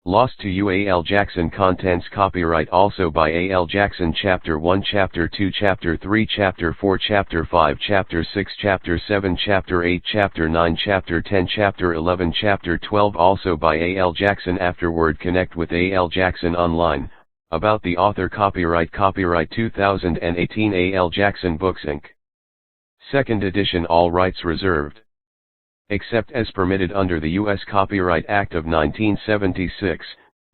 Lost to you. A. L. Jackson. Contents copyright also by A. L. Jackson. Chapter 1, Chapter 2, Chapter 3, Chapter 4, Chapter 5, Chapter 6, Chapter 7, Chapter 8, Chapter 9, Chapter 10, Chapter 11, Chapter 12 also by A. L. Jackson. Afterward connect with A. L. Jackson online. About the author. Copyright 2018 A. L. Jackson Books Inc. Second edition. All rights reserved. Except as permitted under the U.S. Copyright Act of 1976,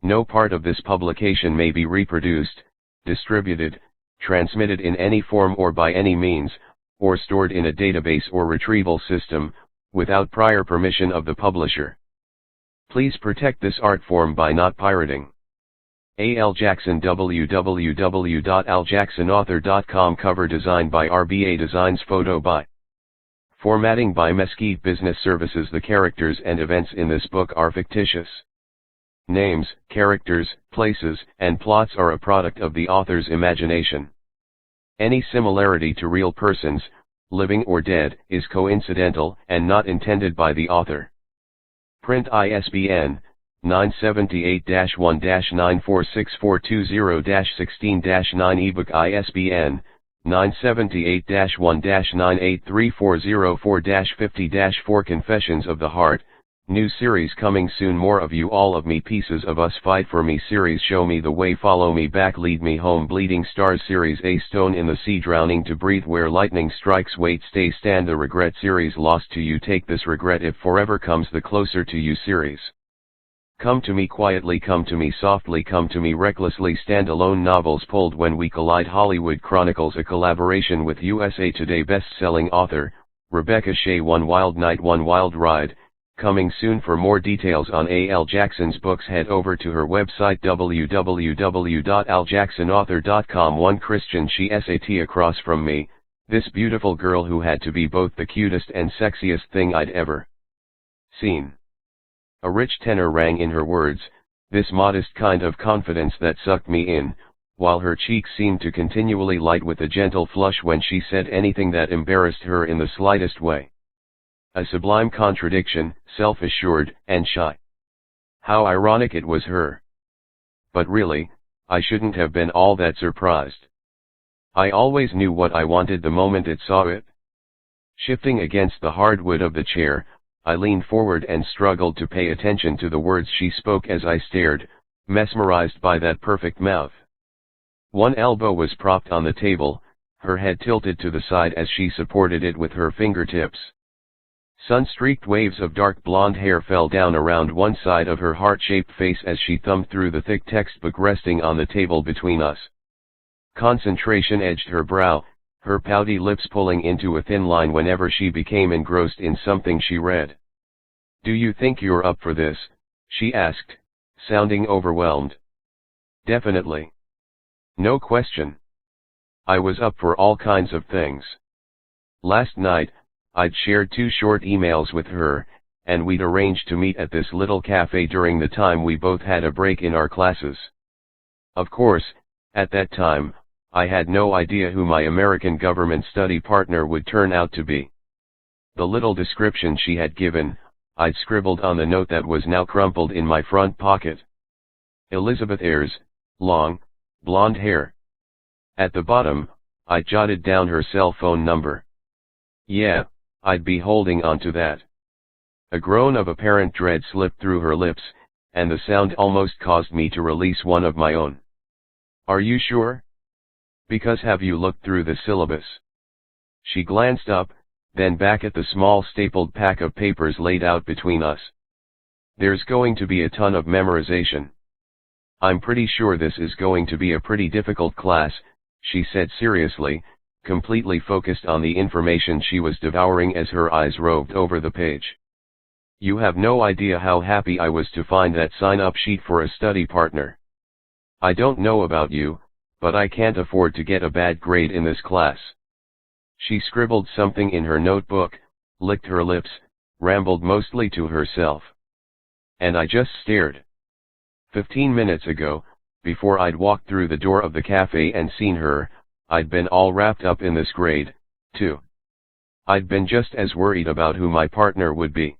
no part of this publication may be reproduced, distributed, transmitted in any form or by any means, or stored in a database or retrieval system, without prior permission of the publisher. Please protect this art form by not pirating. A. L. Jackson. www.aljacksonauthor.com. Cover design by RBA Designs. Photo by Formatting by Mesquite Business Services. The characters and events in this book are fictitious. Names, characters, places, and plots are a product of the author's imagination. Any similarity to real persons, living or dead, is coincidental and not intended by the author. Print ISBN 978-1-946420-16-9. Ebook ISBN 978-1-983404-50-4. Confessions of the Heart, new series coming soon. More of you, all of me, pieces of us, fight for me series, show me the way, follow me back, lead me home, bleeding stars series, a stone in the sea, drowning to breathe where lightning strikes, wait, stay, stand, the regret series, lost to you, take this regret if forever comes the closer to you series. Come to me quietly, come to me softly, come to me recklessly, standalone novels pulled when we collide, Hollywood Chronicles, a collaboration with USA Today best-selling author, Rebecca Shea, One Wild Night, One Wild Ride, coming soon. For more details on A. L. Jackson's books, head over to her website www.aljacksonauthor.com. One Christian She Sat across from me, this beautiful girl who had to be both the cutest and sexiest thing I'd ever seen. A rich tenor rang in her words, this modest kind of confidence that sucked me in, while her cheeks seemed to continually light with a gentle flush when she said anything that embarrassed her in the slightest way. A sublime contradiction, self-assured and shy. How ironic it was her. But really, I shouldn't have been all that surprised. I always knew what I wanted the moment it saw it. Shifting against the hardwood of the chair, I leaned forward and struggled to pay attention to the words she spoke as I stared, mesmerized by that perfect mouth. One elbow was propped on the table, her head tilted to the side as she supported it with her fingertips. Sun-streaked waves of dark blonde hair fell down around one side of her heart-shaped face as she thumbed through the thick textbook resting on the table between us. Concentration edged her brow, her pouty lips pulling into a thin line whenever she became engrossed in something she read. Do you think you're up for this? She asked, sounding overwhelmed. Definitely. No question. I was up for all kinds of things. Last night, I'd shared 2 short emails with her, and we'd arranged to meet at this little cafe during the time we both had a break in our classes. Of course, at that time, I had no idea who my American government study partner would turn out to be. The little description she had given, I'd scribbled on the note that was now crumpled in my front pocket. Elizabeth Ayers, long, blonde hair. At the bottom, I jotted down her cell phone number. Yeah, I'd be holding on to that. A groan of apparent dread slipped through her lips, and the sound almost caused me to release one of my own. Are you sure? Because have you looked through the syllabus? She glanced up, then back at the small stapled pack of papers laid out between us. There's going to be a ton of memorization. I'm pretty sure this is going to be a pretty difficult class, she said seriously, completely focused on the information she was devouring as her eyes roved over the page. You have no idea how happy I was to find that sign-up sheet for a study partner. I don't know about you, but I can't afford to get a bad grade in this class. She scribbled something in her notebook, licked her lips, rambled mostly to herself. And I just stared. 15 minutes ago, before I'd walked through the door of the cafe and seen her, I'd been all wrapped up in this grade, too. I'd been just as worried about who my partner would be.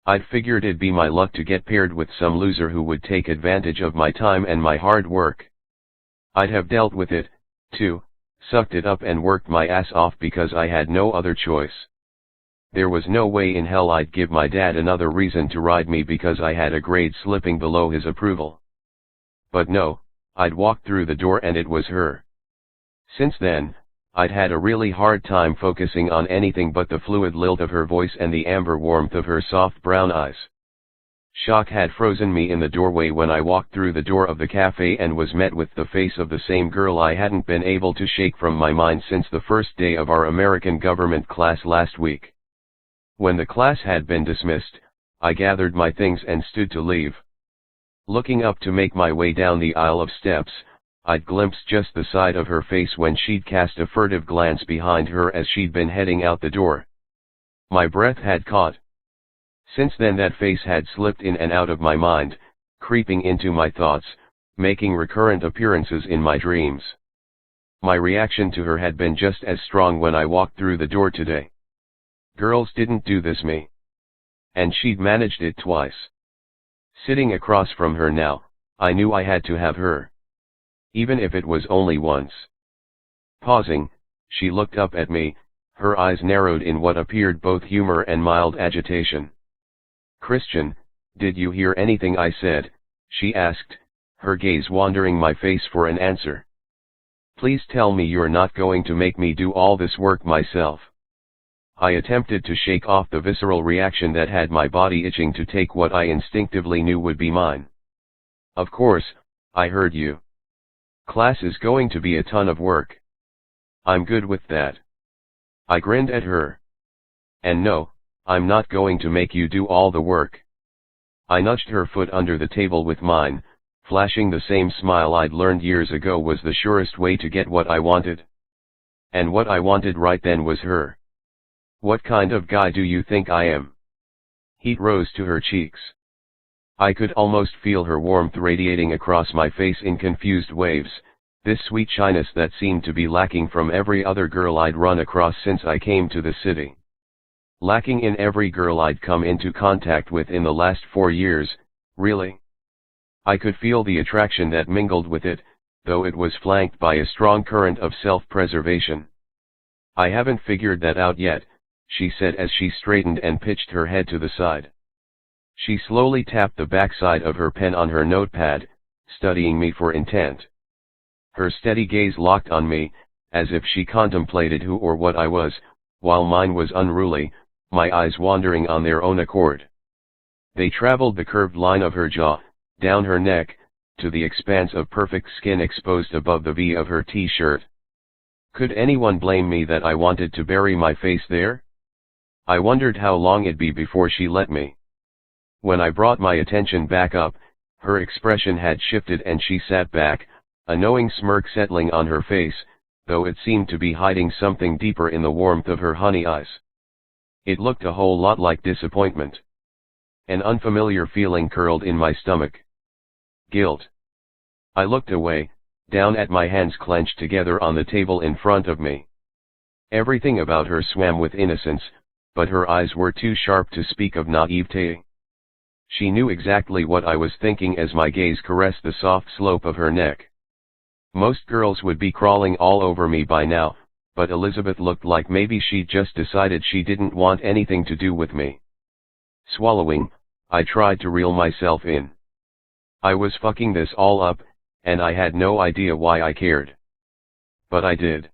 I'd figured it'd be my luck to get paired with some loser who would take advantage of my time and my hard work. I'd have dealt with it, too, sucked it up and worked my ass off because I had no other choice. There was no way in hell I'd give my dad another reason to ride me because I had a grade slipping below his approval. But no, I'd walked through the door and it was her. Since then, I'd had a really hard time focusing on anything but the fluid lilt of her voice and the amber warmth of her soft brown eyes. Shock had frozen me in the doorway when I walked through the door of the cafe and was met with the face of the same girl I hadn't been able to shake from my mind since the first day of our American government class last week. When the class had been dismissed, I gathered my things and stood to leave. Looking up to make my way down the aisle of steps, I'd glimpsed just the side of her face when she'd cast a furtive glance behind her as she'd been heading out the door. My breath had caught. Since then that face had slipped in and out of my mind, creeping into my thoughts, making recurrent appearances in my dreams. My reaction to her had been just as strong when I walked through the door today. Girls didn't do this me. And she'd managed it twice. Sitting across from her now, I knew I had to have her. Even if it was only once. Pausing, she looked up at me, her eyes narrowed in what appeared both humor and mild agitation. "Christian, did you hear anything I said?" she asked, her gaze wandering my face for an answer. "Please tell me you're not going to make me do all this work myself." I attempted to shake off the visceral reaction that had my body itching to take what I instinctively knew would be mine. "Of course, I heard you. Class is going to be a ton of work. I'm good with that." I grinned at her. "And no, I'm not going to make you do all the work." I nudged her foot under the table with mine, flashing the same smile I'd learned years ago was the surest way to get what I wanted. And what I wanted right then was her. "What kind of guy do you think I am?" Heat rose to her cheeks. I could almost feel her warmth radiating across my face in confused waves, this sweet shyness that seemed to be lacking from every other girl I'd run across since I came to the city. Lacking in every girl I'd come into contact with in the last 4 years, really. I could feel the attraction that mingled with it, though it was flanked by a strong current of self-preservation. "I haven't figured that out yet," she said as she straightened and pitched her head to the side. She slowly tapped the backside of her pen on her notepad, studying me for intent. Her steady gaze locked on me, as if she contemplated who or what I was, while mine was unruly, my eyes wandering on their own accord. They traveled the curved line of her jaw, down her neck, to the expanse of perfect skin exposed above the V of her t-shirt. Could anyone blame me that I wanted to bury my face there? I wondered how long it'd be before she let me. When I brought my attention back up, her expression had shifted and she sat back, a knowing smirk settling on her face, though it seemed to be hiding something deeper in the warmth of her honey eyes. It looked a whole lot like disappointment. An unfamiliar feeling curled in my stomach. Guilt. I looked away, down at my hands clenched together on the table in front of me. Everything about her swam with innocence, but her eyes were too sharp to speak of naivete. She knew exactly what I was thinking as my gaze caressed the soft slope of her neck. Most girls would be crawling all over me by now, but Elizabeth looked like maybe she'd just decided she didn't want anything to do with me. Swallowing, I tried to reel myself in. I was fucking this all up, and I had no idea why I cared. But I did.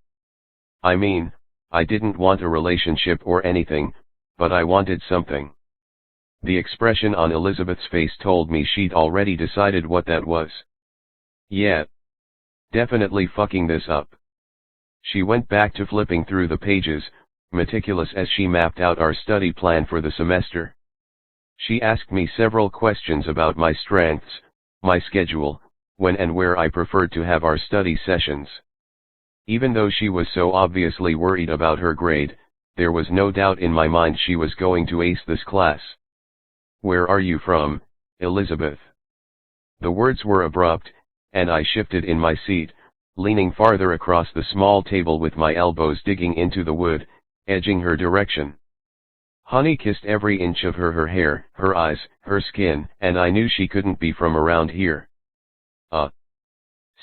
I mean, I didn't want a relationship or anything, but I wanted something. The expression on Elizabeth's face told me she'd already decided what that was. Yeah. Definitely fucking this up. She went back to flipping through the pages, meticulous as she mapped out our study plan for the semester. She asked me several questions about my strengths, my schedule, when and where I preferred to have our study sessions. Even though she was so obviously worried about her grade, there was no doubt in my mind she was going to ace this class. "Where are you from, Elizabeth?" The words were abrupt, and I shifted in my seat, leaning farther across the small table with my elbows digging into the wood, edging her direction. Honey kissed every inch of her hair, her eyes, her skin, and I knew she couldn't be from around here.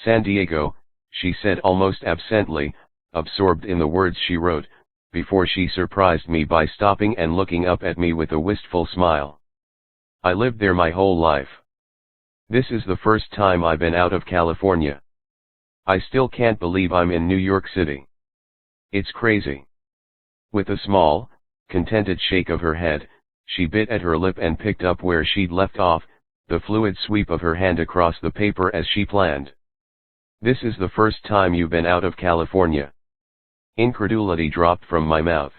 San Diego, she said almost absently, absorbed in the words she wrote, before she surprised me by stopping and looking up at me with a wistful smile. I lived there my whole life. This is the first time I've been out of California. I still can't believe I'm in New York City. It's crazy. With a small, contented shake of her head, she bit at her lip and picked up where she'd left off, the fluid sweep of her hand across the paper as she planned. This is the first time you've been out of California. Incredulity dropped from my mouth.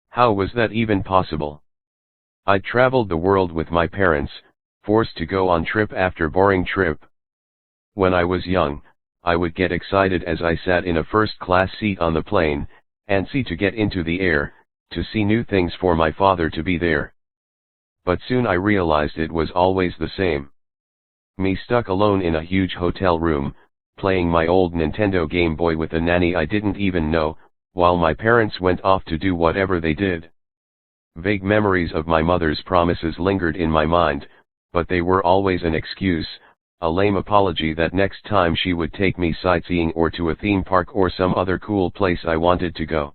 How was that even possible? I'd traveled the world with my parents, forced to go on trip after boring trip. When I was young, I would get excited as I sat in a first-class seat on the plane, antsy to get into the air, to see new things for my father to be there. But soon I realized it was always the same. Me stuck alone in a huge hotel room, playing my old Nintendo Game Boy with a nanny I didn't even know, while my parents went off to do whatever they did. Vague memories of my mother's promises lingered in my mind, but they were always an excuse, a lame apology that next time she would take me sightseeing or to a theme park or some other cool place I wanted to go.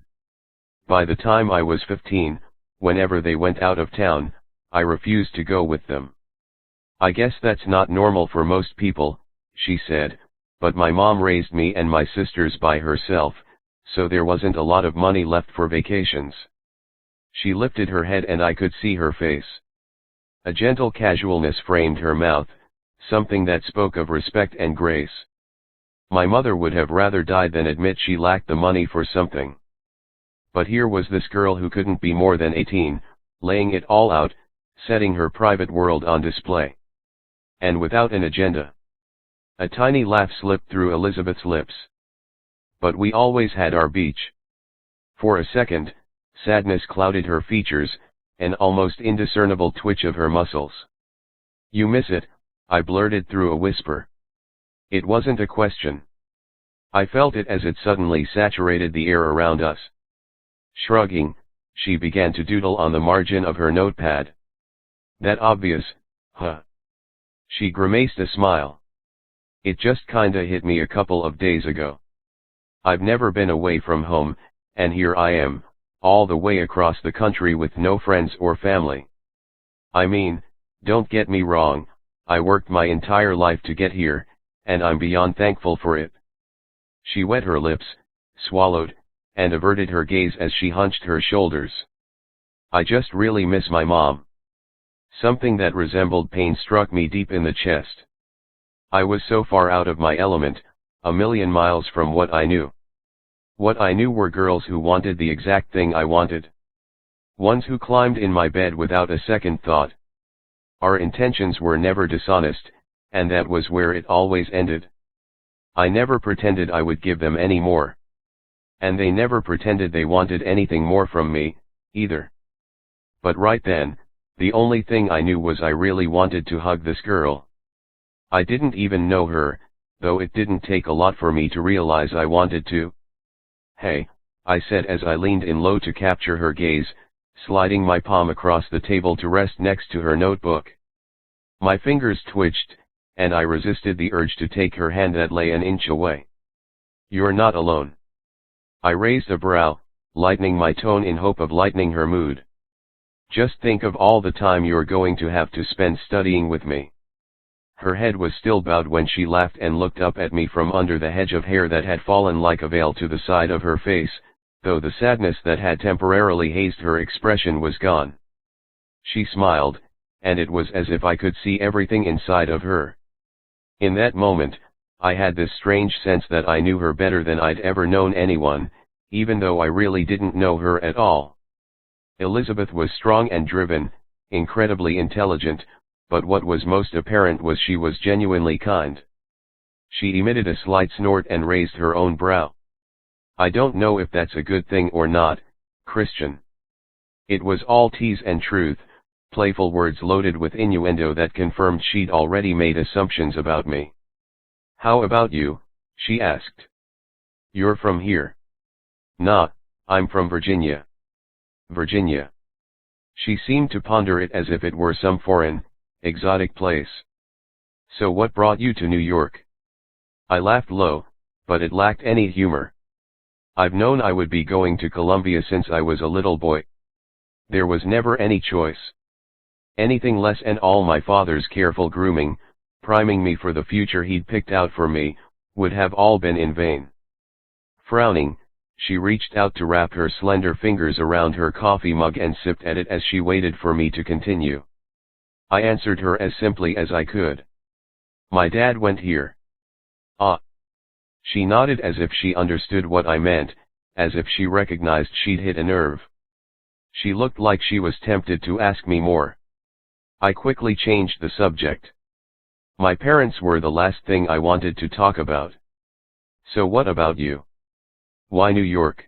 By the time I was 15, whenever they went out of town, I refused to go with them. I guess that's not normal for most people, she said, but my mom raised me and my sisters by herself, so there wasn't a lot of money left for vacations. She lifted her head and I could see her face. A gentle casualness framed her mouth, something that spoke of respect and grace. My mother would have rather died than admit she lacked the money for something. But here was this girl who couldn't be more than 18, laying it all out, setting her private world on display. And without an agenda. A tiny laugh slipped through Elizabeth's lips. But we always had our beach. For a second, sadness clouded her features, an almost indiscernible twitch of her muscles. You miss it, I blurted through a whisper. It wasn't a question. I felt it as it suddenly saturated the air around us. Shrugging, she began to doodle on the margin of her notepad. That obvious, huh? She grimaced a smile. It just kinda hit me a couple of days ago. I've never been away from home, and here I am, all the way across the country with no friends or family. I mean, don't get me wrong, I worked my entire life to get here, and I'm beyond thankful for it. She wet her lips, swallowed, and averted her gaze as she hunched her shoulders. I just really miss my mom. Something that resembled pain struck me deep in the chest. I was so far out of my element, a million miles from what I knew. What I knew were girls who wanted the exact thing I wanted. Ones who climbed in my bed without a second thought. Our intentions were never dishonest, and that was where it always ended. I never pretended I would give them any more. And they never pretended they wanted anything more from me, either. But right then, the only thing I knew was I really wanted to hug this girl. I didn't even know her, though it didn't take a lot for me to realize I wanted to. Hey, I said as I leaned in low to capture her gaze, sliding my palm across the table to rest next to her notebook. My fingers twitched, and I resisted the urge to take her hand that lay an inch away. You're not alone. I raised a brow, lightening my tone in hope of lightening her mood. Just think of all the time you're going to have to spend studying with me. Her head was still bowed when she laughed and looked up at me from under the hedge of hair that had fallen like a veil to the side of her face, though the sadness that had temporarily hazed her expression was gone. She smiled, and it was as if I could see everything inside of her. In that moment, I had this strange sense that I knew her better than I'd ever known anyone, even though I really didn't know her at all. Elizabeth was strong and driven, incredibly intelligent, but what was most apparent was she was genuinely kind. She emitted a slight snort and raised her own brow. I don't know if that's a good thing or not, Christian. It was all tease and truth, playful words loaded with innuendo that confirmed she'd already made assumptions about me. How about you? She asked. You're from here? Nah, I'm from Virginia. Virginia. She seemed to ponder it as if it were some foreign, exotic place. So what brought you to New York? I laughed low, but it lacked any humor. I've known I would be going to Columbia since I was a little boy. There was never any choice. Anything less, and all my father's careful grooming, priming me for the future he'd picked out for me, would have all been in vain. Frowning, she reached out to wrap her slender fingers around her coffee mug and sipped at it as she waited for me to continue. I answered her as simply as I could. My dad went here. Ah. She nodded as if she understood what I meant, as if she recognized she'd hit a nerve. She looked like she was tempted to ask me more. I quickly changed the subject. My parents were the last thing I wanted to talk about. So what about you? Why New York?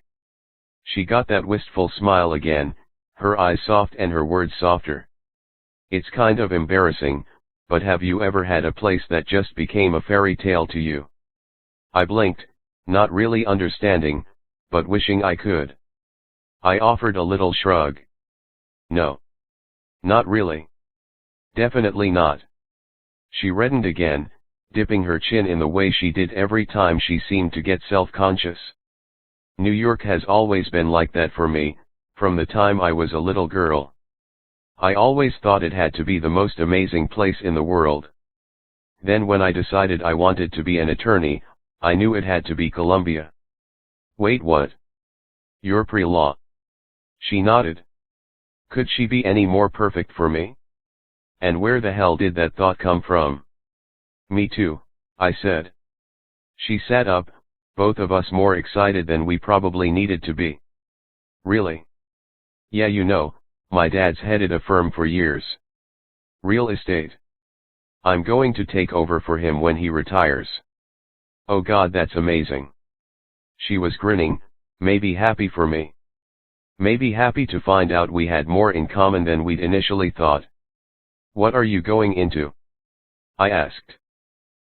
She got that wistful smile again, her eyes soft and her words softer. It's kind of embarrassing, but have you ever had a place that just became a fairy tale to you? I blinked, not really understanding, but wishing I could. I offered a little shrug. No. Not really. Definitely not. She reddened again, dipping her chin in the way she did every time she seemed to get self-conscious. New York has always been like that for me, from the time I was a little girl. I always thought it had to be the most amazing place in the world. Then when I decided I wanted to be an attorney, I knew it had to be Columbia. Wait, what? You're pre-law. She nodded. Could she be any more perfect for me? And where the hell did that thought come from? Me too, I said. She sat up, both of us more excited than we probably needed to be. Really? Yeah, you know, my dad's headed a firm for years. Real estate. I'm going to take over for him when he retires. Oh God, that's amazing. She was grinning, maybe happy for me. Maybe happy to find out we had more in common than we'd initially thought. What are you going into? I asked.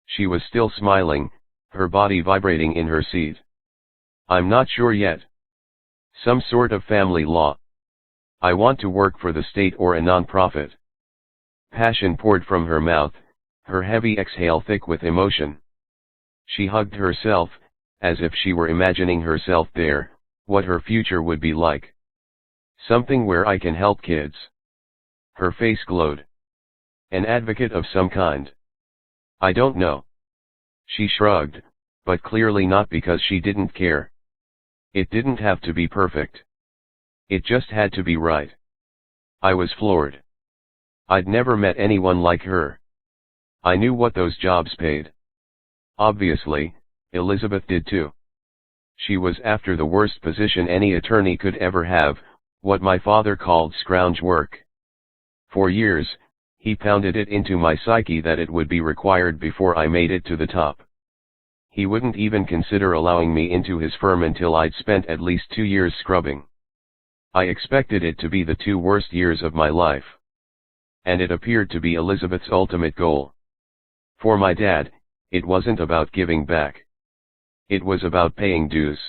She was still smiling, her body vibrating in her seat. I'm not sure yet. Some sort of family law. I want to work for the state or a nonprofit. Passion poured from her mouth, her heavy exhale thick with emotion. She hugged herself, as if she were imagining herself there, what her future would be like. Something where I can help kids. Her face glowed. An advocate of some kind. I don't know. She shrugged, but clearly not because she didn't care. It didn't have to be perfect. It just had to be right. I was floored. I'd never met anyone like her. I knew what those jobs paid. Obviously, Elizabeth did too. She was after the worst position any attorney could ever have, what my father called scrounge work. For years, he pounded it into my psyche that it would be required before I made it to the top. He wouldn't even consider allowing me into his firm until I'd spent at least 2 years scrubbing. I expected it to be the 2 worst years of my life. And it appeared to be Elizabeth's ultimate goal. For my dad, it wasn't about giving back. It was about paying dues.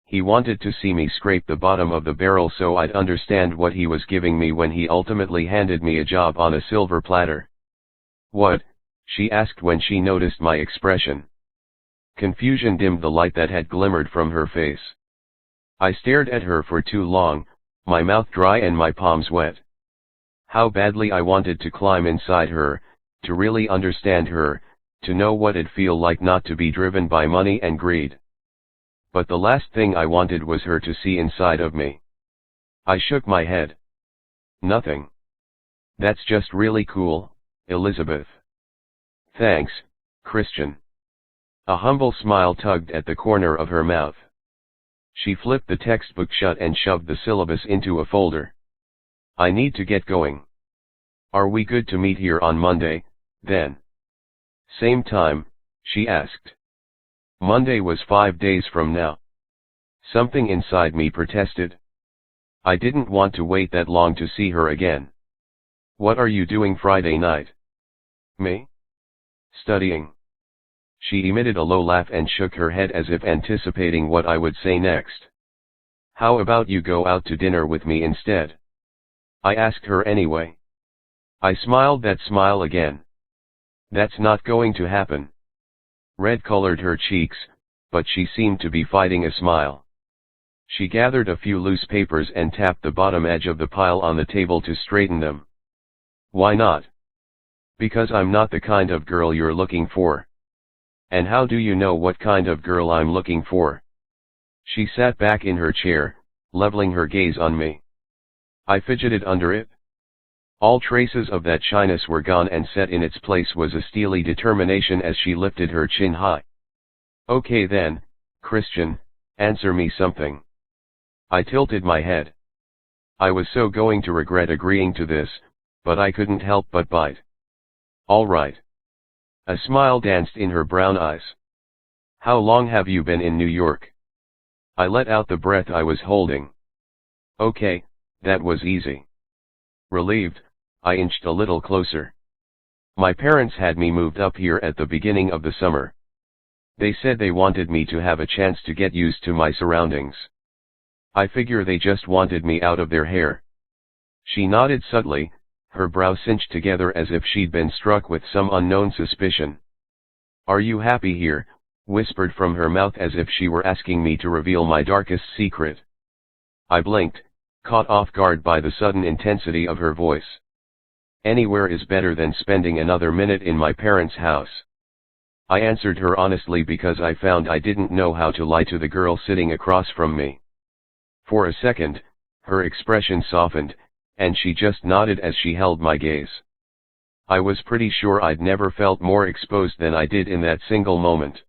He wanted to see me scrape the bottom of the barrel so I'd understand what he was giving me when he ultimately handed me a job on a silver platter. What? She asked when she noticed my expression. Confusion dimmed the light that had glimmered from her face. I stared at her for too long, my mouth dry and my palms wet. How badly I wanted to climb inside her, to really understand her, to know what it'd feel like not to be driven by money and greed. But the last thing I wanted was her to see inside of me. I shook my head. Nothing. That's just really cool, Elizabeth. Thanks, Christian. A humble smile tugged at the corner of her mouth. She flipped the textbook shut and shoved the syllabus into a folder. I need to get going. Are we good to meet here on Monday, then? Same time, she asked. Monday was 5 days from now. Something inside me protested. I didn't want to wait that long to see her again. What are you doing Friday night? Me? Studying. She emitted a low laugh and shook her head as if anticipating what I would say next. How about you go out to dinner with me instead? I asked her anyway. I smiled that smile again. That's not going to happen. Red colored her cheeks, but she seemed to be fighting a smile. She gathered a few loose papers and tapped the bottom edge of the pile on the table to straighten them. Why not? Because I'm not the kind of girl you're looking for. And how do you know what kind of girl I'm looking for? She sat back in her chair, leveling her gaze on me. I fidgeted under it. All traces of that shyness were gone, and set in its place was a steely determination as she lifted her chin high. Okay then, Christian, answer me something. I tilted my head. I was so going to regret agreeing to this, but I couldn't help but bite. All right. A smile danced in her brown eyes. How long have you been in New York? I let out the breath I was holding. Okay, that was easy. Relieved, I inched a little closer. My parents had me moved up here at the beginning of the summer. They said they wanted me to have a chance to get used to my surroundings. I figure they just wanted me out of their hair. She nodded subtly, her brow cinched together as if she'd been struck with some unknown suspicion. Are you happy here? Whispered from her mouth as if she were asking me to reveal my darkest secret. I blinked, caught off guard by the sudden intensity of her voice. Anywhere is better than spending another minute in my parents' house. I answered her honestly because I found I didn't know how to lie to the girl sitting across from me. For a second, her expression softened, and she just nodded as she held my gaze. I was pretty sure I'd never felt more exposed than I did in that single moment.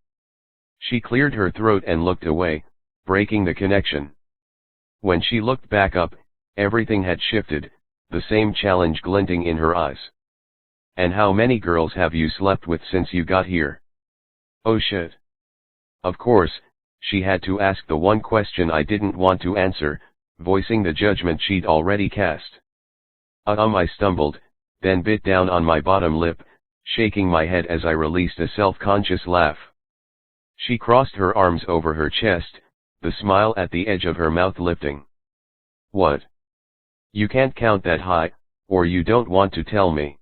She cleared her throat and looked away, breaking the connection. When she looked back up, everything had shifted, the same challenge glinting in her eyes. And how many girls have you slept with since you got here? Oh shit. Of course, she had to ask the one question I didn't want to answer, voicing the judgment she'd already cast. I stumbled, then bit down on my bottom lip, shaking my head as I released a self-conscious laugh. She crossed her arms over her chest, the smile at the edge of her mouth lifting. What? You can't count that high, or you don't want to tell me.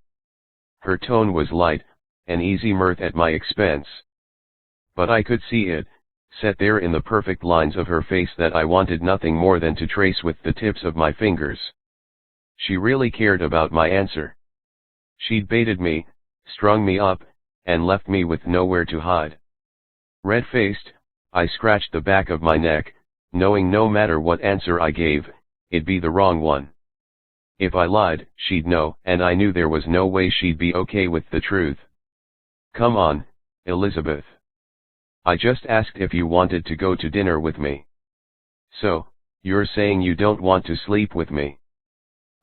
Her tone was light, an easy mirth at my expense. But I could see it, set there in the perfect lines of her face that I wanted nothing more than to trace with the tips of my fingers. She really cared about my answer. She'd baited me, strung me up, and left me with nowhere to hide. Red-faced, I scratched the back of my neck, knowing no matter what answer I gave, it'd be the wrong one. If I lied, she'd know, and I knew there was no way she'd be okay with the truth. Come on, Elizabeth. I just asked if you wanted to go to dinner with me. So, you're saying you don't want to sleep with me?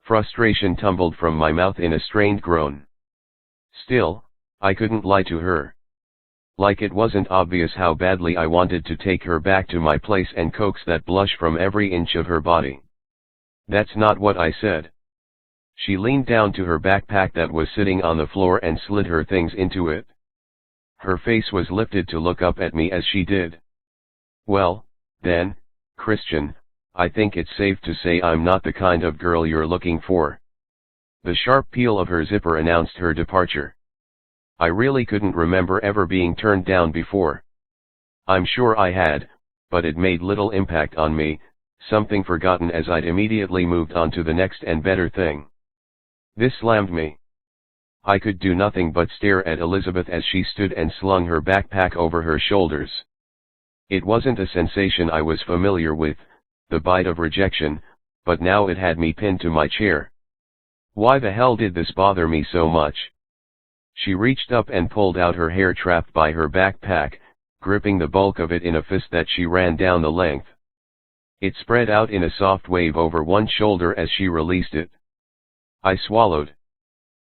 Frustration tumbled from my mouth in a strained groan. Still, I couldn't lie to her. Like it wasn't obvious how badly I wanted to take her back to my place and coax that blush from every inch of her body. That's not what I said. She leaned down to her backpack that was sitting on the floor and slid her things into it. Her face was lifted to look up at me as she did. Well, then, Christian, I think it's safe to say I'm not the kind of girl you're looking for. The sharp peal of her zipper announced her departure. I really couldn't remember ever being turned down before. I'm sure I had, but it made little impact on me, something forgotten as I'd immediately moved on to the next and better thing. This slammed me. I could do nothing but stare at Elizabeth as she stood and slung her backpack over her shoulders. It wasn't a sensation I was familiar with, the bite of rejection, but now it had me pinned to my chair. Why the hell did this bother me so much? She reached up and pulled out her hair trapped by her backpack, gripping the bulk of it in a fist that she ran down the length. It spread out in a soft wave over one shoulder as she released it. I swallowed.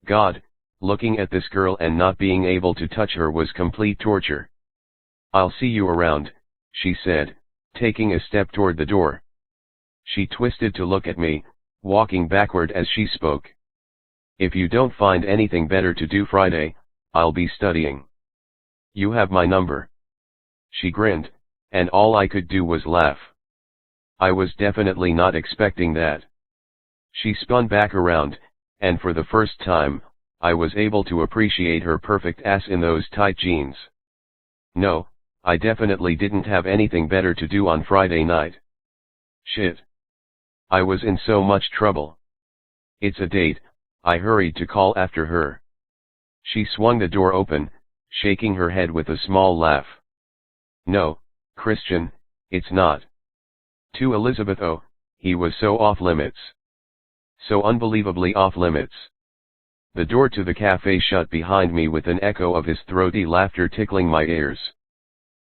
God, looking at this girl and not being able to touch her was complete torture. I'll see you around, she said, taking a step toward the door. She twisted to look at me, walking backward as she spoke. If you don't find anything better to do Friday, I'll be studying. You have my number. She grinned, and all I could do was laugh. I was definitely not expecting that. She spun back around, and for the first time, I was able to appreciate her perfect ass in those tight jeans. No, I definitely didn't have anything better to do on Friday night. Shit. I was in so much trouble. It's a date, I hurried to call after her. She swung the door open, shaking her head with a small laugh. No, Christian, it's not. To Elizabeth, oh, he was so off limits. So unbelievably off limits. The door to the cafe shut behind me with an echo of his throaty laughter tickling my ears.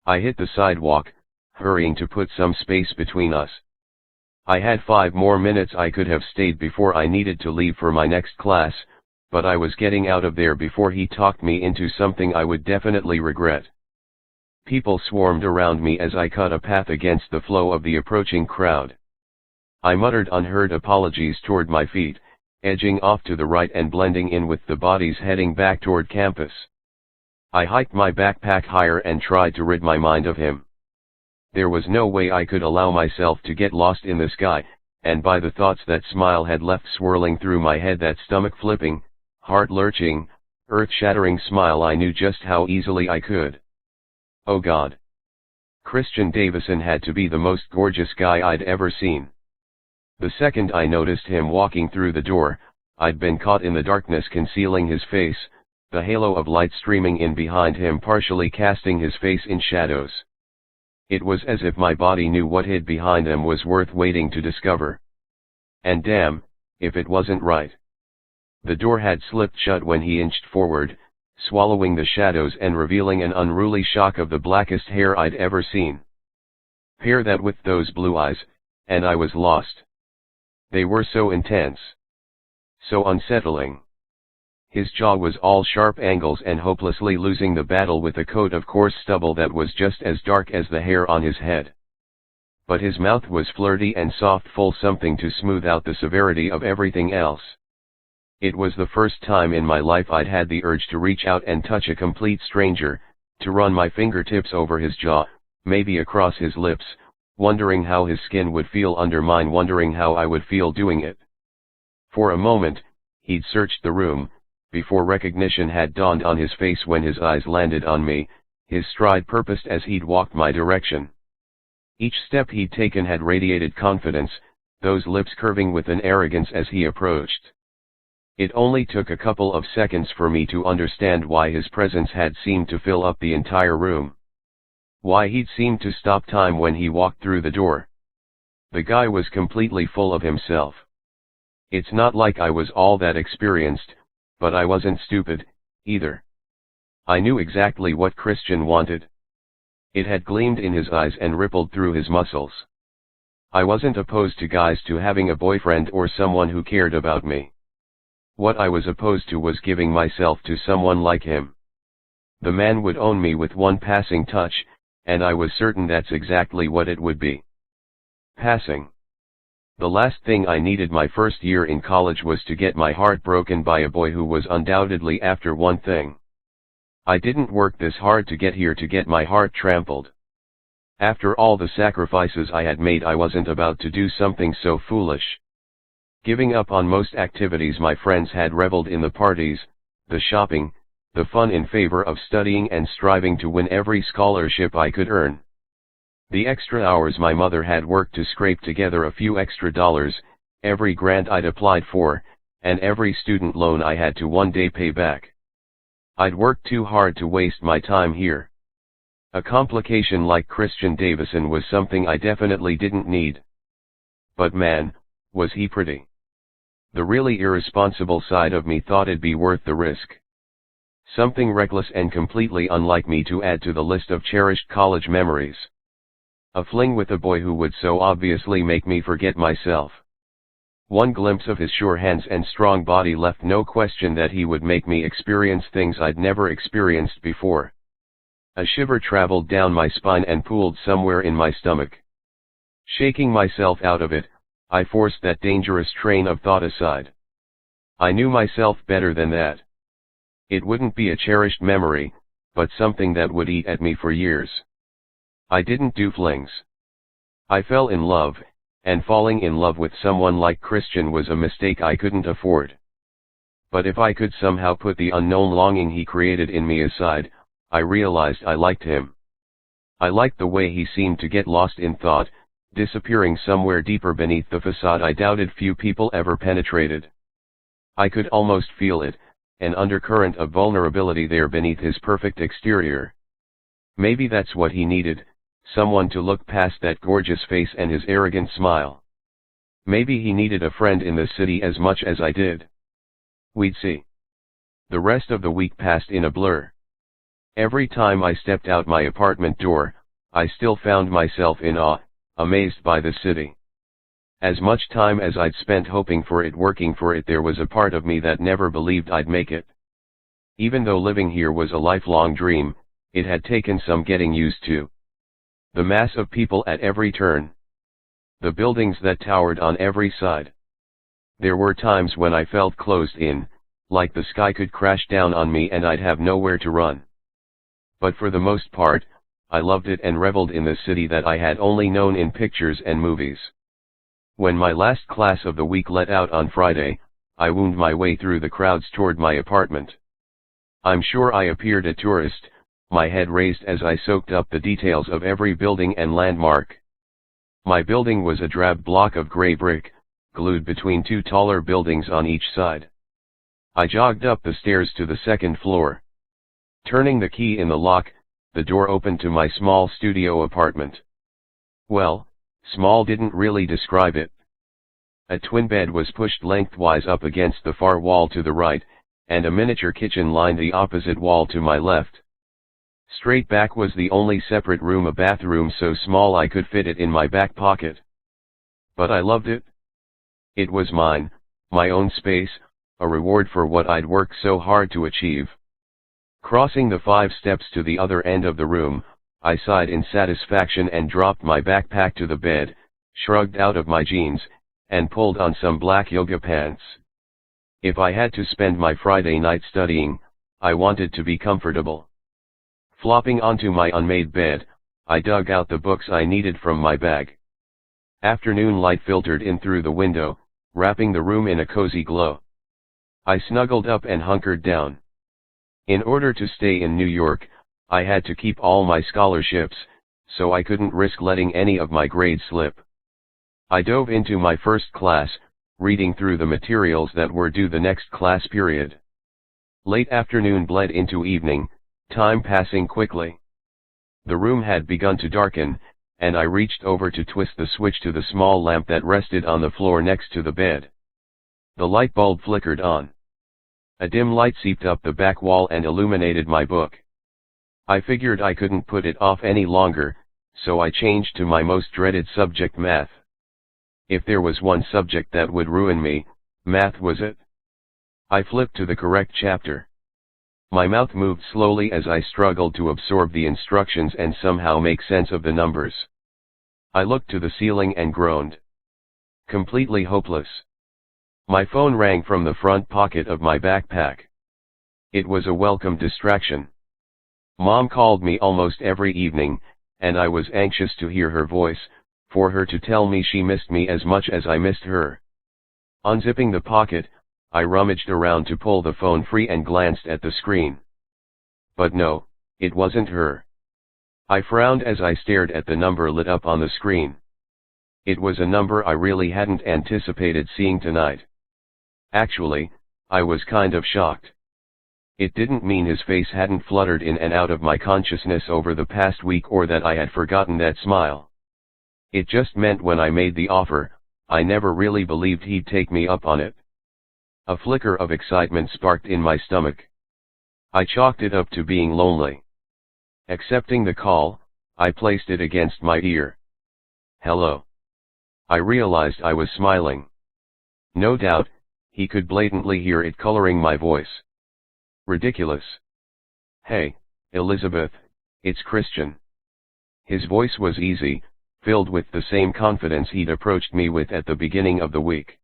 I hit the sidewalk, hurrying to put some space between us. I had 5 more minutes I could have stayed before I needed to leave for my next class, but I was getting out of there before he talked me into something I would definitely regret. People swarmed around me as I cut a path against the flow of the approaching crowd. I muttered unheard apologies toward my feet, edging off to the right and blending in with the bodies heading back toward campus. I hiked my backpack higher and tried to rid my mind of him. There was no way I could allow myself to get lost in the sky, and by the thoughts that smile had left swirling through my head, that stomach-flipping, heart-lurching, earth-shattering smile, I knew just how easily I could. Oh God. Christian Davison had to be the most gorgeous guy I'd ever seen. The second I noticed him walking through the door, I'd been caught in the darkness concealing his face, the halo of light streaming in behind him partially casting his face in shadows. It was as if my body knew what hid behind him was worth waiting to discover. And damn, if it wasn't right. The door had slipped shut when he inched forward, swallowing the shadows and revealing an unruly shock of the blackest hair I'd ever seen. Pair that with those blue eyes, and I was lost. They were so intense. So unsettling. His jaw was all sharp angles and hopelessly losing the battle with a coat of coarse stubble that was just as dark as the hair on his head. But his mouth was flirty and soft, full something to smooth out the severity of everything else. It was the first time in my life I'd had the urge to reach out and touch a complete stranger, to run my fingertips over his jaw, maybe across his lips, wondering how his skin would feel under mine, wondering how I would feel doing it. For a moment, he'd searched the room, before recognition had dawned on his face when his eyes landed on me, his stride purposed as he'd walked my direction. Each step he'd taken had radiated confidence, those lips curving with an arrogance as he approached. It only took a couple of seconds for me to understand why his presence had seemed to fill up the entire room. Why he'd seemed to stop time when he walked through the door. The guy was completely full of himself. It's not like I was all that experienced, but I wasn't stupid, either. I knew exactly what Christian wanted. It had gleamed in his eyes and rippled through his muscles. I wasn't opposed to guys to having a boyfriend or someone who cared about me. What I was opposed to was giving myself to someone like him. The man would own me with one passing touch, and I was certain that's exactly what it would be. Passing. The last thing I needed my first year in college was to get my heart broken by a boy who was undoubtedly after one thing. I didn't work this hard to get here to get my heart trampled. After all the sacrifices I had made, I wasn't about to do something so foolish. Giving up on most activities my friends had reveled in, the parties, the shopping, the fun, in favor of studying and striving to win every scholarship I could earn. The extra hours my mother had worked to scrape together a few extra dollars, every grant I'd applied for, and every student loan I had to one day pay back. I'd worked too hard to waste my time here. A complication like Christian Davison was something I definitely didn't need. But man, was he pretty. The really irresponsible side of me thought it'd be worth the risk. Something reckless and completely unlike me to add to the list of cherished college memories. A fling with a boy who would so obviously make me forget myself. One glimpse of his sure hands and strong body left no question that he would make me experience things I'd never experienced before. A shiver traveled down my spine and pooled somewhere in my stomach. Shaking myself out of it, I forced that dangerous train of thought aside. I knew myself better than that. It wouldn't be a cherished memory, but something that would eat at me for years. I didn't do flings. I fell in love, and falling in love with someone like Christian was a mistake I couldn't afford. But if I could somehow put the unknown longing he created in me aside, I realized I liked him. I liked the way he seemed to get lost in thought, disappearing somewhere deeper beneath the facade I doubted few people ever penetrated. I could almost feel it, an undercurrent of vulnerability there beneath his perfect exterior. Maybe that's what he needed, someone to look past that gorgeous face and his arrogant smile. Maybe he needed a friend in the city as much as I did. We'd see. The rest of the week passed in a blur. Every time I stepped out my apartment door, I still found myself in awe, amazed by the city. As much time as I'd spent hoping for it, working for it, there was a part of me that never believed I'd make it. Even though living here was a lifelong dream, it had taken some getting used to. The mass of people at every turn. The buildings that towered on every side. There were times when I felt closed in, like the sky could crash down on me and I'd have nowhere to run. But for the most part, I loved it and reveled in the city that I had only known in pictures and movies. When my last class of the week let out on Friday, I wound my way through the crowds toward my apartment. I'm sure I appeared a tourist, my head raised as I soaked up the details of every building and landmark. My building was a drab block of gray brick, glued between two taller buildings on each side. I jogged up the stairs to the second floor. Turning the key in the lock, the door opened to my small studio apartment. Well, small didn't really describe it. A twin bed was pushed lengthwise up against the far wall to the right, and a miniature kitchen lined the opposite wall to my left. Straight back was the only separate room, a bathroom so small I could fit it in my back pocket. But I loved it. It was mine, my own space, a reward for what I'd worked so hard to achieve. Crossing the 5 steps to the other end of the room, I sighed in satisfaction and dropped my backpack to the bed, shrugged out of my jeans, and pulled on some black yoga pants. If I had to spend my Friday night studying, I wanted to be comfortable. Flopping onto my unmade bed, I dug out the books I needed from my bag. Afternoon light filtered in through the window, wrapping the room in a cozy glow. I snuggled up and hunkered down. In order to stay in New York, I had to keep all my scholarships, so I couldn't risk letting any of my grades slip. I dove into my first class, reading through the materials that were due the next class period. Late afternoon bled into evening, time passing quickly. The room had begun to darken, and I reached over to twist the switch to the small lamp that rested on the floor next to the bed. The light bulb flickered on. A dim light seeped up the back wall and illuminated my book. I figured I couldn't put it off any longer, so I changed to my most dreaded subject, math. If there was one subject that would ruin me, math was it. I flipped to the correct chapter. My mouth moved slowly as I struggled to absorb the instructions and somehow make sense of the numbers. I looked to the ceiling and groaned. Completely hopeless. My phone rang from the front pocket of my backpack. It was a welcome distraction. Mom called me almost every evening, and I was anxious to hear her voice, for her to tell me she missed me as much as I missed her. Unzipping the pocket, I rummaged around to pull the phone free and glanced at the screen. But no, it wasn't her. I frowned as I stared at the number lit up on the screen. It was a number I really hadn't anticipated seeing tonight. Actually, I was kind of shocked. It didn't mean his face hadn't fluttered in and out of my consciousness over the past week or that I had forgotten that smile. It just meant when I made the offer, I never really believed he'd take me up on it. A flicker of excitement sparked in my stomach. I chalked it up to being lonely. Accepting the call, I placed it against my ear. Hello. I realized I was smiling. No doubt, he could blatantly hear it coloring my voice. Ridiculous. Hey, Elizabeth, it's Christian. His voice was easy, filled with the same confidence he'd approached me with at the beginning of the week.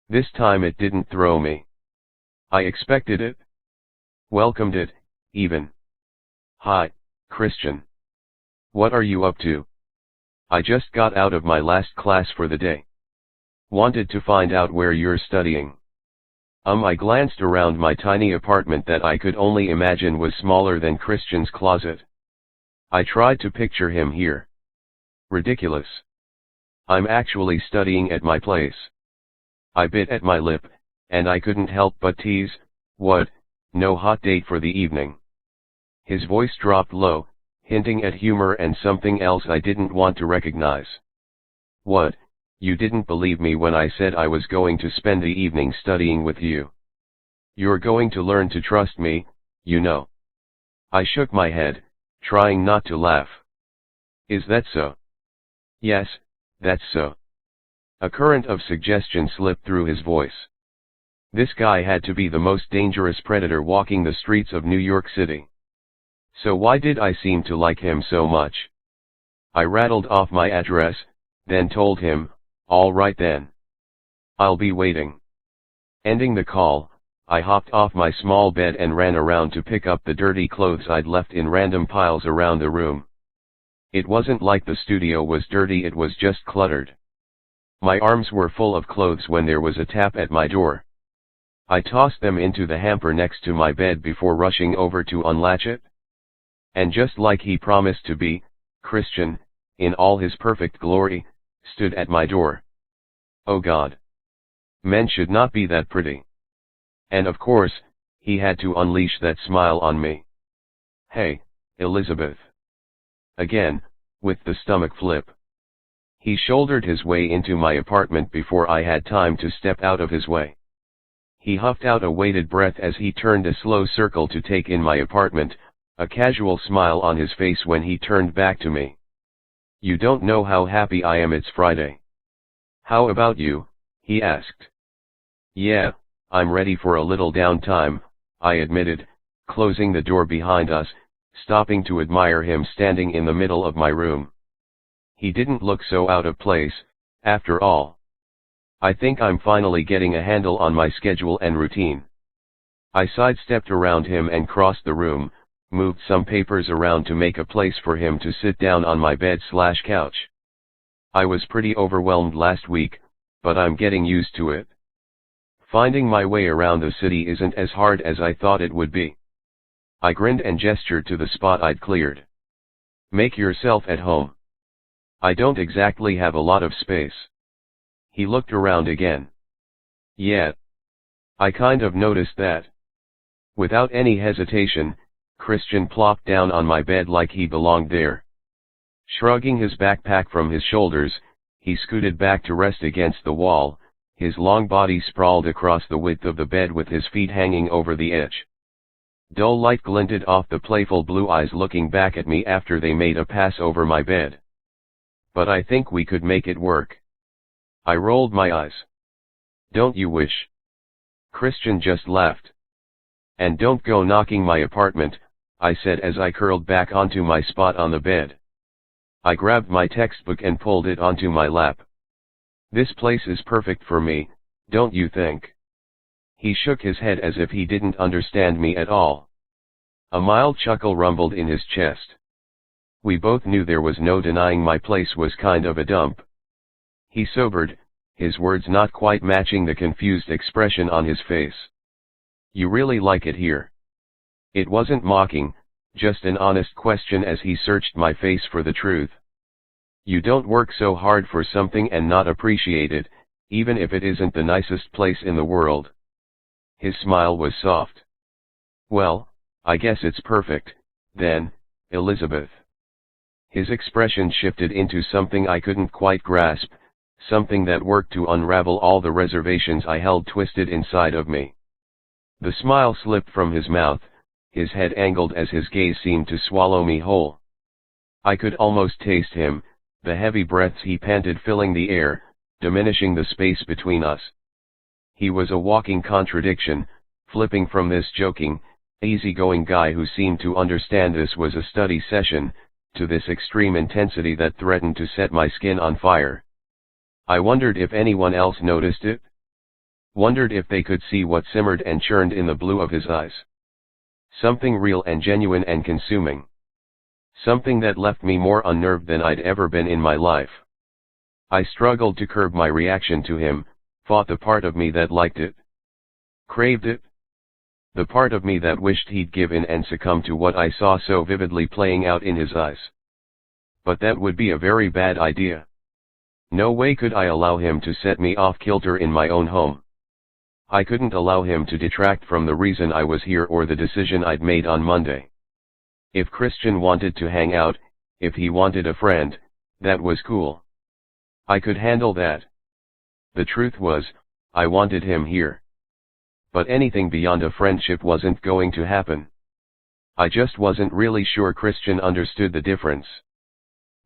This time it didn't throw me. I expected it. Welcomed it, even. Hi, Christian. What are you up to? I just got out of my last class for the day. Wanted to find out where you're studying. I glanced around my tiny apartment that I could only imagine was smaller than Christian's closet. I tried to picture him here. Ridiculous. I'm actually studying at my place. I bit at my lip, and I couldn't help but tease, what, no hot date for the evening? His voice dropped low, hinting at humor and something else I didn't want to recognize. What, you didn't believe me when I said I was going to spend the evening studying with you? You're going to learn to trust me, you know. I shook my head, trying not to laugh. Is that so? Yes, that's so. A current of suggestion slipped through his voice. This guy had to be the most dangerous predator walking the streets of New York City. So why did I seem to like him so much? I rattled off my address, then told him, all right then. I'll be waiting. Ending the call, I hopped off my small bed and ran around to pick up the dirty clothes I'd left in random piles around the room. It wasn't like the studio was dirty, it was just cluttered. My arms were full of clothes when there was a tap at my door. I tossed them into the hamper next to my bed before rushing over to unlatch it. And just like he promised to be, Christian, in all his perfect glory, stood at my door. Oh God. Men should not be that pretty. And of course, he had to unleash that smile on me. Hey, Elizabeth. Again, with the stomach flip. He shouldered his way into my apartment before I had time to step out of his way. He huffed out a weighted breath as he turned a slow circle to take in my apartment, a casual smile on his face when he turned back to me. You don't know how happy I am it's Friday. How about you? He asked. Yeah, I'm ready for a little downtime, I admitted, closing the door behind us, stopping to admire him standing in the middle of my room. He didn't look so out of place, after all. I think I'm finally getting a handle on my schedule and routine. I sidestepped around him and crossed the room, moved some papers around to make a place for him to sit down on my bed/couch. I was pretty overwhelmed last week, but I'm getting used to it. Finding my way around the city isn't as hard as I thought it would be. I grinned and gestured to the spot I'd cleared. Make yourself at home. I don't exactly have a lot of space. He looked around again. Yeah. I kind of noticed that. Without any hesitation, Christian plopped down on my bed like he belonged there. Shrugging his backpack from his shoulders, he scooted back to rest against the wall, his long body sprawled across the width of the bed with his feet hanging over the edge. Dull light glinted off the playful blue eyes looking back at me after they made a pass over my bed. But I think we could make it work. I rolled my eyes. Don't you wish? Christian just laughed. And don't go knocking my apartment, I said as I curled back onto my spot on the bed. I grabbed my textbook and pulled it onto my lap. This place is perfect for me, don't you think? He shook his head as if he didn't understand me at all. A mild chuckle rumbled in his chest. We both knew there was no denying my place was kind of a dump. He sobered, his words not quite matching the confused expression on his face. You really like it here? It wasn't mocking, just an honest question as he searched my face for the truth. You don't work so hard for something and not appreciate it, even if it isn't the nicest place in the world. His smile was soft. Well, I guess it's perfect, then, Elizabeth. His expression shifted into something I couldn't quite grasp, something that worked to unravel all the reservations I held twisted inside of me. The smile slipped from his mouth, his head angled as his gaze seemed to swallow me whole. I could almost taste him, the heavy breaths he panted filling the air, diminishing the space between us. He was a walking contradiction, flipping from this joking, easygoing guy who seemed to understand this was a study session, to this extreme intensity that threatened to set my skin on fire. I wondered if anyone else noticed it. Wondered if they could see what simmered and churned in the blue of his eyes. Something real and genuine and consuming. Something that left me more unnerved than I'd ever been in my life. I struggled to curb my reaction to him, fought the part of me that liked it, craved it, the part of me that wished he'd give in and succumb to what I saw so vividly playing out in his eyes. But that would be a very bad idea. No way could I allow him to set me off kilter in my own home. I couldn't allow him to detract from the reason I was here or the decision I'd made on Monday. If Christian wanted to hang out, if he wanted a friend, that was cool. I could handle that. The truth was, I wanted him here. But anything beyond a friendship wasn't going to happen. I just wasn't really sure Christian understood the difference.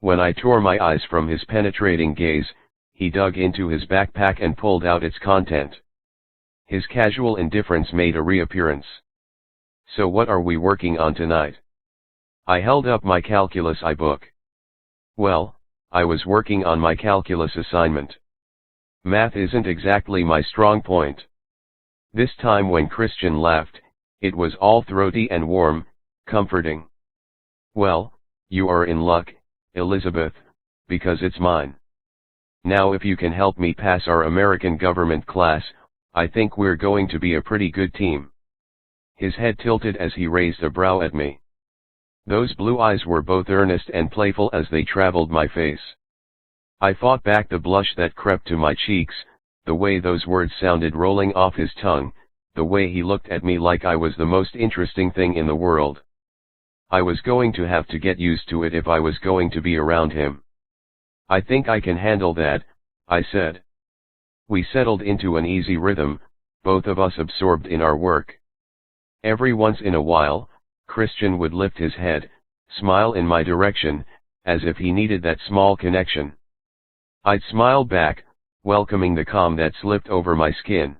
When I tore my eyes from his penetrating gaze, he dug into his backpack and pulled out its content. His casual indifference made a reappearance. "So what are we working on tonight?" I held up my calculus book. Well, I was working on my calculus assignment. Math isn't exactly my strong point. This time when Christian laughed, it was all throaty and warm, comforting. "Well, you are in luck, Elizabeth, because it's mine. Now if you can help me pass our American government class, I think we're going to be a pretty good team." His head tilted as he raised a brow at me. Those blue eyes were both earnest and playful as they traveled my face. I fought back the blush that crept to my cheeks, the way those words sounded rolling off his tongue, the way he looked at me like I was the most interesting thing in the world. I was going to have to get used to it if I was going to be around him. "I think I can handle that," I said. We settled into an easy rhythm, both of us absorbed in our work. Every once in a while, Christian would lift his head, smile in my direction, as if he needed that small connection. I'd smile back, welcoming the calm that slipped over my skin.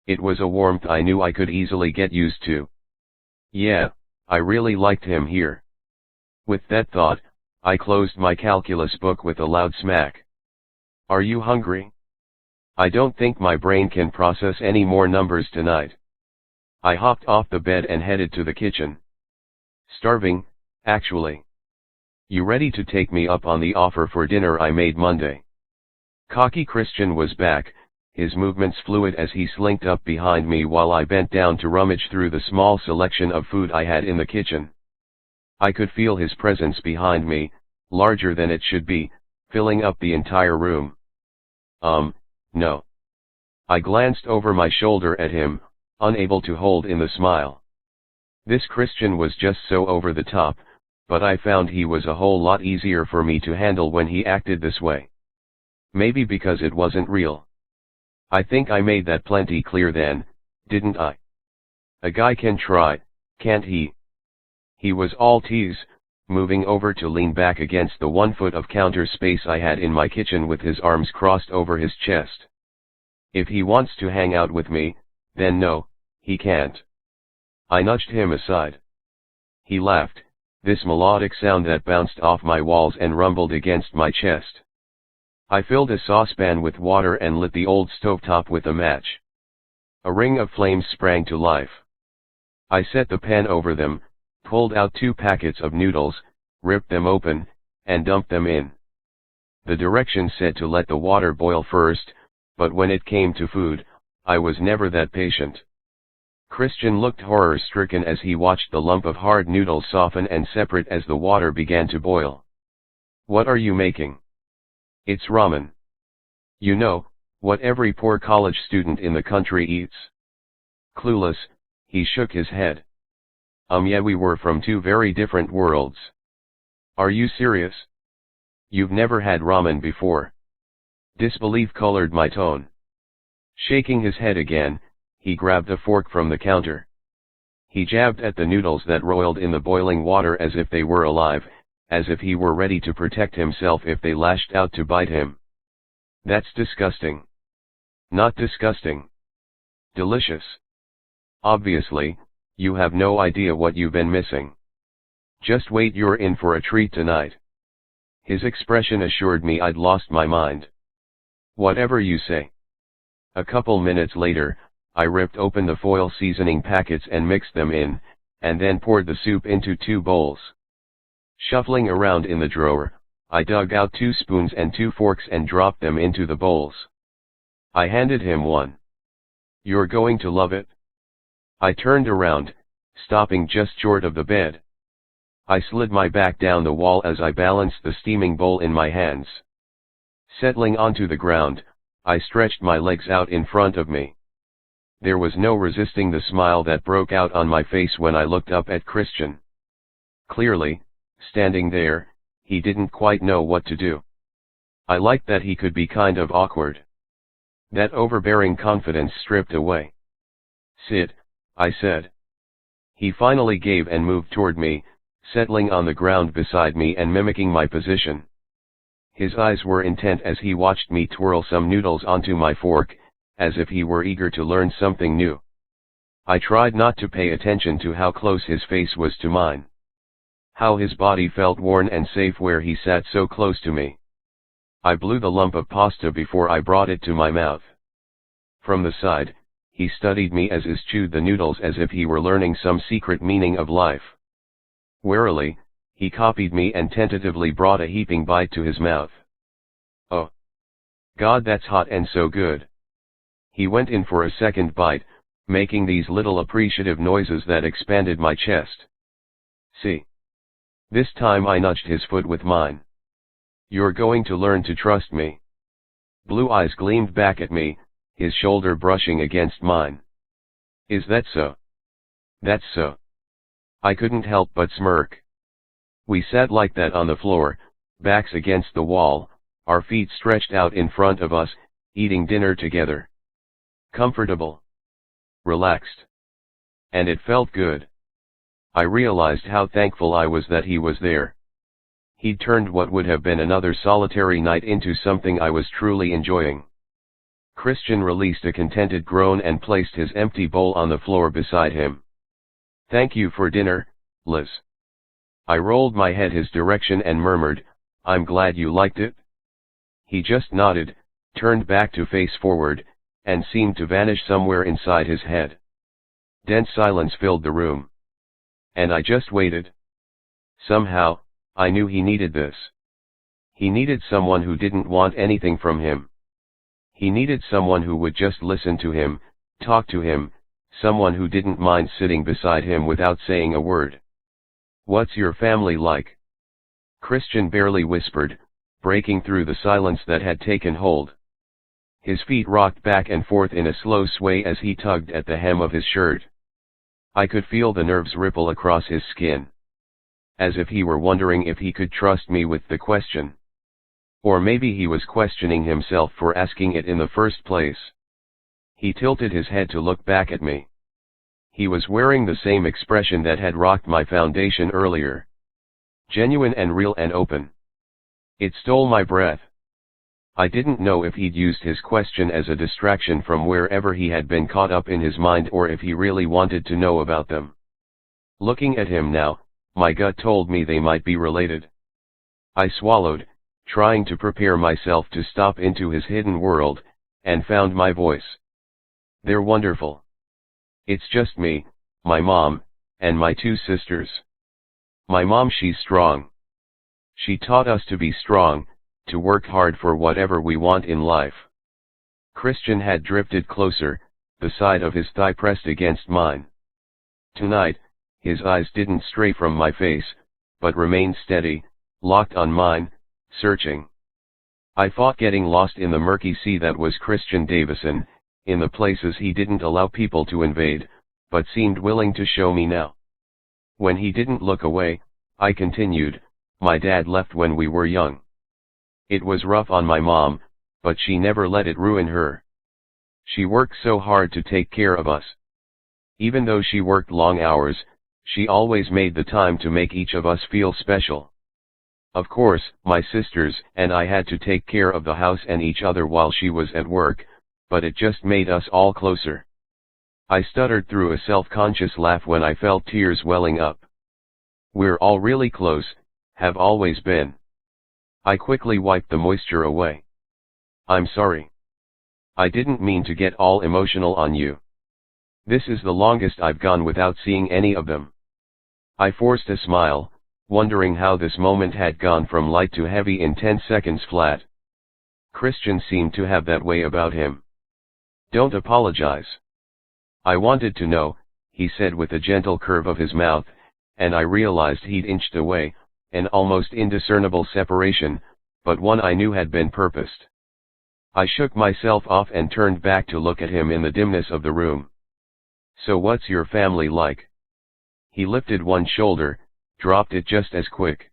It was a warmth I knew I could easily get used to. Yeah, I really liked him here. With that thought, I closed my calculus book with a loud smack. "Are you hungry?" "I don't think my brain can process any more numbers tonight." I hopped off the bed and headed to the kitchen. "Starving, actually." "You ready to take me up on the offer for dinner I made Monday?" Cocky Christian was back, his movements fluid as he slinked up behind me while I bent down to rummage through the small selection of food I had in the kitchen. I could feel his presence behind me, larger than it should be, filling up the entire room. No. I glanced over my shoulder at him, unable to hold in the smile. This Christian was just so over the top, but I found he was a whole lot easier for me to handle when he acted this way. Maybe because it wasn't real. I think I made that plenty clear then, didn't I? A guy can try, can't he? He was all tease, moving over to lean back against the 1 foot of counter space I had in my kitchen with his arms crossed over his chest. If he wants to hang out with me, then no, he can't. I nudged him aside. He laughed, this melodic sound that bounced off my walls and rumbled against my chest. I filled a saucepan with water and lit the old stovetop with a match. A ring of flames sprang to life. I set the pan over them, pulled out 2 packets of noodles, ripped them open, and dumped them in. The directions said to let the water boil first, but when it came to food, I was never that patient. Christian looked horror-stricken as he watched the lump of hard noodles soften and separate as the water began to boil. "What are you making?" "It's ramen. You know, what every poor college student in the country eats." Clueless, he shook his head. Yeah, we were from 2 very different worlds." "Are you serious? You've never had ramen before?" Disbelief colored my tone. Shaking his head again, he grabbed a fork from the counter. He jabbed at the noodles that roiled in the boiling water as if they were alive, as if he were ready to protect himself if they lashed out to bite him. "That's disgusting." "Not disgusting. Delicious. Obviously, you have no idea what you've been missing. Just wait, you're in for a treat tonight." His expression assured me I'd lost my mind. "Whatever you say." A couple minutes later, I ripped open the foil seasoning packets and mixed them in, and then poured the soup into 2 bowls. Shuffling around in the drawer, I dug out 2 spoons and 2 forks and dropped them into the bowls. I handed him one. "You're going to love it." I turned around, stopping just short of the bed. I slid my back down the wall as I balanced the steaming bowl in my hands. Settling onto the ground, I stretched my legs out in front of me. There was no resisting the smile that broke out on my face when I looked up at Christian. Clearly, standing there, he didn't quite know what to do. I liked that he could be kind of awkward. That overbearing confidence stripped away. "Sit," I said. He finally gave and moved toward me, settling on the ground beside me and mimicking my position. His eyes were intent as he watched me twirl some noodles onto my fork, as if he were eager to learn something new. I tried not to pay attention to how close his face was to mine. How his body felt worn and safe where he sat so close to me. I blew the lump of pasta before I brought it to my mouth. From the side, he studied me as is chewed the noodles as if he were learning some secret meaning of life. Warily, he copied me and tentatively brought a heaping bite to his mouth. "Oh, God, that's hot and so good." He went in for a second bite, making these little appreciative noises that expanded my chest. "See." This time I nudged his foot with mine. "You're going to learn to trust me." Blue eyes gleamed back at me, his shoulder brushing against mine. "Is that so?" "That's so." I couldn't help but smirk. We sat like that on the floor, backs against the wall, our feet stretched out in front of us, eating dinner together. Comfortable. Relaxed. And it felt good. I realized how thankful I was that he was there. He'd turned what would have been another solitary night into something I was truly enjoying. Christian released a contented groan and placed his empty bowl on the floor beside him. "Thank you for dinner, Liz." I rolled my head his direction and murmured, "I'm glad you liked it." He just nodded, turned back to face forward, and seemed to vanish somewhere inside his head. Dense silence filled the room. And I just waited. Somehow, I knew he needed this. He needed someone who didn't want anything from him. He needed someone who would just listen to him, talk to him, someone who didn't mind sitting beside him without saying a word. "What's your family like?" Christian barely whispered, breaking through the silence that had taken hold. His feet rocked back and forth in a slow sway as he tugged at the hem of his shirt. I could feel the nerves ripple across his skin. As if he were wondering if he could trust me with the question. Or maybe he was questioning himself for asking it in the first place. He tilted his head to look back at me. He was wearing the same expression that had rocked my foundation earlier. Genuine and real and open. It stole my breath. I didn't know if he'd used his question as a distraction from wherever he had been caught up in his mind or if he really wanted to know about them. Looking at him now, my gut told me they might be related. I swallowed, trying to prepare myself to stop into his hidden world, and found my voice. "They're wonderful. It's just me, my mom, and my 2 sisters. My mom, she's strong. She taught us to be strong, to work hard for whatever we want in life." Christian had drifted closer, the side of his thigh pressed against mine. Tonight, his eyes didn't stray from my face, but remained steady, locked on mine, searching. I fought getting lost in the murky sea that was Christian Davison, in the places he didn't allow people to invade, but seemed willing to show me now. When he didn't look away, I continued, "My dad left when we were young. It was rough on my mom, but she never let it ruin her. She worked so hard to take care of us. Even though she worked long hours, she always made the time to make each of us feel special. Of course, my sisters and I had to take care of the house and each other while she was at work, but it just made us all closer." I stuttered through a self-conscious laugh when I felt tears welling up. "We're all really close, have always been." I quickly wiped the moisture away. "I'm sorry. I didn't mean to get all emotional on you. This is the longest I've gone without seeing any of them." I forced a smile, wondering how this moment had gone from light to heavy in 10 seconds flat. Christian seemed to have that way about him. "Don't apologize. I wanted to know," he said with a gentle curve of his mouth, and I realized he'd inched away, an almost indiscernible separation, but one I knew had been purposed. I shook myself off and turned back to look at him in the dimness of the room. "So what's your family like?" He lifted one shoulder, dropped it just as quick.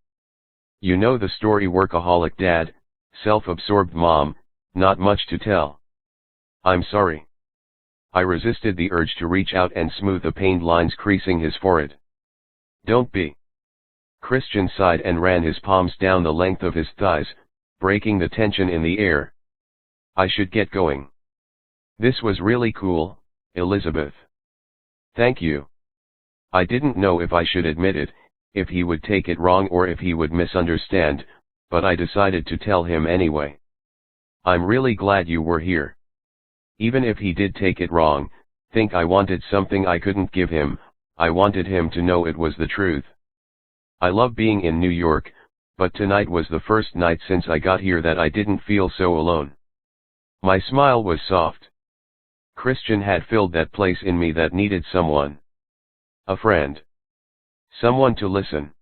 "You know the story, workaholic dad, self-absorbed mom, not much to tell." "I'm sorry." I resisted the urge to reach out and smooth the pained lines creasing his forehead. "Don't be." Christian sighed and ran his palms down the length of his thighs, breaking the tension in the air. "I should get going." "This was really cool, Elizabeth." "Thank you." I didn't know if I should admit it, if he would take it wrong or if he would misunderstand, but I decided to tell him anyway. "I'm really glad you were here." Even if he did take it wrong, think I wanted something I couldn't give him, I wanted him to know it was the truth. I love being in New York, but tonight was the first night since I got here that I didn't feel so alone. My smile was soft. Christian had filled that place in me that needed someone. A friend. Someone to listen.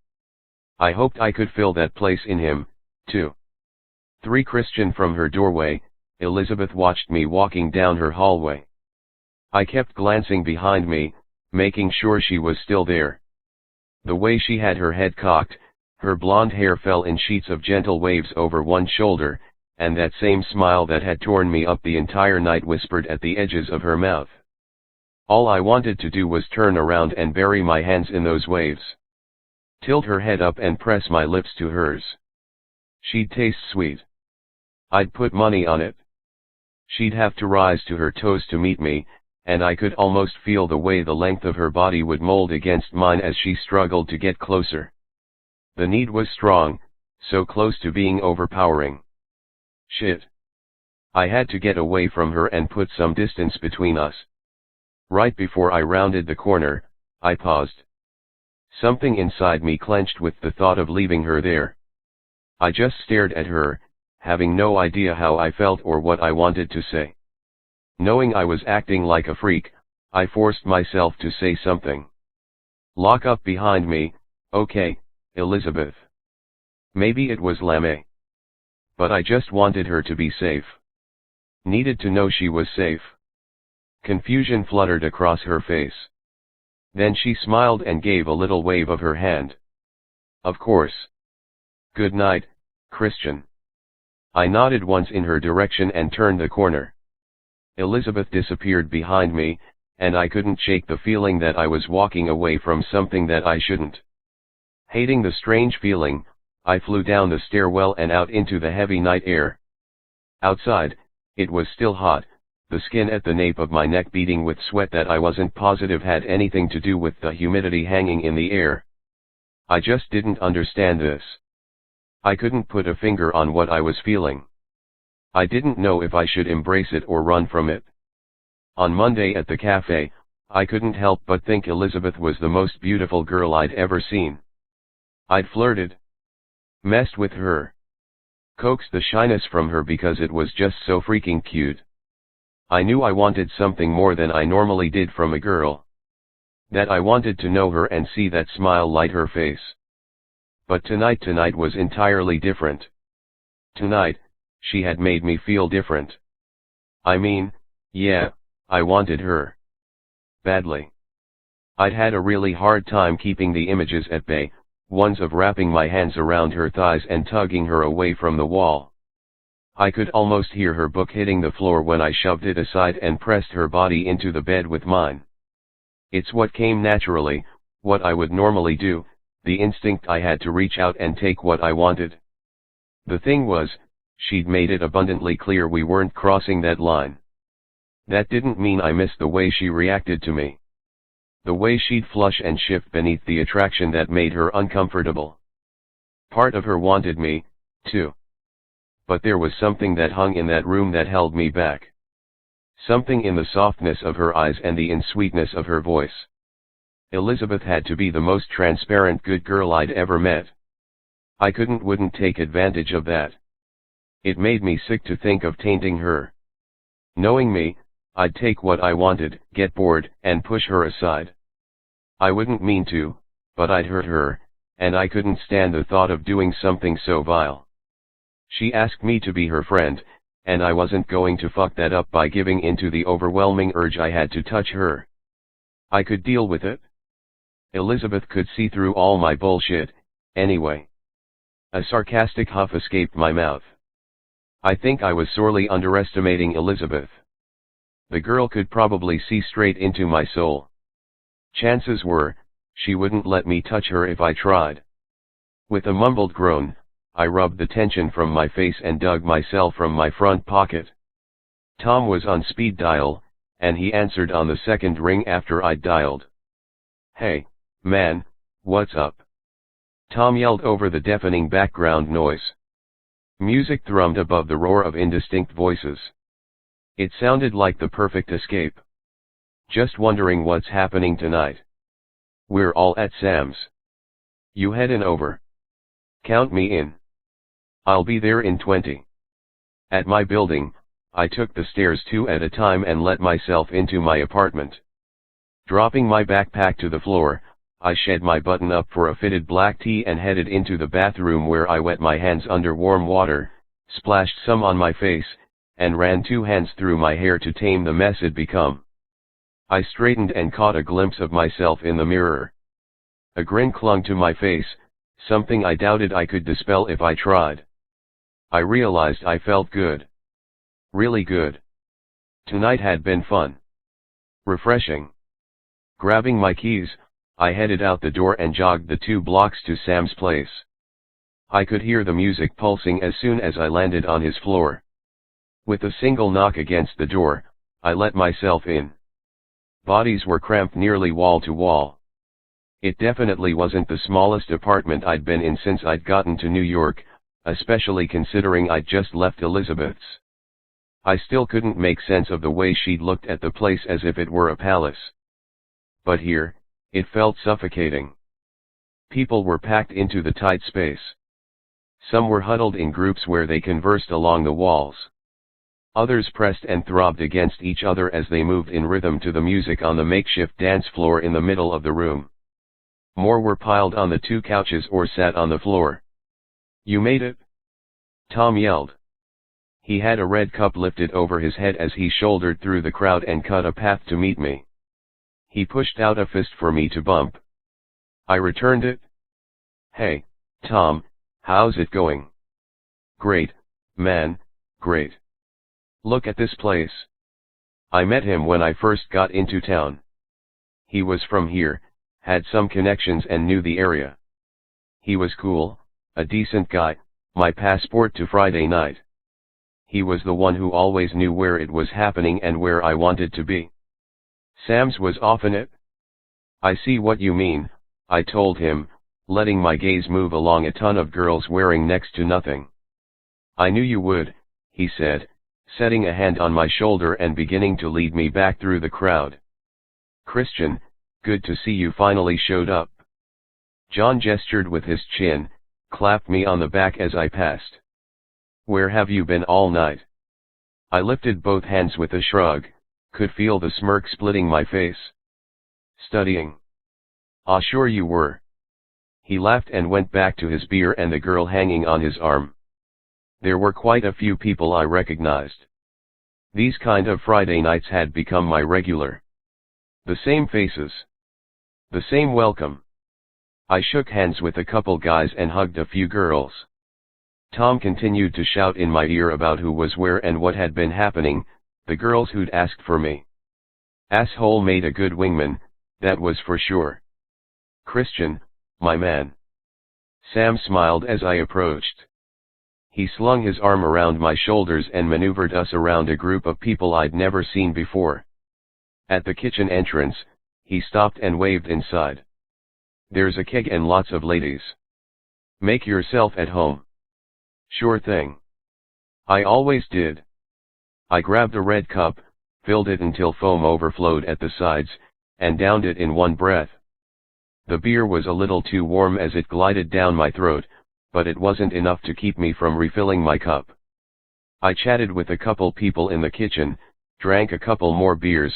I hoped I could fill that place in him, too. 3 Christian from her doorway, Elizabeth watched me walking down her hallway. I kept glancing behind me, making sure she was still there. The way she had her head cocked, her blonde hair fell in sheets of gentle waves over one shoulder, and that same smile that had torn me up the entire night whispered at the edges of her mouth. All I wanted to do was turn around and bury my hands in those waves. Tilt her head up and press my lips to hers. She'd taste sweet. I'd put money on it. She'd have to rise to her toes to meet me, and I could almost feel the way the length of her body would mold against mine as she struggled to get closer. The need was strong, so close to being overpowering. Shit. I had to get away from her and put some distance between us. Right before I rounded the corner, I paused. Something inside me clenched with the thought of leaving her there. I just stared at her, having no idea how I felt or what I wanted to say. Knowing I was acting like a freak, I forced myself to say something. "Lock up behind me, okay, Elizabeth." Maybe it was lame. But I just wanted her to be safe. Needed to know she was safe. Confusion fluttered across her face. Then she smiled and gave a little wave of her hand. "Of course. Good night, Christian." I nodded once in her direction and turned the corner. Elizabeth disappeared behind me, and I couldn't shake the feeling that I was walking away from something that I shouldn't. Hating the strange feeling, I flew down the stairwell and out into the heavy night air. Outside, it was still hot, the skin at the nape of my neck beading with sweat that I wasn't positive had anything to do with the humidity hanging in the air. I just didn't understand this. I couldn't put a finger on what I was feeling. I didn't know if I should embrace it or run from it. On Monday at the cafe, I couldn't help but think Elizabeth was the most beautiful girl I'd ever seen. I'd flirted. Messed with her. Coaxed the shyness from her because it was just so freaking cute. I knew I wanted something more than I normally did from a girl. That I wanted to know her and see that smile light her face. But tonight was entirely different. Tonight, she had made me feel different. I mean, yeah, I wanted her. Badly. I'd had a really hard time keeping the images at bay, ones of wrapping my hands around her thighs and tugging her away from the wall. I could almost hear her book hitting the floor when I shoved it aside and pressed her body into the bed with mine. It's what came naturally, what I would normally do, the instinct I had to reach out and take what I wanted. The thing was, she'd made it abundantly clear we weren't crossing that line. That didn't mean I missed the way she reacted to me. The way she'd flush and shift beneath the attraction that made her uncomfortable. Part of her wanted me, too. But there was something that hung in that room that held me back. Something in the softness of her eyes and the in-sweetness of her voice. Elizabeth had to be the most transparent good girl I'd ever met. I wouldn't take advantage of that. It made me sick to think of tainting her. Knowing me, I'd take what I wanted, get bored, and push her aside. I wouldn't mean to, but I'd hurt her, and I couldn't stand the thought of doing something so vile. She asked me to be her friend, and I wasn't going to fuck that up by giving into the overwhelming urge I had to touch her. I could deal with it. Elizabeth could see through all my bullshit, anyway. A sarcastic huff escaped my mouth. I think I was sorely underestimating Elizabeth. The girl could probably see straight into my soul. Chances were, she wouldn't let me touch her if I tried. With a mumbled groan, I rubbed the tension from my face and dug my cell from my front pocket. Tom was on speed dial, and he answered on the second ring after I'd dialed. "Hey, man, what's up?" Tom yelled over the deafening background noise. Music thrummed above the roar of indistinct voices. It sounded like the perfect escape. "Just wondering what's happening tonight. We're all at Sam's. You headin' over?" "Count me in. I'll be there in 20. At my building, I took the stairs 2 at a time and let myself into my apartment. Dropping my backpack to the floor, I shed my button-up for a fitted black tee and headed into the bathroom where I wet my hands under warm water, splashed some on my face, and ran 2 hands through my hair to tame the mess it'd become. I straightened and caught a glimpse of myself in the mirror. A grin clung to my face, something I doubted I could dispel if I tried. I realized I felt good. Really good. Tonight had been fun. Refreshing. Grabbing my keys, I headed out the door and jogged the 2 blocks to Sam's place. I could hear the music pulsing as soon as I landed on his floor. With a single knock against the door, I let myself in. Bodies were cramped nearly wall to wall. It definitely wasn't the smallest apartment I'd been in since I'd gotten to New York, especially considering I'd just left Elizabeth's. I still couldn't make sense of the way she'd looked at the place as if it were a palace. But here, it felt suffocating. People were packed into the tight space. Some were huddled in groups where they conversed along the walls. Others pressed and throbbed against each other as they moved in rhythm to the music on the makeshift dance floor in the middle of the room. More were piled on the 2 couches or sat on the floor. "You made it?" Tom yelled. He had a red cup lifted over his head as he shouldered through the crowd and cut a path to meet me. He pushed out a fist for me to bump. I returned it. "Hey, Tom, how's it going?" "Great, man, great. Look at this place. I met him when I first got into town. He was from here, had some connections and knew the area. He was cool, a decent guy, my passport to Friday night. He was the one who always knew where it was happening and where I wanted to be. Sam's was often it?" "I see what you mean," I told him, letting my gaze move along a ton of girls wearing next to nothing. "I knew you would," he said, setting a hand on my shoulder and beginning to lead me back through the crowd. "Christian, good to see you finally showed up." John gestured with his chin, clapped me on the back as I passed. "Where have you been all night?" I lifted both hands with a shrug, could feel the smirk splitting my face. "Studying." "Ah, sure you were." He laughed and went back to his beer and the girl hanging on his arm. There were quite a few people I recognized. These kind of Friday nights had become my regular. The same faces. The same welcome. I shook hands with a couple guys and hugged a few girls. Tom continued to shout in my ear about who was where and what had been happening, the girls who'd asked for me. Asshole made a good wingman, that was for sure. "Christian, my man." Sam smiled as I approached. He slung his arm around my shoulders and maneuvered us around a group of people I'd never seen before. At the kitchen entrance, he stopped and waved inside. "There's a keg and lots of ladies. Make yourself at home." "Sure thing. I always did." I grabbed a red cup, filled it until foam overflowed at the sides, and downed it in one breath. The beer was a little too warm as it glided down my throat, but it wasn't enough to keep me from refilling my cup. I chatted with a couple people in the kitchen, drank a couple more beers,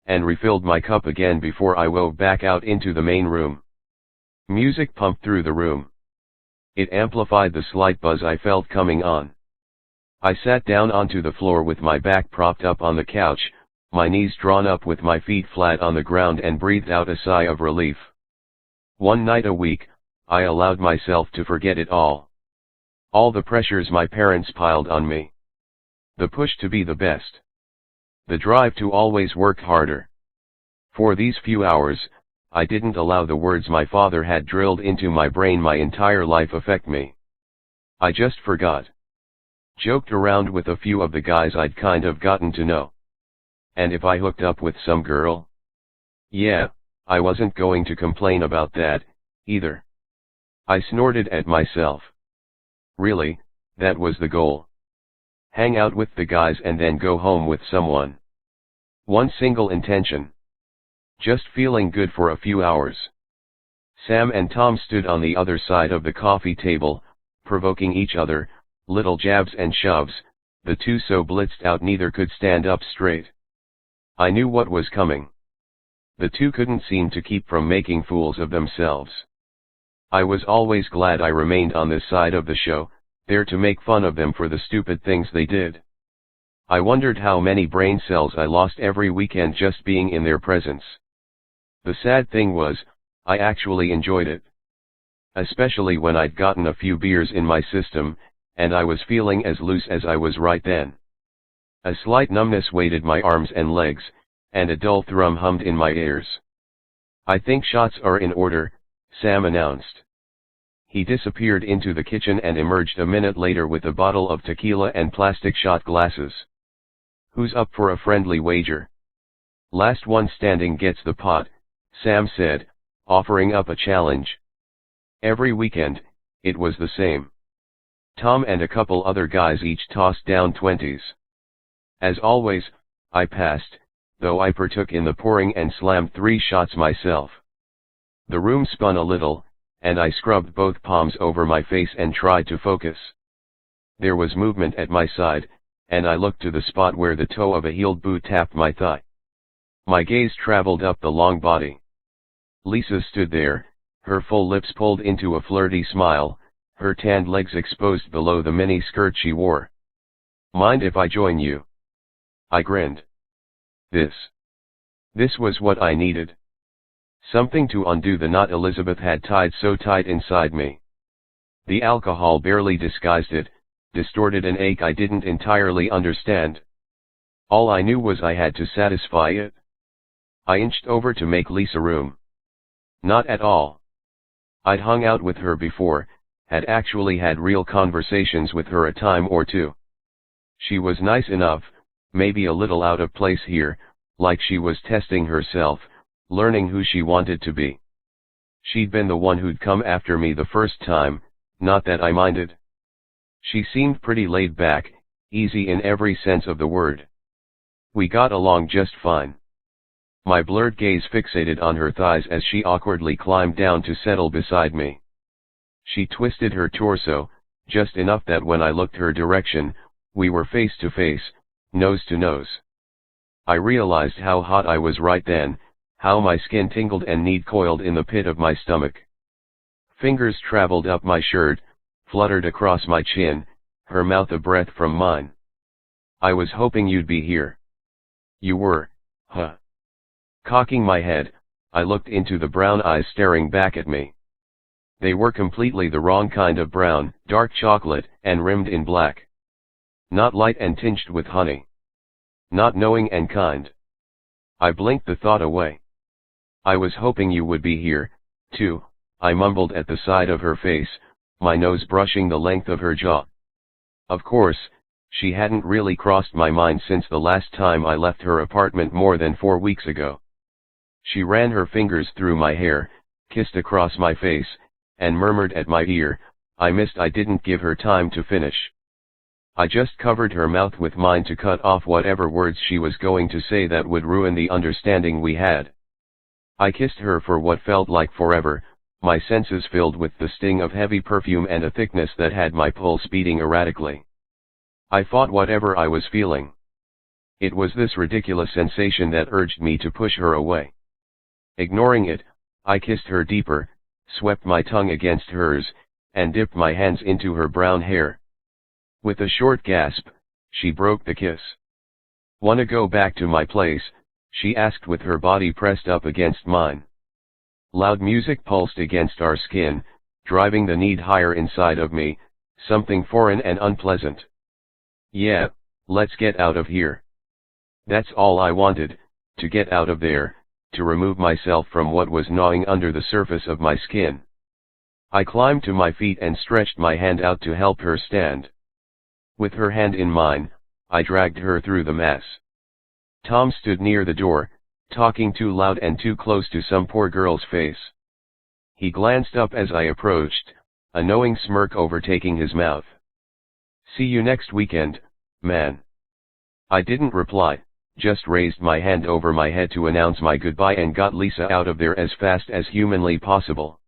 and refilled my cup again before I wove back out into the main room. Music pumped through the room. It amplified the slight buzz I felt coming on. I sat down onto the floor with my back propped up on the couch, my knees drawn up with my feet flat on the ground, and breathed out a sigh of relief. One night a week, I allowed myself to forget it all. All the pressures my parents piled on me. The push to be the best. The drive to always work harder. For these few hours, I didn't allow the words my father had drilled into my brain my entire life affect me. I just forgot. Joked around with a few of the guys I'd kind of gotten to know. And if I hooked up with some girl? Yeah, I wasn't going to complain about that, either. I snorted at myself. Really, that was the goal. Hang out with the guys and then go home with someone. One single intention. Just feeling good for a few hours. Sam and Tom stood on the other side of the coffee table, provoking each other, little jabs and shoves, the two so blitzed out neither could stand up straight. I knew what was coming. The two couldn't seem to keep from making fools of themselves. I was always glad I remained on this side of the show, there to make fun of them for the stupid things they did. I wondered how many brain cells I lost every weekend just being in their presence. The sad thing was, I actually enjoyed it. Especially when I'd gotten a few beers in my system, and I was feeling as loose as I was right then. A slight numbness weighted my arms and legs, and a dull thrum hummed in my ears. I think shots are in order, Sam announced. He disappeared into the kitchen and emerged a minute later with a bottle of tequila and plastic shot glasses. Who's up for a friendly wager? Last one standing gets the pot, Sam said, offering up a challenge. Every weekend, it was the same. Tom and a couple other guys each tossed down 20s. As always, I passed, though I partook in the pouring and slammed 3 shots myself. The room spun a little, and I scrubbed both palms over my face and tried to focus. There was movement at my side, and I looked to the spot where the toe of a heeled boot tapped my thigh. My gaze traveled up the long body. Lisa stood there, her full lips pulled into a flirty smile, her tanned legs exposed below the mini skirt she wore. Mind if I join you? I grinned. This was what I needed. Something to undo the knot Elizabeth had tied so tight inside me. The alcohol barely disguised it, distorted an ache I didn't entirely understand. All I knew was I had to satisfy it. I inched over to make Lisa room. Not at all. I'd hung out with her before, had actually had real conversations with her a time or two. She was nice enough, maybe a little out of place here, like she was testing herself, learning who she wanted to be. She'd been the one who'd come after me the first time, not that I minded. She seemed pretty laid back, easy in every sense of the word. We got along just fine. My blurred gaze fixated on her thighs as she awkwardly climbed down to settle beside me. She twisted her torso, just enough that when I looked her direction, we were face to face, nose to nose. I realized how hot I was right then, how my skin tingled and need coiled in the pit of my stomach. Fingers traveled up my shirt, fluttered across my chin, her mouth a breath from mine. I was hoping you'd be here. You were, huh? Cocking my head, I looked into the brown eyes staring back at me. They were completely the wrong kind of brown, dark chocolate, and rimmed in black. Not light and tinged with honey. Not knowing and kind. I blinked the thought away. I was hoping you would be here, too, I mumbled at the side of her face, my nose brushing the length of her jaw. Of course, she hadn't really crossed my mind since the last time I left her apartment more than 4 weeks ago. She ran her fingers through my hair, kissed across my face, and murmured at my ear, I missed I didn't give her time to finish. I just covered her mouth with mine to cut off whatever words she was going to say that would ruin the understanding we had. I kissed her for what felt like forever, my senses filled with the sting of heavy perfume and a thickness that had my pulse beating erratically. I fought whatever I was feeling. It was this ridiculous sensation that urged me to push her away. Ignoring it, I kissed her deeper, swept my tongue against hers, and dipped my hands into her brown hair. With a short gasp, she broke the kiss. "Wanna go back to my place?" she asked with her body pressed up against mine. Loud music pulsed against our skin, driving the need higher inside of me, something foreign and unpleasant. "Yeah, let's get out of here." That's all I wanted, to get out of there, to remove myself from what was gnawing under the surface of my skin. I climbed to my feet and stretched my hand out to help her stand. With her hand in mine, I dragged her through the mess. Tom stood near the door, talking too loud and too close to some poor girl's face. He glanced up as I approached, a knowing smirk overtaking his mouth. "See you next weekend, man." I didn't reply, just raised my hand over my head to announce my goodbye and got Lisa out of there as fast as humanly possible.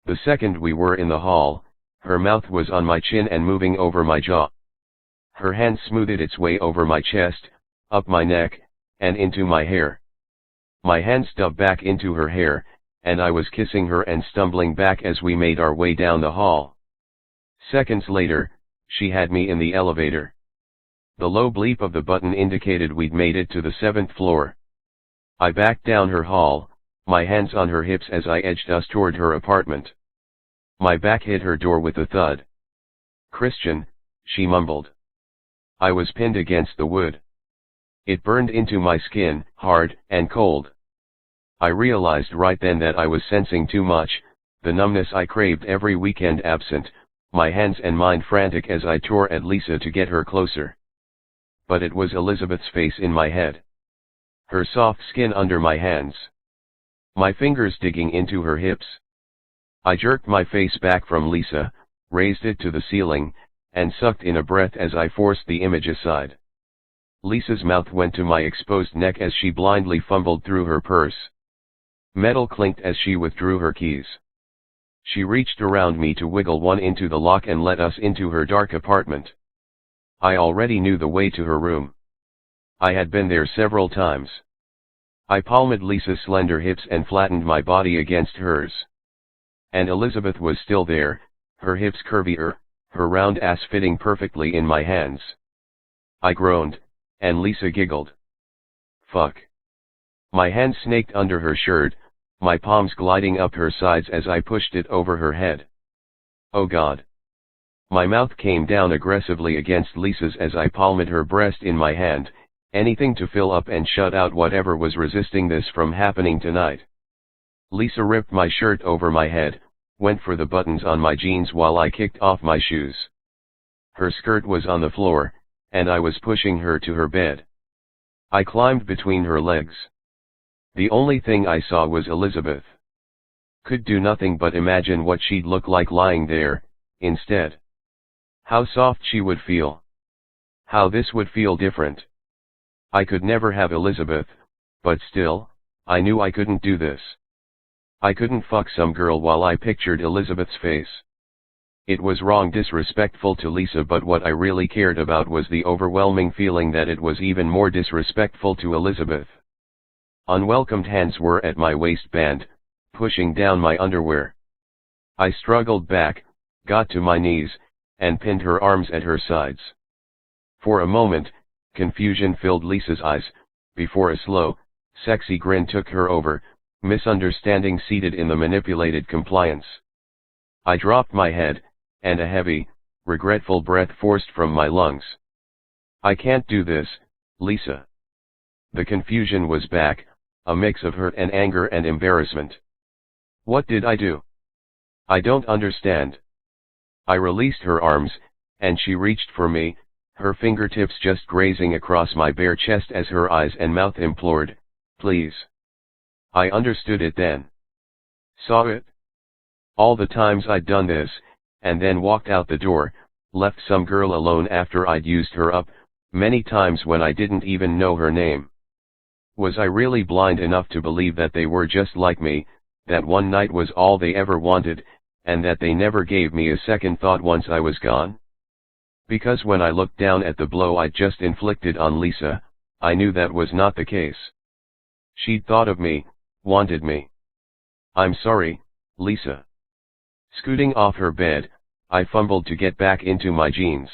The second we were in the hall, her mouth was on my chin and moving over my jaw. Her hand smoothed its way over my chest, up my neck, and into my hair. My hands dug back into her hair, and I was kissing her and stumbling back as we made our way down the hall. Seconds later, she had me in the elevator. The low bleep of the button indicated we'd made it to the 7th floor. I backed down her hall, my hands on her hips as I edged us toward her apartment. My back hit her door with a thud. "Christian," she mumbled. I was pinned against the wood. It burned into my skin, hard and cold. I realized right then that I was sensing too much, the numbness I craved every weekend absent, my hands and mind frantic as I tore at Lisa to get her closer. But it was Elizabeth's face in my head. Her soft skin under my hands. My fingers digging into her hips. I jerked my face back from Lisa, raised it to the ceiling, and sucked in a breath as I forced the image aside. Lisa's mouth went to my exposed neck as she blindly fumbled through her purse. Metal clinked as she withdrew her keys. She reached around me to wiggle one into the lock and let us into her dark apartment. I already knew the way to her room. I had been there several times. I palmed Lisa's slender hips and flattened my body against hers. And Elizabeth was still there, her hips curvier, her round ass fitting perfectly in my hands. I groaned, and Lisa giggled. "Fuck." My hand snaked under her shirt, my palms gliding up her sides as I pushed it over her head. "Oh God." My mouth came down aggressively against Lisa's as I palmed her breast in my hand, anything to fill up and shut out whatever was resisting this from happening tonight. Lisa ripped my shirt over my head, went for the buttons on my jeans while I kicked off my shoes. Her skirt was on the floor, and I was pushing her to her bed. I climbed between her legs. The only thing I saw was Elizabeth. Could do nothing but imagine what she'd look like lying there, instead. How soft she would feel. How this would feel different. I could never have Elizabeth, but still, I knew I couldn't do this. I couldn't fuck some girl while I pictured Elizabeth's face. It was wrong, disrespectful to Lisa, but what I really cared about was the overwhelming feeling that it was even more disrespectful to Elizabeth. Unwelcomed hands were at my waistband, pushing down my underwear. I struggled back, got to my knees, and pinned her arms at her sides. For a moment, confusion filled Lisa's eyes, before a slow, sexy grin took her over, misunderstanding seated in the manipulated compliance. I dropped my head, and a heavy, regretful breath forced from my lungs. "I can't do this, Lisa." The confusion was back, a mix of hurt and anger and embarrassment. What did I do? I don't understand. I released her arms, and she reached for me, her fingertips just grazing across my bare chest as her eyes and mouth implored, "Please." I understood it then. Saw it. All the times I'd done this, and then walked out the door, left some girl alone after I'd used her up, many times when I didn't even know her name. Was I really blind enough to believe that they were just like me, that one night was all they ever wanted, and that they never gave me a second thought once I was gone? Because when I looked down at the blow I'd just inflicted on Lisa, I knew that was not the case. She'd thought of me, wanted me. I'm sorry, Lisa. Scooting off her bed, I fumbled to get back into my jeans.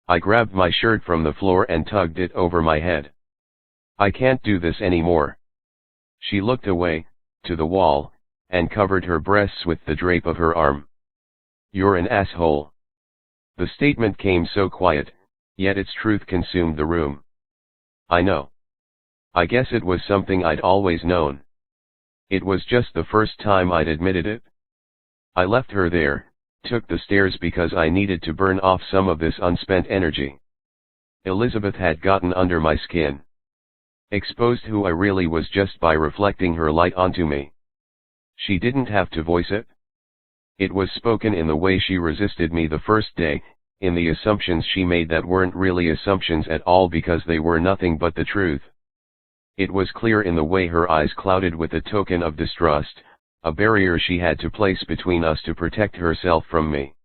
I grabbed my shirt from the floor and tugged it over my head. I can't do this anymore. She looked away, to the wall, and covered her breasts with the drape of her arm. You're an asshole. The statement came so quiet, yet its truth consumed the room. I know. I guess it was something I'd always known. It was just the first time I'd admitted it. I left her there, took the stairs because I needed to burn off some of this unspent energy. Elizabeth had gotten under my skin. Exposed who I really was just by reflecting her light onto me. She didn't have to voice it. It was spoken in the way she resisted me the first day, in the assumptions she made that weren't really assumptions at all because they were nothing but the truth. It was clear in the way her eyes clouded with a token of distrust, a barrier she had to place between us to protect herself from me.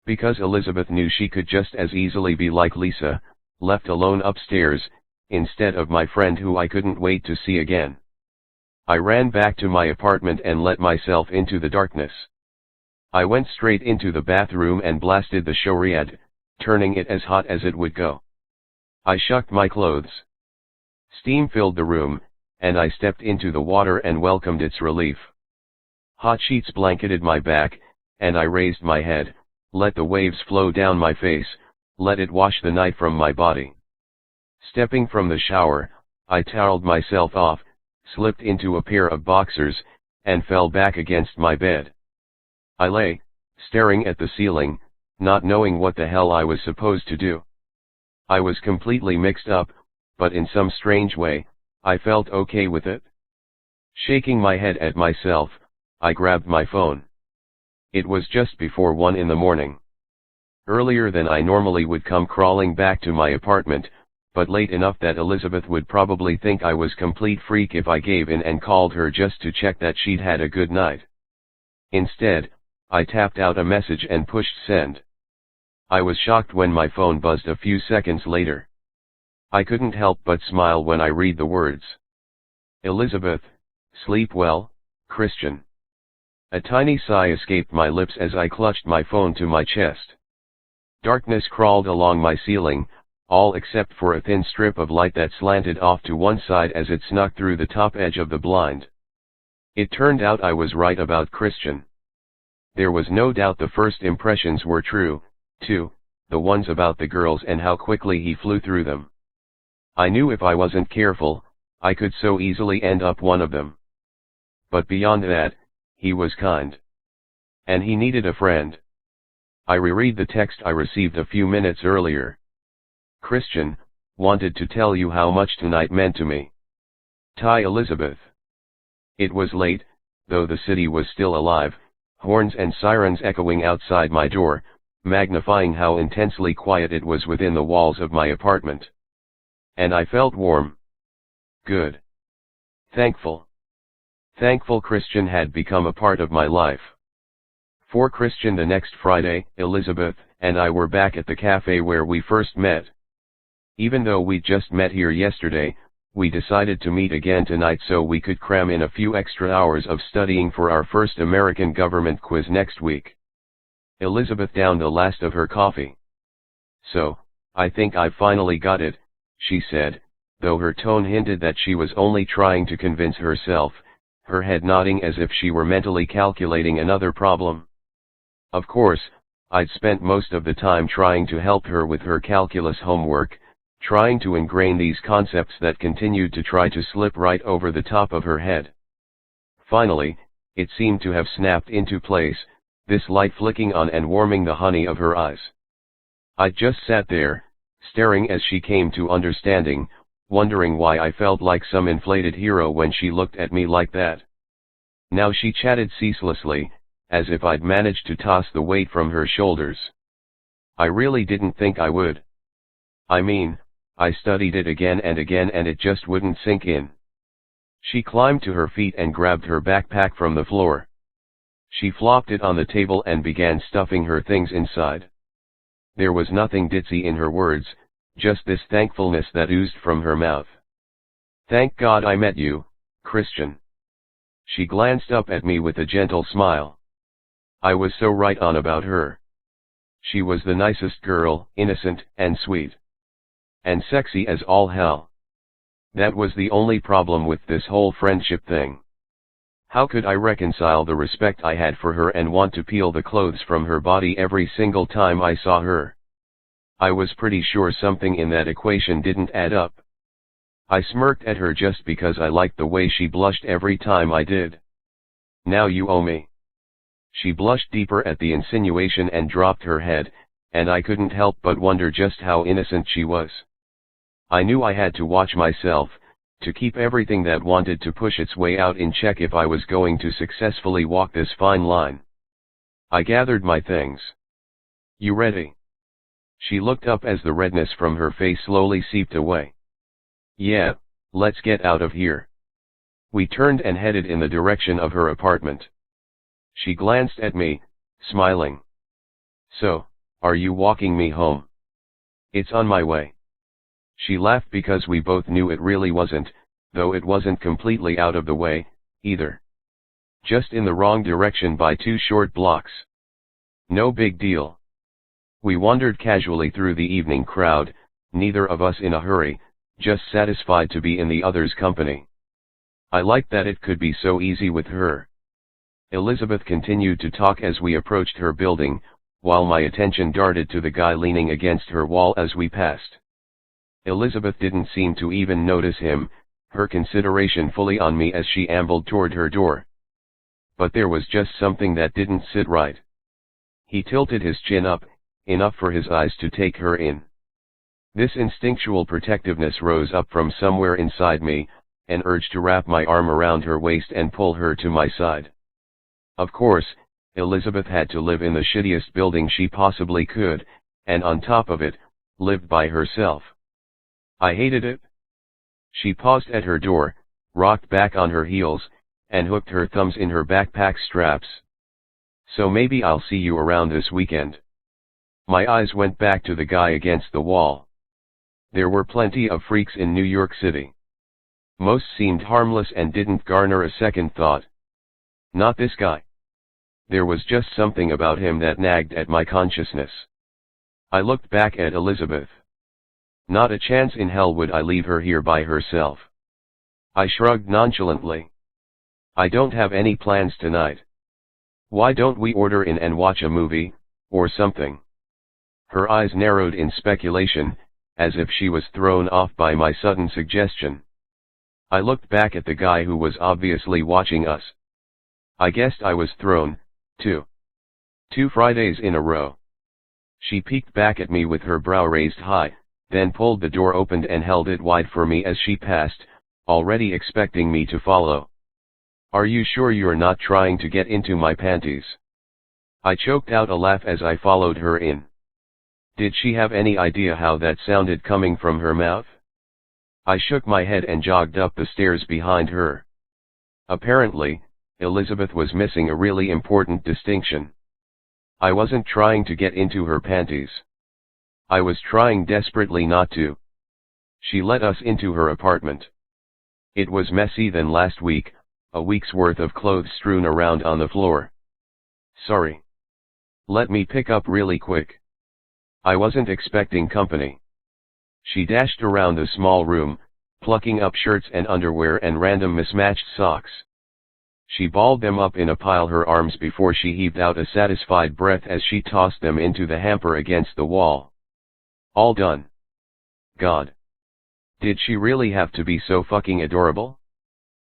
Because Elizabeth knew she could just as easily be like Lisa, left alone upstairs, instead of my friend who I couldn't wait to see again. I ran back to my apartment and let myself into the darkness. I went straight into the bathroom and blasted the shower ad, turning it as hot as it would go. I shucked my clothes. Steam filled the room, and I stepped into the water and welcomed its relief. Hot sheets blanketed my back, and I raised my head, let the waves flow down my face, let it wash the night from my body. Stepping from the shower, I toweled myself off, slipped into a pair of boxers, and fell back against my bed. I lay, staring at the ceiling, not knowing what the hell I was supposed to do. I was completely mixed up, but in some strange way, I felt okay with it. Shaking my head at myself, I grabbed my phone. It was just before 1 in the morning. Earlier than I normally would come crawling back to my apartment, but late enough that Elizabeth would probably think I was complete freak if I gave in and called her just to check that she'd had a good night. Instead, I tapped out a message and pushed send. I was shocked when my phone buzzed a few seconds later. I couldn't help but smile when I read the words. Elizabeth, sleep well, Christian. A tiny sigh escaped my lips as I clutched my phone to my chest. Darkness crawled along my ceiling, all except for a thin strip of light that slanted off to one side as it snuck through the top edge of the blind. It turned out I was right about Christian. There was no doubt the first impressions were true, too, the ones about the girls and how quickly he flew through them. I knew if I wasn't careful, I could so easily end up one of them. But beyond that, he was kind. And he needed a friend. I reread the text I received a few minutes earlier. Christian, wanted to tell you how much tonight meant to me. Ty Elizabeth. It was late, though the city was still alive, horns and sirens echoing outside my door, magnifying how intensely quiet it was within the walls of my apartment. And I felt warm. Good. Thankful. Thankful Christian had become a part of my life. For Christian the next Friday, Elizabeth and I were back at the cafe where we first met. Even though we'd just met here yesterday, we decided to meet again tonight so we could cram in a few extra hours of studying for our first American government quiz next week. Elizabeth downed the last of her coffee. So, I think I've finally got it, she said, though her tone hinted that she was only trying to convince herself, her head nodding as if she were mentally calculating another problem. Of course, I'd spent most of the time trying to help her with her calculus homework, trying to ingrain these concepts that continued to try to slip right over the top of her head. Finally, it seemed to have snapped into place, this light flicking on and warming the honey of her eyes. I just sat there, staring as she came to understanding, wondering why I felt like some inflated hero when she looked at me like that. Now she chatted ceaselessly, as if I'd managed to toss the weight from her shoulders. I really didn't think I would. I mean, I studied it again and again and it just wouldn't sink in. She climbed to her feet and grabbed her backpack from the floor. She flopped it on the table and began stuffing her things inside. There was nothing ditzy in her words, just this thankfulness that oozed from her mouth. "Thank God I met you, Christian." She glanced up at me with a gentle smile. I was so right on about her. She was the nicest girl, innocent and sweet. And sexy as all hell. That was the only problem with this whole friendship thing. How could I reconcile the respect I had for her and want to peel the clothes from her body every single time I saw her? I was pretty sure something in that equation didn't add up. I smirked at her just because I liked the way she blushed every time I did. "Now you owe me." She blushed deeper at the insinuation and dropped her head, and I couldn't help but wonder just how innocent she was. I knew I had to watch myself, to keep everything that wanted to push its way out in check if I was going to successfully walk this fine line. I gathered my things. "You ready?" She looked up as the redness from her face slowly seeped away. "Yeah, let's get out of here." We turned and headed in the direction of her apartment. She glanced at me, smiling. "So, are you walking me home?" "It's on my way." She laughed because we both knew it really wasn't, though it wasn't completely out of the way, either. Just in the wrong direction by 2 short blocks. No big deal. We wandered casually through the evening crowd, neither of us in a hurry, just satisfied to be in the other's company. I liked that it could be so easy with her. Elizabeth continued to talk as we approached her building, while my attention darted to the guy leaning against her wall as we passed. Elizabeth didn't seem to even notice him, her consideration fully on me as she ambled toward her door. But there was just something that didn't sit right. He tilted his chin up, enough for his eyes to take her in. This instinctual protectiveness rose up from somewhere inside me, an urge to wrap my arm around her waist and pull her to my side. Of course, Elizabeth had to live in the shittiest building she possibly could, and on top of it, lived by herself. I hated it. She paused at her door, rocked back on her heels, and hooked her thumbs in her backpack straps. "So maybe I'll see you around this weekend." My eyes went back to the guy against the wall. There were plenty of freaks in New York City. Most seemed harmless and didn't garner a second thought. Not this guy. There was just something about him that nagged at my consciousness. I looked back at Elizabeth. Not a chance in hell would I leave her here by herself. I shrugged nonchalantly. "I don't have any plans tonight. Why don't we order in and watch a movie, or something?" Her eyes narrowed in speculation, as if she was thrown off by my sudden suggestion. I looked back at the guy who was obviously watching us. I guessed I was thrown, too. 2 Fridays in a row. She peeked back at me with her brow raised high, then pulled the door open and held it wide for me as she passed, already expecting me to follow. "Are you sure you're not trying to get into my panties?" I choked out a laugh as I followed her in. Did she have any idea how that sounded coming from her mouth? I shook my head and jogged up the stairs behind her. Apparently, Elizabeth was missing a really important distinction. I wasn't trying to get into her panties. I was trying desperately not to. She let us into her apartment. It was messy than last week, a week's worth of clothes strewn around on the floor. "Sorry. Let me pick up really quick. I wasn't expecting company." She dashed around the small room, plucking up shirts and underwear and random mismatched socks. She balled them up in a pile her arms before she heaved out a satisfied breath as she tossed them into the hamper against the wall. "All done." God. Did she really have to be so fucking adorable?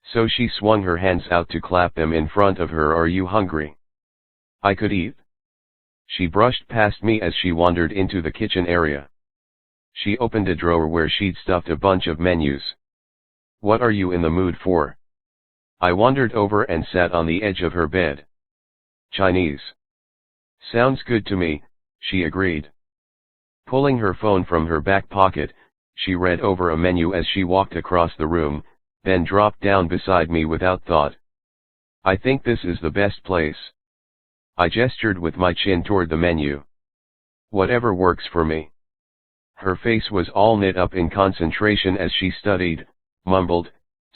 So she swung her hands out to clap them in front of her. "Are you hungry? I could eat." She brushed past me as she wandered into the kitchen area. She opened a drawer where she'd stuffed a bunch of menus. "What are you in the mood for?" I wandered over and sat on the edge of her bed. "Chinese." "Sounds good to me," she agreed. Pulling her phone from her back pocket, She read over a menu as she walked across the room, then dropped down beside me without thought. I think this is the best place. I gestured with my chin toward the menu. Whatever works for me. Her face was all knit up in concentration as she studied, mumbled,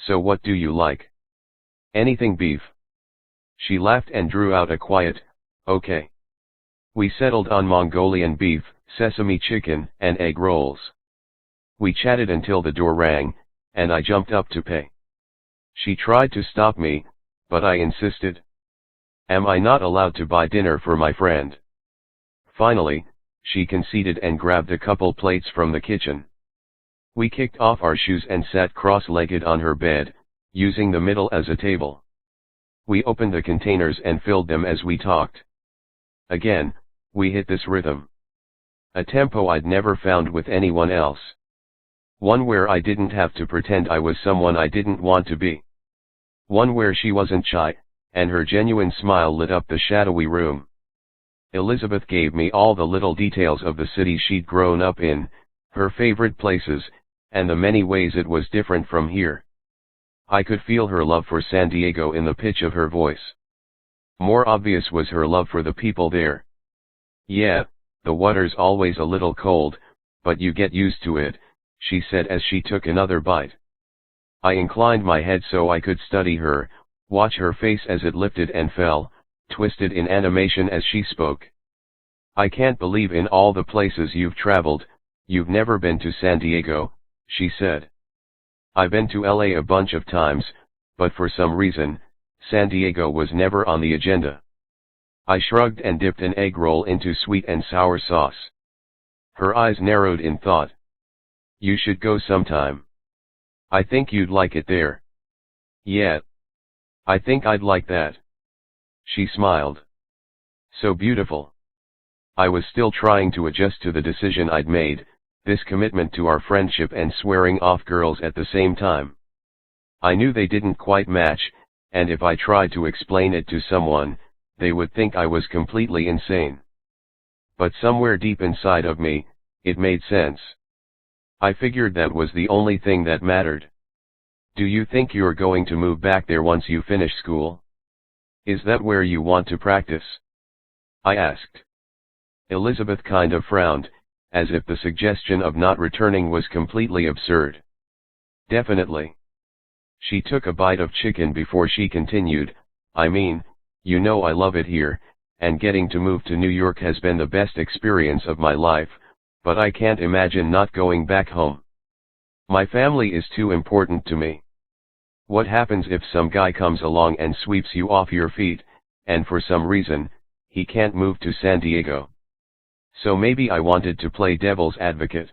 "So what do you like?" "Anything beef." She laughed and drew out a quiet, "Okay." We settled on Mongolian beef, sesame chicken, and egg rolls. We chatted until the door rang, and I jumped up to pay. She tried to stop me, but I insisted. Am I not allowed to buy dinner for my friend? Finally, she conceded and grabbed a couple plates from the kitchen. We kicked off our shoes and sat cross-legged on her bed, using the middle as a table. We opened the containers and filled them as we talked. Again, we hit this rhythm. A tempo I'd never found with anyone else. One where I didn't have to pretend I was someone I didn't want to be. One where she wasn't shy, and her genuine smile lit up the shadowy room. Elizabeth gave me all the little details of the city she'd grown up in, her favorite places, and the many ways it was different from here. I could feel her love for San Diego in the pitch of her voice. More obvious was her love for the people there. "Yeah, the water's always a little cold, but you get used to it," she said as she took another bite. I inclined my head so I could study her, watch her face as it lifted and fell, twisted in animation as she spoke. "I can't believe in all the places you've traveled, you've never been to San Diego," she said. "I've been to LA a bunch of times, but for some reason, San Diego was never on the agenda." I shrugged and dipped an egg roll into sweet and sour sauce. Her eyes narrowed in thought. "You should go sometime. I think you'd like it there." "Yeah. I think I'd like that." She smiled. "So beautiful." I was still trying to adjust to the decision I'd made, this commitment to our friendship and swearing off girls at the same time. I knew they didn't quite match, and if I tried to explain it to someone, they would think I was completely insane. But somewhere deep inside of me, it made sense. I figured that was the only thing that mattered. "Do you think you're going to move back there once you finish school? Is that where you want to practice?" I asked. Elizabeth kind of frowned, as if the suggestion of not returning was completely absurd. "Definitely." She took a bite of chicken before she continued, "I mean, you know I love it here, and getting to move to New York has been the best experience of my life, but I can't imagine not going back home. My family is too important to me. What happens if some guy comes along and sweeps you off your feet, and for some reason, he can't move to San Diego?" So maybe I wanted to play devil's advocate.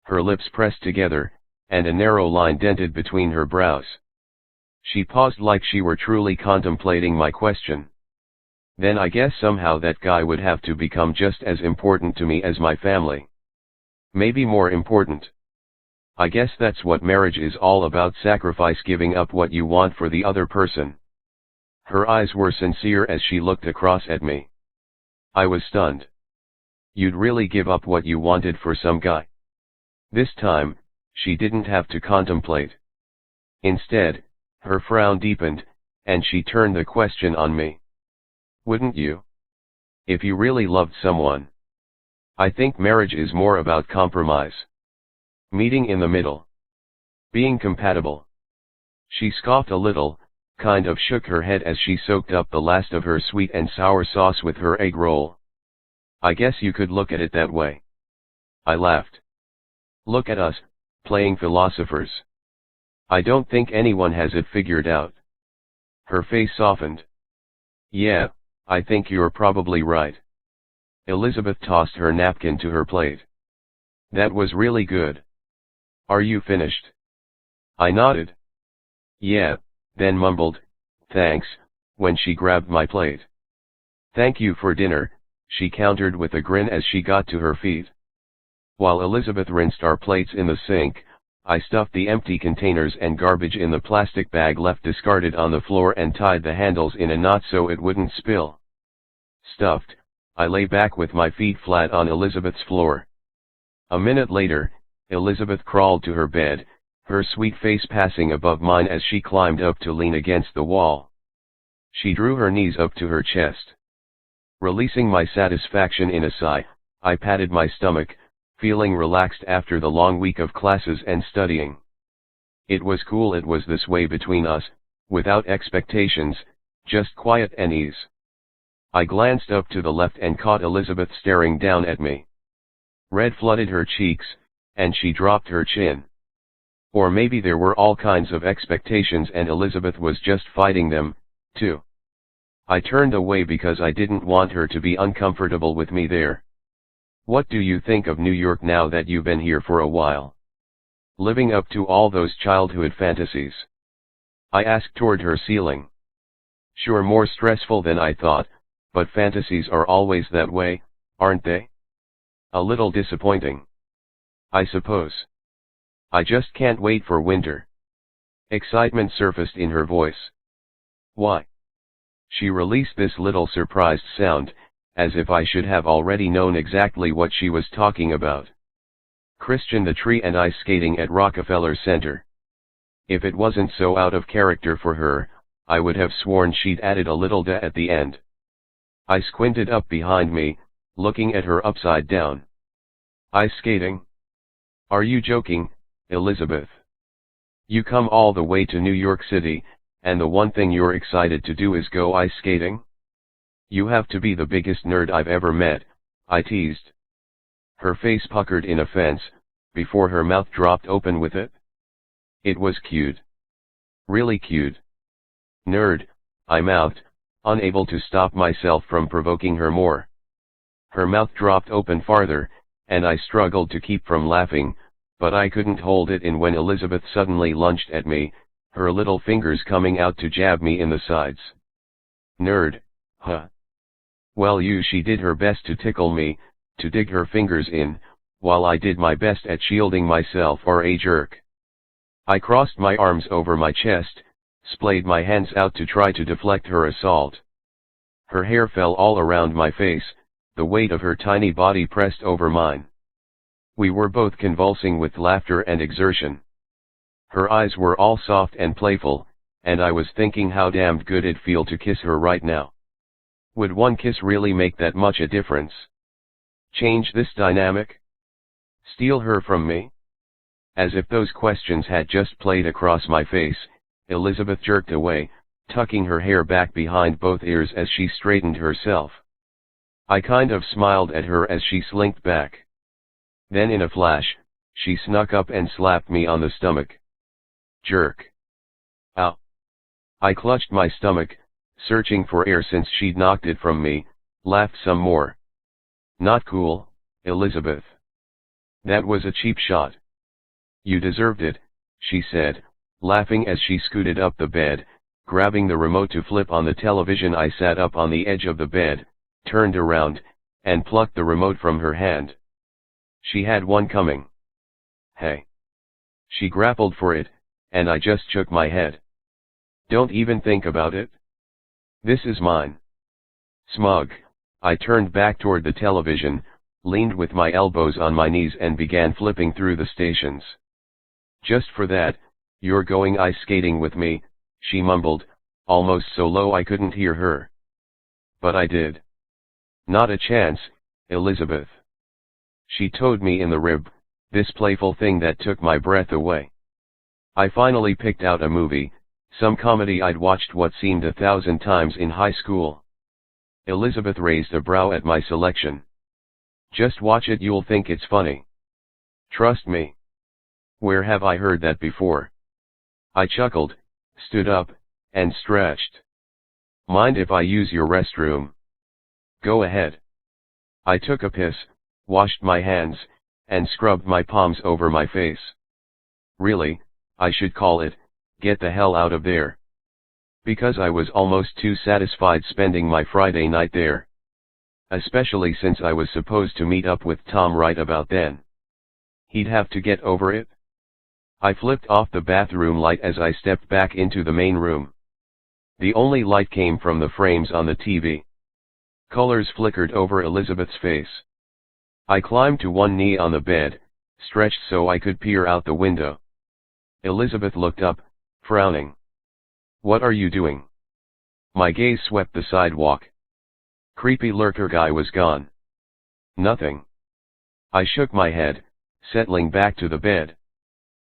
Her lips pressed together, and a narrow line dented between her brows. She paused like she were truly contemplating my question. "Then I guess somehow that guy would have to become just as important to me as my family. Maybe more important. I guess that's what marriage is all about, sacrifice, giving up what you want for the other person." Her eyes were sincere as she looked across at me. I was stunned. "You'd really give up what you wanted for some guy?" This time, she didn't have to contemplate. Instead, her frown deepened, and she turned the question on me. "Wouldn't you? If you really loved someone? I think marriage is more about compromise. Meeting in the middle. Being compatible." She scoffed a little, kind of shook her head as she soaked up the last of her sweet and sour sauce with her egg roll. "I guess you could look at it that way." I laughed. "Look at us, playing philosophers. I don't think anyone has it figured out." Her face softened. "Yeah, I think you're probably right." Elizabeth tossed her napkin to her plate. "That was really good. Are you finished?" I nodded. "Yeah," then mumbled, "Thanks," when she grabbed my plate. "Thank you for dinner," she countered with a grin as she got to her feet. While Elizabeth rinsed our plates in the sink, I stuffed the empty containers and garbage in the plastic bag left discarded on the floor and tied the handles in a knot so it wouldn't spill. Stuffed, I lay back with my feet flat on Elizabeth's floor. A minute later, Elizabeth crawled to her bed, her sweet face passing above mine as she climbed up to lean against the wall. She drew her knees up to her chest. Releasing my satisfaction in a sigh, I patted my stomach, feeling relaxed after the long week of classes and studying. It was cool it was this way between us, without expectations, just quiet and ease. I glanced up to the left and caught Elizabeth staring down at me. Red flooded her cheeks, and she dropped her chin. Or maybe there were all kinds of expectations and Elizabeth was just fighting them, too. I turned away because I didn't want her to be uncomfortable with me there. What do you think of New York now that you've been here for a while? Living up to all those childhood fantasies? I asked toward her ceiling. Sure, more stressful than I thought, but fantasies are always that way, aren't they? A little disappointing, I suppose. I just can't wait for winter. Excitement surfaced in her voice. Why? She released this little surprised sound, as if I should have already known exactly what she was talking about. Christian the tree and ice skating at Rockefeller Center. If it wasn't so out of character for her, I would have sworn she'd added a little "da" at the end. I squinted up behind me, looking at her upside down. Ice skating? Are you joking, Elizabeth? You come all the way to New York City, and the one thing you're excited to do is go ice skating? You have to be the biggest nerd I've ever met, I teased. Her face puckered in offense, before her mouth dropped open with it. It was cute. Really cute. Nerd, I mouthed, unable to stop myself from provoking her more. Her mouth dropped open farther, and I struggled to keep from laughing, but I couldn't hold it in when Elizabeth suddenly lunged at me, her little fingers coming out to jab me in the sides. Nerd, huh? Well, she did her best to tickle me, to dig her fingers in, while I did my best at shielding myself for a jerk. I crossed my arms over my chest, splayed my hands out to try to deflect her assault. Her hair fell all around my face, the weight of her tiny body pressed over mine. We were both convulsing with laughter and exertion. Her eyes were all soft and playful, and I was thinking how damned good it'd feel to kiss her right now. Would one kiss really make that much a difference? Change this dynamic? Steal her from me? As if those questions had just played across my face, Elizabeth jerked away, tucking her hair back behind both ears as she straightened herself. I kind of smiled at her as she slinked back. Then in a flash, she snuck up and slapped me on the stomach. Jerk. Ow. I clutched my stomach, searching for air since she'd knocked it from me, laughed some more. Not cool, Elizabeth. That was a cheap shot. You deserved it, she said, laughing as she scooted up the bed, grabbing the remote to flip on the television. I sat up on the edge of the bed, turned around, and plucked the remote from her hand. She had one coming. Hey. She grappled for it, and I just shook my head. Don't even think about it. This is mine. Smug, I turned back toward the television, leaned with my elbows on my knees and began flipping through the stations. Just for that, you're going ice skating with me, she mumbled, almost so low I couldn't hear her. But I did. Not a chance, Elizabeth. She towed me in the rib, this playful thing that took my breath away. I finally picked out a movie, some comedy I'd watched what seemed 1,000 times in high school. Elizabeth raised a brow at my selection. Just watch it, you'll think it's funny. Trust me. Where have I heard that before? I chuckled, stood up, and stretched. Mind if I use your restroom? Go ahead. I took a piss, washed my hands, and scrubbed my palms over my face. Really, I should call it, get the hell out of there. Because I was almost too satisfied spending my Friday night there. Especially since I was supposed to meet up with Tom right about then. He'd have to get over it. I flipped off the bathroom light as I stepped back into the main room. The only light came from the frames on the TV. Colors flickered over Elizabeth's face. I climbed to one knee on the bed, stretched so I could peer out the window. Elizabeth looked up, frowning. "What are you doing?" My gaze swept the sidewalk. Creepy lurker guy was gone. Nothing. I shook my head, settling back to the bed.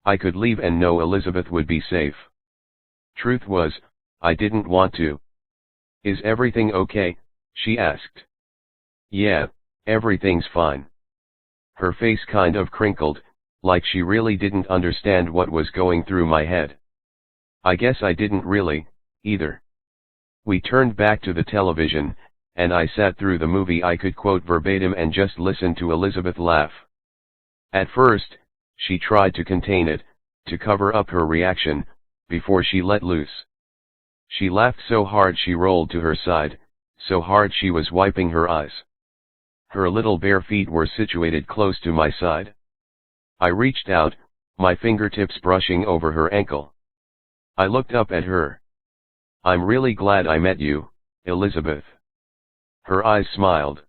I could leave and know Elizabeth would be safe. Truth was, I didn't want to. "Is everything okay?" she asked. "Yeah, everything's fine." Her face kind of crinkled, like she really didn't understand what was going through my head. I guess I didn't really, either. We turned back to the television, and I sat through the movie I could quote verbatim and just listen to Elizabeth laugh. At first, she tried to contain it, to cover up her reaction, before she let loose. She laughed so hard she rolled to her side, so hard she was wiping her eyes. Her little bare feet were situated close to my side. I reached out, my fingertips brushing over her ankle. I looked up at her. "I'm really glad I met you, Elizabeth." Her eyes smiled.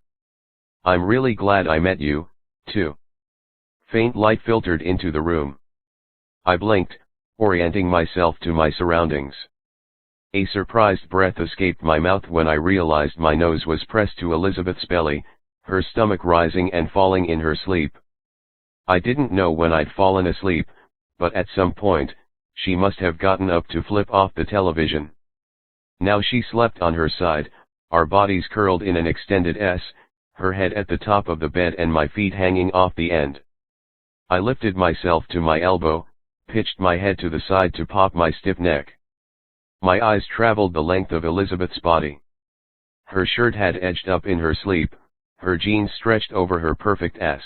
"I'm really glad I met you, too." Faint light filtered into the room. I blinked, orienting myself to my surroundings. A surprised breath escaped my mouth when I realized my nose was pressed to Elizabeth's belly, her stomach rising and falling in her sleep. I didn't know when I'd fallen asleep, but at some point, she must have gotten up to flip off the television. Now she slept on her side, our bodies curled in an extended S, her head at the top of the bed and my feet hanging off the end. I lifted myself to my elbow, pitched my head to the side to pop my stiff neck. My eyes traveled the length of Elizabeth's body. Her shirt had edged up in her sleep, her jeans stretched over her perfect ass.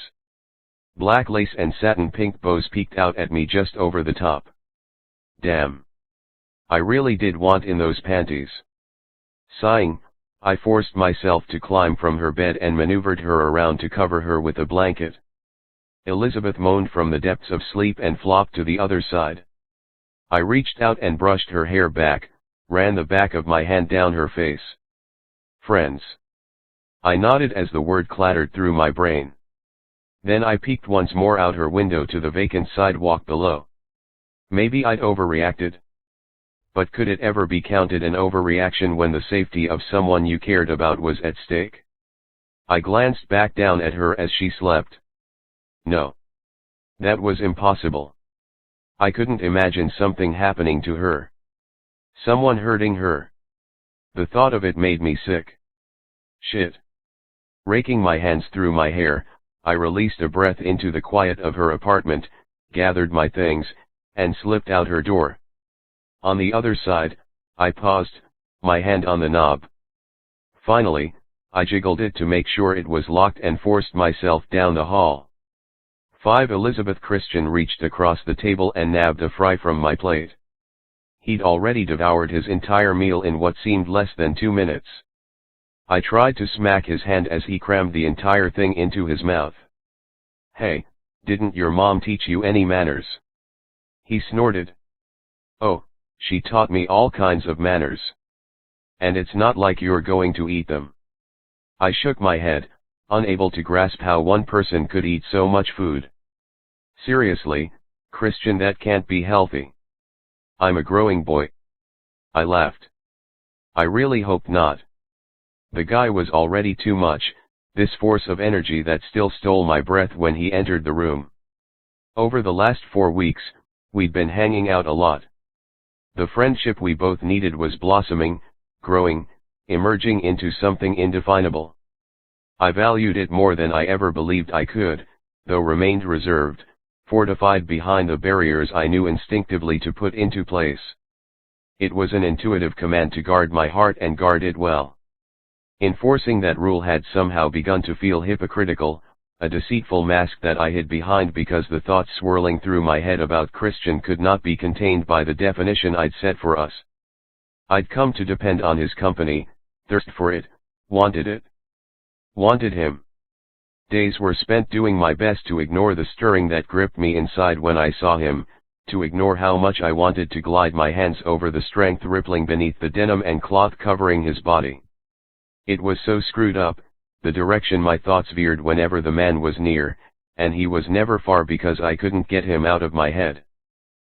Black lace and satin pink bows peeked out at me just over the top. Damn. I really did want in those panties. Sighing, I forced myself to climb from her bed and maneuvered her around to cover her with a blanket. Elizabeth moaned from the depths of sleep and flopped to the other side. I reached out and brushed her hair back, ran the back of my hand down her face. Friends. I nodded as the word clattered through my brain. Then I peeked once more out her window to the vacant sidewalk below. Maybe I'd overreacted. But could it ever be counted an overreaction when the safety of someone you cared about was at stake? I glanced back down at her as she slept. No. That was impossible. I couldn't imagine something happening to her. Someone hurting her. The thought of it made me sick. Shit. Raking my hands through my hair, I released a breath into the quiet of her apartment, gathered my things, and slipped out her door. On the other side, I paused, my hand on the knob. Finally, I jiggled it to make sure it was locked and forced myself down the hall. 5 Elizabeth Christian reached across the table and nabbed a fry from my plate. He'd already devoured his entire meal in what seemed less than 2 minutes. I tried to smack his hand as he crammed the entire thing into his mouth. Hey, didn't your mom teach you any manners? He snorted. Oh, she taught me all kinds of manners. And it's not like you're going to eat them. I shook my head, unable to grasp how one person could eat so much food. Seriously, Christian, that can't be healthy. I'm a growing boy. I laughed. I really hope not. The guy was already too much, this force of energy that still stole my breath when he entered the room. Over the last 4 weeks, we'd been hanging out a lot. The friendship we both needed was blossoming, growing, emerging into something indefinable. I valued it more than I ever believed I could, though remained reserved, fortified behind the barriers I knew instinctively to put into place. It was an intuitive command to guard my heart and guard it well. Enforcing that rule had somehow begun to feel hypocritical, a deceitful mask that I hid behind because the thoughts swirling through my head about Christian could not be contained by the definition I'd set for us. I'd come to depend on his company, thirst for it, wanted it. Wanted him. Days were spent doing my best to ignore the stirring that gripped me inside when I saw him, to ignore how much I wanted to glide my hands over the strength rippling beneath the denim and cloth covering his body. It was so screwed up, the direction my thoughts veered whenever the man was near, and he was never far because I couldn't get him out of my head.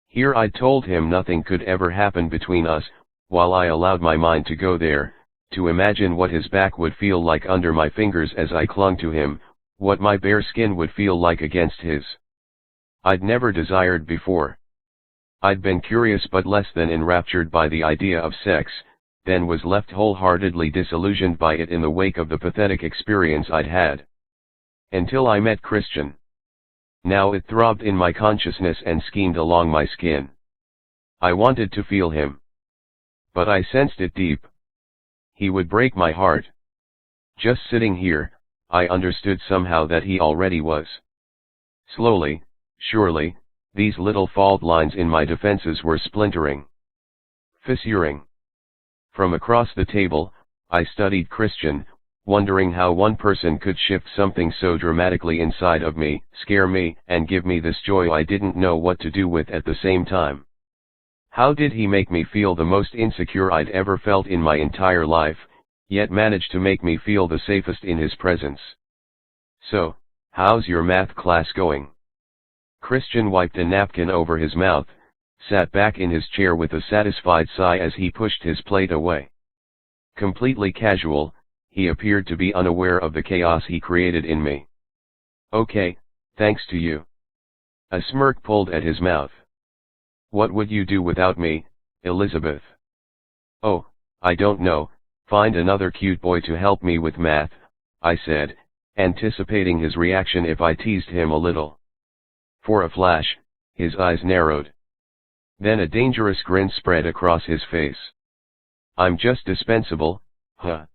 Here I'd told him nothing could ever happen between us, while I allowed my mind to go there, to imagine what his back would feel like under my fingers as I clung to him, what my bare skin would feel like against his. I'd never desired before. I'd been curious but less than enraptured by the idea of sex, then was left wholeheartedly disillusioned by it in the wake of the pathetic experience I'd had. Until I met Christian. Now it throbbed in my consciousness and schemed along my skin. I wanted to feel him. But I sensed it deep. He would break my heart. Just sitting here, I understood somehow that he already was. Slowly, surely, these little fault lines in my defenses were splintering. Fissuring. From across the table, I studied Christian, wondering how one person could shift something so dramatically inside of me, scare me, and give me this joy I didn't know what to do with at the same time. How did he make me feel the most insecure I'd ever felt in my entire life, yet manage to make me feel the safest in his presence? So, how's your math class going? Christian wiped a napkin over his mouth, sat back in his chair with a satisfied sigh as he pushed his plate away. Completely casual, he appeared to be unaware of the chaos he created in me. Okay, thanks to you. A smirk pulled at his mouth. What would you do without me, Elizabeth? Oh, I don't know, find another cute boy to help me with math, I said, anticipating his reaction if I teased him a little. For a flash, his eyes narrowed. Then a dangerous grin spread across his face. I'm just dispensable, huh?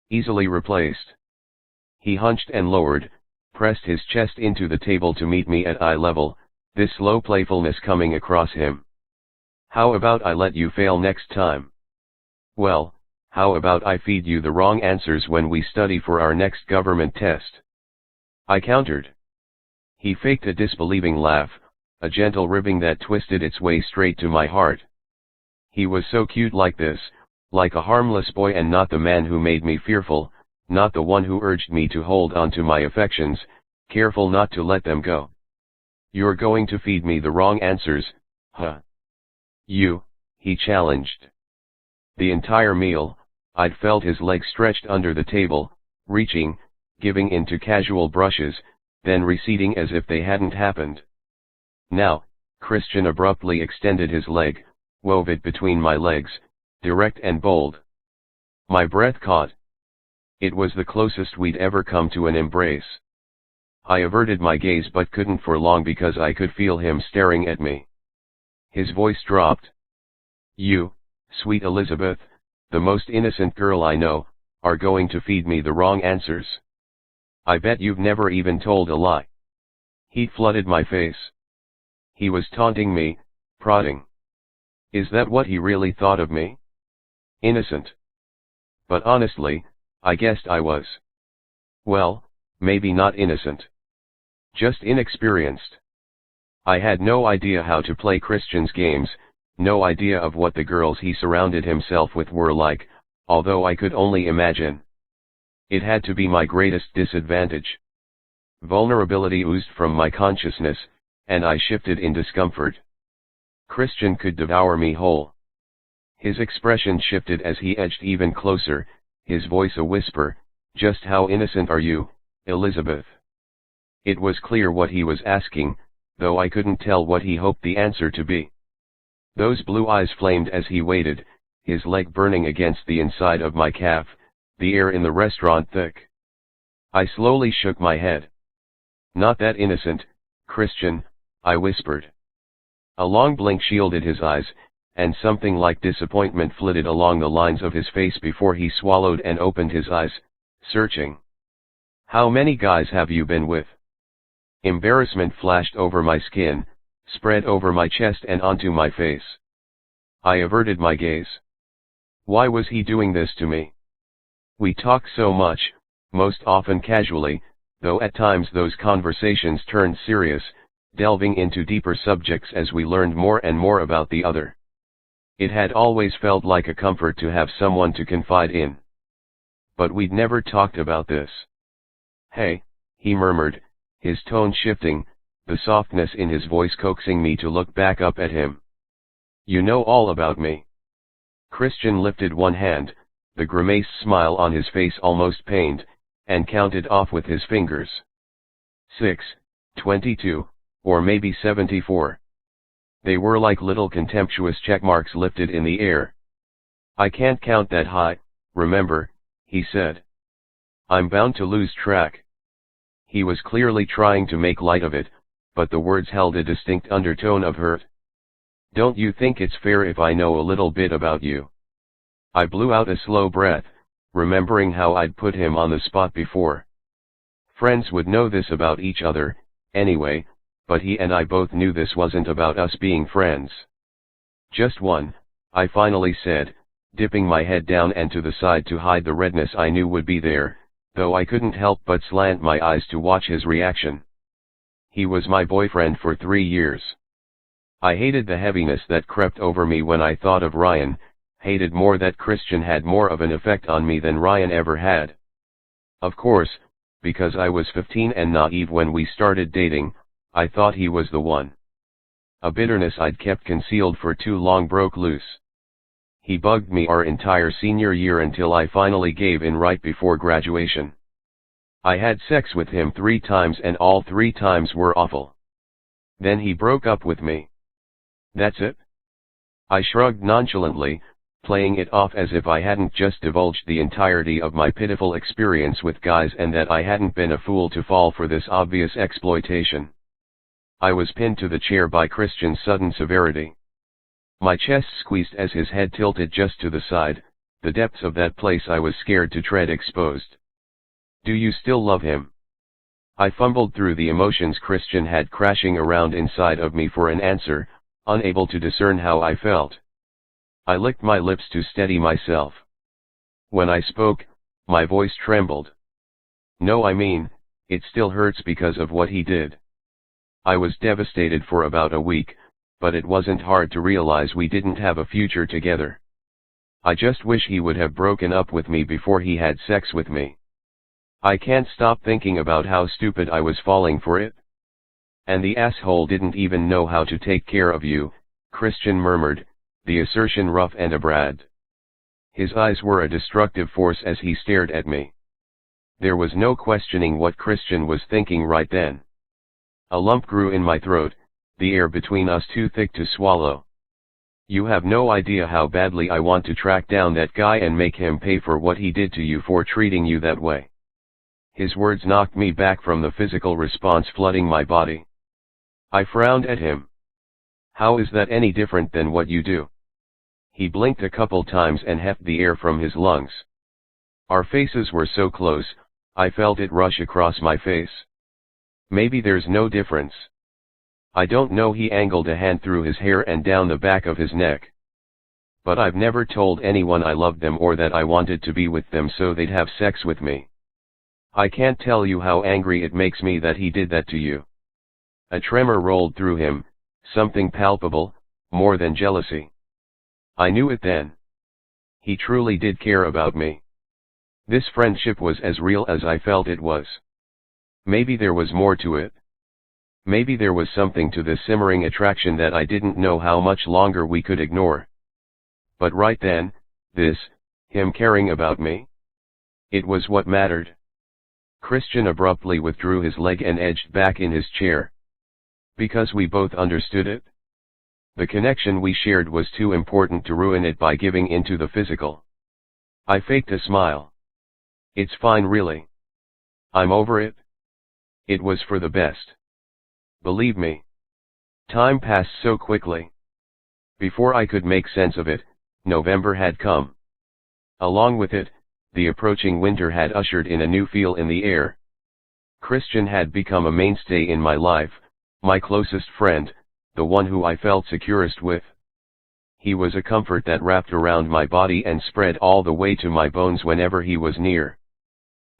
Easily replaced. He hunched and lowered, pressed his chest into the table to meet me at eye level, this slow playfulness coming across him. How about I let you fail next time? Well, how about I feed you the wrong answers when we study for our next government test? I countered. He faked a disbelieving laugh, a gentle ribbing that twisted its way straight to my heart. He was so cute like this, like a harmless boy and not the man who made me fearful, not the one who urged me to hold on to my affections, careful not to let them go. You're going to feed me the wrong answers, huh? You, he challenged. The entire meal, I'd felt his legs stretched under the table, reaching, giving in to casual brushes, then receding as if they hadn't happened. Now, Christian abruptly extended his leg, wove it between my legs, direct and bold. My breath caught. It was the closest we'd ever come to an embrace. I averted my gaze but couldn't for long because I could feel him staring at me. His voice dropped. You, sweet Elizabeth, the most innocent girl I know, are going to feed me the wrong answers. I bet you've never even told a lie. Heat flooded my face. He was taunting me, prodding. Is that what he really thought of me? Innocent. But honestly, I guessed I was. Well, maybe not innocent. Just inexperienced. I had no idea how to play Christian's games, no idea of what the girls he surrounded himself with were like, although I could only imagine. It had to be my greatest disadvantage. Vulnerability oozed from my consciousness, and I shifted in discomfort. Christian could devour me whole. His expression shifted as he edged even closer, his voice a whisper, just how innocent are you, Elizabeth? It was clear what he was asking, though I couldn't tell what he hoped the answer to be. Those blue eyes flamed as he waited, his leg burning against the inside of my calf, the air in the restaurant thick. I slowly shook my head. Not that innocent, Christian, I whispered. A long blink shielded his eyes, and something like disappointment flitted along the lines of his face before he swallowed and opened his eyes, searching. How many guys have you been with? Embarrassment flashed over my skin, spread over my chest and onto my face. I averted my gaze. Why was he doing this to me? We talk so much, most often casually, though at times those conversations turned serious, delving into deeper subjects as we learned more and more about the other. It had always felt like a comfort to have someone to confide in. But we'd never talked about this. Hey, he murmured, his tone shifting, the softness in his voice coaxing me to look back up at him. "You know all about me." Christian lifted one hand, the grimaced smile on his face almost pained, and counted off with his fingers. 6, 22, or maybe 74. They were like little contemptuous checkmarks lifted in the air. "I can't count that high, remember," he said. "I'm bound to lose track." He was clearly trying to make light of it, but the words held a distinct undertone of hurt. "Don't you think it's fair if I know a little bit about you?" I blew out a slow breath, remembering how I'd put him on the spot before. Friends would know this about each other, anyway, but he and I both knew this wasn't about us being friends. "Just one," I finally said, dipping my head down and to the side to hide the redness I knew would be there, though I couldn't help but slant my eyes to watch his reaction. He was my boyfriend for 3 years. I hated the heaviness that crept over me when I thought of Ryan, hated more that Christian had more of an effect on me than Ryan ever had. Of course, because I was 15 and naive when we started dating, I thought he was the one. A bitterness I'd kept concealed for too long broke loose. He bugged me our entire senior year until I finally gave in right before graduation. I had sex with him 3 times and all 3 times were awful. Then he broke up with me. That's it? I shrugged nonchalantly, playing it off as if I hadn't just divulged the entirety of my pitiful experience with guys and that I hadn't been a fool to fall for this obvious exploitation. I was pinned to the chair by Christian's sudden severity. My chest squeezed as his head tilted just to the side, the depths of that place I was scared to tread exposed. "Do you still love him?" I fumbled through the emotions Christian had crashing around inside of me for an answer, unable to discern how I felt. I licked my lips to steady myself. When I spoke, my voice trembled. "No, I mean, it still hurts because of what he did." I was devastated for about a week, but it wasn't hard to realize we didn't have a future together. I just wish he would have broken up with me before he had sex with me. I can't stop thinking about how stupid I was falling for it. "And the asshole didn't even know how to take care of you," Christian murmured, the assertion rough and abrupt. His eyes were a destructive force as he stared at me. There was no questioning what Christian was thinking right then. A lump grew in my throat, the air between us too thick to swallow. "You have no idea how badly I want to track down that guy and make him pay for what he did to you for treating you that way." His words knocked me back from the physical response flooding my body. I frowned at him. "How is that any different than what you do?" He blinked a couple times and heffed the air from his lungs. Our faces were so close, I felt it rush across my face. "Maybe there's no difference. I don't know." He angled a hand through his hair and down the back of his neck. "But I've never told anyone I loved them or that I wanted to be with them so they'd have sex with me. I can't tell you how angry it makes me that he did that to you." A tremor rolled through him, something palpable, more than jealousy. I knew it then. He truly did care about me. This friendship was as real as I felt it was. Maybe there was more to it. Maybe there was something to this simmering attraction that I didn't know how much longer we could ignore. But right then, him caring about me? It was what mattered. Christian abruptly withdrew his leg and edged back in his chair. Because we both understood it? The connection we shared was too important to ruin it by giving into the physical. I faked a smile. "It's fine really. I'm over it. It was for the best. Believe me." Time passed so quickly. Before I could make sense of it, November had come. Along with it, the approaching winter had ushered in a new feel in the air. Christian had become a mainstay in my life, my closest friend, the one who I felt securest with. He was a comfort that wrapped around my body and spread all the way to my bones whenever he was near.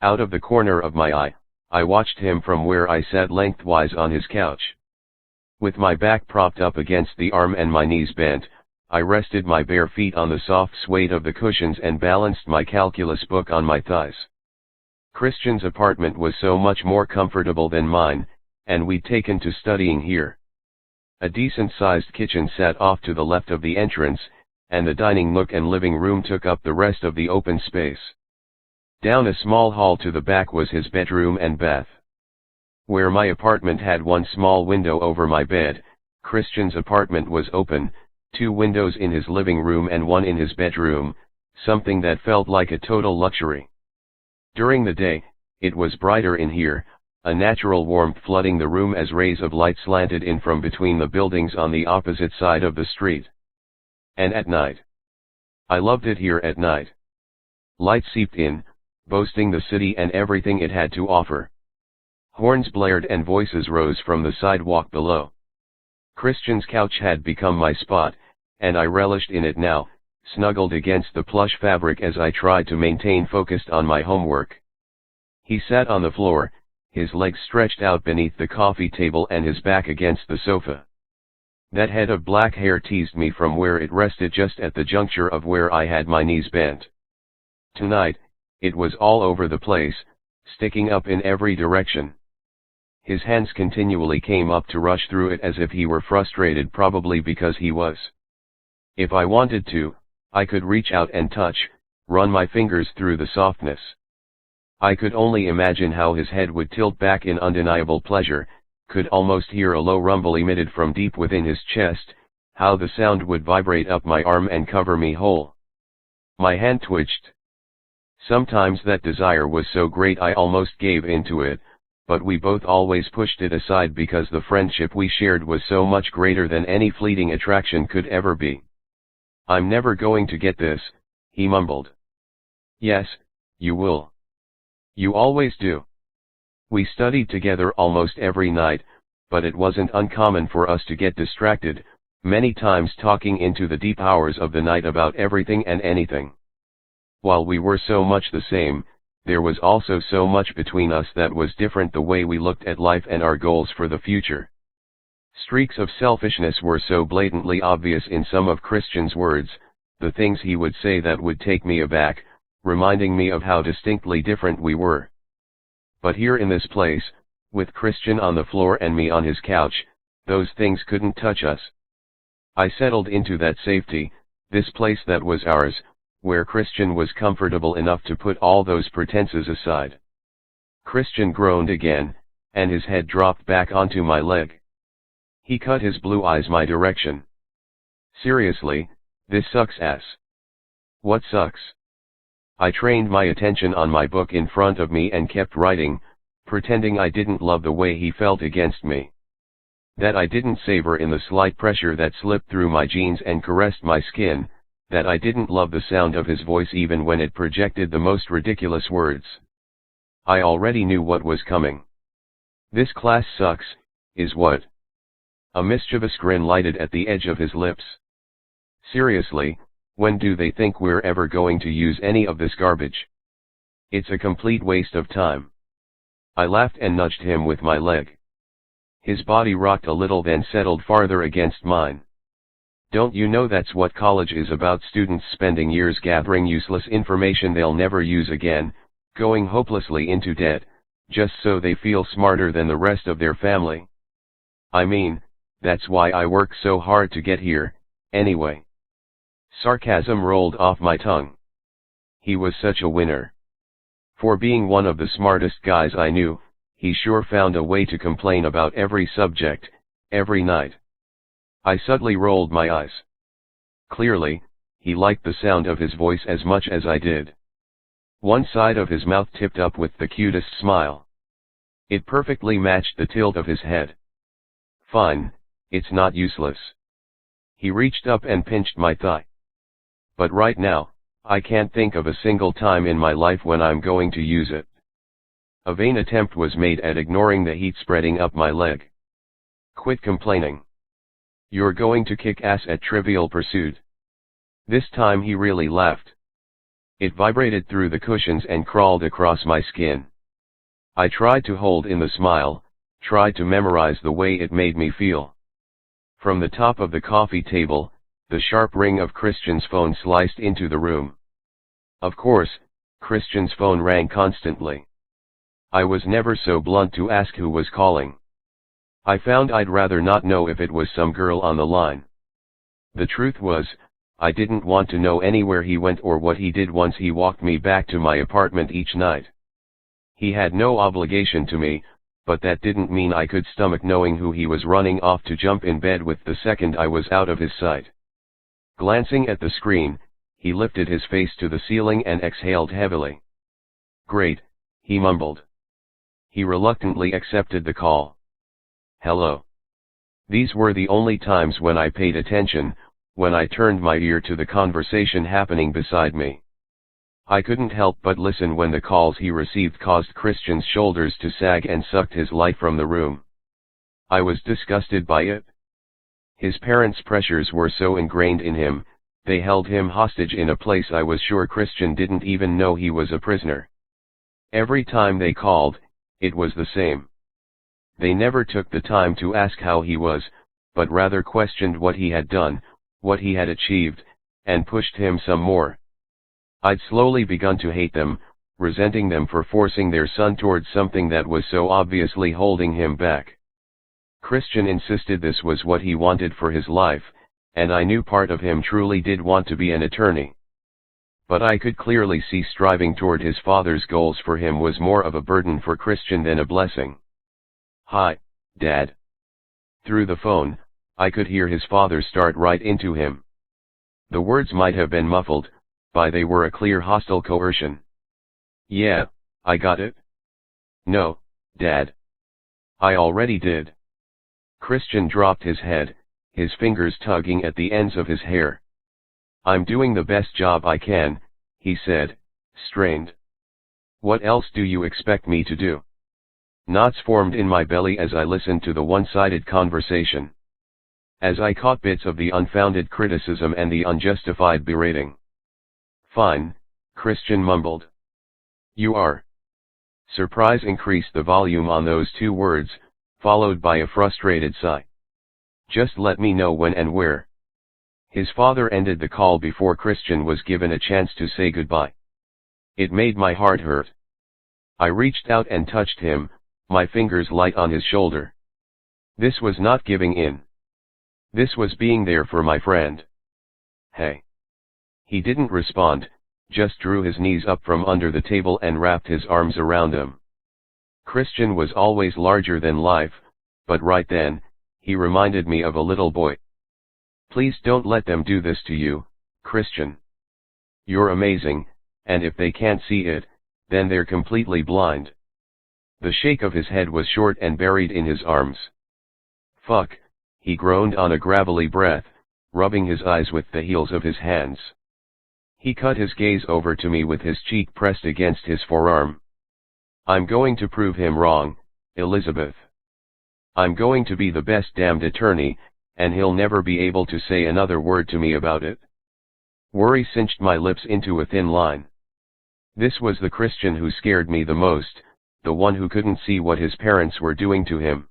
Out of the corner of my eye, I watched him from where I sat lengthwise on his couch. With my back propped up against the arm and my knees bent, I rested my bare feet on the soft suede of the cushions and balanced my calculus book on my thighs. Christian's apartment was so much more comfortable than mine, and we'd taken to studying here. A decent-sized kitchen sat off to the left of the entrance, and the dining nook and living room took up the rest of the open space. Down a small hall to the back was his bedroom and bath. Where my apartment had one small window over my bed, Christian's apartment was open, 2 windows in his living room and 1 in his bedroom, something that felt like a total luxury. During the day, it was brighter in here, a natural warmth flooding the room as rays of light slanted in from between the buildings on the opposite side of the street. And at night. I loved it here at night. Light seeped in, boasting the city and everything it had to offer. Horns blared and voices rose from the sidewalk below. Christian's couch had become my spot, and I relished in it now, snuggled against the plush fabric as I tried to maintain focused on my homework. He sat on the floor, his legs stretched out beneath the coffee table and his back against the sofa. That head of black hair teased me from where it rested just at the juncture of where I had my knees bent. Tonight, it was all over the place, sticking up in every direction. His hands continually came up to rush through it as if he were frustrated, probably because he was. If I wanted to, I could reach out and touch, run my fingers through the softness. I could only imagine how his head would tilt back in undeniable pleasure, could almost hear a low rumble emitted from deep within his chest, how the sound would vibrate up my arm and cover me whole. My hand twitched. Sometimes that desire was so great I almost gave in to it, but we both always pushed it aside because the friendship we shared was so much greater than any fleeting attraction could ever be. "I'm never going to get this," he mumbled. "Yes, you will. You always do." We studied together almost every night, but it wasn't uncommon for us to get distracted, many times talking into the deep hours of the night about everything and anything. While we were so much the same, there was also so much between us that was different, the way we looked at life and our goals for the future. Streaks of selfishness were so blatantly obvious in some of Christian's words, the things he would say that would take me aback, reminding me of how distinctly different we were. But here in this place, with Christian on the floor and me on his couch, those things couldn't touch us. I settled into that safety, this place that was ours, where Christian was comfortable enough to put all those pretenses aside. Christian groaned again, and his head dropped back onto my leg. He cut his blue eyes my direction. "Seriously, this sucks ass." "What sucks?" I trained my attention on my book in front of me and kept writing, pretending I didn't love the way he felt against me. That I didn't savor in the slight pressure that slipped through my jeans and caressed my skin, that I didn't love the sound of his voice even when it projected the most ridiculous words. I already knew what was coming. "This class sucks, is what?" A mischievous grin lighted at the edge of his lips. "Seriously, when do they think we're ever going to use any of this garbage? It's a complete waste of time." I laughed and nudged him with my leg. His body rocked a little, then settled farther against mine. "Don't you know that's what college is about? Students spending years gathering useless information they'll never use again, going hopelessly into debt, just so they feel smarter than the rest of their family. I mean, that's why I work so hard to get here, anyway." Sarcasm rolled off my tongue. He was such a winner. For being one of the smartest guys I knew, he sure found a way to complain about every subject, every night. I suddenly rolled my eyes. Clearly, he liked the sound of his voice as much as I did. One side of his mouth tipped up with the cutest smile. It perfectly matched the tilt of his head. "Fine, it's not useless." He reached up and pinched my thigh. "But right now, I can't think of a single time in my life when I'm going to use it." A vain attempt was made at ignoring the heat spreading up my leg. "Quit complaining. You're going to kick ass at Trivial Pursuit." This time he really laughed. It vibrated through the cushions and crawled across my skin. I tried to hold in the smile, tried to memorize the way it made me feel. From the top of the coffee table, the sharp ring of Christian's phone sliced into the room. Of course, Christian's phone rang constantly. I was never so blunt to ask who was calling. I found I'd rather not know if it was some girl on the line. The truth was, I didn't want to know anywhere he went or what he did once he walked me back to my apartment each night. He had no obligation to me, but that didn't mean I could stomach knowing who he was running off to jump in bed with the second I was out of his sight. Glancing at the screen, he lifted his face to the ceiling and exhaled heavily. "Great," he mumbled. He reluctantly accepted the call. "Hello." These were the only times when I paid attention, when I turned my ear to the conversation happening beside me. I couldn't help but listen when the calls he received caused Christian's shoulders to sag and sucked his light from the room. I was disgusted by it. His parents' pressures were so ingrained in him, they held him hostage in a place I was sure Christian didn't even know he was a prisoner. Every time they called, it was the same. They never took the time to ask how he was, but rather questioned what he had done, what he had achieved, and pushed him some more. I'd slowly begun to hate them, resenting them for forcing their son towards something that was so obviously holding him back. Christian insisted this was what he wanted for his life, and I knew part of him truly did want to be an attorney. But I could clearly see striving toward his father's goals for him was more of a burden for Christian than a blessing. "Hi, Dad." Through the phone, I could hear his father start right into him. The words might have been muffled, but they were a clear hostile coercion. "Yeah, I got it." "No, Dad. I already did." Christian dropped his head, his fingers tugging at the ends of his hair. "I'm doing the best job I can," he said, strained. "What else do you expect me to do?" Knots formed in my belly as I listened to the one-sided conversation. As I caught bits of the unfounded criticism and the unjustified berating. "Fine," Christian mumbled. "You are." Surprise increased the volume on those two words, followed by a frustrated sigh. "Just let me know when and where." His father ended the call before Christian was given a chance to say goodbye. It made my heart hurt. I reached out and touched him, my fingers light on his shoulder. This was not giving in. This was being there for my friend. "Hey." He didn't respond, just drew his knees up from under the table and wrapped his arms around him. Christian was always larger than life, but right then, he reminded me of a little boy. "Please don't let them do this to you, Christian. You're amazing, and if they can't see it, then they're completely blind." The shake of his head was short and buried in his arms. "Fuck," he groaned on a gravelly breath, rubbing his eyes with the heels of his hands. He cut his gaze over to me with his cheek pressed against his forearm. "I'm going to prove him wrong, Elizabeth. I'm going to be the best damned attorney, and he'll never be able to say another word to me about it." Worry cinched my lips into a thin line. This was the Christian who scared me the most, the one who couldn't see what his parents were doing to him.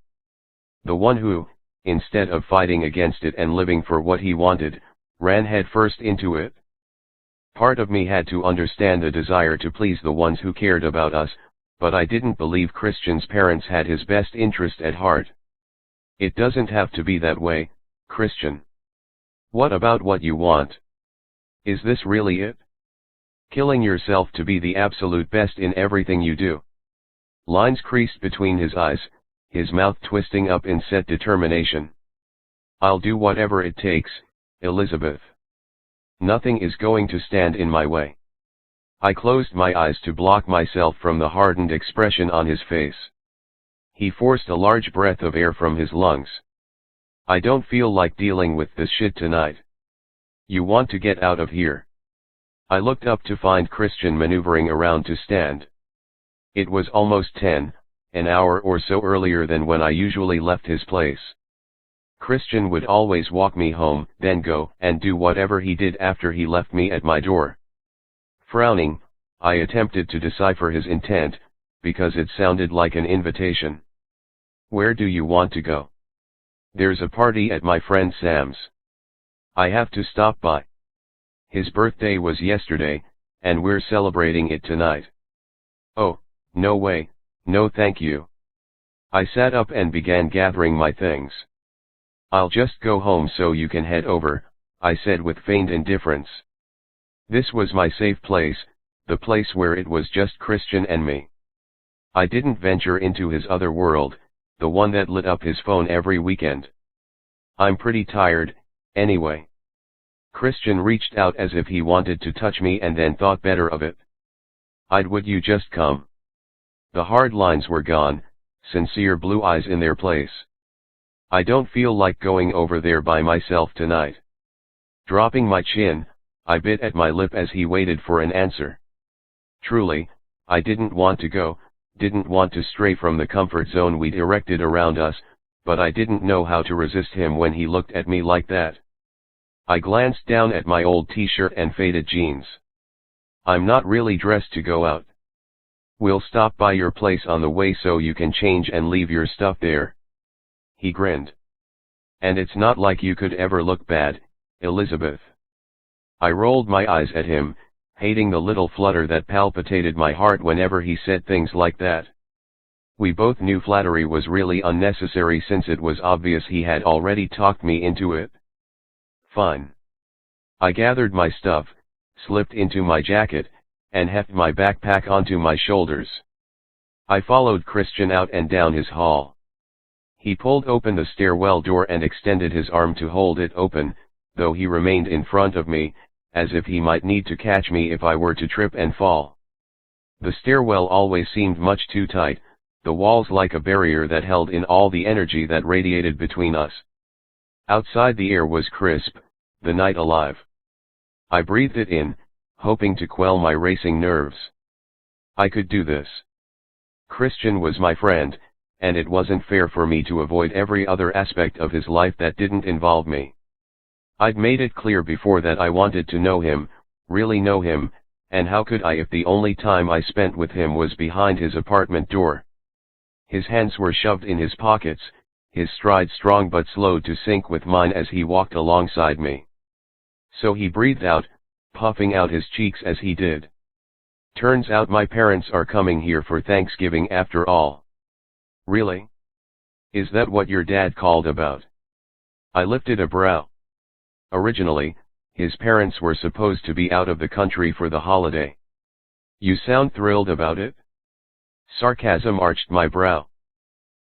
The one who, instead of fighting against it and living for what he wanted, ran headfirst into it. Part of me had to understand the desire to please the ones who cared about us, but I didn't believe Christian's parents had his best interest at heart. "It doesn't have to be that way, Christian. What about what you want? Is this really it? Killing yourself to be the absolute best in everything you do?" Lines creased between his eyes, his mouth twisting up in set determination. "I'll do whatever it takes, Elizabeth. Nothing is going to stand in my way." I closed my eyes to block myself from the hardened expression on his face. He forced a large breath of air from his lungs. "I don't feel like dealing with this shit tonight. You want to get out of here." I looked up to find Christian maneuvering around to stand. It was almost 10, an hour or so earlier than when I usually left his place. Christian would always walk me home, then go and do whatever he did after he left me at my door. Frowning, I attempted to decipher his intent, because it sounded like an invitation. "Where do you want to go?" "There's a party at my friend Sam's. I have to stop by. His birthday was yesterday, and we're celebrating it tonight." "Oh, no way, No thank you. I sat up and began gathering my things. I'll just go home so you can head over, I said with feigned indifference. This was my safe place, the place where it was just Christian and me. I didn't venture into his other world, the one that lit up his phone every weekend. I'm pretty tired, anyway. Christian reached out as if he wanted to touch me and then thought better of it. Would you just come? The hard lines were gone, sincere blue eyes in their place. I don't feel like going over there by myself tonight. Dropping my chin, I bit at my lip as he waited for an answer. Truly, I didn't want to go, didn't want to stray from the comfort zone we'd erected around us, but I didn't know how to resist him when he looked at me like that. I glanced down at my old t-shirt and faded jeans. I'm not really dressed to go out. We'll stop by your place on the way so you can change and leave your stuff there. He grinned. And it's not like you could ever look bad, Elizabeth. I rolled my eyes at him, hating the little flutter that palpitated my heart whenever he said things like that. We both knew flattery was really unnecessary since it was obvious he had already talked me into it. Fine. I gathered my stuff, slipped into my jacket, and hefted my backpack onto my shoulders. I followed Christian out and down his hall. He pulled open the stairwell door and extended his arm to hold it open, though he remained in front of me, as if he might need to catch me if I were to trip and fall. The stairwell always seemed much too tight, the walls like a barrier that held in all the energy that radiated between us. Outside the air was crisp, the night alive. I breathed it in, hoping to quell my racing nerves. I could do this. Christian was my friend, and it wasn't fair for me to avoid every other aspect of his life that didn't involve me. I'd made it clear before that I wanted to know him, really know him, and how could I if the only time I spent with him was behind his apartment door? His hands were shoved in his pockets, his stride strong but slow to sync with mine as he walked alongside me. So he breathed out, puffing out his cheeks as he did. Turns out my parents are coming here for Thanksgiving after all. Really? Is that what your dad called about? I lifted a brow. Originally, his parents were supposed to be out of the country for the holiday. You sound thrilled about it? Sarcasm arched my brow.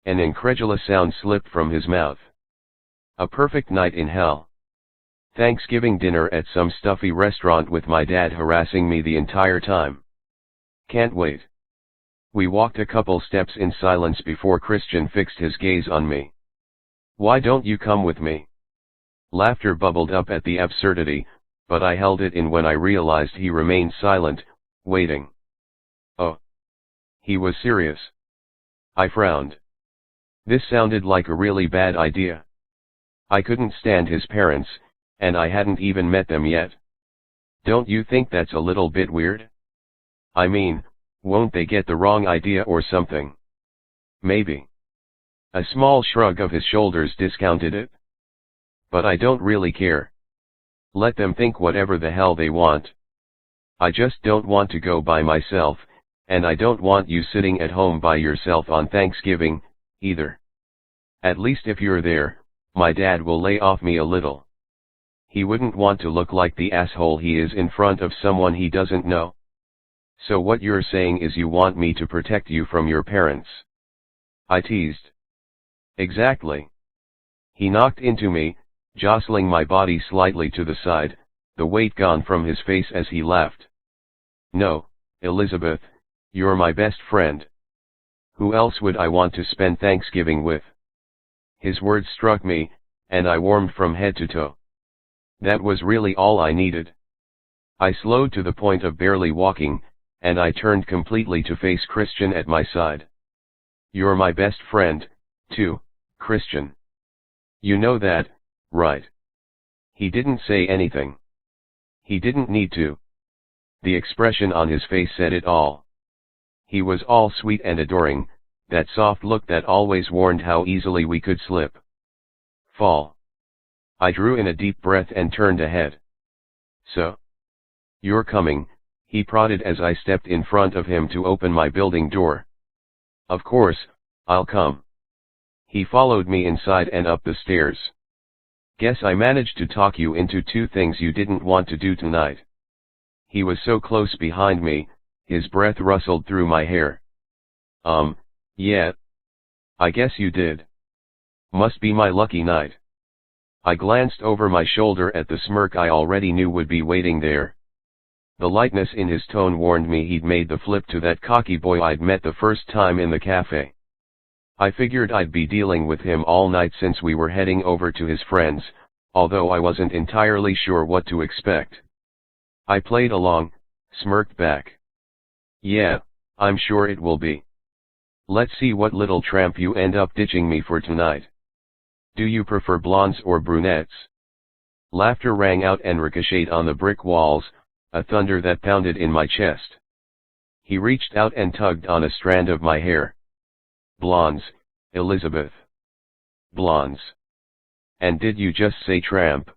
An incredulous sound slipped from his mouth. A perfect night in hell. Thanksgiving dinner at some stuffy restaurant with my dad harassing me the entire time. Can't wait. We walked a couple steps in silence before Christian fixed his gaze on me. Why don't you come with me? Laughter bubbled up at the absurdity, but I held it in when I realized he remained silent, waiting. Oh. He was serious. I frowned. This sounded like a really bad idea. I couldn't stand his parents, and I hadn't even met them yet. Don't you think that's a little bit weird? I mean, won't they get the wrong idea or something? Maybe. A small shrug of his shoulders discounted it. But I don't really care. Let them think whatever the hell they want. I just don't want to go by myself, and I don't want you sitting at home by yourself on Thanksgiving, either. At least if you're there, my dad will lay off me a little. He wouldn't want to look like the asshole he is in front of someone he doesn't know. So what you're saying is you want me to protect you from your parents? I teased. Exactly. He knocked into me, jostling my body slightly to the side, the weight gone from his face as he laughed. No, Elizabeth, you're my best friend. Who else would I want to spend Thanksgiving with? His words struck me, and I warmed from head to toe. That was really all I needed. I slowed to the point of barely walking, and I turned completely to face Christian at my side. You're my best friend, too, Christian. You know that, right? He didn't say anything. He didn't need to. The expression on his face said it all. He was all sweet and adoring, that soft look that always warned how easily we could slip. Fall. I drew in a deep breath and turned ahead. So? You're coming, he prodded as I stepped in front of him to open my building door. Of course, I'll come. He followed me inside and up the stairs. Guess I managed to talk you into 2 things you didn't want to do tonight. He was so close behind me, his breath rustled through my hair. Yeah. I guess you did. Must be my lucky night. I glanced over my shoulder at the smirk I already knew would be waiting there. The lightness in his tone warned me he'd made the flip to that cocky boy I'd met the first time in the cafe. I figured I'd be dealing with him all night since we were heading over to his friends, although I wasn't entirely sure what to expect. I played along, smirked back. Yeah, I'm sure it will be. Let's see what little tramp you end up ditching me for tonight. Do you prefer blondes or brunettes? Laughter rang out and ricocheted on the brick walls, a thunder that pounded in my chest. He reached out and tugged on a strand of my hair. Blondes, Elizabeth. Blondes. And did you just say tramp?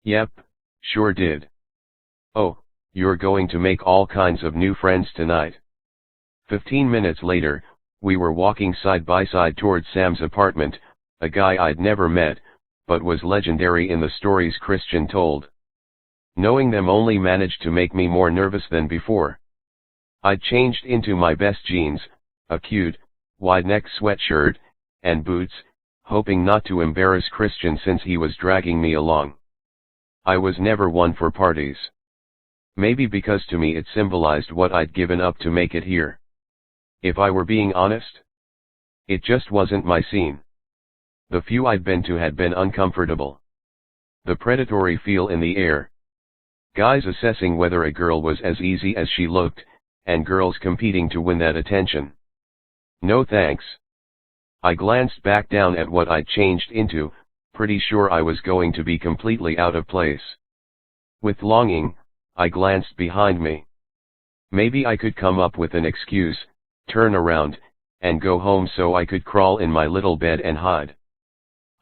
Yep, sure did. Oh, you're going to make all kinds of new friends tonight. 15 minutes later, we were walking side by side towards Sam's apartment, a guy I'd never met, but was legendary in the stories Christian told. Knowing them only managed to make me more nervous than before. I'd changed into my best jeans, a cute, wide-neck sweatshirt, and boots, hoping not to embarrass Christian since he was dragging me along. I was never one for parties. Maybe because to me it symbolized what I'd given up to make it here. If I were being honest, it just wasn't my scene. The few I'd been to had been uncomfortable. The predatory feel in the air. Guys assessing whether a girl was as easy as she looked, and girls competing to win that attention. No thanks. I glanced back down at what I'd changed into, pretty sure I was going to be completely out of place. With longing, I glanced behind me. Maybe I could come up with an excuse, turn around, and go home so I could crawl in my little bed and hide.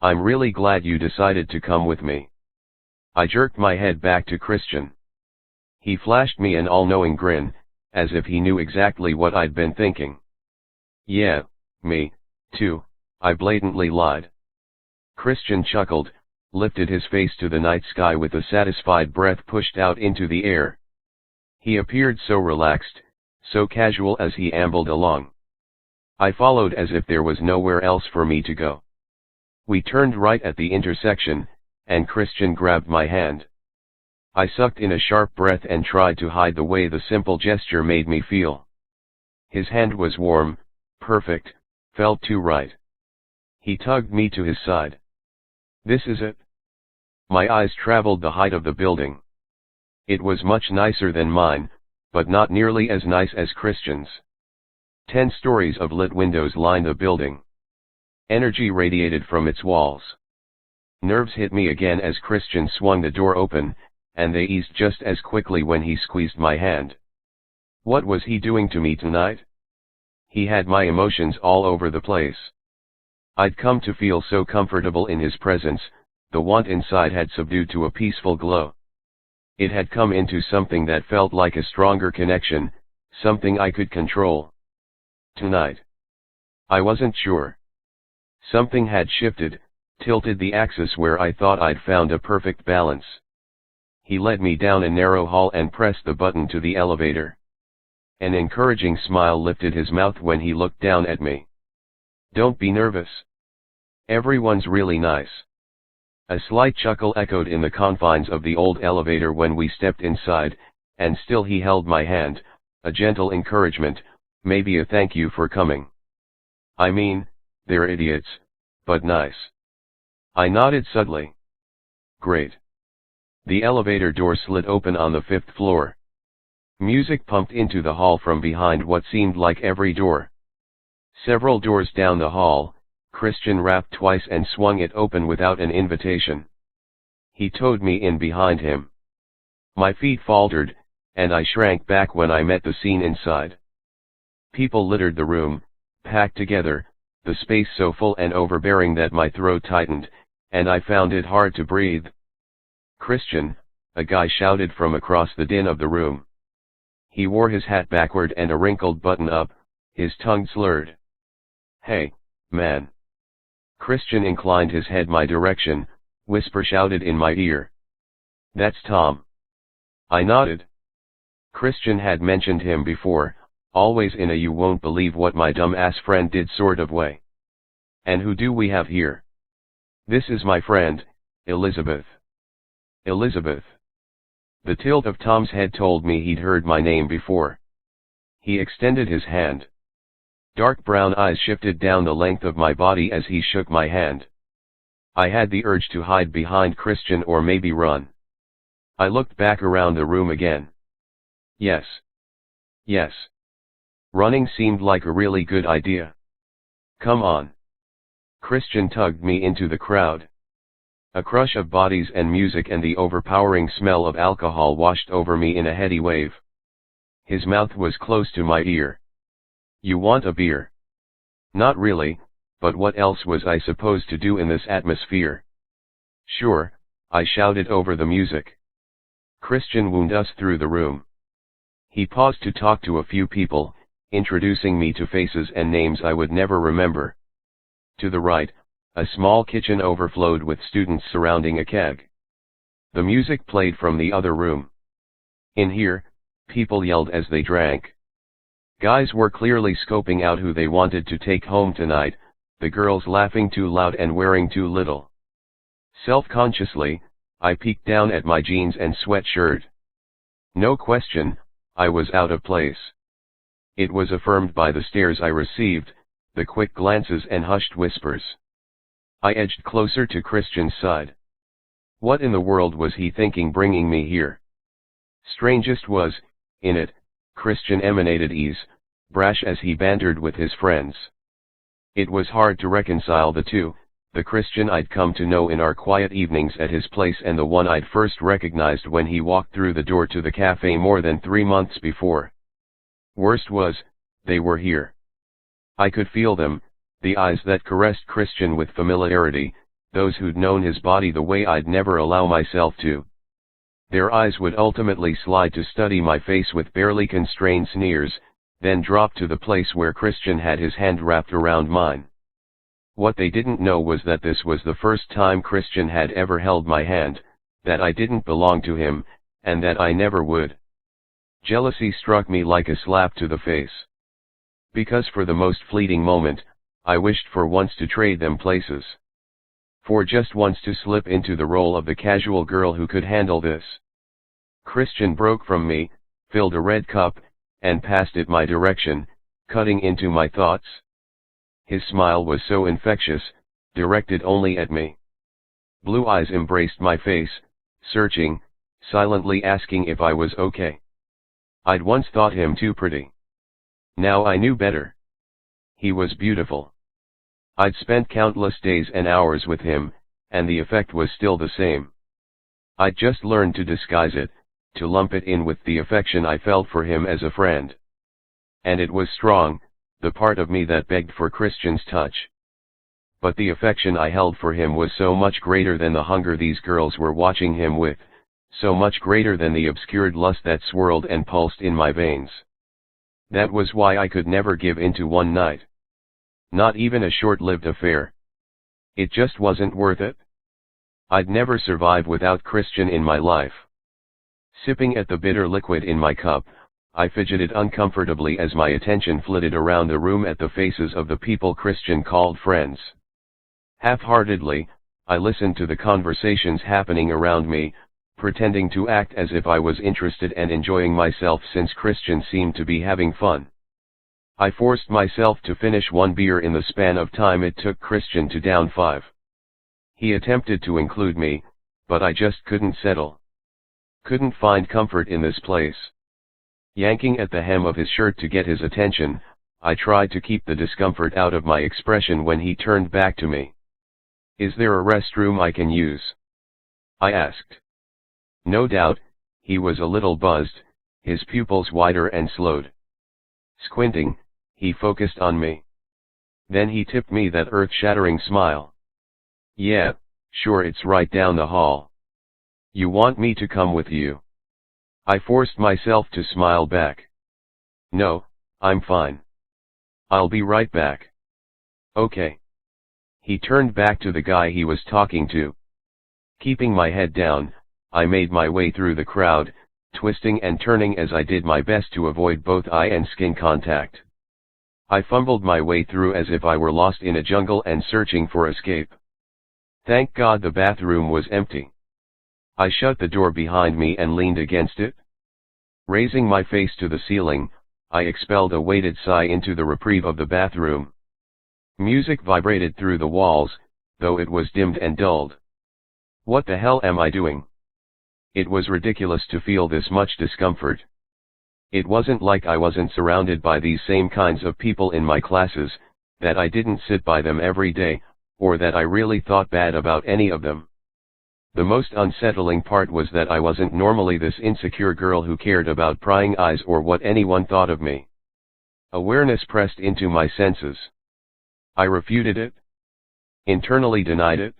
I'm really glad you decided to come with me. I jerked my head back to Christian. He flashed me an all-knowing grin, as if he knew exactly what I'd been thinking. Yeah, me, too, I blatantly lied. Christian chuckled, lifted his face to the night sky with a satisfied breath pushed out into the air. He appeared so relaxed, so casual as he ambled along. I followed as if there was nowhere else for me to go. We turned right at the intersection, and Christian grabbed my hand. I sucked in a sharp breath and tried to hide the way the simple gesture made me feel. His hand was warm, perfect, felt too right. He tugged me to his side. This is it. My eyes traveled the height of the building. It was much nicer than mine, but not nearly as nice as Christian's. 10 stories of lit windows lined the building. Energy radiated from its walls. Nerves hit me again as Christian swung the door open, and they eased just as quickly when he squeezed my hand. What was he doing to me tonight? He had my emotions all over the place. I'd come to feel so comfortable in his presence, the want inside had subdued to a peaceful glow. It had come into something that felt like a stronger connection, something I could control. Tonight. I wasn't sure. Something had shifted, tilted the axis where I thought I'd found a perfect balance. He led me down a narrow hall and pressed the button to the elevator. An encouraging smile lifted his mouth when he looked down at me. Don't be nervous. Everyone's really nice. A slight chuckle echoed in the confines of the old elevator when we stepped inside, and still he held my hand, a gentle encouragement, maybe a thank you for coming. I mean, they're idiots, but nice. I nodded subtly. Great. The elevator door slid open on the 5th floor. Music pumped into the hall from behind what seemed like every door. Several doors down the hall, Christian rapped twice and swung it open without an invitation. He towed me in behind him. My feet faltered, and I shrank back when I met the scene inside. People littered the room, packed together, the space so full and overbearing that my throat tightened, and I found it hard to breathe. Christian, a guy shouted from across the din of the room. He wore his hat backward and a wrinkled button up, his tongue slurred. Hey, man. Christian inclined his head my direction, whisper shouted in my ear. That's Tom. I nodded. Christian had mentioned him before, always in a you won't believe what my dumb ass friend did sort of way. And who do we have here? This is my friend, Elizabeth. Elizabeth. The tilt of Tom's head told me he'd heard my name before. He extended his hand. Dark brown eyes shifted down the length of my body as he shook my hand. I had the urge to hide behind Christian or maybe run. I looked back around the room again. Yes. Yes. Running seemed like a really good idea. Come on. Christian tugged me into the crowd. A crush of bodies and music and the overpowering smell of alcohol washed over me in a heady wave. His mouth was close to my ear. You want a beer? Not really, but what else was I supposed to do in this atmosphere? Sure, I shouted over the music. Christian wound us through the room. He paused to talk to a few people, introducing me to faces and names I would never remember. To the right, a small kitchen overflowed with students surrounding a keg. The music played from the other room. In here, people yelled as they drank. Guys were clearly scoping out who they wanted to take home tonight, the girls laughing too loud and wearing too little. Self-consciously, I peeked down at my jeans and sweatshirt. No question, I was out of place. It was affirmed by the stares I received, the quick glances and hushed whispers. I edged closer to Christian's side. What in the world was he thinking bringing me here? Strangest was, in it, Christian emanated ease, brash as he bantered with his friends. It was hard to reconcile the two, the Christian I'd come to know in our quiet evenings at his place and the one I'd first recognized when he walked through the door to the café more than 3 months before. Worst was, they were here. I could feel them, the eyes that caressed Christian with familiarity, those who'd known his body the way I'd never allow myself to. Their eyes would ultimately slide to study my face with barely constrained sneers, then drop to the place where Christian had his hand wrapped around mine. What they didn't know was that this was the first time Christian had ever held my hand, that I didn't belong to him, and that I never would. Jealousy struck me like a slap to the face. Because for the most fleeting moment, I wished for once to trade them places. For just once to slip into the role of the casual girl who could handle this. Christian broke from me, filled a red cup, and passed it my direction, cutting into my thoughts. His smile was so infectious, directed only at me. Blue eyes embraced my face, searching, silently asking if I was okay. I'd once thought him too pretty. Now I knew better. He was beautiful. I'd spent countless days and hours with him, and the effect was still the same. I'd just learned to disguise it, to lump it in with the affection I felt for him as a friend. And it was strong, the part of me that begged for Christian's touch. But the affection I held for him was so much greater than the hunger these girls were watching him with, so much greater than the obscured lust that swirled and pulsed in my veins. That was why I could never give in to one night. Not even a short-lived affair. It just wasn't worth it. I'd never survive without Christian in my life. Sipping at the bitter liquid in my cup, I fidgeted uncomfortably as my attention flitted around the room at the faces of the people Christian called friends. Half-heartedly, I listened to the conversations happening around me, pretending to act as if I was interested and enjoying myself since Christian seemed to be having fun. I forced myself to finish 1 beer in the span of time it took Christian to down 5. He attempted to include me, but I just couldn't settle. Couldn't find comfort in this place. Yanking at the hem of his shirt to get his attention, I tried to keep the discomfort out of my expression when he turned back to me. "Is there a restroom I can use?" I asked. No doubt, he was a little buzzed, his pupils wider and slowed. Squinting, he focused on me. Then he tipped me that earth-shattering smile. "Yeah, sure, it's right down the hall. You want me to come with you?" I forced myself to smile back. "No, I'm fine. I'll be right back." Okay. He turned back to the guy he was talking to. Keeping my head down, I made my way through the crowd, twisting and turning as I did my best to avoid both eye and skin contact. I fumbled my way through as if I were lost in a jungle and searching for escape. Thank God the bathroom was empty. I shut the door behind me and leaned against it. Raising my face to the ceiling, I expelled a weighted sigh into the reprieve of the bathroom. Music vibrated through the walls, though it was dimmed and dulled. What the hell am I doing? It was ridiculous to feel this much discomfort. It wasn't like I wasn't surrounded by these same kinds of people in my classes, that I didn't sit by them every day, or that I really thought bad about any of them. The most unsettling part was that I wasn't normally this insecure girl who cared about prying eyes or what anyone thought of me. Awareness pressed into my senses. I refuted it. Internally denied it.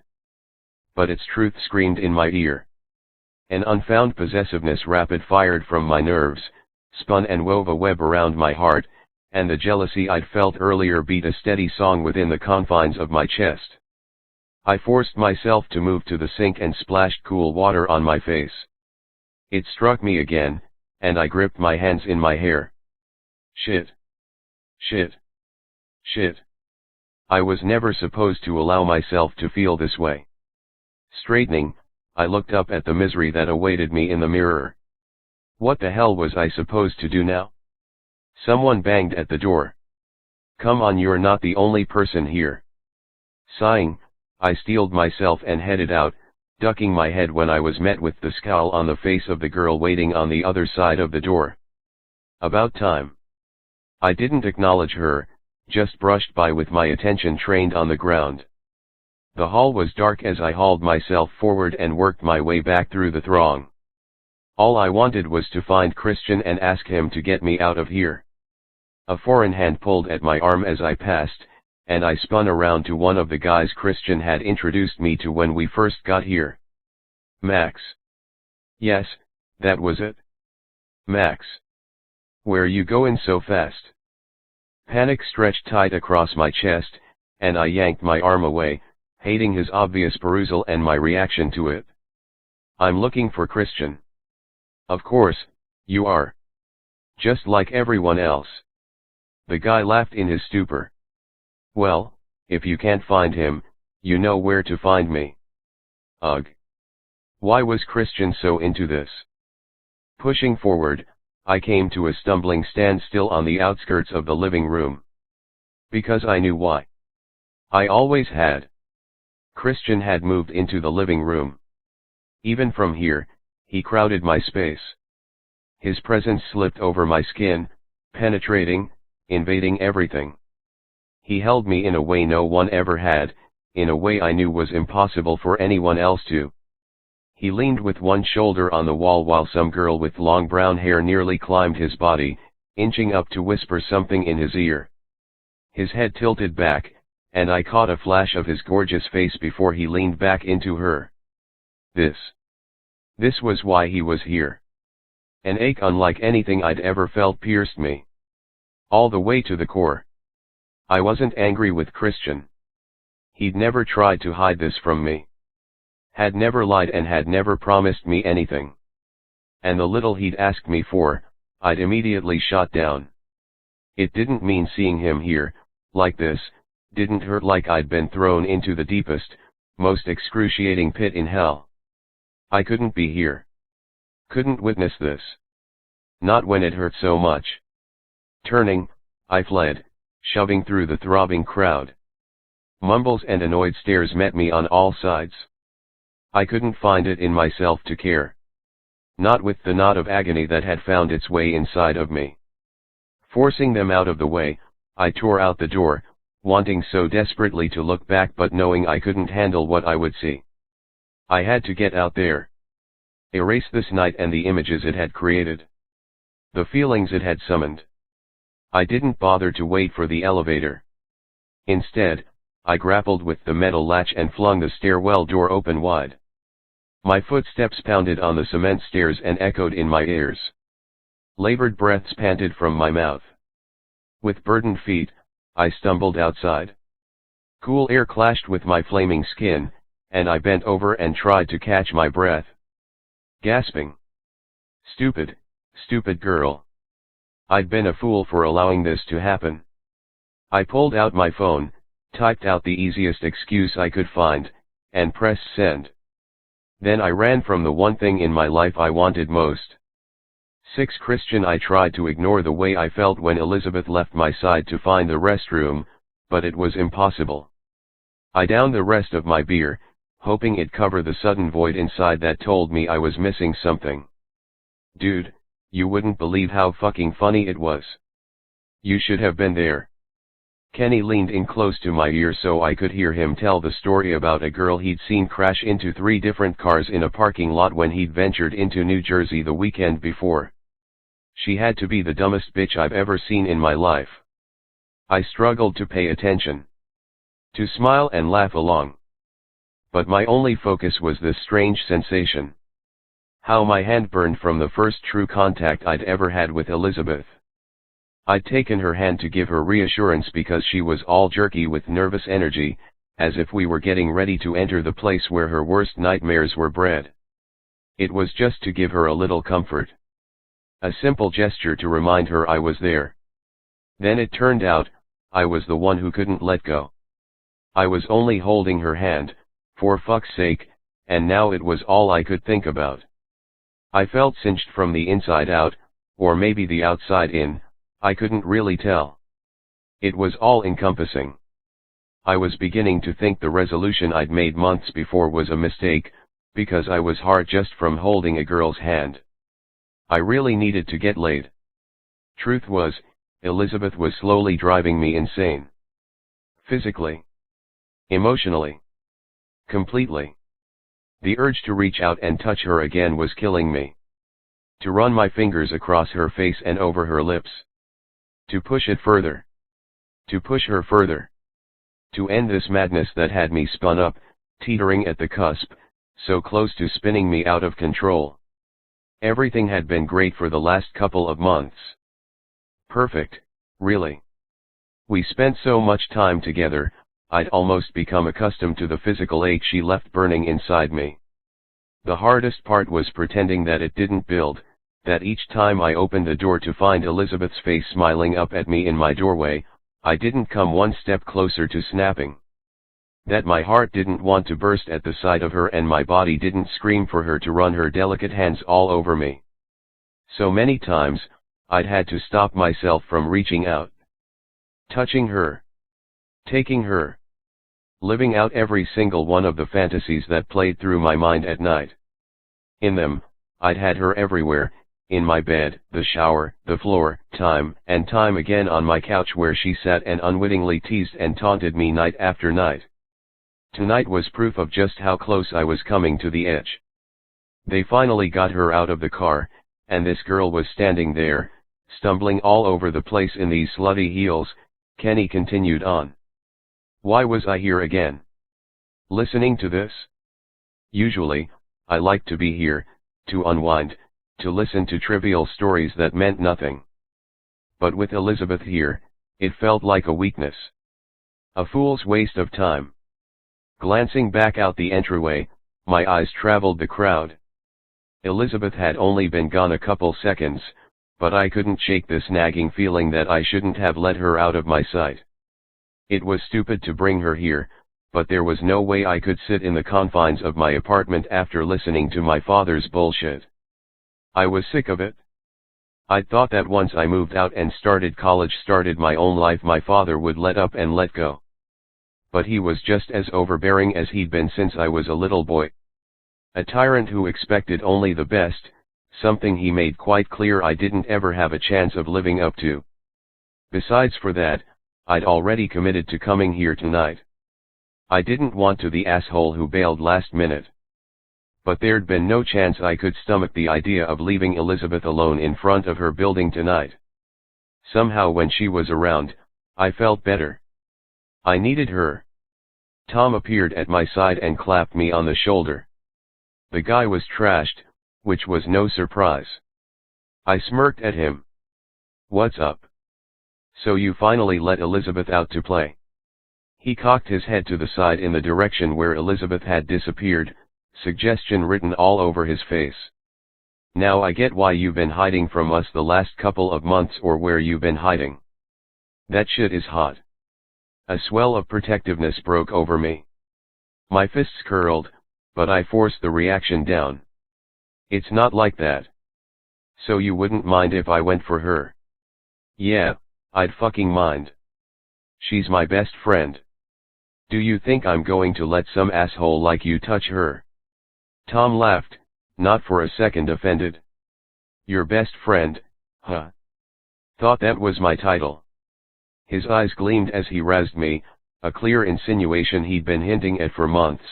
But its truth screamed in my ear. An unfound possessiveness rapid-fired from my nerves, spun and wove a web around my heart, and the jealousy I'd felt earlier beat a steady song within the confines of my chest. I forced myself to move to the sink and splashed cool water on my face. It struck me again, and I gripped my hands in my hair. Shit. Shit. Shit. I was never supposed to allow myself to feel this way. Straightening, I looked up at the misery that awaited me in the mirror. What the hell was I supposed to do now? Someone banged at the door. Come on, you're not the only person here. Sighing, I steeled myself and headed out, ducking my head when I was met with the scowl on the face of the girl waiting on the other side of the door. About time. I didn't acknowledge her, just brushed by with my attention trained on the ground. The hall was dark as I hauled myself forward and worked my way back through the throng. All I wanted was to find Christian and ask him to get me out of here. A foreign hand pulled at my arm as I passed, and I spun around to one of the guys Christian had introduced me to when we first got here. Max. Yes, that was it. Max. Where you goin' so fast? Panic stretched tight across my chest, and I yanked my arm away, hating his obvious perusal and my reaction to it. I'm looking for Christian. Of course, you are. Just like everyone else. The guy laughed in his stupor. Well, if you can't find him, you know where to find me. Ugh. Why was Christian so into this? Pushing forward, I came to a stumbling standstill on the outskirts of the living room. Because I knew why. I always had. Christian had moved into the living room. Even from here, he crowded my space. His presence slipped over my skin, penetrating, invading everything. He held me in a way no one ever had, in a way I knew was impossible for anyone else to. He leaned with one shoulder on the wall while some girl with long brown hair nearly climbed his body, inching up to whisper something in his ear. His head tilted back, and I caught a flash of his gorgeous face before he leaned back into her. This was why he was here. An ache unlike anything I'd ever felt pierced me. All the way to the core. I wasn't angry with Christian. He'd never tried to hide this from me. Had never lied and had never promised me anything. And the little he'd asked me for, I'd immediately shot down. It didn't mean seeing him here, like this, didn't hurt like I'd been thrown into the deepest, most excruciating pit in hell. I couldn't be here. Couldn't witness this. Not when it hurt so much. Turning, I fled, shoving through the throbbing crowd. Mumbles and annoyed stares met me on all sides. I couldn't find it in myself to care. Not with the knot of agony that had found its way inside of me. Forcing them out of the way, I tore out the door, wanting so desperately to look back but knowing I couldn't handle what I would see. I had to get out there. Erase this night and the images it had created. The feelings it had summoned. I didn't bother to wait for the elevator. Instead, I grappled with the metal latch and flung the stairwell door open wide. My footsteps pounded on the cement stairs and echoed in my ears. Labored breaths panted from my mouth. With burdened feet, I stumbled outside. Cool air clashed with my flaming skin, and I bent over and tried to catch my breath. Gasping. Stupid, stupid girl. I'd been a fool for allowing this to happen. I pulled out my phone, typed out the easiest excuse I could find, and pressed send. Then I ran from the one thing in my life I wanted most. 6. Christian. I tried to ignore the way I felt when Elizabeth left my side to find the restroom, but it was impossible. I downed the rest of my beer, hoping it'd cover the sudden void inside that told me I was missing something. Dude, you wouldn't believe how fucking funny it was. You should have been there. Kenny leaned in close to my ear so I could hear him tell the story about a girl he'd seen crash into 3 different cars in a parking lot when he'd ventured into New Jersey the weekend before. She had to be the dumbest bitch I've ever seen in my life. I struggled to pay attention, to smile and laugh along. But my only focus was this strange sensation. How my hand burned from the first true contact I'd ever had with Elizabeth. I'd taken her hand to give her reassurance because she was all jerky with nervous energy, as if we were getting ready to enter the place where her worst nightmares were bred. It was just to give her a little comfort. A simple gesture to remind her I was there. Then it turned out, I was the one who couldn't let go. I was only holding her hand, for fuck's sake, and now it was all I could think about. I felt cinched from the inside out, or maybe the outside in, I couldn't really tell. It was all-encompassing. I was beginning to think the resolution I'd made months before was a mistake, because I was hard just from holding a girl's hand. I really needed to get laid. Truth was, Elizabeth was slowly driving me insane. Physically. Emotionally. Completely. The urge to reach out and touch her again was killing me. To run my fingers across her face and over her lips. To push it further. To push her further. To end this madness that had me spun up, teetering at the cusp, so close to spinning me out of control. Everything had been great for the last couple of months. Perfect, really. We spent so much time together, I'd almost become accustomed to the physical ache she left burning inside me. The hardest part was pretending that it didn't build, that each time I opened the door to find Elizabeth's face smiling up at me in my doorway, I didn't come one step closer to snapping. That my heart didn't want to burst at the sight of her and my body didn't scream for her to run her delicate hands all over me. So many times, I'd had to stop myself from reaching out. Touching her. Taking her. Living out every single one of the fantasies that played through my mind at night. In them, I'd had her everywhere, in my bed, the shower, the floor, time and time again on my couch where she sat and unwittingly teased and taunted me night after night. Tonight was proof of just how close I was coming to the edge. They finally got her out of the car, and this girl was standing there, stumbling all over the place in these slutty heels. Kenny continued on. Why was I here again? Listening to this? Usually, I like to be here, to unwind, to listen to trivial stories that meant nothing. But with Elizabeth here, it felt like a weakness. A fool's waste of time. Glancing back out the entryway, my eyes traveled the crowd. Elizabeth had only been gone a couple seconds, but I couldn't shake this nagging feeling that I shouldn't have let her out of my sight. It was stupid to bring her here, but there was no way I could sit in the confines of my apartment after listening to my father's bullshit. I was sick of it. I'd thought that once I moved out and started college, started my own life, my father would let up and let go. But he was just as overbearing as he'd been since I was a little boy. A tyrant who expected only the best, something he made quite clear I didn't ever have a chance of living up to. Besides, for that, I'd already committed to coming here tonight. I didn't want to the asshole who bailed last minute. But there'd been no chance I could stomach the idea of leaving Elizabeth alone in front of her building tonight. Somehow when she was around, I felt better. I needed her. Tom appeared at my side and clapped me on the shoulder. The guy was trashed, which was no surprise. I smirked at him. What's up? So you finally let Elizabeth out to play? He cocked his head to the side in the direction where Elizabeth had disappeared, suggestion written all over his face. Now I get why you've been hiding from us the last couple of months, or where you've been hiding. That shit is hot. A swell of protectiveness broke over me. My fists curled, but I forced the reaction down. It's not like that. So you wouldn't mind if I went for her? Yeah, I'd fucking mind. She's my best friend. Do you think I'm going to let some asshole like you touch her? Tom laughed, not for a second offended. Your best friend, huh? Thought that was my title. His eyes gleamed as he razzed me, a clear insinuation he'd been hinting at for months,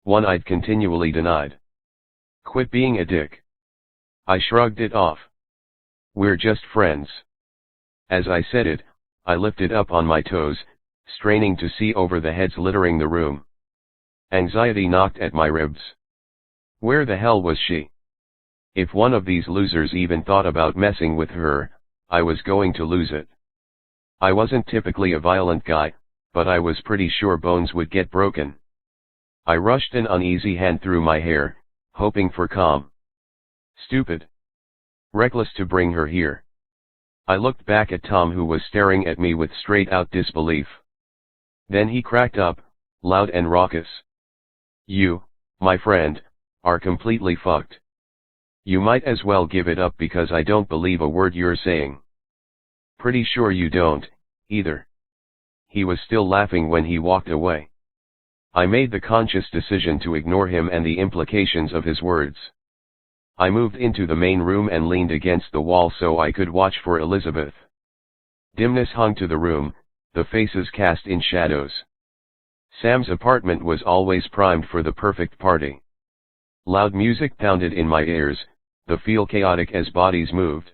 one I'd continually denied. Quit being a dick. I shrugged it off. We're just friends. As I said it, I lifted up on my toes, straining to see over the heads littering the room. Anxiety knocked at my ribs. Where the hell was she? If one of these losers even thought about messing with her, I was going to lose it. I wasn't typically a violent guy, but I was pretty sure bones would get broken. I rushed an uneasy hand through my hair, hoping for calm. Stupid. Reckless to bring her here. I looked back at Tom, who was staring at me with straight-out disbelief. Then he cracked up, loud and raucous. You, my friend, are completely fucked. You might as well give it up, because I don't believe a word you're saying. Pretty sure you don't, either. He was still laughing when he walked away. I made the conscious decision to ignore him and the implications of his words. I moved into the main room and leaned against the wall so I could watch for Elizabeth. Dimness hung to the room, the faces cast in shadows. Sam's apartment was always primed for the perfect party. Loud music pounded in my ears, the feel chaotic as bodies moved.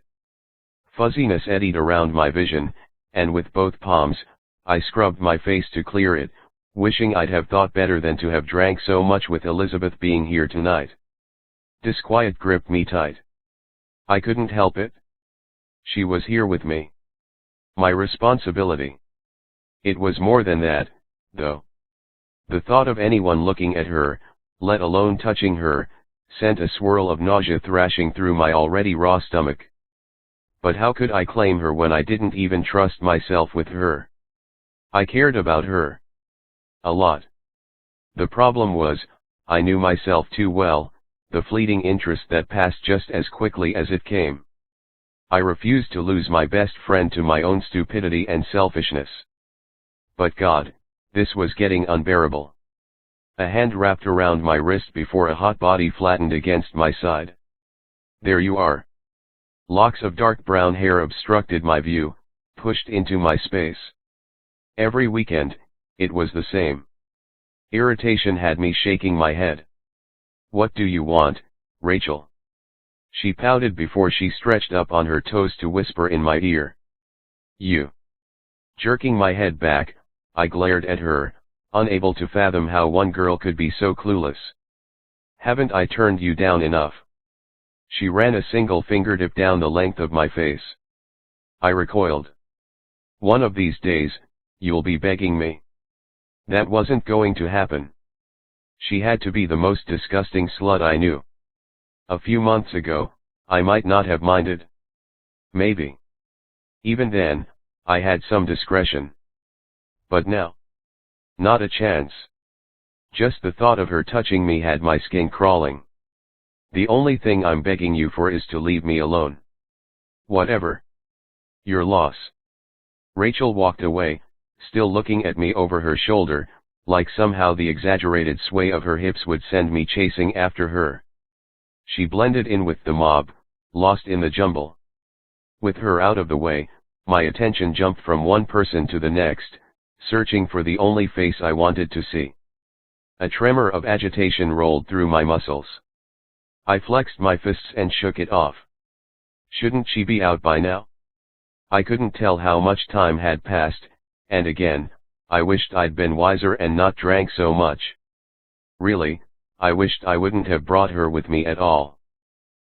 Fuzziness eddied around my vision, and with both palms, I scrubbed my face to clear it, wishing I'd have thought better than to have drank so much with Elizabeth being here tonight. Disquiet gripped me tight. I couldn't help it. She was here with me. My responsibility. It was more than that, though. The thought of anyone looking at her, let alone touching her, sent a swirl of nausea thrashing through my already raw stomach. But how could I claim her when I didn't even trust myself with her? I cared about her. A lot. The problem was, I knew myself too well, the fleeting interest that passed just as quickly as it came. I refused to lose my best friend to my own stupidity and selfishness. But God, this was getting unbearable. A hand wrapped around my wrist before a hot body flattened against my side. There you are. Locks of dark brown hair obstructed my view, pushed into my space. Every weekend, it was the same. Irritation had me shaking my head. What do you want, Rachel? She pouted before she stretched up on her toes to whisper in my ear. You. Jerking my head back, I glared at her, unable to fathom how one girl could be so clueless. Haven't I turned you down enough? She ran a single fingertip down the length of my face. I recoiled. One of these days, you'll be begging me. That wasn't going to happen. She had to be the most disgusting slut I knew. A few months ago, I might not have minded. Maybe. Even then, I had some discretion. But now? Not a chance. Just the thought of her touching me had my skin crawling. The only thing I'm begging you for is to leave me alone. Whatever. Your loss. Rachel walked away, still looking at me over her shoulder, like somehow the exaggerated sway of her hips would send me chasing after her. She blended in with the mob, lost in the jumble. With her out of the way, my attention jumped from one person to the next, searching for the only face I wanted to see. A tremor of agitation rolled through my muscles. I flexed my fists and shook it off. Shouldn't she be out by now? I couldn't tell how much time had passed, and again, I wished I'd been wiser and not drank so much. Really, I wished I wouldn't have brought her with me at all.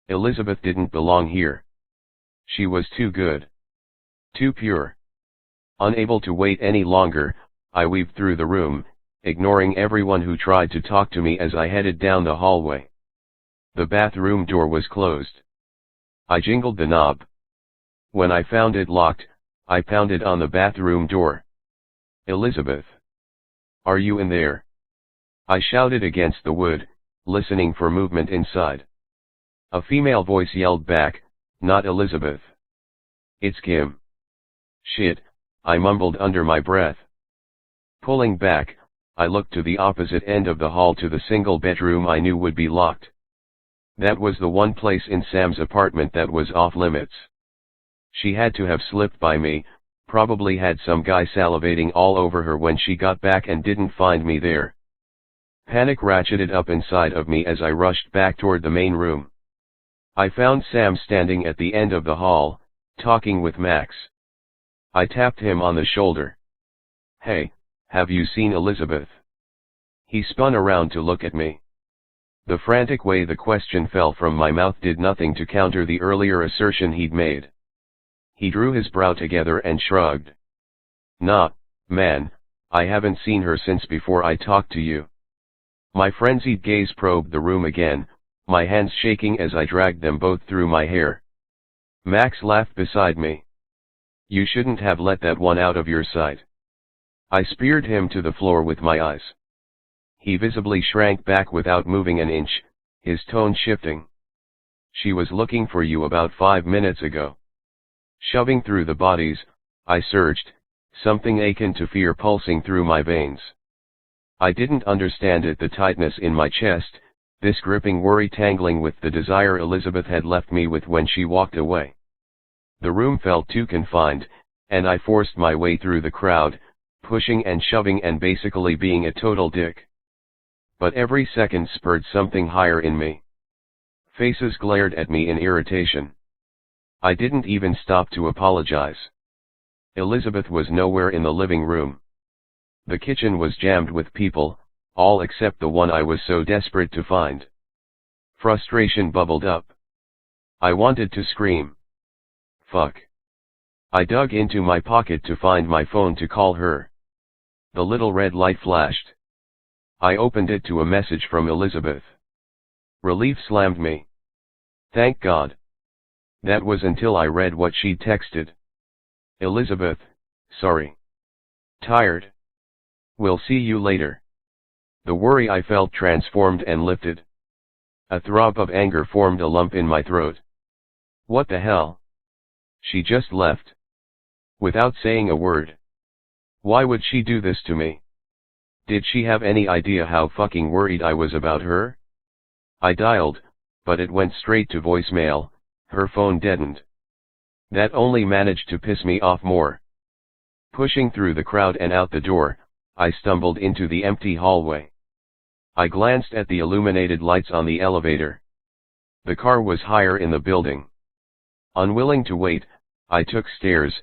Elizabeth didn't belong here. She was too good. Too pure. Unable to wait any longer, I weaved through the room, ignoring everyone who tried to talk to me as I headed down the hallway. The bathroom door was closed. I jingled the knob. When I found it locked, I pounded on the bathroom door. "Elizabeth! Are you in there?" I shouted against the wood, listening for movement inside. A female voice yelled back, "Not Elizabeth. It's Kim." "Shit," I mumbled under my breath. Pulling back, I looked to the opposite end of the hall to the single bedroom I knew would be locked. That was the one place in Sam's apartment that was off limits. She had to have slipped by me, probably had some guy salivating all over her when she got back and didn't find me there. Panic ratcheted up inside of me as I rushed back toward the main room. I found Sam standing at the end of the hall, talking with Max. I tapped him on the shoulder. "Hey, have you seen Elizabeth?" He spun around to look at me. The frantic way the question fell from my mouth did nothing to counter the earlier assertion he'd made. He drew his brow together and shrugged. "Nah, man, I haven't seen her since before I talked to you." My frenzied gaze probed the room again, my hands shaking as I dragged them both through my hair. Max laughed beside me. "You shouldn't have let that one out of your sight." I speared him to the floor with my eyes. He visibly shrank back without moving an inch, his tone shifting. "She was looking for you about 5 minutes ago." Shoving through the bodies, I surged, something akin to fear pulsing through my veins. I didn't understand it, the tightness in my chest, this gripping worry tangling with the desire Elizabeth had left me with when she walked away. The room felt too confined, and I forced my way through the crowd, pushing and shoving and basically being a total dick. But every second spurred something higher in me. Faces glared at me in irritation. I didn't even stop to apologize. Elizabeth was nowhere in the living room. The kitchen was jammed with people, all except the one I was so desperate to find. Frustration bubbled up. I wanted to scream. Fuck. I dug into my pocket to find my phone to call her. The little red light flashed. I opened it to a message from Elizabeth. Relief slammed me. Thank God. That was until I read what she'd texted. "Elizabeth, sorry. Tired. We'll see you later." The worry I felt transformed and lifted. A throb of anger formed a lump in my throat. What the hell? She just left. Without saying a word. Why would she do this to me? Did she have any idea how fucking worried I was about her? I dialed, but it went straight to voicemail. Her phone deadened. That only managed to piss me off more. Pushing through the crowd and out the door, I stumbled into the empty hallway. I glanced at the illuminated lights on the elevator. The car was higher in the building. Unwilling to wait, I took stairs,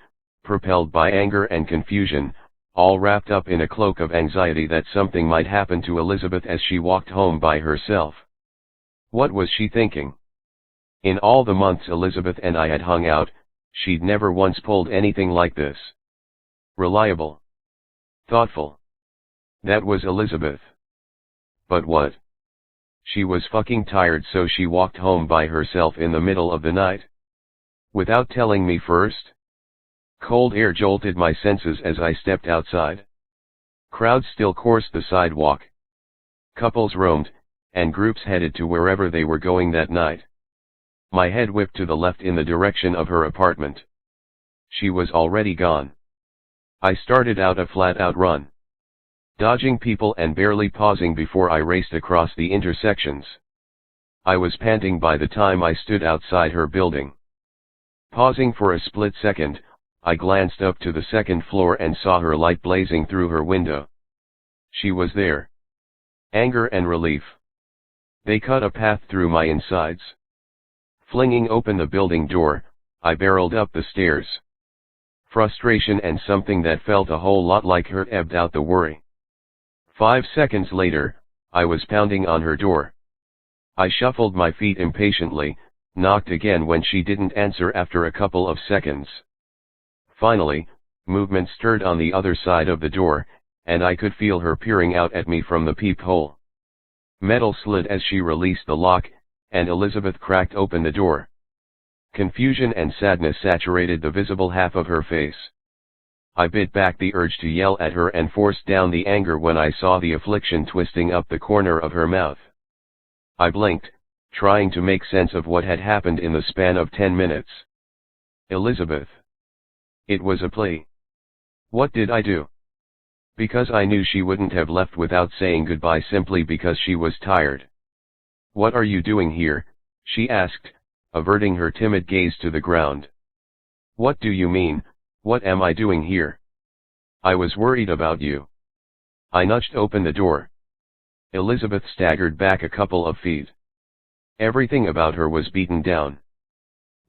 propelled by anger and confusion, all wrapped up in a cloak of anxiety that something might happen to Elizabeth as she walked home by herself. What was she thinking? In all the months Elizabeth and I had hung out, she'd never once pulled anything like this. Reliable. Thoughtful. That was Elizabeth. But what? She was fucking tired, so she walked home by herself in the middle of the night. Without telling me first? Cold air jolted my senses as I stepped outside. Crowds still coursed the sidewalk. Couples roamed, and groups headed to wherever they were going that night. My head whipped to the left in the direction of her apartment. She was already gone. I started out a flat-out run. Dodging people and barely pausing before I raced across the intersections. I was panting by the time I stood outside her building. Pausing for a split second, I glanced up to the second floor and saw her light blazing through her window. She was there. Anger and relief. They cut a path through my insides. Flinging open the building door, I barreled up the stairs. Frustration and something that felt a whole lot like hurt ebbed out the worry. 5 seconds later, I was pounding on her door. I shuffled my feet impatiently, knocked again when she didn't answer after a couple of seconds. Finally, movement stirred on the other side of the door, and I could feel her peering out at me from the peephole. Metal slid as she released the lock, and Elizabeth cracked open the door. Confusion and sadness saturated the visible half of her face. I bit back the urge to yell at her and forced down the anger when I saw the affliction twisting up the corner of her mouth. I blinked, trying to make sense of what had happened in the span of 10 minutes. Elizabeth. It was a plea. What did I do? Because I knew she wouldn't have left without saying goodbye simply because she was tired. What are you doing here? She asked, averting her timid gaze to the ground. What do you mean, what am I doing here? I was worried about you. I nudged open the door. Elizabeth staggered back a couple of feet. Everything about her was beaten down.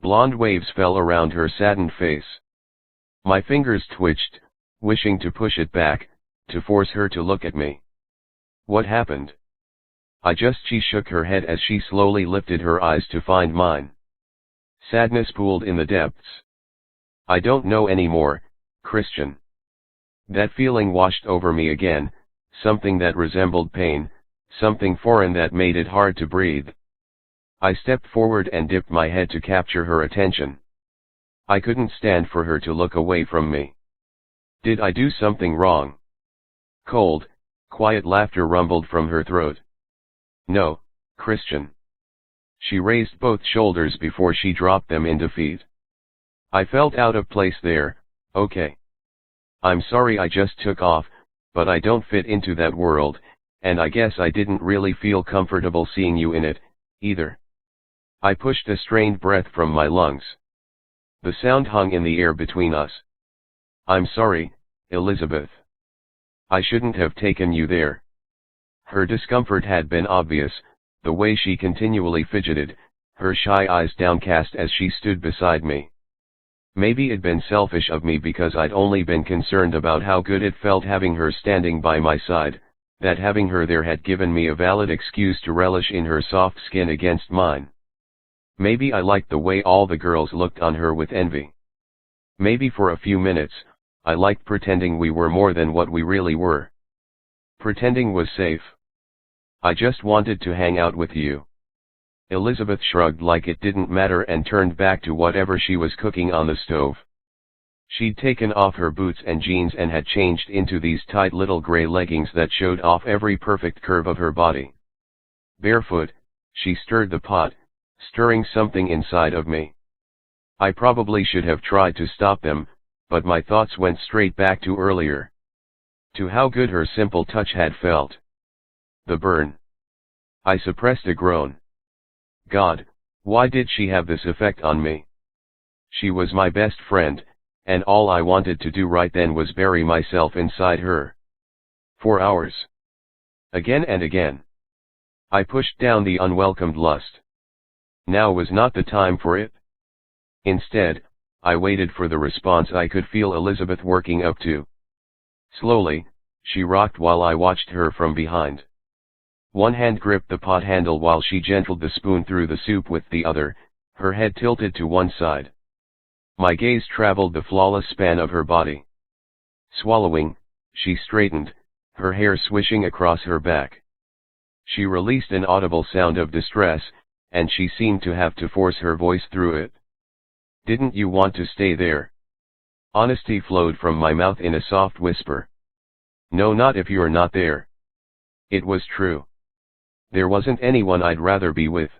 Blonde waves fell around her saddened face. My fingers twitched, wishing to push it back, to force her to look at me. What happened? She shook her head as she slowly lifted her eyes to find mine. Sadness pooled in the depths. I don't know anymore, Christian. That feeling washed over me again, something that resembled pain, something foreign that made it hard to breathe. I stepped forward and dipped my head to capture her attention. I couldn't stand for her to look away from me. Did I do something wrong? Cold, quiet laughter rumbled from her throat. No, Christian. She raised both shoulders before she dropped them in defeat. I felt out of place there, okay. I'm sorry I just took off, but I don't fit into that world, and I guess I didn't really feel comfortable seeing you in it, either. I pushed a strained breath from my lungs. The sound hung in the air between us. I'm sorry, Elizabeth. I shouldn't have taken you there. Her discomfort had been obvious, the way she continually fidgeted, her shy eyes downcast as she stood beside me. Maybe it'd been selfish of me because I'd only been concerned about how good it felt having her standing by my side, that having her there had given me a valid excuse to relish in her soft skin against mine. Maybe I liked the way all the girls looked on her with envy. Maybe for a few minutes, I liked pretending we were more than what we really were. Pretending was safe. I just wanted to hang out with you. Elizabeth shrugged like it didn't matter and turned back to whatever she was cooking on the stove. She'd taken off her boots and jeans and had changed into these tight little gray leggings that showed off every perfect curve of her body. Barefoot, she stirred the pot, stirring something inside of me. I probably should have tried to stop them, but my thoughts went straight back to earlier. To how good her simple touch had felt. The burn. I suppressed a groan. God, why did she have this effect on me? She was my best friend, and all I wanted to do right then was bury myself inside her. For hours. Again and again. I pushed down the unwelcomed lust. Now was not the time for it. Instead, I waited for the response I could feel Elizabeth working up to. Slowly, she rocked while I watched her from behind. One hand gripped the pot handle while she gentled the spoon through the soup with the other, her head tilted to one side. My gaze traveled the flawless span of her body. Swallowing, she straightened, her hair swishing across her back. She released an audible sound of distress, and she seemed to have to force her voice through it. Didn't you want to stay there? Honesty flowed from my mouth in a soft whisper. No, not if you're not there. It was true. There wasn't anyone I'd rather be with.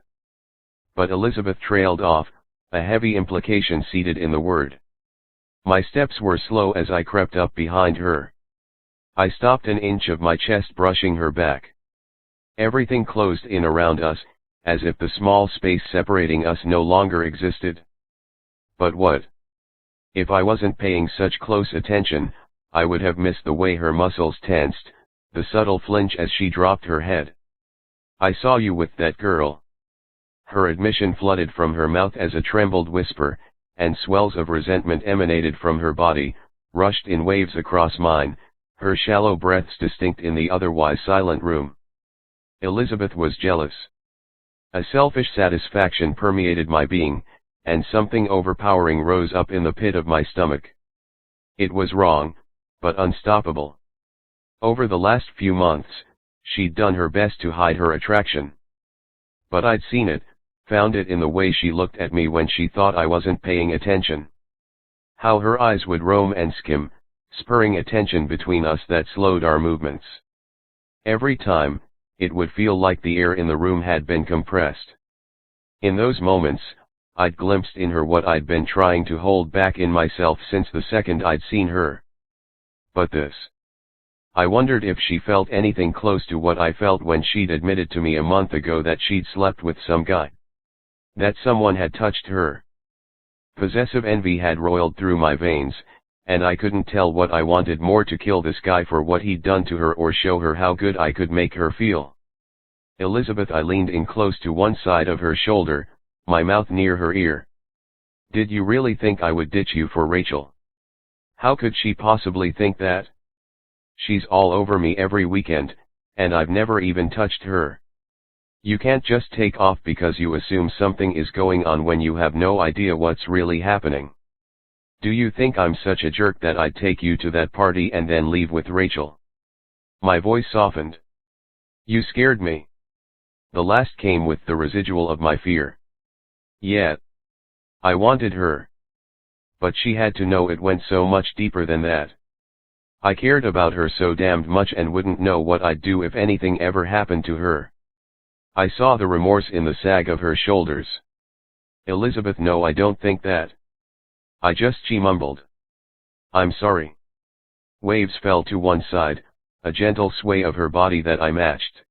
But Elizabeth trailed off, a heavy implication seated in the word. My steps were slow as I crept up behind her. I stopped an inch of my chest brushing her back. Everything closed in around us, as if the small space separating us no longer existed. But what? If I wasn't paying such close attention, I would have missed the way her muscles tensed, the subtle flinch as she dropped her head. I saw you with that girl. Her admission flooded from her mouth as a trembled whisper, and swells of resentment emanated from her body, rushed in waves across mine, her shallow breaths distinct in the otherwise silent room. Elizabeth was jealous. A selfish satisfaction permeated my being, and something overpowering rose up in the pit of my stomach. It was wrong, but unstoppable. Over the last few months, she'd done her best to hide her attraction. But I'd seen it, found it in the way she looked at me when she thought I wasn't paying attention. How her eyes would roam and skim, spurring attention between us that slowed our movements. Every time, it would feel like the air in the room had been compressed. In those moments, I'd glimpsed in her what I'd been trying to hold back in myself since the second I'd seen her. But this. I wondered if she felt anything close to what I felt when she'd admitted to me a month ago that she'd slept with some guy. That someone had touched her. Possessive envy had roiled through my veins, and I couldn't tell what I wanted more: to kill this guy for what he'd done to her, or show her how good I could make her feel. Elizabeth, I leaned in close to one side of her shoulder, my mouth near her ear. Did you really think I would ditch you for Rachel? How could she possibly think that? She's all over me every weekend, and I've never even touched her. You can't just take off because you assume something is going on when you have no idea what's really happening. Do you think I'm such a jerk that I'd take you to that party and then leave with Rachel? My voice softened. You scared me. The last came with the residual of my fear. Yeah. I wanted her. But she had to know it went so much deeper than that. I cared about her so damned much and wouldn't know what I'd do if anything ever happened to her. I saw the remorse in the sag of her shoulders. Elizabeth, no, I don't think that. She mumbled. I'm sorry. Waves fell to one side, a gentle sway of her body that I matched.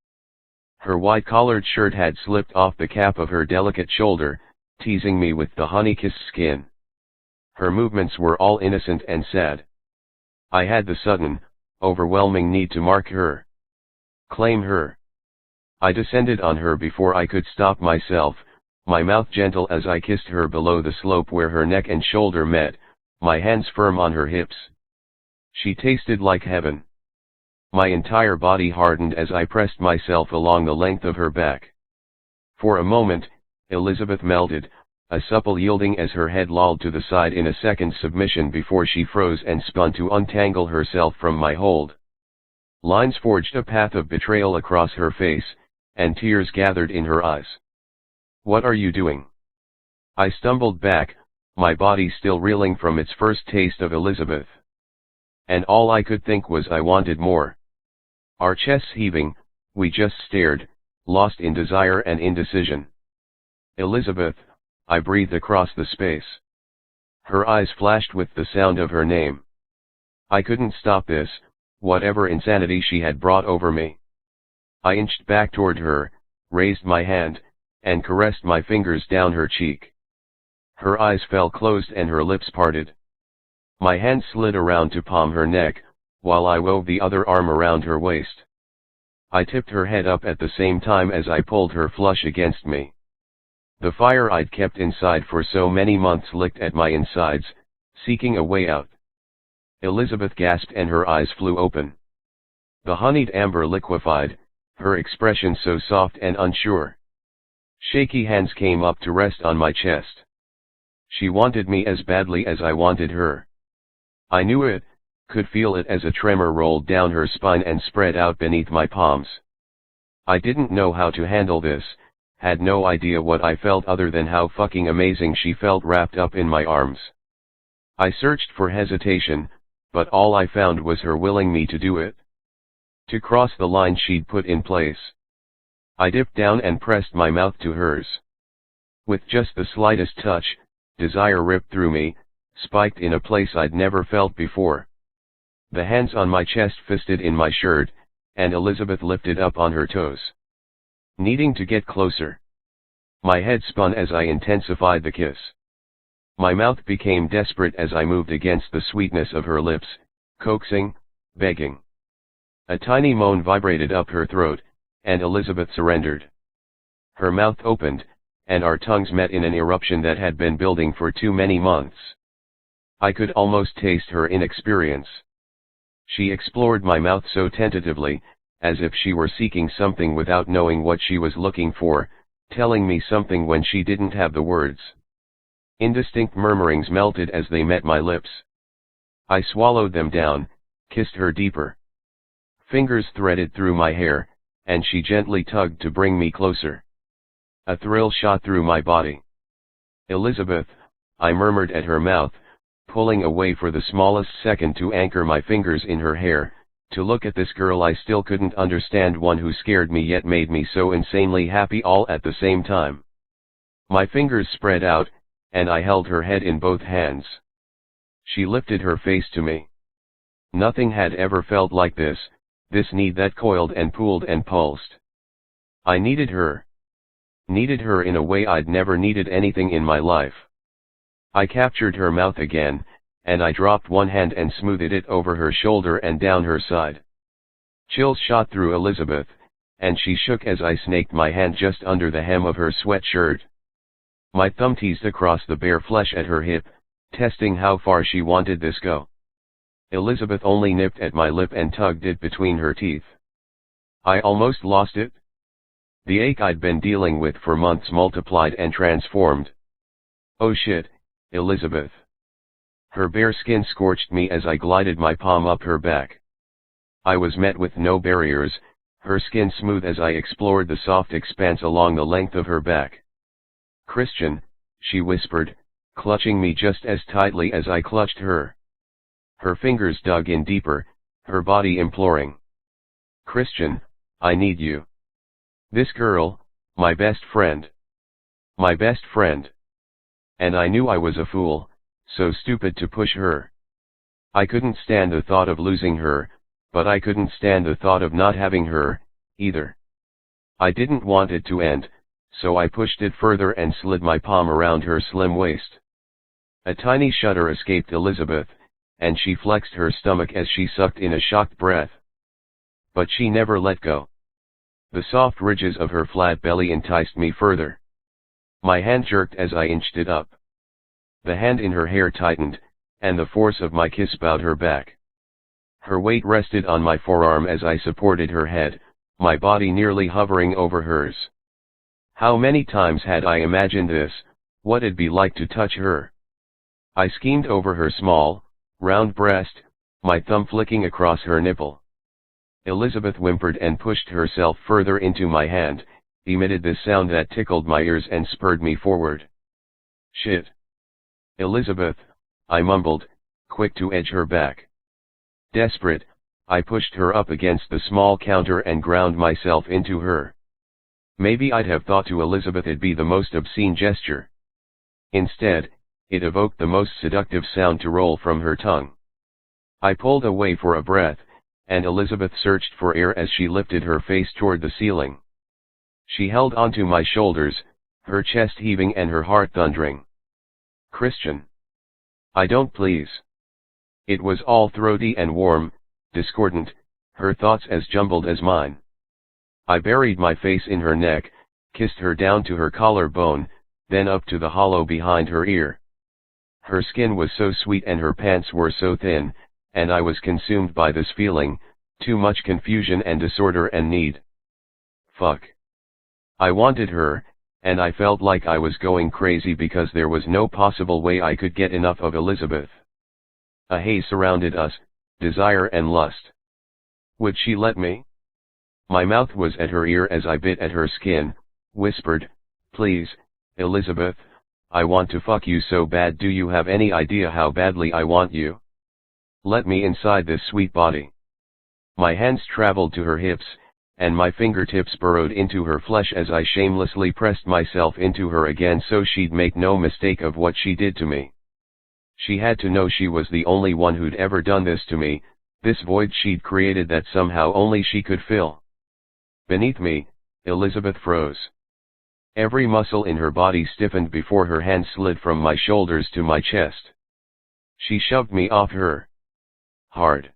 Her white-collared shirt had slipped off the cap of her delicate shoulder, teasing me with the honey-kissed skin. Her movements were all innocent and sad. I had the sudden, overwhelming need to mark her. Claim her. I descended on her before I could stop myself, my mouth gentle as I kissed her below the slope where her neck and shoulder met, my hands firm on her hips. She tasted like heaven. My entire body hardened as I pressed myself along the length of her back. For a moment, Elizabeth melted, a supple yielding as her head lolled to the side in a second submission before she froze and spun to untangle herself from my hold. Lines forged a path of betrayal across her face, and tears gathered in her eyes. What are you doing? I stumbled back, my body still reeling from its first taste of Elizabeth. And all I could think was I wanted more. Our chests heaving, we just stared, lost in desire and indecision. Elizabeth, I breathed across the space. Her eyes flashed with the sound of her name. I couldn't stop this, whatever insanity she had brought over me. I inched back toward her, raised my hand, and caressed my fingers down her cheek. Her eyes fell closed and her lips parted. My hand slid around to palm her neck, while I wove the other arm around her waist. I tipped her head up at the same time as I pulled her flush against me. The fire I'd kept inside for so many months licked at my insides, seeking a way out. Elizabeth gasped and her eyes flew open. The honeyed amber liquefied, her expression so soft and unsure. Shaky hands came up to rest on my chest. She wanted me as badly as I wanted her. I knew it, could feel it as a tremor rolled down her spine and spread out beneath my palms. I didn't know how to handle this, had no idea what I felt other than how fucking amazing she felt wrapped up in my arms. I searched for hesitation, but all I found was her willing me to do it. To cross the line she'd put in place. I dipped down and pressed my mouth to hers. With just the slightest touch, desire ripped through me, spiked in a place I'd never felt before. The hands on my chest fisted in my shirt, and Elizabeth lifted up on her toes. Needing to get closer. My head spun as I intensified the kiss. My mouth became desperate as I moved against the sweetness of her lips, coaxing, begging. A tiny moan vibrated up her throat, and Elizabeth surrendered. Her mouth opened, and our tongues met in an eruption that had been building for too many months. I could almost taste her inexperience. She explored my mouth so tentatively, as if she were seeking something without knowing what she was looking for, telling me something when she didn't have the words. Indistinct murmurings melted as they met my lips. I swallowed them down, kissed her deeper. Fingers threaded through my hair, and she gently tugged to bring me closer. A thrill shot through my body. "Elizabeth," I murmured at her mouth, pulling away for the smallest second to anchor my fingers in her hair, to look at this girl I still couldn't understand, one who scared me yet made me so insanely happy all at the same time. My fingers spread out, and I held her head in both hands. She lifted her face to me. Nothing had ever felt like this need that coiled and pooled and pulsed. I needed her. Needed her in a way I'd never needed anything in my life. I captured her mouth again, and I dropped one hand and smoothed it over her shoulder and down her side. Chills shot through Elizabeth, and she shook as I snaked my hand just under the hem of her sweatshirt. My thumb teased across the bare flesh at her hip, testing how far she wanted this go. Elizabeth only nipped at my lip and tugged it between her teeth. I almost lost it. The ache I'd been dealing with for months multiplied and transformed. "Oh shit, Elizabeth." Her bare skin scorched me as I glided my palm up her back. I was met with no barriers, her skin smooth as I explored the soft expanse along the length of her back. "Christian," she whispered, clutching me just as tightly as I clutched her. Her fingers dug in deeper, her body imploring. "Christian, I need you. This girl, my best friend. My best friend." And I knew I was a fool, so stupid to push her. I couldn't stand the thought of losing her, but I couldn't stand the thought of not having her, either. I didn't want it to end, so I pushed it further and slid my palm around her slim waist. A tiny shudder escaped Elizabeth, and she flexed her stomach as she sucked in a shocked breath. But she never let go. The soft ridges of her flat belly enticed me further. My hand jerked as I inched it up. The hand in her hair tightened, and the force of my kiss bowed her back. Her weight rested on my forearm as I supported her head, my body nearly hovering over hers. How many times had I imagined this, what it'd be like to touch her? I schemed over her small, round breast, my thumb flicking across her nipple. Elizabeth whimpered and pushed herself further into my hand, emitted this sound that tickled my ears and spurred me forward. "Shit. Elizabeth," I mumbled, quick to edge her back. Desperate, I pushed her up against the small counter and ground myself into her. Maybe I'd have thought to Elizabeth it'd be the most obscene gesture. Instead, it evoked the most seductive sound to roll from her tongue. I pulled away for a breath, and Elizabeth searched for air as she lifted her face toward the ceiling. She held onto my shoulders, her chest heaving and her heart thundering. "Christian. I don't, please." It was all throaty and warm, discordant, her thoughts as jumbled as mine. I buried my face in her neck, kissed her down to her collarbone, then up to the hollow behind her ear. Her skin was so sweet and her pants were so thin, and I was consumed by this feeling, too much confusion and disorder and need. Fuck. I wanted her, and I felt like I was going crazy because there was no possible way I could get enough of Elizabeth. A haze surrounded us, desire and lust. Would she let me? My mouth was at her ear as I bit at her skin, whispered, "Please, Elizabeth, I want to fuck you so bad. Do you have any idea how badly I want you? Let me inside this sweet body." My hands traveled to her hips, and my fingertips burrowed into her flesh as I shamelessly pressed myself into her again so she'd make no mistake of what she did to me. She had to know she was the only one who'd ever done this to me, this void she'd created that somehow only she could fill. Beneath me, Elizabeth froze. Every muscle in her body stiffened before her hand slid from my shoulders to my chest. She shoved me off her. Hard.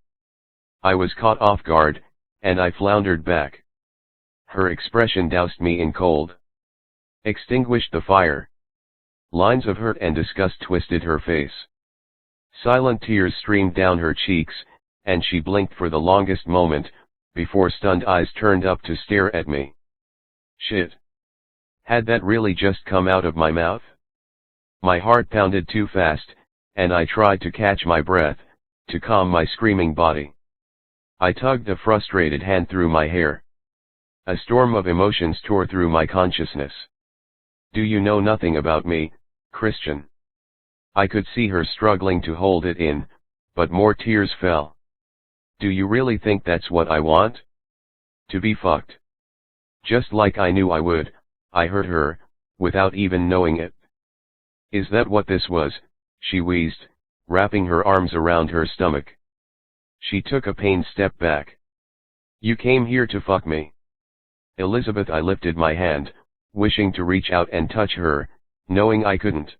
I was caught off guard, and I floundered back. Her expression doused me in cold. Extinguished the fire. Lines of hurt and disgust twisted her face. Silent tears streamed down her cheeks, and she blinked for the longest moment, before stunned eyes turned up to stare at me. Shit. Had that really just come out of my mouth? My heart pounded too fast, and I tried to catch my breath, to calm my screaming body. I tugged a frustrated hand through my hair. A storm of emotions tore through my consciousness. Do you know nothing about me, Christian? I could see her struggling to hold it in, but more tears fell. Do you really think that's what I want? To be fucked? Just like I knew I would, I hurt her, without even knowing it. Is that what this was? She wheezed, wrapping her arms around her stomach. She took a pained step back. You came here to fuck me. Elizabeth, I lifted my hand, wishing to reach out and touch her, knowing I couldn't.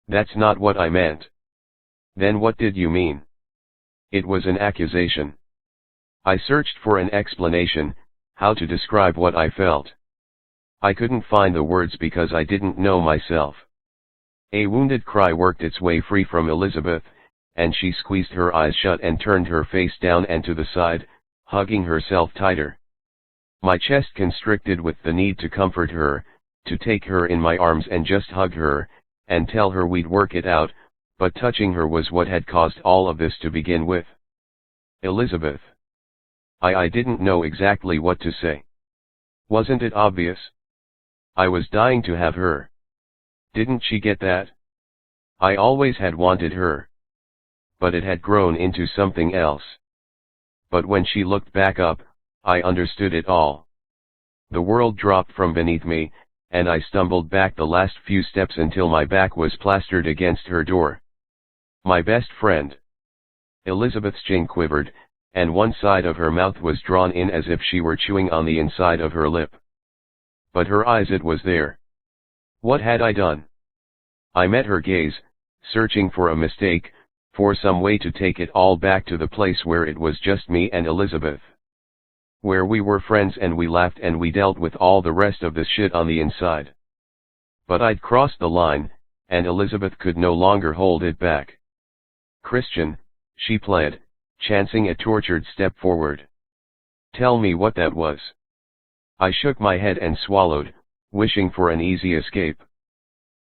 That's not what I meant. Then what did you mean? It was an accusation. I searched for an explanation, how to describe what I felt. I couldn't find the words because I didn't know myself. A wounded cry worked its way free from Elizabeth, and she squeezed her eyes shut and turned her face down and to the side, hugging herself tighter. My chest constricted with the need to comfort her, to take her in my arms and just hug her, and tell her we'd work it out, but touching her was what had caused all of this to begin with. Elizabeth. I didn't know exactly what to say. Wasn't it obvious? I was dying to have her. Didn't she get that? I always had wanted her. But it had grown into something else. But when she looked back up, I understood it all. The world dropped from beneath me, and I stumbled back the last few steps until my back was plastered against her door. My best friend. Elizabeth's chin quivered, and one side of her mouth was drawn in as if she were chewing on the inside of her lip. But her eyes, it was there. What had I done? I met her gaze, searching for a mistake, for some way to take it all back to the place where it was just me and Elizabeth. Where we were friends and we laughed and we dealt with all the rest of the shit on the inside. But I'd crossed the line, and Elizabeth could no longer hold it back. Christian, she pled, chancing a tortured step forward. Tell me what that was. I shook my head and swallowed, wishing for an easy escape.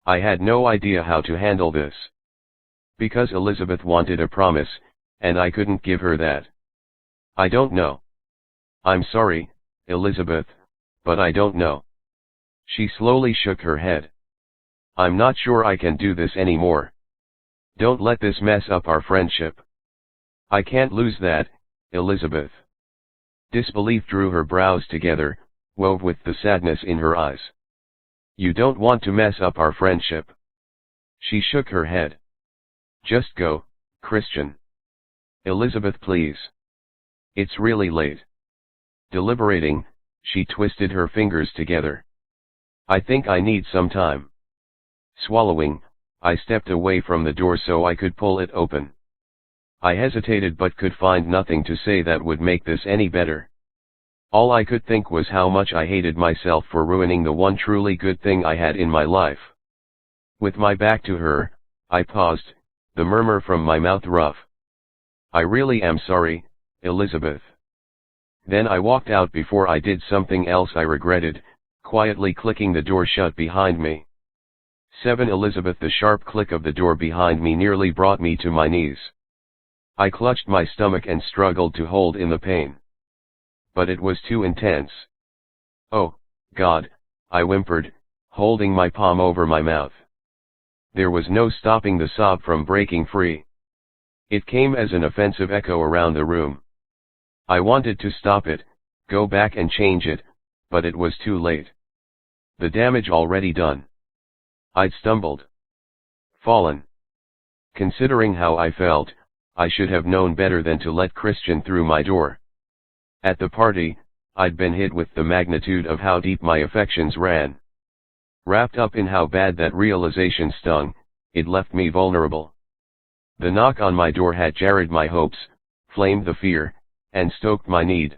I had no idea how to handle this. Because Elizabeth wanted a promise, and I couldn't give her that. I don't know. I'm sorry, Elizabeth, but I don't know. She slowly shook her head. I'm not sure I can do this anymore. Don't let this mess up our friendship. I can't lose that, Elizabeth. Disbelief drew her brows together, wove with the sadness in her eyes. You don't want to mess up our friendship. She shook her head. Just go, Christian. Elizabeth, please. It's really late. Deliberating, she twisted her fingers together. I think I need some time. Swallowing, I stepped away from the door so I could pull it open. I hesitated but could find nothing to say that would make this any better. All I could think was how much I hated myself for ruining the one truly good thing I had in my life. With my back to her, I paused, the murmur from my mouth rough. I really am sorry, Elizabeth. Then I walked out before I did something else I regretted, quietly clicking the door shut behind me. 7 Elizabeth. The sharp click of the door behind me nearly brought me to my knees. I clutched my stomach and struggled to hold in the pain. But it was too intense. Oh, God, I whimpered, holding my palm over my mouth. There was no stopping the sob from breaking free. It came as an offensive echo around the room. I wanted to stop it, go back and change it, but it was too late. The damage already done. I'd stumbled. Fallen. Considering how I felt, I should have known better than to let Christian through my door. At the party, I'd been hit with the magnitude of how deep my affections ran. Wrapped up in how bad that realization stung, it left me vulnerable. The knock on my door had jarred my hopes, flamed the fear, and stoked my need.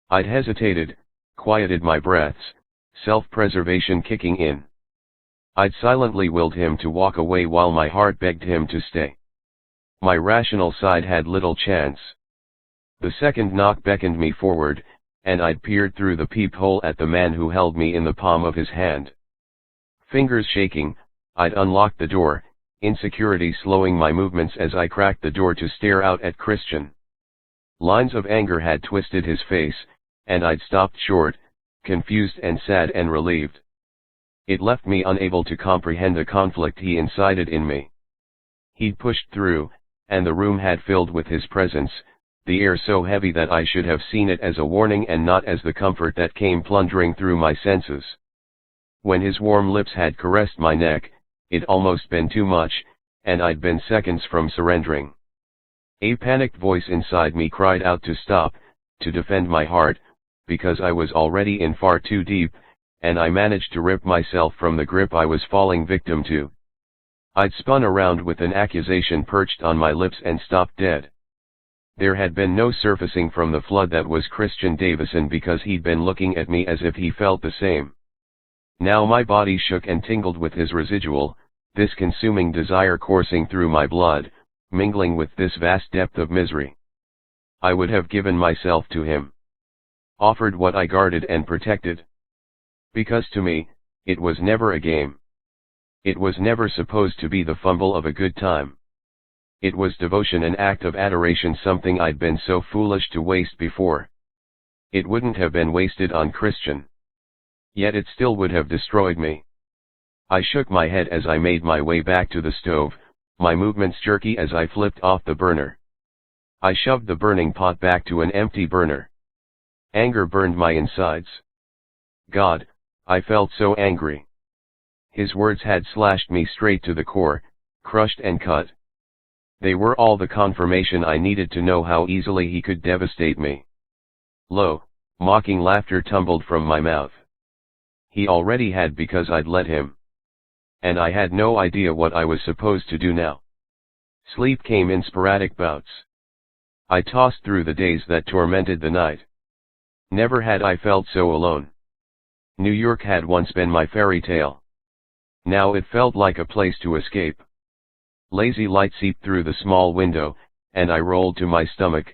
I'd hesitated, quieted my breaths, self-preservation kicking in. I'd silently willed him to walk away while my heart begged him to stay. My rational side had little chance. The second knock beckoned me forward, and I'd peered through the peephole at the man who held me in the palm of his hand. Fingers shaking, I'd unlocked the door, insecurity slowing my movements as I cracked the door to stare out at Christian. Lines of anger had twisted his face, and I'd stopped short, confused and sad and relieved. It left me unable to comprehend the conflict he incited in me. He'd pushed through, and the room had filled with his presence, the air so heavy that I should have seen it as a warning and not as the comfort that came plundering through my senses. When his warm lips had caressed my neck, it'd almost been too much, and I'd been seconds from surrendering. A panicked voice inside me cried out to stop, to defend my heart, because I was already in far too deep, and I managed to rip myself from the grip I was falling victim to. I'd spun around with an accusation perched on my lips and stopped dead. There had been no surfacing from the flood that was Christian Davison because he'd been looking at me as if he felt the same. Now my body shook and tingled with his residual, this consuming desire coursing through my blood, mingling with this vast depth of misery. I would have given myself to him. Offered what I guarded and protected. Because to me, it was never a game. It was never supposed to be the fumble of a good time. It was devotion, an act of adoration, something I'd been so foolish to waste before. It wouldn't have been wasted on Christian. Yet it still would have destroyed me. I shook my head as I made my way back to the stove, my movements jerky as I flipped off the burner. I shoved the burning pot back to an empty burner. Anger burned my insides. God, I felt so angry. His words had slashed me straight to the core, crushed and cut. They were all the confirmation I needed to know how easily he could devastate me. Low, mocking laughter tumbled from my mouth. He already had, because I'd let him. And I had no idea what I was supposed to do now. Sleep came in sporadic bouts. I tossed through the days that tormented the night. Never had I felt so alone. New York had once been my fairy tale. Now it felt like a place to escape. Lazy light seeped through the small window, and I rolled to my stomach,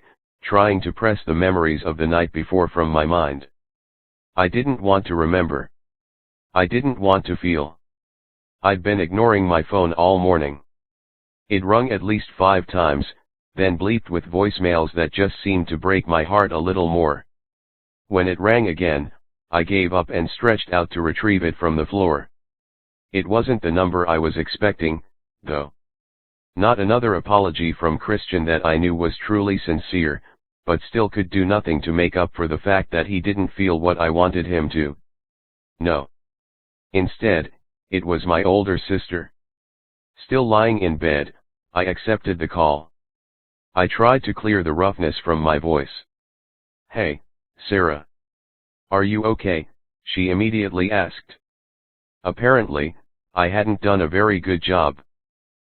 trying to press the memories of the night before from my mind. I didn't want to remember. I didn't want to feel. I'd been ignoring my phone all morning. It rung at least 5 times, then bleeped with voicemails that just seemed to break my heart a little more. When it rang again, I gave up and stretched out to retrieve it from the floor. It wasn't the number I was expecting, though. Not another apology from Christian that I knew was truly sincere, but still could do nothing to make up for the fact that he didn't feel what I wanted him to. No. Instead, it was my older sister. Still lying in bed, I accepted the call. I tried to clear the roughness from my voice. "Hey, Sarah. Are you okay?" she immediately asked. Apparently, I hadn't done a very good job.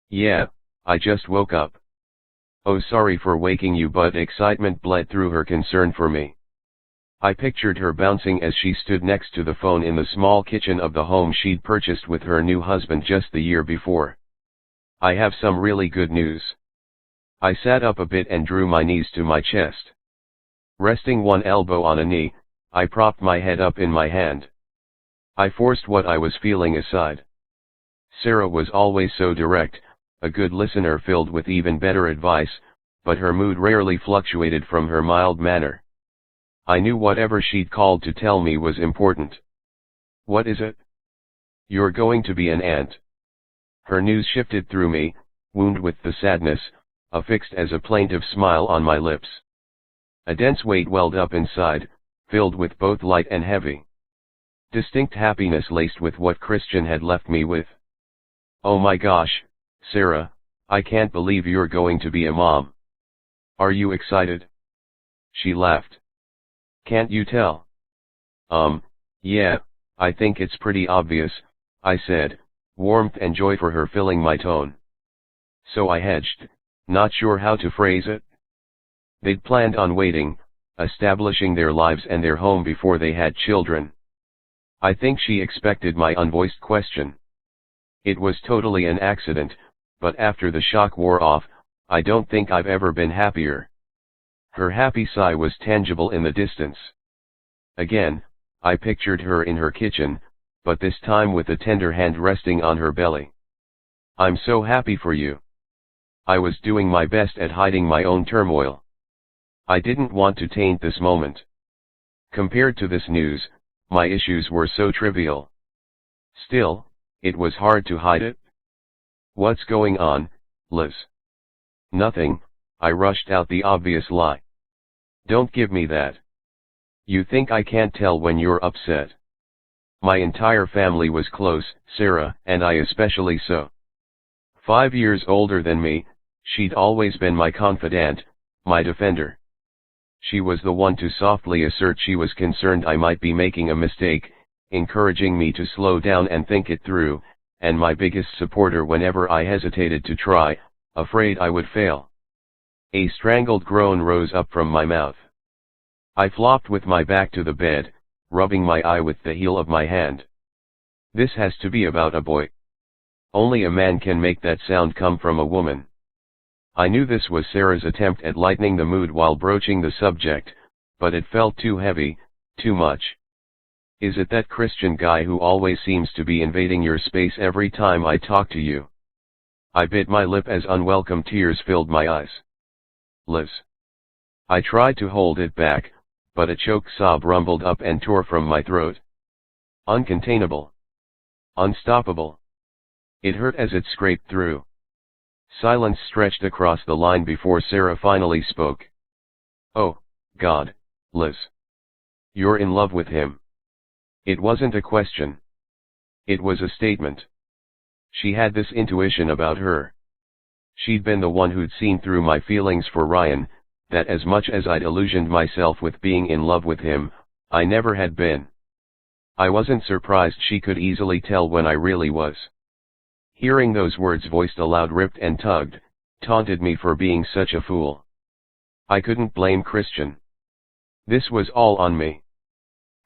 "Yeah, I just woke up." "Oh, sorry for waking you," but excitement bled through her concern for me. I pictured her bouncing as she stood next to the phone in the small kitchen of the home she'd purchased with her new husband just the year before. "I have some really good news." I sat up a bit and drew my knees to my chest. Resting one elbow on a knee, I propped my head up in my hand. I forced what I was feeling aside. Sarah was always so direct, a good listener filled with even better advice, but her mood rarely fluctuated from her mild manner. I knew whatever she'd called to tell me was important. "What is it?" "You're going to be an aunt." Her news shifted through me, wounded with the sadness, affixed as a plaintive smile on my lips. A dense weight welled up inside, filled with both light and heavy. Distinct happiness laced with what Christian had left me with. "Oh my gosh, Sarah, I can't believe you're going to be a mom. Are you excited?" She laughed. "Can't you tell?" Yeah, I think it's pretty obvious," I said, warmth and joy for her filling my tone. So I hedged, not sure how to phrase it. They'd planned on waiting, establishing their lives and their home before they had children. I think she expected my unvoiced question. It was totally an accident, but after the shock wore off, I don't think I've ever been happier. Her happy sigh was tangible in the distance. Again, I pictured her in her kitchen, but this time with a tender hand resting on her belly. "I'm so happy for you." I was doing my best at hiding my own turmoil. I didn't want to taint this moment. Compared to this news, my issues were so trivial. Still, it was hard to hide it. What's going on, Liz? Nothing, I rushed out the obvious lie. Don't give me that. You think I can't tell when you're upset? My entire family was close, Sarah, and I especially so. 5 years older than me, she'd always been my confidant, my defender. She was the one to softly assert she was concerned I might be making a mistake, encouraging me to slow down and think it through, and my biggest supporter whenever I hesitated to try, afraid I would fail. A strangled groan rose up from my mouth. I flopped with my back to the bed, rubbing my eye with the heel of my hand. This has to be about a boy. Only a man can make that sound come from a woman. I knew this was Sarah's attempt at lightening the mood while broaching the subject, but it felt too heavy, too much. Is it that Christian guy who always seems to be invading your space every time I talk to you? I bit my lip as unwelcome tears filled my eyes. Liz. I tried to hold it back, but a choked sob rumbled up and tore from my throat. Uncontainable. Unstoppable. It hurt as it scraped through. Silence stretched across the line before Sarah finally spoke. Oh, God, Liz. You're in love with him. It wasn't a question. It was a statement. She had this intuition about her. She'd been the one who'd seen through my feelings for Ryan, that as much as I'd illusioned myself with being in love with him, I never had been. I wasn't surprised she could easily tell when I really was. Hearing those words voiced aloud ripped and tugged, taunted me for being such a fool. I couldn't blame Christian. This was all on me.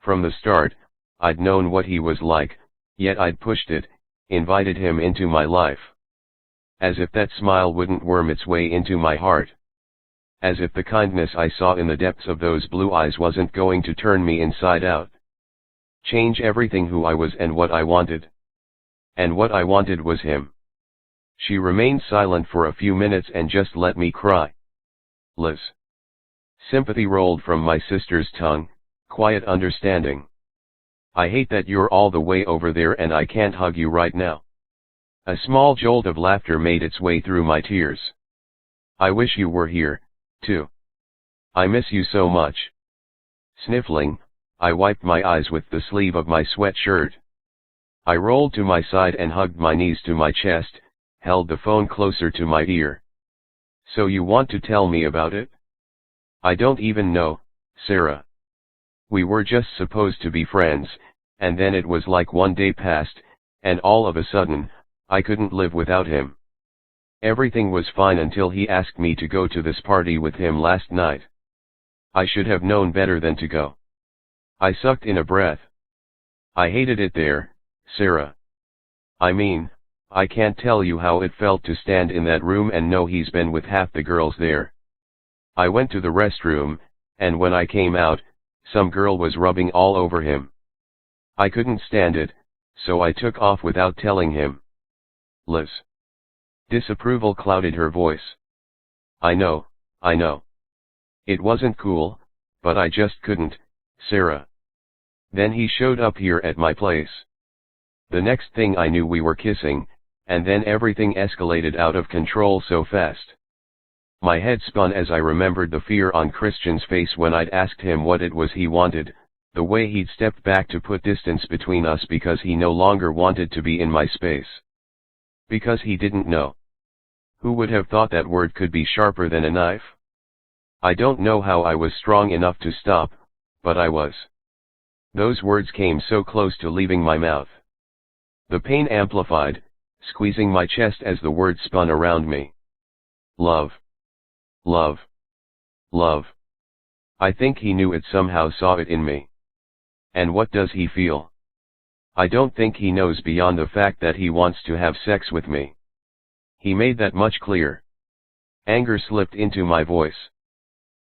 From the start, I'd known what he was like, yet I'd pushed it, invited him into my life. As if that smile wouldn't worm its way into my heart. As if the kindness I saw in the depths of those blue eyes wasn't going to turn me inside out. Change everything who I was and what I wanted. And what I wanted was him. She remained silent for a few minutes and just let me cry. Liz. Sympathy rolled from my sister's tongue, quiet understanding. I hate that you're all the way over there and I can't hug you right now. A small jolt of laughter made its way through my tears. I wish you were here, too. I miss you so much. Sniffling, I wiped my eyes with the sleeve of my sweatshirt. I rolled to my side and hugged my knees to my chest, held the phone closer to my ear. So you want to tell me about it? I don't even know, Sarah. We were just supposed to be friends, and then it was like one day passed, and all of a sudden, I couldn't live without him. Everything was fine until he asked me to go to this party with him last night. I should have known better than to go. I sucked in a breath. I hated it there, Sarah. I mean, I can't tell you how it felt to stand in that room and know he's been with half the girls there. I went to the restroom, and when I came out, some girl was rubbing all over him. I couldn't stand it, so I took off without telling him. Liz. Disapproval clouded her voice. I know. It wasn't cool, but I just couldn't, Sarah. Then he showed up here at my place. The next thing I knew we were kissing, and then everything escalated out of control so fast. My head spun as I remembered the fear on Christian's face when I'd asked him what it was he wanted, the way he'd stepped back to put distance between us because he no longer wanted to be in my space. Because he didn't know. Who would have thought that word could be sharper than a knife? I don't know how I was strong enough to stop, but I was. Those words came so close to leaving my mouth. The pain amplified, squeezing my chest as the words spun around me. Love. Love. Love. I think he knew it, somehow saw it in me. And what does he feel? I don't think he knows beyond the fact that he wants to have sex with me. He made that much clear. Anger slipped into my voice.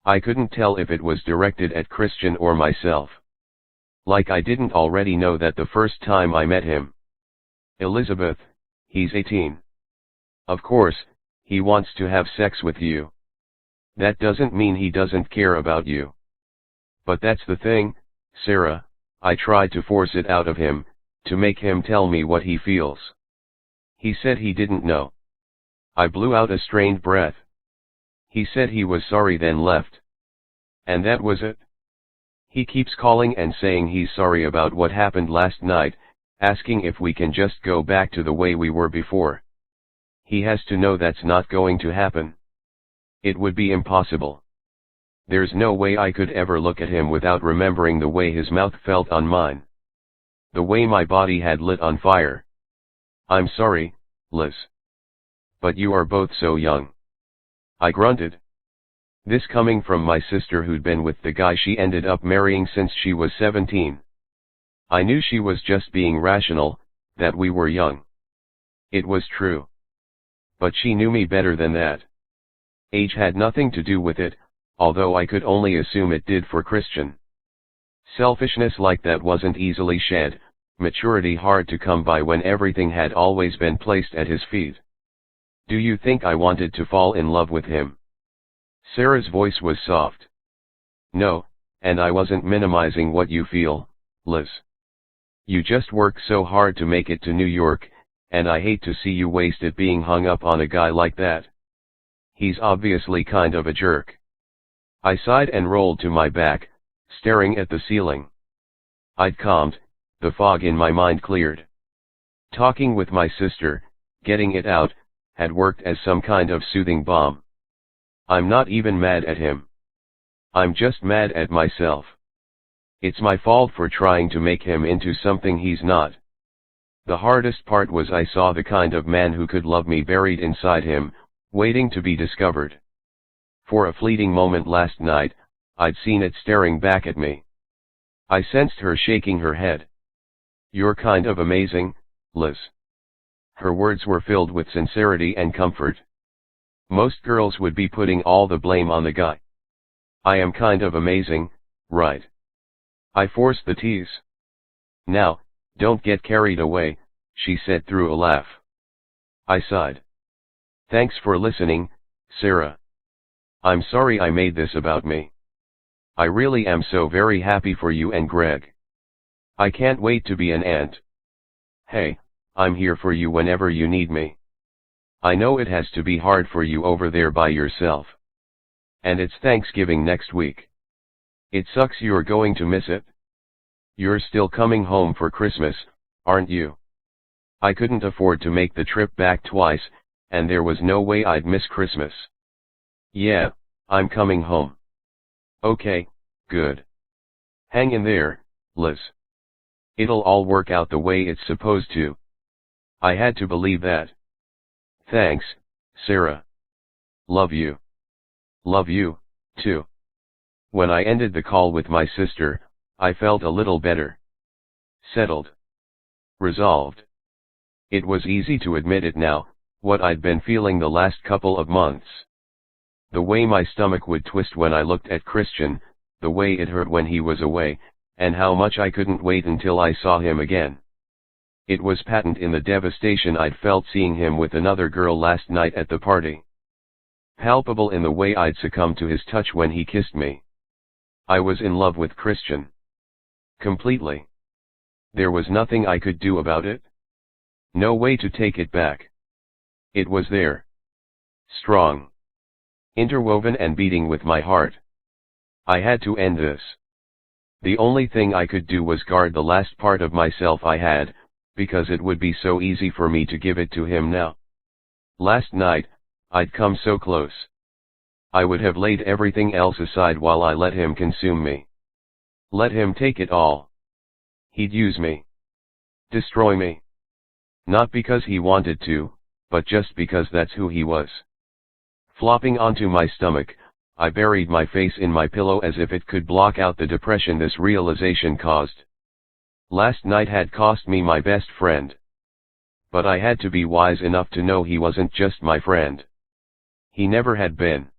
I couldn't tell if it was directed at Christian or myself. Like I didn't already know that the first time I met him. Elizabeth, he's 18. Of course, he wants to have sex with you. That doesn't mean he doesn't care about you. But that's the thing, Sarah, I tried to force it out of him, to make him tell me what he feels. He said he didn't know. I blew out a strained breath. He said he was sorry then left. And that was it. He keeps calling and saying he's sorry about what happened last night, asking if we can just go back to the way we were before. He has to know that's not going to happen. It would be impossible. There's no way I could ever look at him without remembering the way his mouth felt on mine. The way my body had lit on fire. I'm sorry, Liz. But you are both so young. I grunted. This coming from my sister who'd been with the guy she ended up marrying since she was 17. I knew she was just being rational, that we were young. It was true. But she knew me better than that. Age had nothing to do with it, although I could only assume it did for Christian. Selfishness like that wasn't easily shed, maturity hard to come by when everything had always been placed at his feet. Do you think I wanted to fall in love with him? Sarah's voice was soft. No, and I wasn't minimizing what you feel, Liz. You just work so hard to make it to New York, and I hate to see you waste it being hung up on a guy like that. He's obviously kind of a jerk. I sighed and rolled to my back, staring at the ceiling. I'd calmed, the fog in my mind cleared. Talking with my sister, getting it out, had worked as some kind of soothing balm. I'm not even mad at him. I'm just mad at myself. It's my fault for trying to make him into something he's not. The hardest part was I saw the kind of man who could love me buried inside him, waiting to be discovered. For a fleeting moment last night, I'd seen it staring back at me. I sensed her shaking her head. You're kind of amazing, Liz. Her words were filled with sincerity and comfort. Most girls would be putting all the blame on the guy. I am kind of amazing, right? I forced the tease. Now, don't get carried away, she said through a laugh. I sighed. Thanks for listening, Sarah. I'm sorry I made this about me. I really am so very happy for you and Greg. I can't wait to be an aunt. Hey, I'm here for you whenever you need me. I know it has to be hard for you over there by yourself. And it's Thanksgiving next week. It sucks you're going to miss it. You're still coming home for Christmas, aren't you? I couldn't afford to make the trip back twice, and there was no way I'd miss Christmas. Yeah, I'm coming home. Okay, good. Hang in there, Liz. It'll all work out the way it's supposed to. I had to believe that. Thanks, Sarah. Love you. Love you, too. When I ended the call with my sister, I felt a little better. Settled. Resolved. It was easy to admit it now, what I'd been feeling the last couple of months. The way my stomach would twist when I looked at Christian, the way it hurt when he was away, and how much I couldn't wait until I saw him again. It was patent in the devastation I'd felt seeing him with another girl last night at the party. Palpable in the way I'd succumbed to his touch when he kissed me. I was in love with Christian. Completely. There was nothing I could do about it. No way to take it back. It was there. Strong. Interwoven and beating with my heart. I had to end this. The only thing I could do was guard the last part of myself I had, because it would be so easy for me to give it to him now. Last night, I'd come so close. I would have laid everything else aside while I let him consume me. Let him take it all. He'd use me. Destroy me. Not because he wanted to, but just because that's who he was. Flopping onto my stomach, I buried my face in my pillow as if it could block out the depression this realization caused. Last night had cost me my best friend. But I had to be wise enough to know he wasn't just my friend. He never had been.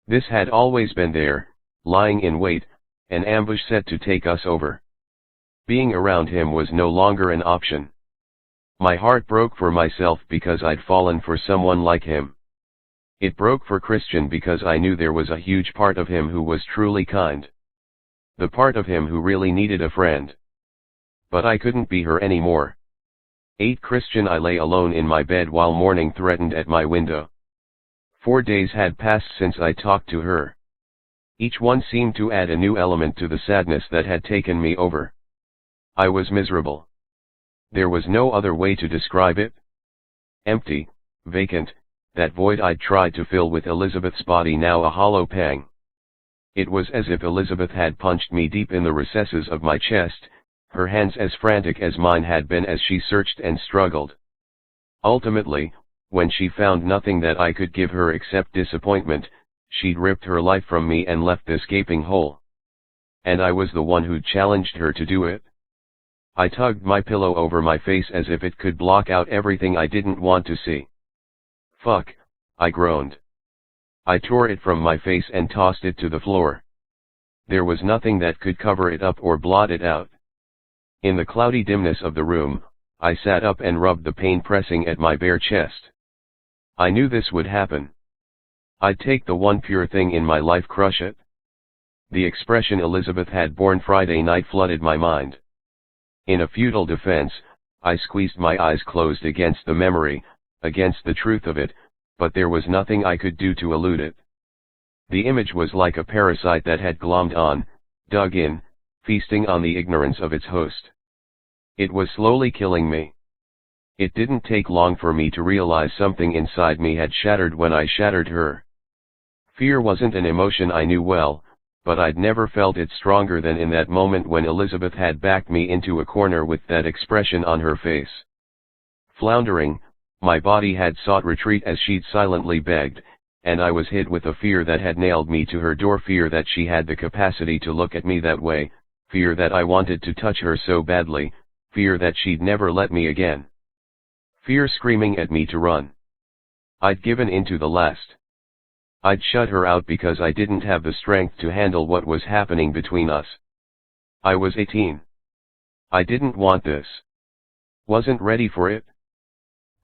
This had always been there, lying in wait, an ambush set to take us over. Being around him was no longer an option. My heart broke for myself because I'd fallen for someone like him. It broke for Christian because I knew there was a huge part of him who was truly kind. The part of him who really needed a friend. But I couldn't be her anymore. 8 Christian. I lay alone in my bed while morning threatened at my window. 4 days had passed since I talked to her. Each one seemed to add a new element to the sadness that had taken me over. I was miserable. There was no other way to describe it. Empty, vacant, that void I'd tried to fill with Elizabeth's body now a hollow pang. It was as if Elizabeth had punched me deep in the recesses of my chest, her hands as frantic as mine had been as she searched and struggled. Ultimately, when she found nothing that I could give her except disappointment, she'd ripped her life from me and left this gaping hole. And I was the one who'd challenged her to do it. I tugged my pillow over my face as if it could block out everything I didn't want to see. Fuck, I groaned. I tore it from my face and tossed it to the floor. There was nothing that could cover it up or blot it out. In the cloudy dimness of the room, I sat up and rubbed the pain pressing at my bare chest. I knew this would happen. I'd take the one pure thing in my life, crush it. The expression Elizabeth had borne Friday night flooded my mind. In a futile defense, I squeezed my eyes closed against the memory, against the truth of it, but there was nothing I could do to elude it. The image was like a parasite that had glommed on, dug in, feasting on the ignorance of its host. It was slowly killing me. It didn't take long for me to realize something inside me had shattered when I shattered her. Fear wasn't an emotion I knew well, but I'd never felt it stronger than in that moment when Elizabeth had backed me into a corner with that expression on her face. Floundering, my body had sought retreat as she'd silently begged, and I was hit with a fear that had nailed me to her door, fear that she had the capacity to look at me that way, fear that I wanted to touch her so badly, fear that she'd never let me again. Fear screaming at me to run. I'd given in to the last. I'd shut her out because I didn't have the strength to handle what was happening between us. I was 18. I didn't want this. Wasn't ready for it.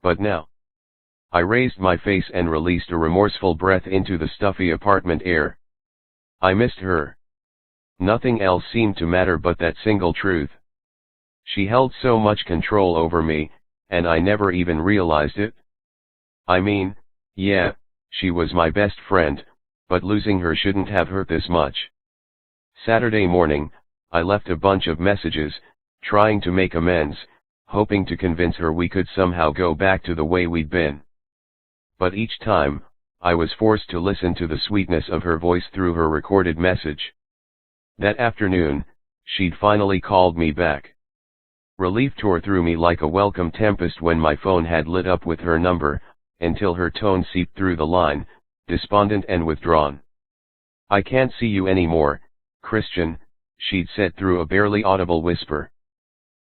But now. I raised my face and released a remorseful breath into the stuffy apartment air. I missed her. Nothing else seemed to matter but that single truth. She held so much control over me, and I never even realized it. I mean, yeah, she was my best friend, but losing her shouldn't have hurt this much. Saturday morning, I left a bunch of messages, trying to make amends, hoping to convince her we could somehow go back to the way we'd been. But each time, I was forced to listen to the sweetness of her voice through her recorded message. That afternoon, she'd finally called me back. Relief tore through me like a welcome tempest when my phone had lit up with her number, until her tone seeped through the line, despondent and withdrawn. "I can't see you anymore, Christian," she'd said through a barely audible whisper.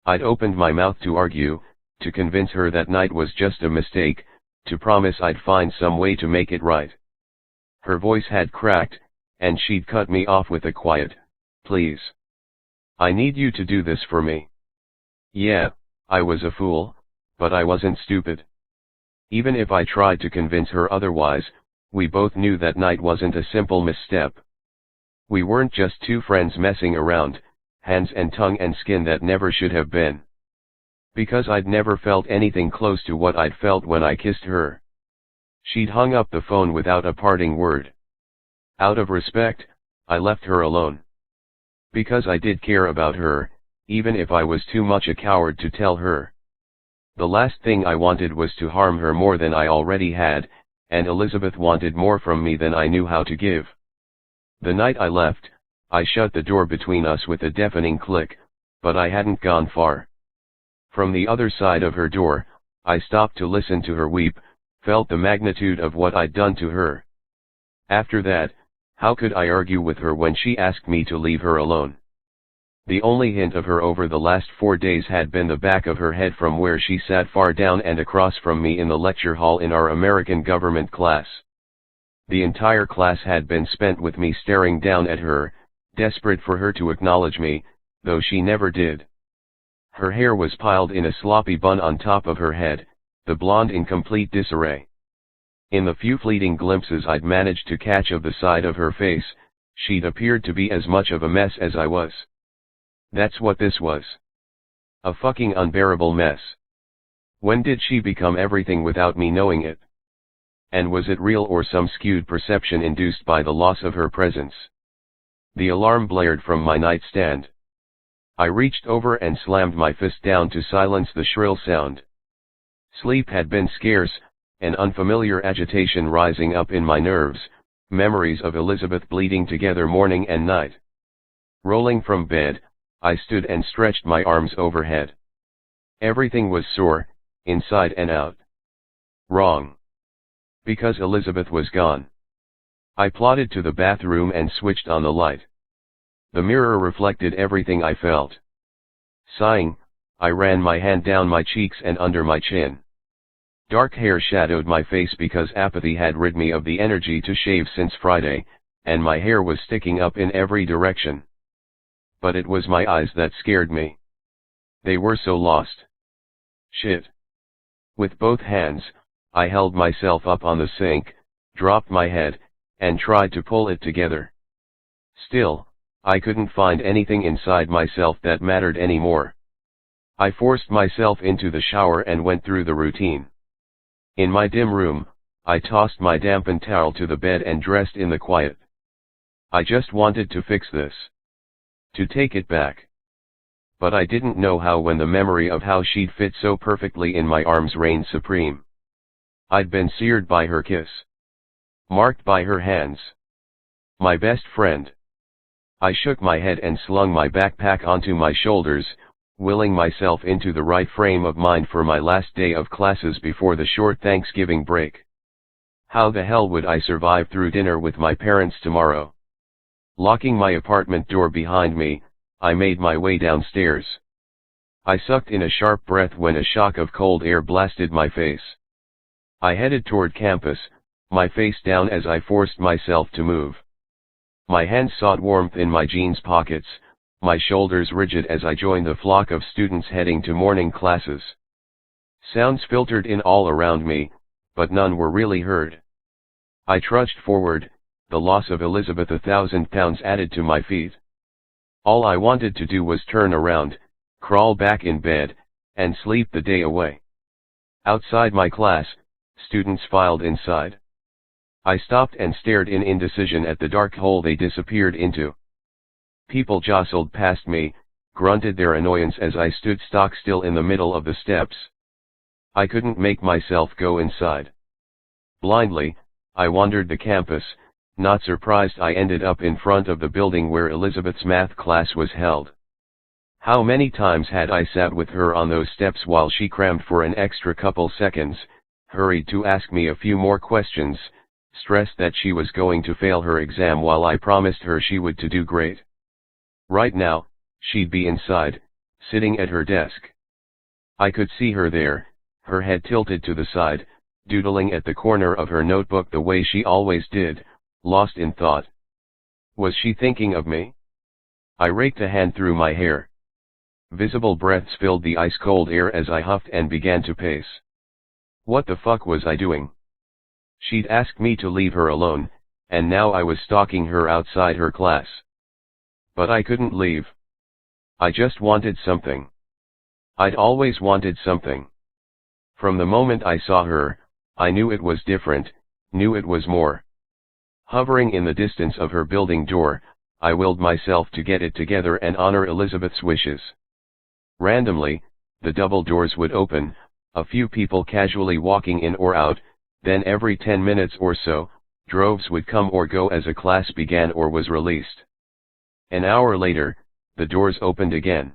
I'd opened my mouth to argue, to convince her that night was just a mistake, to promise I'd find some way to make it right. Her voice had cracked, and she'd cut me off with a quiet, "Please. I need you to do this for me." Yeah, I was a fool, but I wasn't stupid. Even if I tried to convince her otherwise, we both knew that night wasn't a simple misstep. We weren't just two friends messing around, hands and tongue and skin that never should have been. Because I'd never felt anything close to what I'd felt when I kissed her. She'd hung up the phone without a parting word. Out of respect, I left her alone. Because I did care about her, even if I was too much a coward to tell her. The last thing I wanted was to harm her more than I already had, and Elizabeth wanted more from me than I knew how to give. The night I left, I shut the door between us with a deafening click, but I hadn't gone far. From the other side of her door, I stopped to listen to her weep, felt the magnitude of what I'd done to her. After that, how could I argue with her when she asked me to leave her alone? The only hint of her over the last 4 days had been the back of her head from where she sat far down and across from me in the lecture hall in our American government class. The entire class had been spent with me staring down at her, desperate for her to acknowledge me, though she never did. Her hair was piled in a sloppy bun on top of her head, the blonde in complete disarray. In the few fleeting glimpses I'd managed to catch of the side of her face, she'd appeared to be as much of a mess as I was. That's what this was. A fucking unbearable mess. When did she become everything without me knowing it? And was it real or some skewed perception induced by the loss of her presence? The alarm blared from my nightstand. I reached over and slammed my fist down to silence the shrill sound. Sleep had been scarce, an unfamiliar agitation rising up in my nerves, memories of Elizabeth bleeding together morning and night. Rolling from bed, I stood and stretched my arms overhead. Everything was sore, inside and out. Wrong. Because Elizabeth was gone. I plodded to the bathroom and switched on the light. The mirror reflected everything I felt. Sighing, I ran my hand down my cheeks and under my chin. Dark hair shadowed my face because apathy had rid me of the energy to shave since Friday, and my hair was sticking up in every direction. But it was my eyes that scared me. They were so lost. Shit. With both hands, I held myself up on the sink, dropped my head, and tried to pull it together. Still, I couldn't find anything inside myself that mattered anymore. I forced myself into the shower and went through the routine. In my dim room, I tossed my dampened towel to the bed and dressed in the quiet. I just wanted to fix this. To take it back. But I didn't know how when the memory of how she'd fit so perfectly in my arms reigned supreme. I'd been seared by her kiss. Marked by her hands. My best friend. I shook my head and slung my backpack onto my shoulders, willing myself into the right frame of mind for my last day of classes before the short Thanksgiving break. How the hell would I survive through dinner with my parents tomorrow? Locking my apartment door behind me, I made my way downstairs. I sucked in a sharp breath when a shock of cold air blasted my face. I headed toward campus, my face down as I forced myself to move. My hands sought warmth in my jeans pockets, my shoulders rigid as I joined the flock of students heading to morning classes. Sounds filtered in all around me, but none were really heard. I trudged forward, the loss of Elizabeth 1,000 pounds added to my feet. All I wanted to do was turn around, crawl back in bed, and sleep the day away. Outside my class, students filed inside. I stopped and stared in indecision at the dark hole they disappeared into. People jostled past me, grunted their annoyance as I stood stock still in the middle of the steps. I couldn't make myself go inside. Blindly, I wandered the campus, not surprised I ended up in front of the building where Elizabeth's math class was held. How many times had I sat with her on those steps while she crammed for an extra couple seconds, hurried to ask me a few more questions, stressed that she was going to fail her exam while I promised her she would to do great. Right now, she'd be inside, sitting at her desk. I could see her there, her head tilted to the side, doodling at the corner of her notebook the way she always did, lost in thought. Was she thinking of me? I raked a hand through my hair. Visible breaths filled the ice-cold air as I huffed and began to pace. What the fuck was I doing? She'd asked me to leave her alone, and now I was stalking her outside her class. But I couldn't leave. I just wanted something. I'd always wanted something. From the moment I saw her, I knew it was different, knew it was more. Hovering in the distance of her building door, I willed myself to get it together and honor Elizabeth's wishes. Randomly, the double doors would open, a few people casually walking in or out, then every 10 minutes or so, droves would come or go as a class began or was released. An hour later, the doors opened again.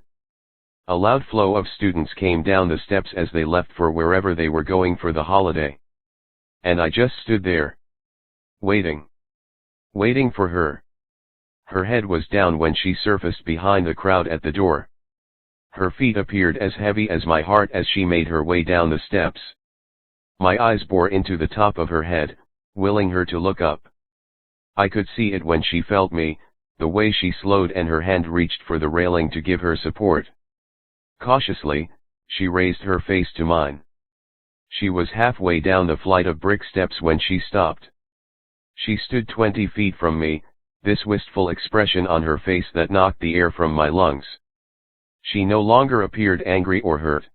A loud flow of students came down the steps as they left for wherever they were going for the holiday. And I just stood there. Waiting. Waiting for her. Her head was down when she surfaced behind the crowd at the door. Her feet appeared as heavy as my heart as she made her way down the steps. My eyes bore into the top of her head, willing her to look up. I could see it when she felt me, the way she slowed and her hand reached for the railing to give her support. Cautiously, she raised her face to mine. She was halfway down the flight of brick steps when she stopped. She stood 20 feet from me, this wistful expression on her face that knocked the air from my lungs. She no longer appeared angry or hurt.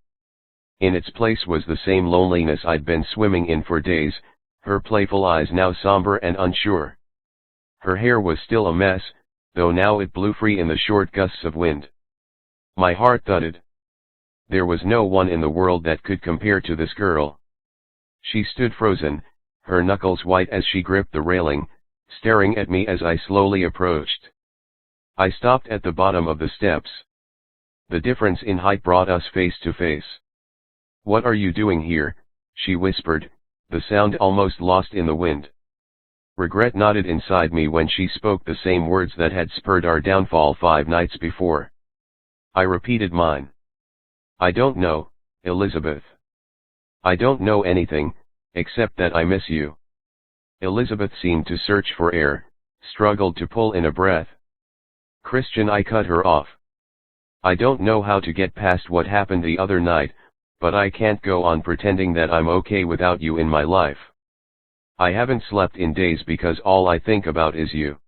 In its place was the same loneliness I'd been swimming in for days, her playful eyes now somber and unsure. Her hair was still a mess, though now it blew free in the short gusts of wind. My heart thudded. There was no one in the world that could compare to this girl. She stood frozen, her knuckles white as she gripped the railing, staring at me as I slowly approached. I stopped at the bottom of the steps. The difference in height brought us face to face. "What are you doing here?" she whispered, the sound almost lost in the wind. Regret knotted inside me when she spoke the same words that had spurred our downfall 5 nights before. I repeated mine. "I don't know, Elizabeth. I don't know anything, except that I miss you." Elizabeth seemed to search for air, struggled to pull in a breath. "Christian," I cut her off. "I don't know how to get past what happened the other night, but I can't go on pretending that I'm okay without you in my life. I haven't slept in days because all I think about is you."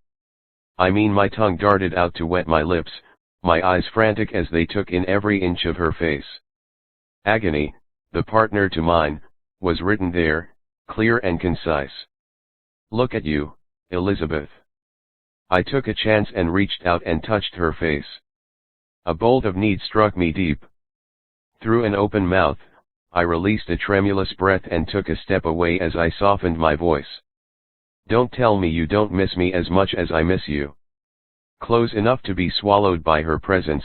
I mean, my tongue darted out to wet my lips, my eyes frantic as they took in every inch of her face. Agony, the partner to mine, was written there, clear and concise. "Look at you, Elizabeth." I took a chance and reached out and touched her face. A bolt of need struck me deep. Through an open mouth, I released a tremulous breath and took a step away as I softened my voice. "Don't tell me you don't miss me as much as I miss you." Close enough to be swallowed by her presence,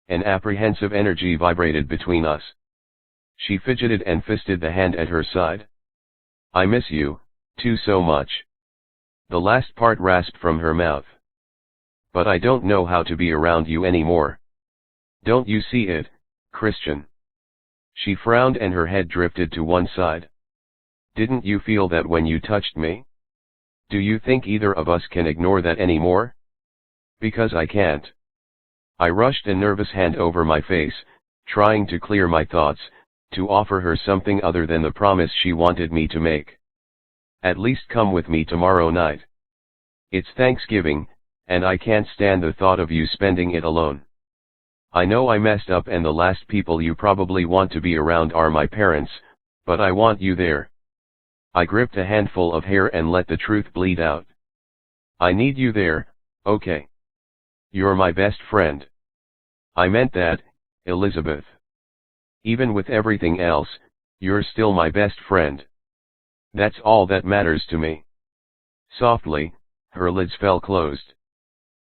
an apprehensive energy vibrated between us. She fidgeted and fisted the hand at her side. "I miss you, too, so much." The last part rasped from her mouth. "But I don't know how to be around you anymore. Don't you see it, Christian?" She frowned and her head drifted to one side. "Didn't you feel that when you touched me? Do you think either of us can ignore that anymore? Because I can't." I rushed a nervous hand over my face, trying to clear my thoughts, to offer her something other than the promise she wanted me to make. "At least come with me tomorrow night. It's Thanksgiving, and I can't stand the thought of you spending it alone. I know I messed up and the last people you probably want to be around are my parents, but I want you there." I gripped a handful of hair and let the truth bleed out. "I need you there, okay? You're my best friend." "I meant that, Elizabeth. Even with everything else, you're still my best friend. That's all that matters to me." Softly, her lids fell closed.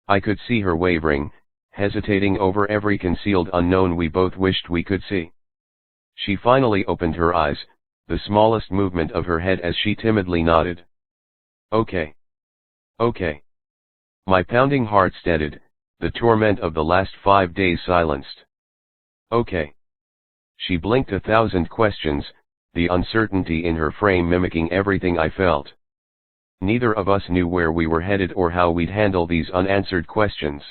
I could see her wavering, hesitating over every concealed unknown we both wished we could see. She finally opened her eyes, the smallest movement of her head as she timidly nodded. "Okay. Okay." My pounding heart steadied, the torment of the last 5 days silenced. "Okay." She blinked 1,000 questions, the uncertainty in her frame mimicking everything I felt. Neither of us knew where we were headed or how we'd handle these unanswered questions.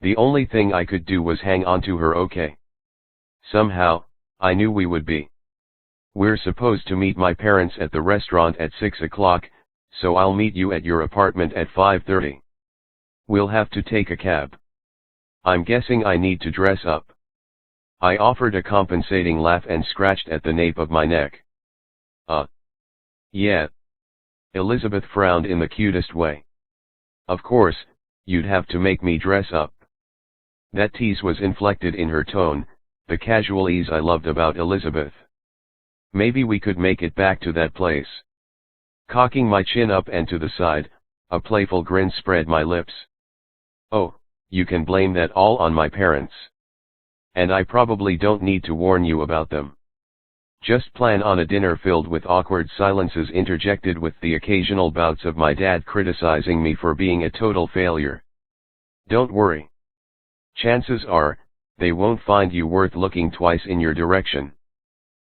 The only thing I could do was hang on to her okay. Somehow, I knew we would be. "We're supposed to meet my parents at the restaurant at 6 o'clock, so I'll meet you at your apartment at 5:30. We'll have to take a cab. I'm guessing I need to dress up." I offered a compensating laugh and scratched at the nape of my neck. Yeah." Elizabeth frowned in the cutest way. "Of course, you'd have to make me dress up." That tease was inflected in her tone, the casual ease I loved about Elizabeth. "Maybe we could make it back to that place." Cocking my chin up and to the side, a playful grin spread my lips. "Oh, you can blame that all on my parents. And I probably don't need to warn you about them. Just plan on a dinner filled with awkward silences interjected with the occasional bouts of my dad criticizing me for being a total failure. Don't worry. Chances are, they won't find you worth looking twice in your direction."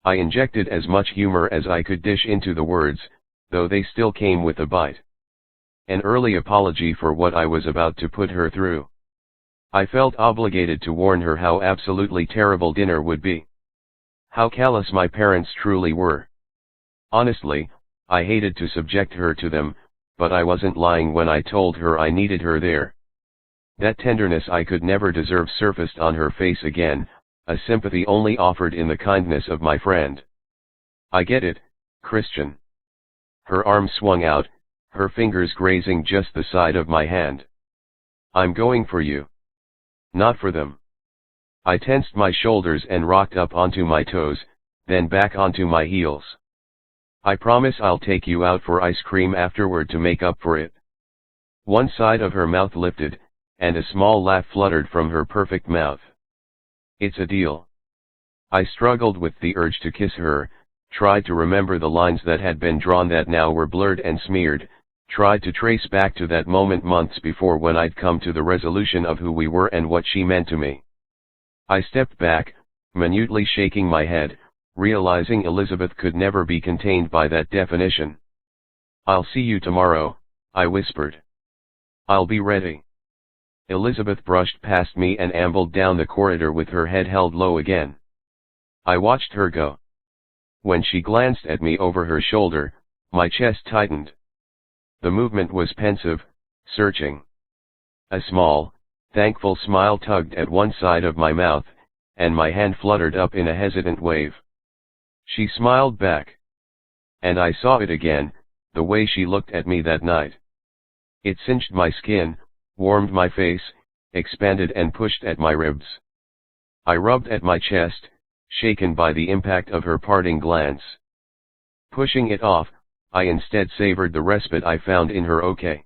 I injected as much humor as I could dish into the words, though they still came with a bite. An early apology for what I was about to put her through. I felt obligated to warn her how absolutely terrible dinner would be. How callous my parents truly were. Honestly, I hated to subject her to them, but I wasn't lying when I told her I needed her there. That tenderness I could never deserve surfaced on her face again, a sympathy only offered in the kindness of my friend. I get it, Christian. Her arm swung out, her fingers grazing just the side of my hand. I'm going for you. Not for them. I tensed my shoulders and rocked up onto my toes, then back onto my heels. I promise I'll take you out for ice cream afterward to make up for it. One side of her mouth lifted, and a small laugh fluttered from her perfect mouth. It's a deal. I struggled with the urge to kiss her, tried to remember the lines that had been drawn that now were blurred and smeared, tried to trace back to that moment months before when I'd come to the resolution of who we were and what she meant to me. I stepped back, minutely shaking my head, realizing Elizabeth could never be contained by that definition. I'll see you tomorrow, I whispered. I'll be ready. Elizabeth brushed past me and ambled down the corridor with her head held low again. I watched her go. When she glanced at me over her shoulder, my chest tightened. The movement was pensive, searching. A small, thankful smile tugged at one side of my mouth, and my hand fluttered up in a hesitant wave. She smiled back. And I saw it again, the way she looked at me that night. It cinched my skin, warmed my face, expanded and pushed at my ribs. I rubbed at my chest, shaken by the impact of her parting glance. Pushing it off, I instead savored the respite I found in her okay.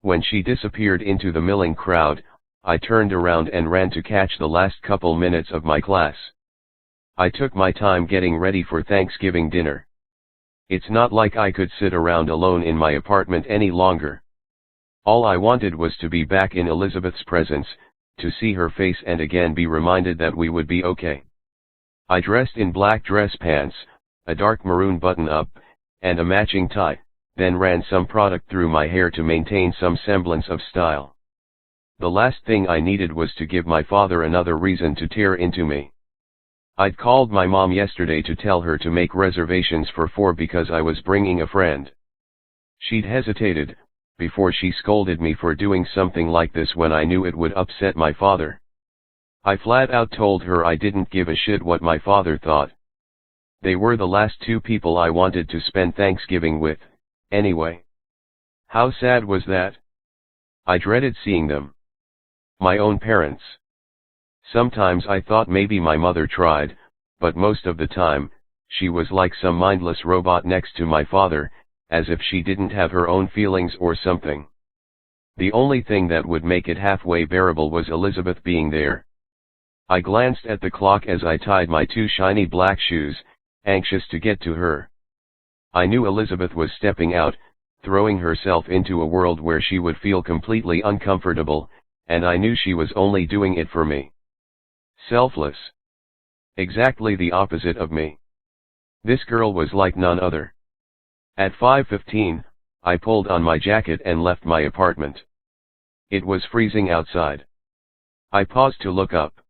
When she disappeared into the milling crowd, I turned around and ran to catch the last couple minutes of my class. I took my time getting ready for Thanksgiving dinner. It's not like I could sit around alone in my apartment any longer. All I wanted was to be back in Elizabeth's presence, to see her face and again be reminded that we would be okay. I dressed in black dress pants, a dark maroon button-up, and a matching tie, then ran some product through my hair to maintain some semblance of style. The last thing I needed was to give my father another reason to tear into me. I'd called my mom yesterday to tell her to make reservations for 4 because I was bringing a friend. She'd hesitated, before she scolded me for doing something like this when I knew it would upset my father. I flat out told her I didn't give a shit what my father thought. They were the last 2 people I wanted to spend Thanksgiving with, anyway. How sad was that? I dreaded seeing them. My own parents. Sometimes I thought maybe my mother tried, but most of the time, she was like some mindless robot next to my father, as if she didn't have her own feelings or something. The only thing that would make it halfway bearable was Elizabeth being there. I glanced at the clock as I tied my 2 shiny black shoes, anxious to get to her. I knew Elizabeth was stepping out, throwing herself into a world where she would feel completely uncomfortable, and I knew she was only doing it for me. Selfless. Exactly the opposite of me. This girl was like none other. At 5:15, I pulled on my jacket and left my apartment. It was freezing outside. I paused to look up.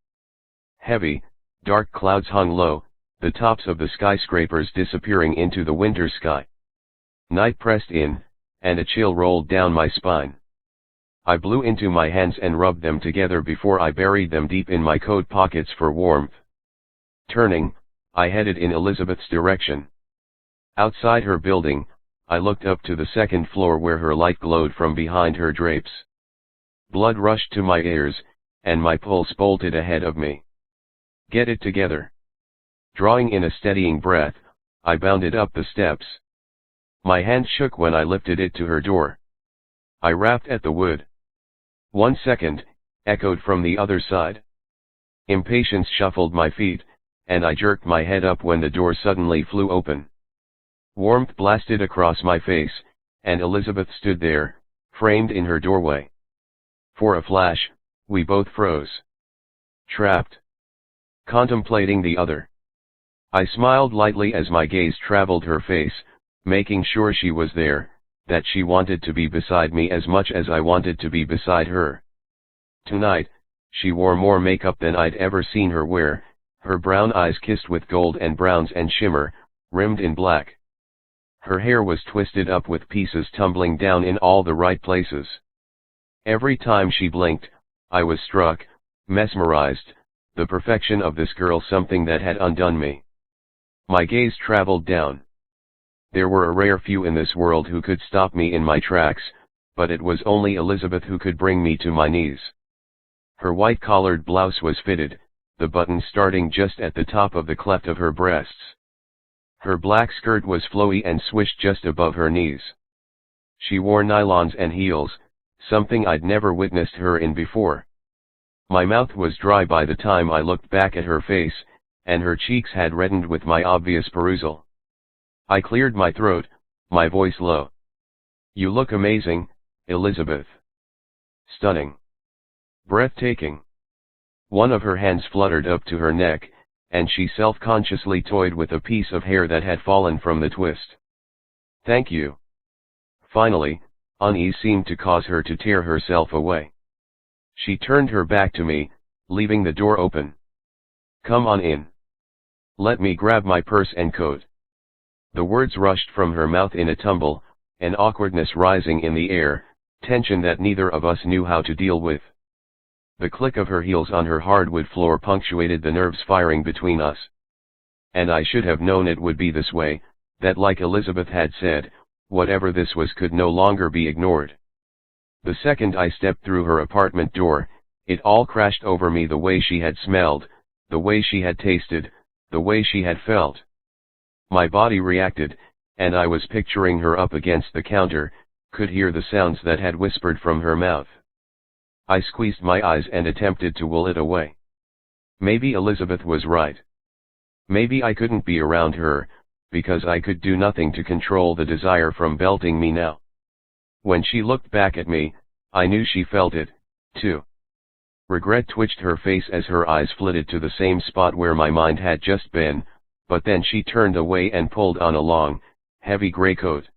Heavy, dark clouds hung low, the tops of the skyscrapers disappearing into the winter sky. Night pressed in, and a chill rolled down my spine. I blew into my hands and rubbed them together before I buried them deep in my coat pockets for warmth. Turning, I headed in Elizabeth's direction. Outside her building, I looked up to the 2nd floor where her light glowed from behind her drapes. Blood rushed to my ears, and my pulse bolted ahead of me. Get it together. Drawing in a steadying breath, I bounded up the steps. My hand shook when I lifted it to her door. I rapped at the wood. 1 second, echoed from the other side. Impatience shuffled my feet, and I jerked my head up when the door suddenly flew open. Warmth blasted across my face, and Elizabeth stood there, framed in her doorway. For a flash, we both froze. Trapped. Contemplating the other. I smiled lightly as my gaze traveled her face, making sure she was there, that she wanted to be beside me as much as I wanted to be beside her. Tonight, she wore more makeup than I'd ever seen her wear, Her brown eyes kissed with gold and browns and shimmer, rimmed in black. Her hair was twisted up with pieces tumbling down in all the right places. Every time she blinked, I was struck, mesmerized, the perfection of this girl, something that had undone me. My gaze traveled down. There were a rare few in this world who could stop me in my tracks, but it was only Elizabeth who could bring me to my knees. Her white-collared blouse was fitted, the button starting just at the top of the cleft of her breasts. Her black skirt was flowy and swished just above her knees. She wore nylons and heels, something I'd never witnessed her in before. My mouth was dry by the time I looked back at her face, and her cheeks had reddened with my obvious perusal. I cleared my throat, my voice low. "You look amazing, Elizabeth. Stunning. Breathtaking." One of her hands fluttered up to her neck, and she self-consciously toyed with a piece of hair that had fallen from the twist. "Thank you." Finally, unease seemed to cause her to tear herself away. She turned her back to me, leaving the door open. "Come on in. Let me grab my purse and coat." The words rushed from her mouth in a tumble, an awkwardness rising in the air, tension that neither of us knew how to deal with. The click of her heels on her hardwood floor punctuated the nerves firing between us. And I should have known it would be this way, that, like Elizabeth had said, whatever this was could no longer be ignored. The second I stepped through her apartment door, it all crashed over me, the way she had smelled, the way she had tasted, the way she had felt. My body reacted, and I was picturing her up against the counter, could hear the sounds that had whispered from her mouth. I squeezed my eyes and attempted to will it away. Maybe Elizabeth was right. Maybe I couldn't be around her, because I could do nothing to control the desire from belting me now. When she looked back at me, I knew she felt it, too. Regret twitched her face as her eyes flitted to the same spot where my mind had just been, but then she turned away and pulled on a long, heavy gray coat.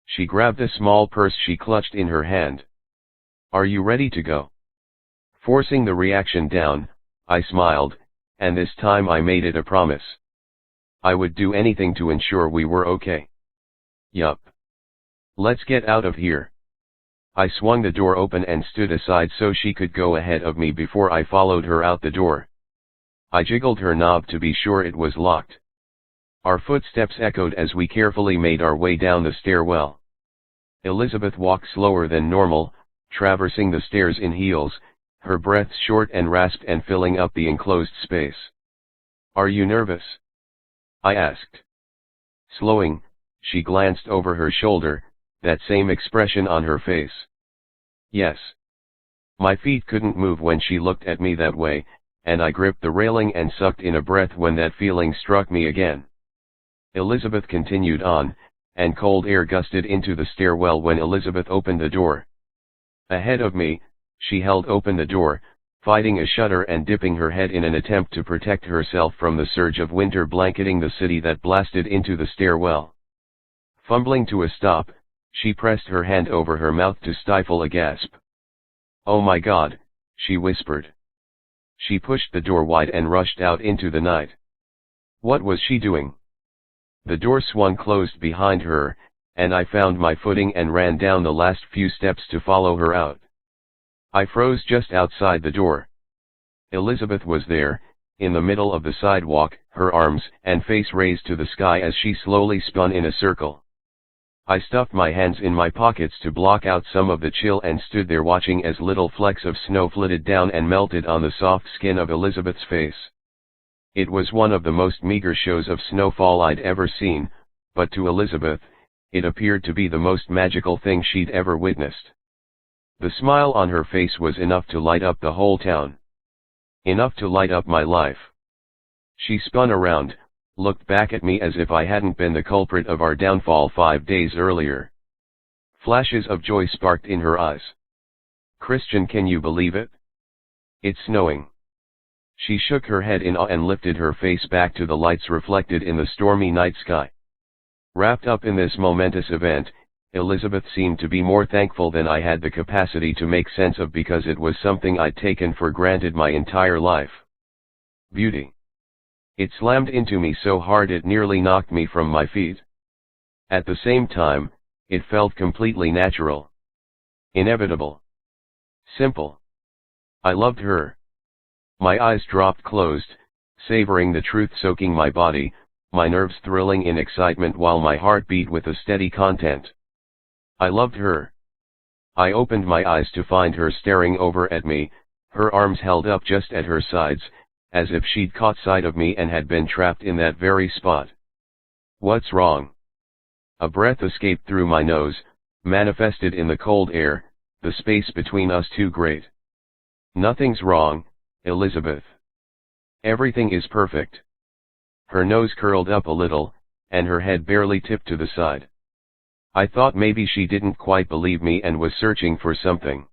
She grabbed a small purse she clutched in her hand. "Are you ready to go?" Forcing the reaction down, I smiled, and this time I made it a promise. I would do anything to ensure we were okay. "Yup. Let's get out of here." I swung the door open and stood aside so she could go ahead of me before I followed her out the door. I jiggled her knob to be sure it was locked. Our footsteps echoed as we carefully made our way down the stairwell. Elizabeth walked slower than normal, traversing the stairs in heels, her breath short and rasped and filling up the enclosed space. "Are you nervous?" I asked. Slowing, she glanced over her shoulder, that same expression on her face. "Yes." My feet couldn't move when she looked at me that way, and I gripped the railing and sucked in a breath when that feeling struck me again. Elizabeth continued on, and cold air gusted into the stairwell when Elizabeth opened the door. Ahead of me, she held open the door, fighting a shudder and dipping her head in an attempt to protect herself from the surge of winter blanketing the city that blasted into the stairwell. Fumbling to a stop, she pressed her hand over her mouth to stifle a gasp. "Oh my God," she whispered. She pushed the door wide and rushed out into the night. What was she doing? The door swung closed behind her, and I found my footing and ran down the last few steps to follow her out. I froze just outside the door. Elizabeth was there, in the middle of the sidewalk, her arms and face raised to the sky as she slowly spun in a circle. I stuffed my hands in my pockets to block out some of the chill and stood there watching as little flecks of snow flitted down and melted on the soft skin of Elizabeth's face. It was one of the most meager shows of snowfall I'd ever seen, but to Elizabeth, it appeared to be the most magical thing she'd ever witnessed. The smile on her face was enough to light up the whole town. Enough to light up my life. She spun around, looked back at me as if I hadn't been the culprit of our downfall 5 days earlier. Flashes of joy sparked in her eyes. "Christian, can you believe it? It's snowing." She shook her head in awe and lifted her face back to the lights reflected in the stormy night sky. Wrapped up in this momentous event, Elizabeth seemed to be more thankful than I had the capacity to make sense of because it was something I'd taken for granted my entire life. Beauty. It slammed into me so hard it nearly knocked me from my feet. At the same time, it felt completely natural. Inevitable. Simple. I loved her. My eyes dropped closed, savoring the truth soaking my body, my nerves thrilling in excitement while my heart beat with a steady content. I loved her. I opened my eyes to find her staring over at me, her arms held up just at her sides, as if she'd caught sight of me and had been trapped in that very spot. What's wrong? A breath escaped through my nose, manifested in the cold air, the space between us too great. Nothing's wrong, Elizabeth. Everything is perfect. Her nose curled up a little, and her head barely tipped to the side. I thought maybe she didn't quite believe me and was searching for something.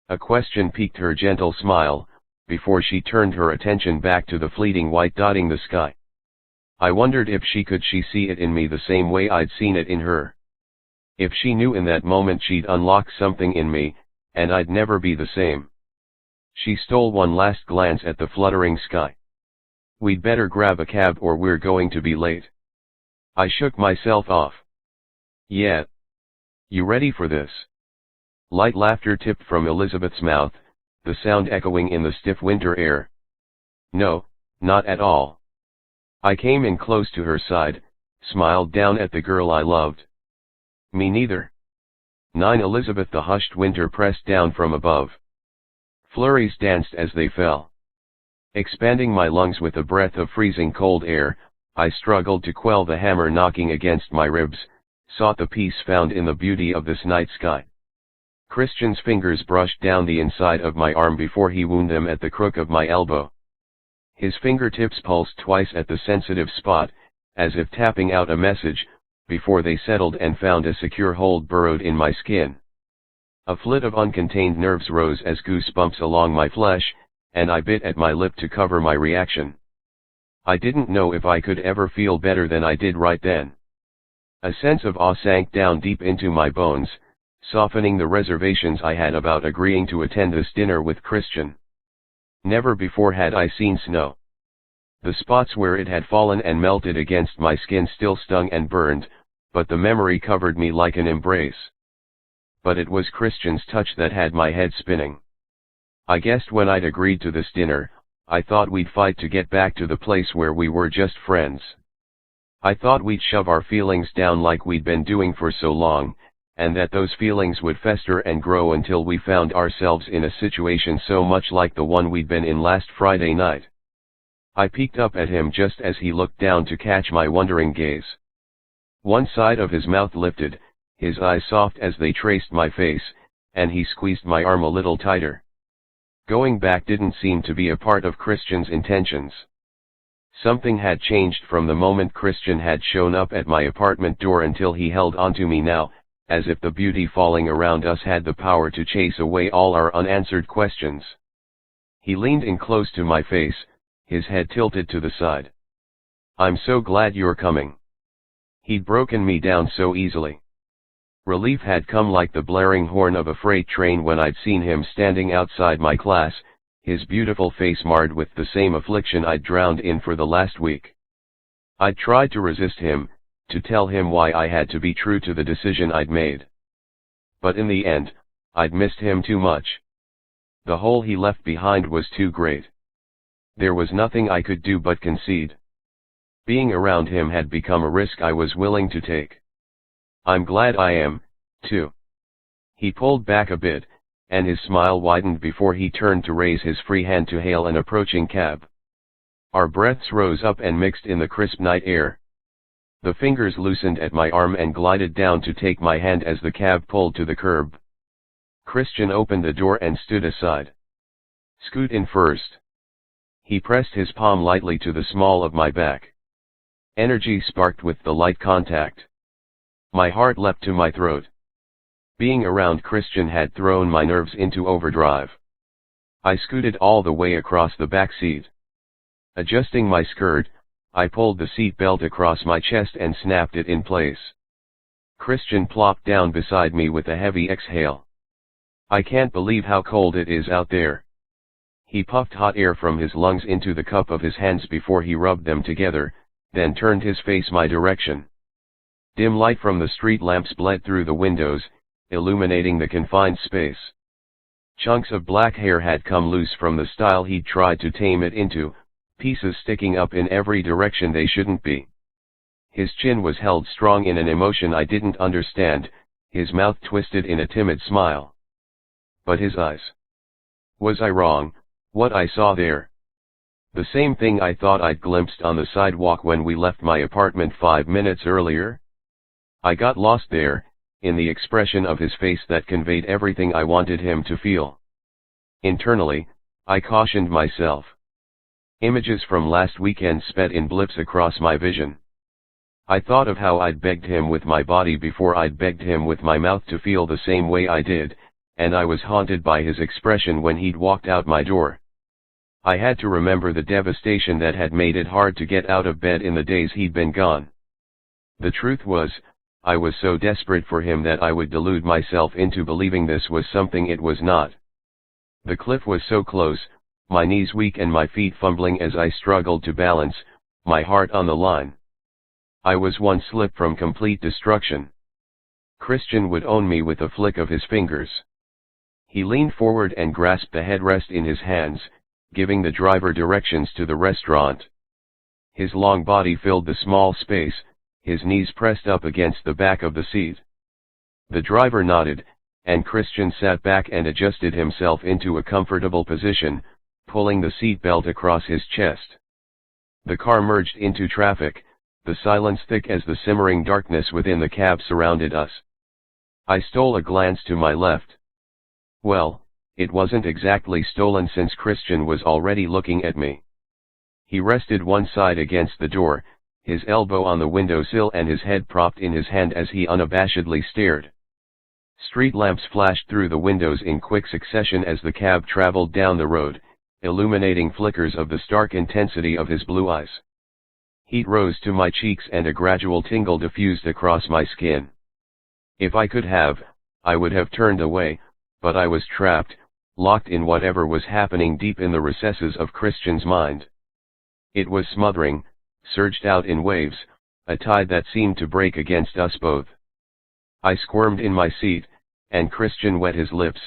A question piqued her gentle smile, before she turned her attention back to the fleeting white dotting the sky. I wondered if she could see it in me the same way I'd seen it in her. If she knew in that moment she'd unlock something in me, and I'd never be the same. She stole one last glance at the fluttering sky. We'd better grab a cab or we're going to be late. I shook myself off. Yeah. You ready for this? Light laughter tipped from Elizabeth's mouth, the sound echoing in the stiff winter air. No, not at all. I came in close to her side, smiled down at the girl I loved. Me neither. 9 Elizabeth. The hushed winter pressed down from above. Flurries danced as they fell. Expanding my lungs with a breath of freezing cold air, I struggled to quell the hammer knocking against my ribs, sought the peace found in the beauty of this night sky. Christian's fingers brushed down the inside of my arm before he wound them at the crook of my elbow. His fingertips pulsed twice at the sensitive spot, as if tapping out a message, before they settled and found a secure hold burrowed in my skin. A flit of uncontained nerves rose as goosebumps along my flesh, and I bit at my lip to cover my reaction. I didn't know if I could ever feel better than I did right then. A sense of awe sank down deep into my bones, softening the reservations I had about agreeing to attend this dinner with Christian. Never before had I seen snow. The spots where it had fallen and melted against my skin still stung and burned, but the memory covered me like an embrace. But it was Christian's touch that had my head spinning. I guessed when I'd agreed to this dinner, I thought we'd fight to get back to the place where we were just friends. I thought we'd shove our feelings down like we'd been doing for so long, and that those feelings would fester and grow until we found ourselves in a situation so much like the one we'd been in last Friday night. I peeked up at him just as he looked down to catch my wondering gaze. One side of his mouth lifted, his eyes soft as they traced my face, and he squeezed my arm a little tighter. Going back didn't seem to be a part of Christian's intentions. Something had changed from the moment Christian had shown up at my apartment door until he held onto me now, as if the beauty falling around us had the power to chase away all our unanswered questions. He leaned in close to my face, his head tilted to the side. I'm so glad you're coming. He'd broken me down so easily. Relief had come like the blaring horn of a freight train when I'd seen him standing outside my class, his beautiful face marred with the same affliction I'd drowned in for the last week. I'd tried to resist him, to tell him why I had to be true to the decision I'd made. But in the end, I'd missed him too much. The hole he left behind was too great. There was nothing I could do but concede. Being around him had become a risk I was willing to take. I'm glad I am, too. He pulled back a bit, and his smile widened before he turned to raise his free hand to hail an approaching cab. Our breaths rose up and mixed in the crisp night air. The fingers loosened at my arm and glided down to take my hand as the cab pulled to the curb. Christian opened the door and stood aside. Scoot in first. He pressed his palm lightly to the small of my back. Energy sparked with the light contact. My heart leapt to my throat. Being around Christian had thrown my nerves into overdrive. I scooted all the way across the back seat. Adjusting my skirt, I pulled the seat belt across my chest and snapped it in place. Christian plopped down beside me with a heavy exhale. I can't believe how cold it is out there. He puffed hot air from his lungs into the cup of his hands before he rubbed them together, then turned his face my direction. Dim light from the street lamps bled through the windows, illuminating the confined space. Chunks of black hair had come loose from the style he'd tried to tame it into, pieces sticking up in every direction they shouldn't be. His chin was held strong in an emotion I didn't understand, his mouth twisted in a timid smile. But his eyes. Was I wrong? What I saw there? The same thing I thought I'd glimpsed on the sidewalk when we left my apartment 5 minutes earlier? I got lost there, in the expression of his face that conveyed everything I wanted him to feel. Internally, I cautioned myself. Images from last weekend sped in blips across my vision. I thought of how I'd begged him with my body before I'd begged him with my mouth to feel the same way I did, and I was haunted by his expression when he'd walked out my door. I had to remember the devastation that had made it hard to get out of bed in the days he'd been gone. The truth was, I was so desperate for him that I would delude myself into believing this was something it was not. The cliff was so close, my knees weak and my feet fumbling as I struggled to balance, my heart on the line. I was one slip from complete destruction. Christian would own me with a flick of his fingers. He leaned forward and grasped the headrest in his hands, giving the driver directions to the restaurant. His long body filled the small space, his knees pressed up against the back of the seat. The driver nodded, and Christian sat back and adjusted himself into a comfortable position, pulling the seat belt across his chest. The car merged into traffic, the silence thick as the simmering darkness within the cab surrounded us. I stole a glance to my left. Well, it wasn't exactly stolen since Christian was already looking at me. He rested one side against the door, his elbow on the windowsill and his head propped in his hand as he unabashedly stared. Street lamps flashed through the windows in quick succession as the cab traveled down the road, illuminating flickers of the stark intensity of his blue eyes. Heat rose to my cheeks and a gradual tingle diffused across my skin. If I could have, I would have turned away, but I was trapped, locked in whatever was happening deep in the recesses of Christian's mind. It was smothering, surged out in waves, a tide that seemed to break against us both. I squirmed in my seat, and Christian wet his lips,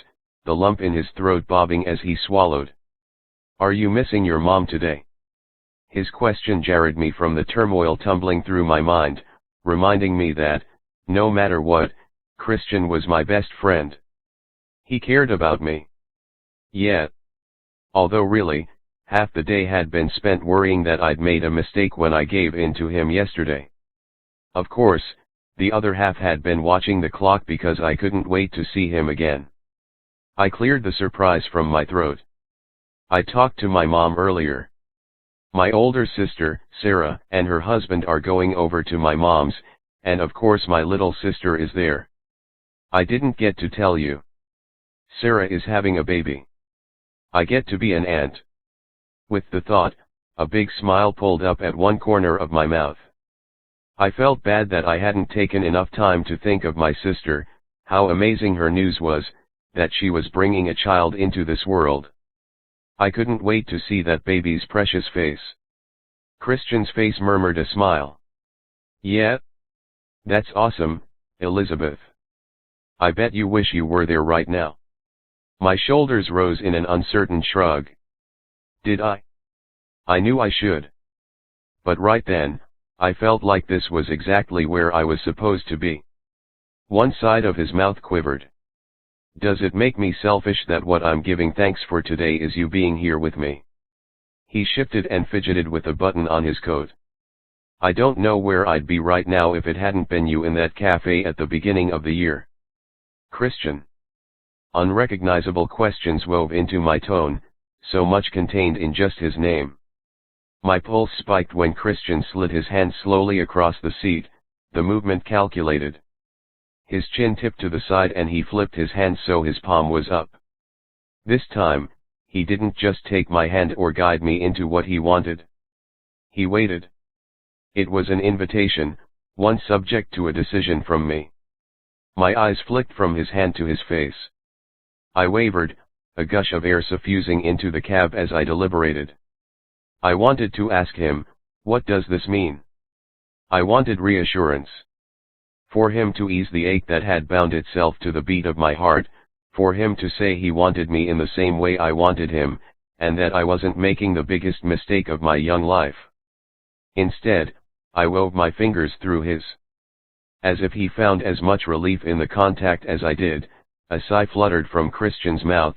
the lump in his throat bobbing as he swallowed. "Are you missing your mom today?" His question jarred me from the turmoil tumbling through my mind, reminding me that, no matter what, Christian was my best friend. He cared about me. Yet. Although really, half the day had been spent worrying that I'd made a mistake when I gave in to him yesterday. Of course, the other half had been watching the clock because I couldn't wait to see him again. I cleared the surprise from my throat. I talked to my mom earlier. My older sister, Sarah, and her husband are going over to my mom's, and of course my little sister is there. I didn't get to tell you. Sarah is having a baby. I get to be an aunt. With the thought, a big smile pulled up at one corner of my mouth. I felt bad that I hadn't taken enough time to think of my sister, how amazing her news was, that she was bringing a child into this world. I couldn't wait to see that baby's precious face. Christian's face murmured a smile. "Yeah? That's awesome, Elizabeth. I bet you wish you were there right now." My shoulders rose in an uncertain shrug. Did I? I knew I should. But right then, I felt like this was exactly where I was supposed to be. One side of his mouth quivered. "Does it make me selfish that what I'm giving thanks for today is you being here with me?" He shifted and fidgeted with a button on his coat. "I don't know where I'd be right now if it hadn't been you in that cafe at the beginning of the year." Christian. Unrecognizable questions wove into my tone, so much contained in just his name. My pulse spiked when Christian slid his hand slowly across the seat, the movement calculated. His chin tipped to the side and he flipped his hand so his palm was up. This time, he didn't just take my hand or guide me into what he wanted. He waited. It was an invitation, one subject to a decision from me. My eyes flicked from his hand to his face. I wavered, a gush of air suffusing into the cab as I deliberated. I wanted to ask him, what does this mean? I wanted reassurance. For him to ease the ache that had bound itself to the beat of my heart, for him to say he wanted me in the same way I wanted him, and that I wasn't making the biggest mistake of my young life. Instead, I wove my fingers through his. As if he found as much relief in the contact as I did, a sigh fluttered from Christian's mouth,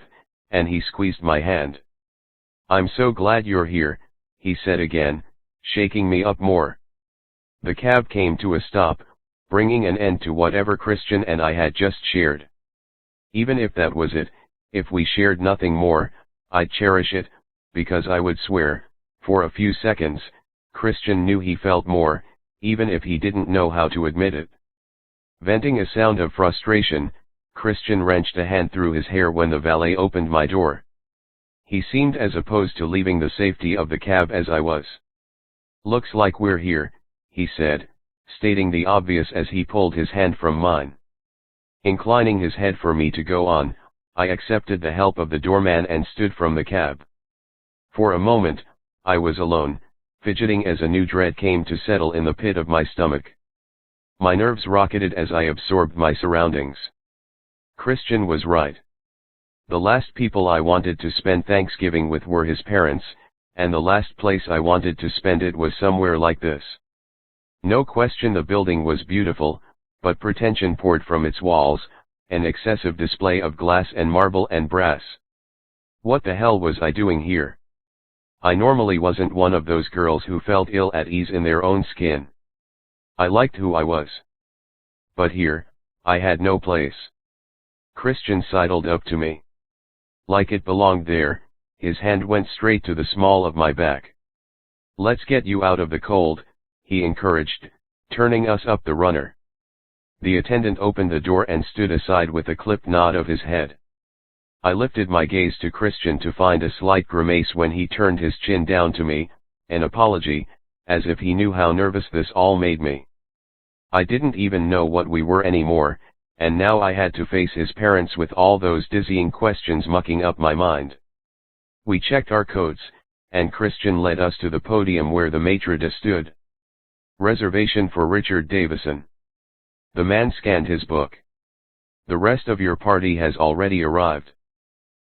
and he squeezed my hand. "I'm so glad you're here," he said again, shaking me up more. The cab came to a stop, bringing an end to whatever Christian and I had just shared. Even if that was it, if we shared nothing more, I'd cherish it, because I would swear, for a few seconds, Christian knew he felt more, even if he didn't know how to admit it. Venting a sound of frustration, Christian wrenched a hand through his hair when the valet opened my door. He seemed as opposed to leaving the safety of the cab as I was. "Looks like we're here," he said, stating the obvious as he pulled his hand from mine. Inclining his head for me to go on, I accepted the help of the doorman and stood from the cab. For a moment, I was alone, fidgeting as a new dread came to settle in the pit of my stomach. My nerves rocketed as I absorbed my surroundings. Christian was right. The last people I wanted to spend Thanksgiving with were his parents, and the last place I wanted to spend it was somewhere like this. No question the building was beautiful, but pretension poured from its walls, an excessive display of glass and marble and brass. What the hell was I doing here? I normally wasn't one of those girls who felt ill at ease in their own skin. I liked who I was. But here, I had no place. Christian sidled up to me. Like it belonged there, his hand went straight to the small of my back. "Let's get you out of the cold," he encouraged, turning us up the runner. The attendant opened the door and stood aside with a clipped nod of his head. I lifted my gaze to Christian to find a slight grimace when he turned his chin down to me, an apology, as if he knew how nervous this all made me. I didn't even know what we were anymore, and now I had to face his parents with all those dizzying questions mucking up my mind. We checked our coats, and Christian led us to the podium where the maitre d' stood. "Reservation for Richard Davison." The man scanned his book. "The rest of your party has already arrived.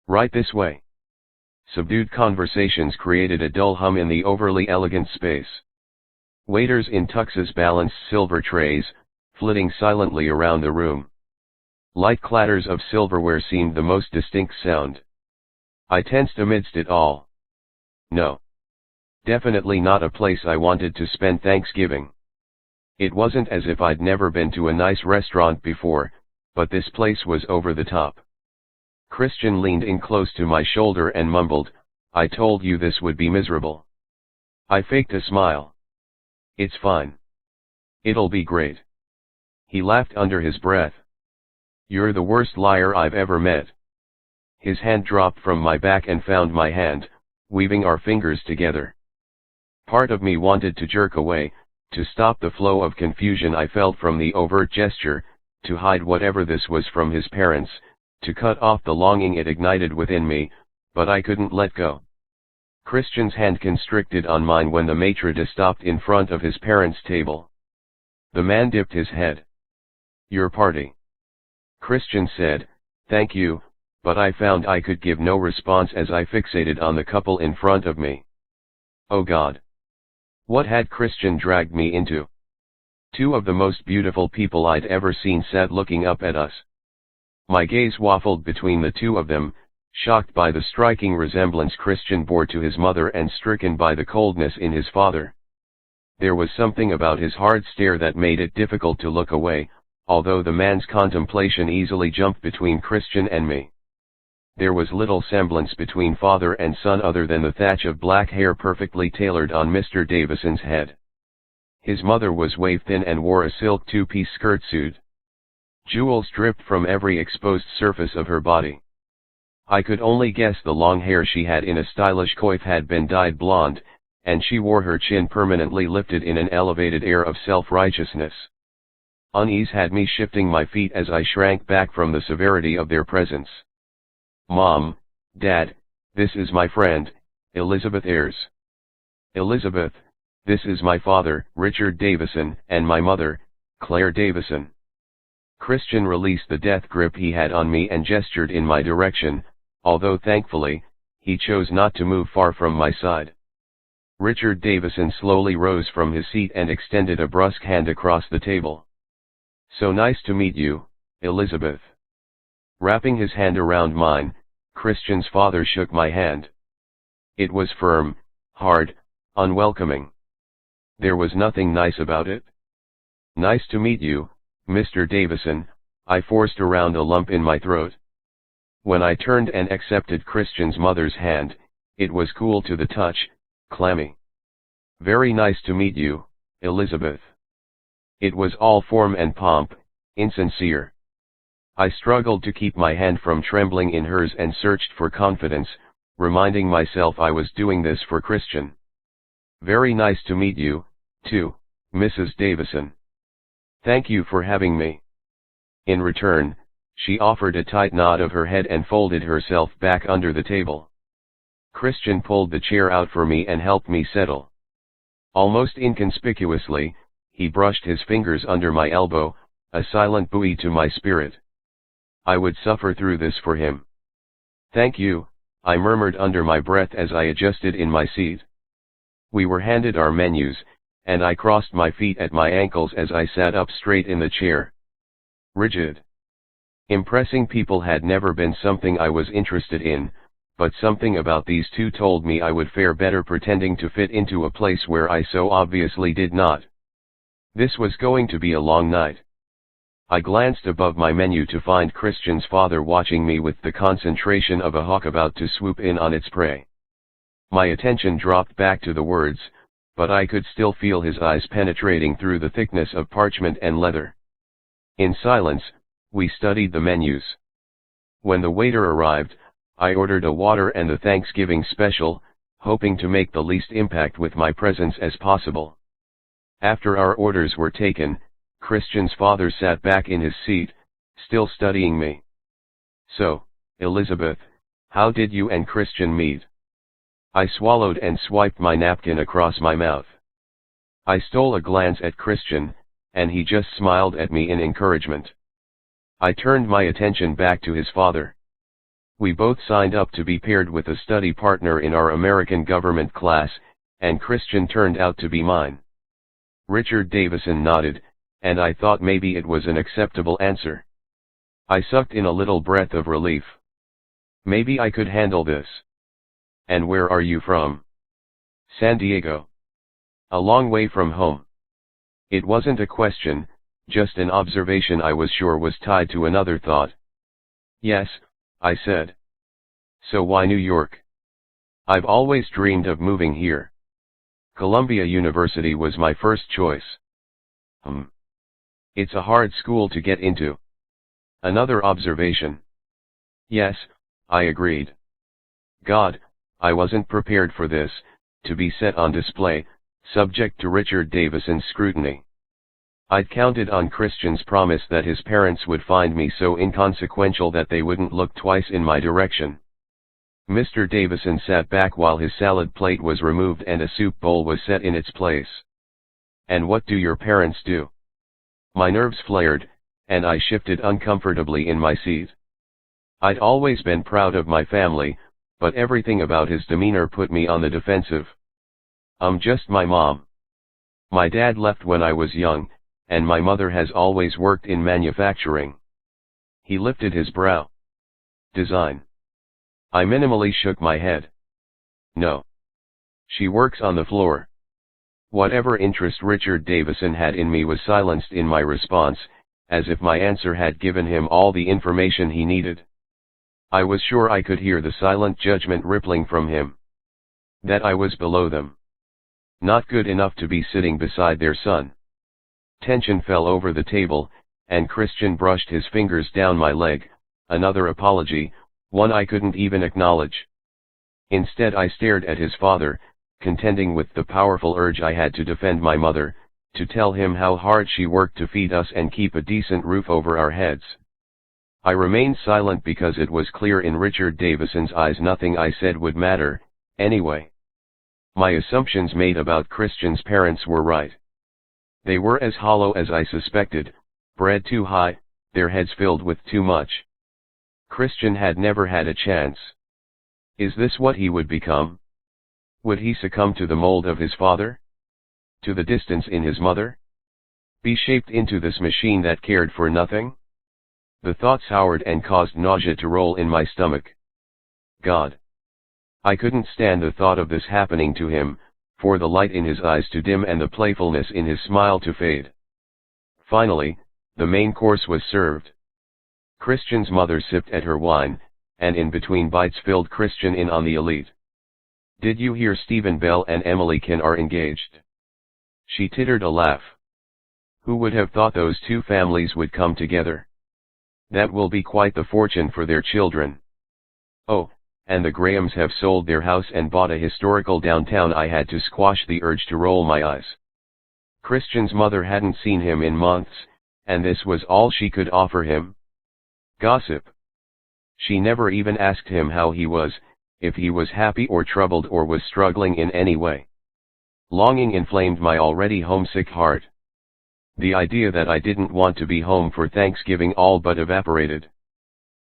Right this way." Subdued conversations created a dull hum in the overly elegant space. Waiters in tuxes balanced silver trays, flitting silently around the room. Light clatters of silverware seemed the most distinct sound. I tensed amidst it all. No. Definitely not a place I wanted to spend Thanksgiving. It wasn't as if I'd never been to a nice restaurant before, but this place was over the top. Christian leaned in close to my shoulder and mumbled, "I told you this would be miserable." I faked a smile. "It's fine. It'll be great." He laughed under his breath. "You're the worst liar I've ever met." His hand dropped from my back and found my hand, weaving our fingers together. Part of me wanted to jerk away, to stop the flow of confusion I felt from the overt gesture, to hide whatever this was from his parents, to cut off the longing it ignited within me, but I couldn't let go. Christian's hand constricted on mine when the maitre d' stopped in front of his parents' table. The man dipped his head. "Your party." Christian said, "Thank you," but I found I could give no response as I fixated on the couple in front of me. Oh God! What had Christian dragged me into? Two of the most beautiful people I'd ever seen sat looking up at us. My gaze waffled between the two of them, shocked by the striking resemblance Christian bore to his mother and stricken by the coldness in his father. There was something about his hard stare that made it difficult to look away, although the man's contemplation easily jumped between Christian and me. There was little semblance between father and son other than the thatch of black hair perfectly tailored on Mr. Davison's head. His mother was waif-thin and wore a silk two-piece skirt suit. Jewels dripped from every exposed surface of her body. I could only guess the long hair she had in a stylish coif had been dyed blonde, and she wore her chin permanently lifted in an elevated air of self-righteousness. Unease had me shifting my feet as I shrank back from the severity of their presence. "Mom," Dad, this is my friend, Elizabeth Ayers. Elizabeth, this is my father, Richard Davison, and my mother, Claire Davison. Christian released the death grip he had on me and gestured in my direction, although thankfully, he chose not to move far from my side. Richard Davison slowly rose from his seat and extended a brusque hand across the table. So nice to meet you, Elizabeth. Wrapping his hand around mine, Christian's father shook my hand. It was firm, hard, unwelcoming. There was nothing nice about it. Nice to meet you, Mr. Davison, I forced around a lump in my throat. When I turned and accepted Christian's mother's hand, it was cool to the touch, clammy. Very nice to meet you, Elizabeth. It was all form and pomp, insincere. I struggled to keep my hand from trembling in hers and searched for confidence, reminding myself I was doing this for Christian. Very nice to meet you, too, Mrs. Davison. Thank you for having me. In return, she offered a tight nod of her head and folded herself back under the table. Christian pulled the chair out for me and helped me settle. Almost inconspicuously, he brushed his fingers under my elbow, a silent buoy to my spirit. I would suffer through this for him. Thank you, I murmured under my breath as I adjusted in my seat. We were handed our menus, and I crossed my feet at my ankles as I sat up straight in the chair. Rigid. Impressing people had never been something I was interested in, but something about these two told me I would fare better pretending to fit into a place where I so obviously did not. This was going to be a long night. I glanced above my menu to find Christian's father watching me with the concentration of a hawk about to swoop in on its prey. My attention dropped back to the words, but I could still feel his eyes penetrating through the thickness of parchment and leather. In silence, we studied the menus. When the waiter arrived, I ordered a water and the Thanksgiving special, hoping to make the least impact with my presence as possible. After our orders were taken, Christian's father sat back in his seat, still studying me. So, Elizabeth, how did you and Christian meet? I swallowed and swiped my napkin across my mouth. I stole a glance at Christian, and he just smiled at me in encouragement. I turned my attention back to his father. We both signed up to be paired with a study partner in our American government class, and Christian turned out to be mine. Richard Davison nodded, and I thought maybe it was an acceptable answer. I sucked in a little breath of relief. Maybe I could handle this. And where are you from? San Diego. A long way from home. It wasn't a question, just an observation I was sure was tied to another thought. Yes, I said. So why New York? I've always dreamed of moving here. Columbia University was my first choice. It's a hard school to get into. Another observation. Yes, I agreed. God, I wasn't prepared for this, to be set on display, subject to Richard Davison's scrutiny. I'd counted on Christian's promise that his parents would find me so inconsequential that they wouldn't look twice in my direction. Mr. Davison sat back while his salad plate was removed and a soup bowl was set in its place. And what do your parents do? My nerves flared, and I shifted uncomfortably in my seat. I'd always been proud of my family, but everything about his demeanor put me on the defensive. Just my mom. My dad left when I was young, and my mother has always worked in manufacturing. He lifted his brow. Design. I minimally shook my head. No. She works on the floor. Whatever interest Richard Davison had in me was silenced in my response, as if my answer had given him all the information he needed. I was sure I could hear the silent judgment rippling from him. That I was below them. Not good enough to be sitting beside their son. Tension fell over the table, and Christian brushed his fingers down my leg, another apology, one I couldn't even acknowledge. Instead I stared at his father, contending with the powerful urge I had to defend my mother, to tell him how hard she worked to feed us and keep a decent roof over our heads. I remained silent because it was clear in Richard Davison's eyes nothing I said would matter, anyway. My assumptions made about Christian's parents were right. They were as hollow as I suspected, bred too high, their heads filled with too much. Christian had never had a chance. Is this what he would become? Would he succumb to the mold of his father? To the distance in his mother? Be shaped into this machine that cared for nothing? The thought soured and caused nausea to roll in my stomach. God! I couldn't stand the thought of this happening to him, for the light in his eyes to dim and the playfulness in his smile to fade. Finally, the main course was served. Christian's mother sipped at her wine, and in between bites filled Christian in on the elite. Did you hear Stephen Bell and Emily Kin are engaged? She tittered a laugh. Who would have thought those two families would come together? That will be quite the fortune for their children. Oh, and the Grahams have sold their house and bought a historical downtown. I had to squash the urge to roll my eyes. Christian's mother hadn't seen him in months, and this was all she could offer him. Gossip. She never even asked him how he was, if he was happy or troubled or was struggling in any way. Longing inflamed my already homesick heart. The idea that I didn't want to be home for Thanksgiving all but evaporated.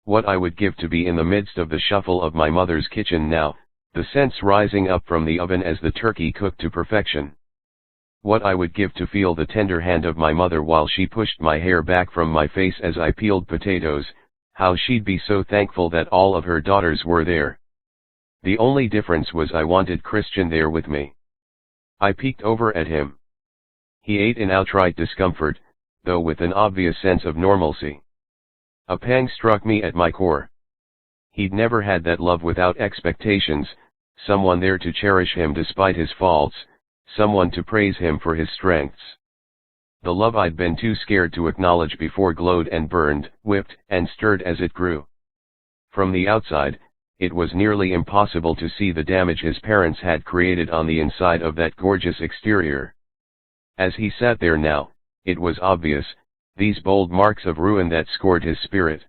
What I would give to be in the midst of the shuffle of my mother's kitchen now, the scents rising up from the oven as the turkey cooked to perfection. What I would give to feel the tender hand of my mother while she pushed my hair back from my face as I peeled potatoes, how she'd be so thankful that all of her daughters were there. The only difference was I wanted Christian there with me. I peeked over at him. He ate in outright discomfort, though with an obvious sense of normalcy. A pang struck me at my core. He'd never had that love without expectations, someone there to cherish him despite his faults, someone to praise him for his strengths. The love I'd been too scared to acknowledge before glowed and burned, whipped and stirred as it grew. From the outside, it was nearly impossible to see the damage his parents had created on the inside of that gorgeous exterior. As he sat there now, it was obvious, these bold marks of ruin that scored his spirit.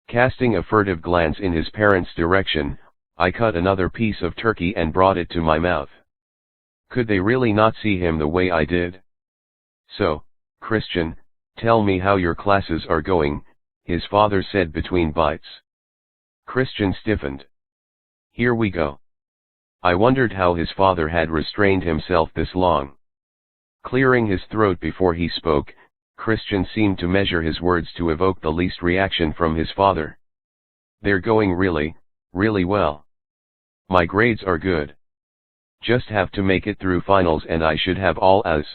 Casting a furtive glance in his parents' direction, I cut another piece of turkey and brought it to my mouth. Could they really not see him the way I did? So, Christian, tell me how your classes are going, his father said between bites. Christian stiffened. Here we go. I wondered how his father had restrained himself this long. Clearing his throat before he spoke, Christian seemed to measure his words to evoke the least reaction from his father. They're going really, really well. My grades are good. Just have to make it through finals and I should have all A's.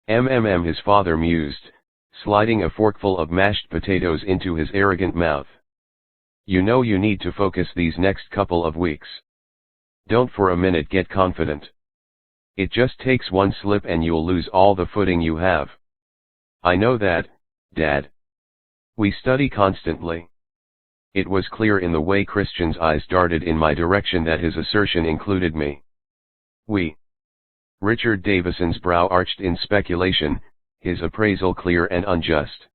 His father mused, sliding a forkful of mashed potatoes into his arrogant mouth. You know you need to focus these next couple of weeks. Don't for a minute get confident. It just takes one slip and you'll lose all the footing you have. I know that, Dad. We study constantly. It was clear in the way Christian's eyes darted in my direction that his assertion included me. We. Richard Davison's brow arched in speculation, his appraisal clear and unjust.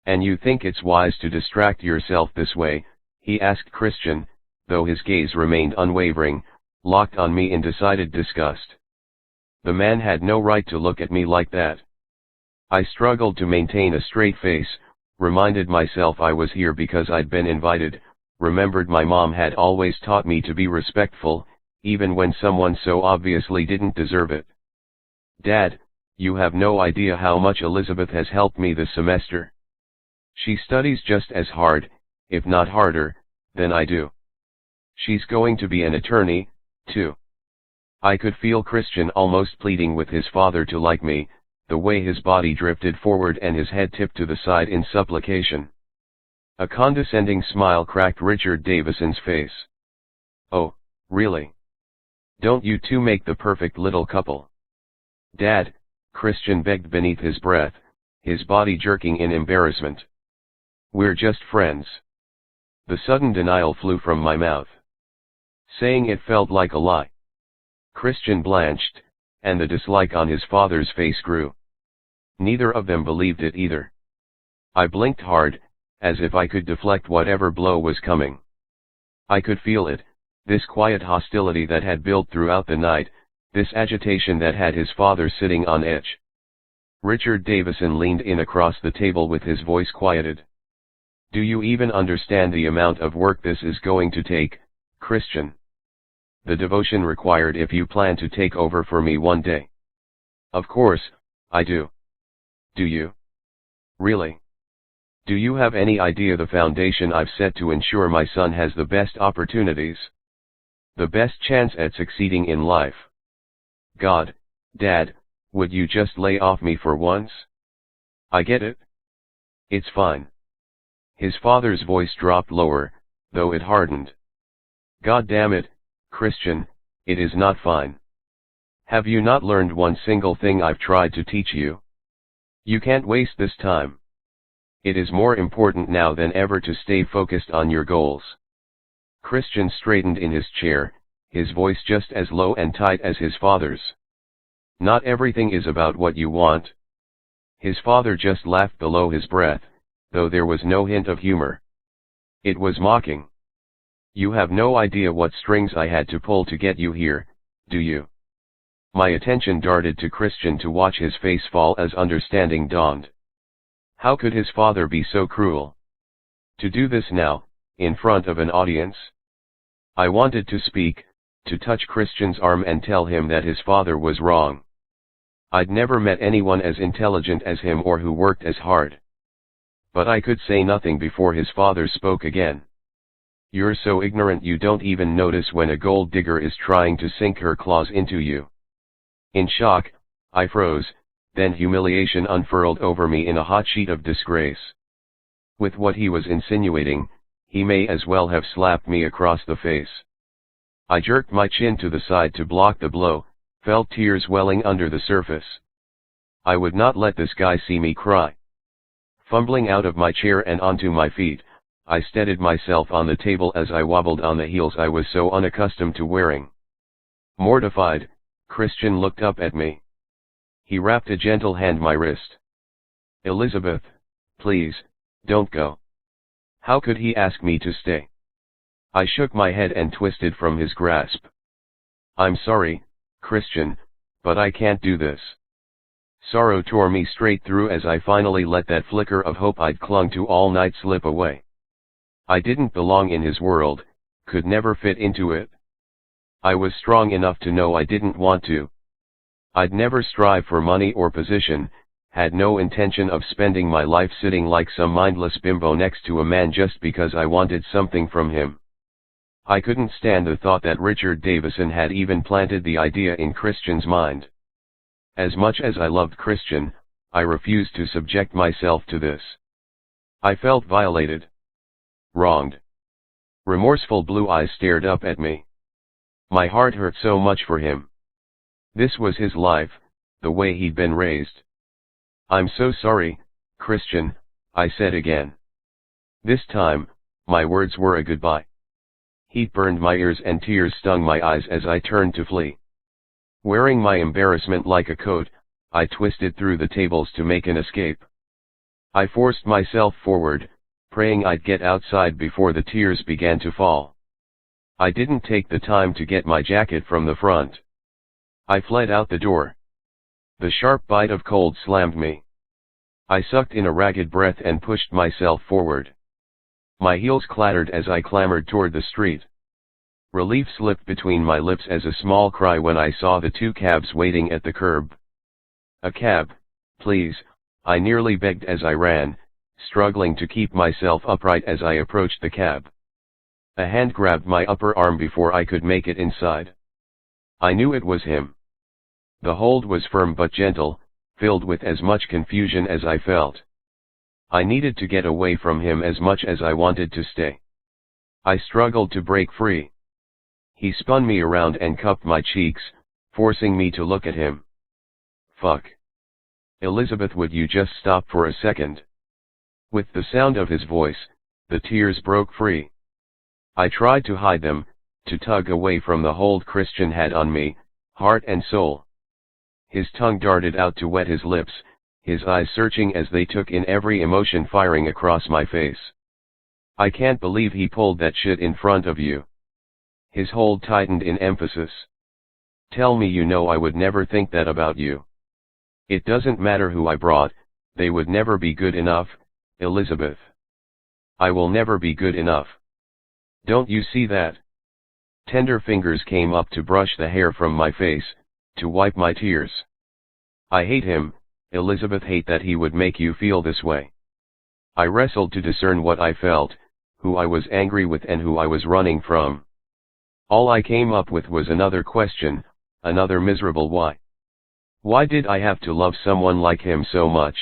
And you think it's wise to distract yourself this way, he asked Christian, though his gaze remained unwavering, locked on me in decided disgust. The man had no right to look at me like that. I struggled to maintain a straight face, reminded myself I was here because I'd been invited, remembered my mom had always taught me to be respectful, even when someone so obviously didn't deserve it. Dad, you have no idea how much Elizabeth has helped me this semester. She studies just as hard, if not harder, than I do. She's going to be an attorney, too. I could feel Christian almost pleading with his father to like me, the way his body drifted forward and his head tipped to the side in supplication. A condescending smile cracked Richard Davison's face. Oh, really? Don't you two make the perfect little couple? Dad, Christian begged beneath his breath, his body jerking in embarrassment. We're just friends. The sudden denial flew from my mouth. Saying it felt like a lie. Christian blanched, and the dislike on his father's face grew. Neither of them believed it either. I blinked hard, as if I could deflect whatever blow was coming. I could feel it, this quiet hostility that had built throughout the night, this agitation that had his father sitting on edge. Richard Davison leaned in across the table with his voice quieted. "Do you even understand the amount of work this is going to take, Christian? The devotion required if you plan to take over for me one day." "Of course, I do." "Do you? Really? Do you have any idea the foundation I've set to ensure my son has the best opportunities? The best chance at succeeding in life? God, Dad, would you just lay off me for once? I get it. It's fine." His father's voice dropped lower, though it hardened. "God damn it, Christian, it is not fine. Have you not learned one single thing I've tried to teach you? You can't waste this time. It is more important now than ever to stay focused on your goals." Christian straightened in his chair, his voice just as low and tight as his father's. "Not everything is about what you want." His father just laughed below his breath, though there was no hint of humor. It was mocking. "You have no idea what strings I had to pull to get you here, do you?" My attention darted to Christian to watch his face fall as understanding dawned. How could his father be so cruel? To do this now, in front of an audience? I wanted to speak, to touch Christian's arm and tell him that his father was wrong. I'd never met anyone as intelligent as him or who worked as hard. But I could say nothing before his father spoke again. "You're so ignorant you don't even notice when a gold digger is trying to sink her claws into you." In shock, I froze, then humiliation unfurled over me in a hot sheet of disgrace. With what he was insinuating, he may as well have slapped me across the face. I jerked my chin to the side to block the blow, felt tears welling under the surface. I would not let this guy see me cry. Fumbling out of my chair and onto my feet, I steadied myself on the table as I wobbled on the heels I was so unaccustomed to wearing. Mortified, Christian looked up at me. He wrapped a gentle hand my wrist. "Elizabeth, please, don't go." How could he ask me to stay? I shook my head and twisted from his grasp. "I'm sorry, Christian, but I can't do this." Sorrow tore me straight through as I finally let that flicker of hope I'd clung to all night slip away. I didn't belong in his world, could never fit into it. I was strong enough to know I didn't want to. I'd never strive for money or position, had no intention of spending my life sitting like some mindless bimbo next to a man just because I wanted something from him. I couldn't stand the thought that Richard Davison had even planted the idea in Christian's mind. As much as I loved Christian, I refused to subject myself to this. I felt violated. Wronged. Remorseful blue eyes stared up at me. My heart hurt so much for him. This was his life, the way he'd been raised. "I'm so sorry, Christian," I said again. This time, my words were a goodbye. Heat burned my ears and tears stung my eyes as I turned to flee. Wearing my embarrassment like a coat, I twisted through the tables to make an escape. I forced myself forward, praying I'd get outside before the tears began to fall. I didn't take the time to get my jacket from the front. I fled out the door. The sharp bite of cold slammed me. I sucked in a ragged breath and pushed myself forward. My heels clattered as I clambered toward the street. Relief slipped between my lips as a small cry when I saw the two cabs waiting at the curb. "A cab, please," I nearly begged as I ran, struggling to keep myself upright as I approached the cab. A hand grabbed my upper arm before I could make it inside. I knew it was him. The hold was firm but gentle, filled with as much confusion as I felt. I needed to get away from him as much as I wanted to stay. I struggled to break free. He spun me around and cupped my cheeks, forcing me to look at him. "Fuck. Elizabeth, would you just stop for a second?" With the sound of his voice, the tears broke free. I tried to hide them, to tug away from the hold Christian had on me, heart and soul. His tongue darted out to wet his lips, his eyes searching as they took in every emotion firing across my face. I can't believe he pulled that shit in front of you. His hold tightened in emphasis. Tell me you know I would never think that about you. It doesn't matter who I brought, they would never be good enough, Elizabeth. I will never be good enough. Don't you see that? Tender fingers came up to brush the hair from my face, to wipe my tears. I hate him, Elizabeth, hate that he would make you feel this way. I wrestled to discern what I felt, who I was angry with and who I was running from. All I came up with was another question, another miserable why. Why did I have to love someone like him so much?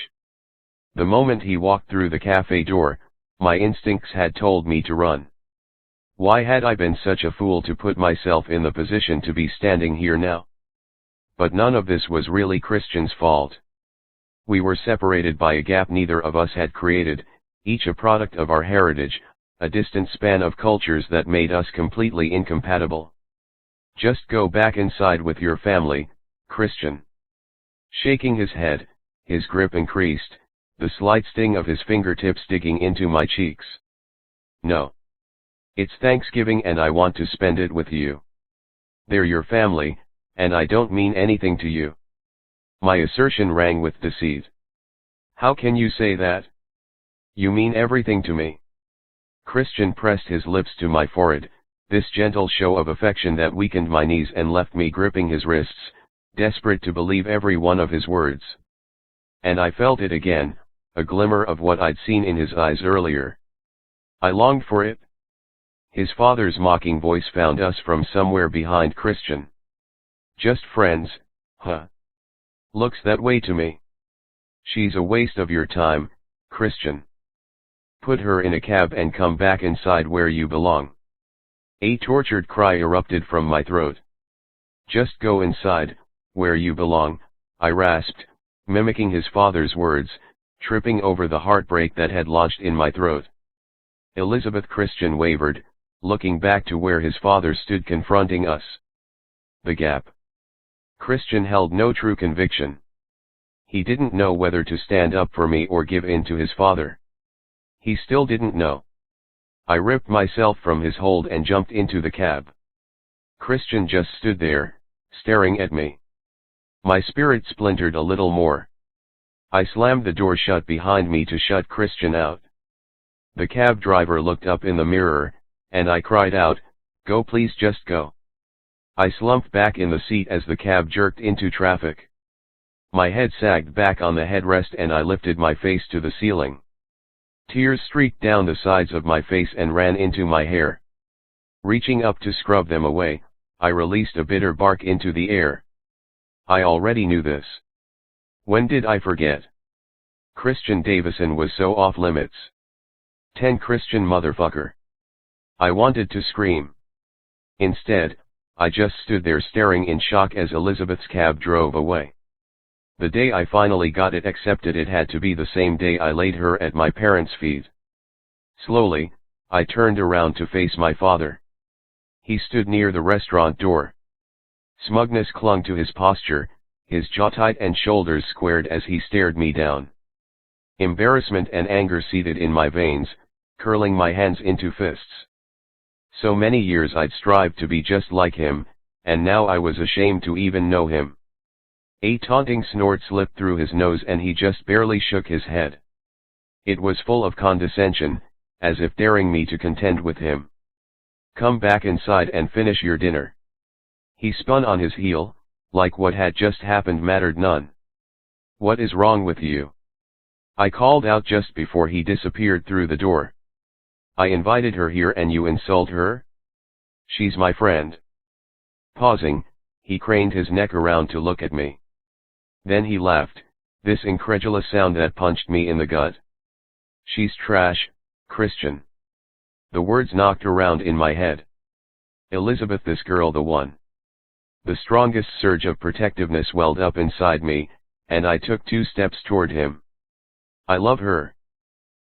The moment he walked through the cafe door, my instincts had told me to run. Why had I been such a fool to put myself in the position to be standing here now? But none of this was really Christian's fault. We were separated by a gap neither of us had created, each a product of our heritage, a distant span of cultures that made us completely incompatible. Just go back inside with your family, Christian. Shaking his head, his grip increased, the slight sting of his fingertips digging into my cheeks. No. It's Thanksgiving and I want to spend it with you. They're your family, and I don't mean anything to you. My assertion rang with deceit. How can you say that? You mean everything to me. Christian pressed his lips to my forehead, this gentle show of affection that weakened my knees and left me gripping his wrists, desperate to believe every one of his words. And I felt it again, a glimmer of what I'd seen in his eyes earlier. I longed for it. His father's mocking voice found us from somewhere behind Christian. Just friends, huh? Looks that way to me. She's a waste of your time, Christian. Put her in a cab and come back inside where you belong. A tortured cry erupted from my throat. Just go inside, where you belong, I rasped, mimicking his father's words, tripping over the heartbreak that had lodged in my throat. Elizabeth. Christian wavered, looking back to where his father stood confronting us. The gap. Christian held no true conviction. He didn't know whether to stand up for me or give in to his father. He still didn't know. I ripped myself from his hold and jumped into the cab. Christian just stood there, staring at me. My spirit splintered a little more. I slammed the door shut behind me to shut Christian out. The cab driver looked up in the mirror, and I cried out, "Go, please, just go." I slumped back in the seat as the cab jerked into traffic. My head sagged back on the headrest and I lifted my face to the ceiling. Tears streaked down the sides of my face and ran into my hair. Reaching up to scrub them away, I released a bitter bark into the air. I already knew this. When did I forget? Christian Davison was so off limits. 10 Christian motherfucker. I wanted to scream. Instead, I just stood there staring in shock as Elizabeth's cab drove away. The day I finally got it accepted, it had to be the same day I laid her at my parents' feet. Slowly, I turned around to face my father. He stood near the restaurant door. Smugness clung to his posture, his jaw tight and shoulders squared as he stared me down. Embarrassment and anger seethed in my veins, curling my hands into fists. So many years I'd strived to be just like him, and now I was ashamed to even know him. A taunting snort slipped through his nose and he just barely shook his head. It was full of condescension, as if daring me to contend with him. Come back inside and finish your dinner. He spun on his heel, like what had just happened mattered none. What is wrong with you? I called out just before he disappeared through the door. I invited her here and you insult her? She's my friend. Pausing, he craned his neck around to look at me. Then he laughed, this incredulous sound that punched me in the gut. She's trash, Christian. The words knocked around in my head. Elizabeth, this girl, the one. The strongest surge of protectiveness welled up inside me, and I took 2 steps toward him. I love her.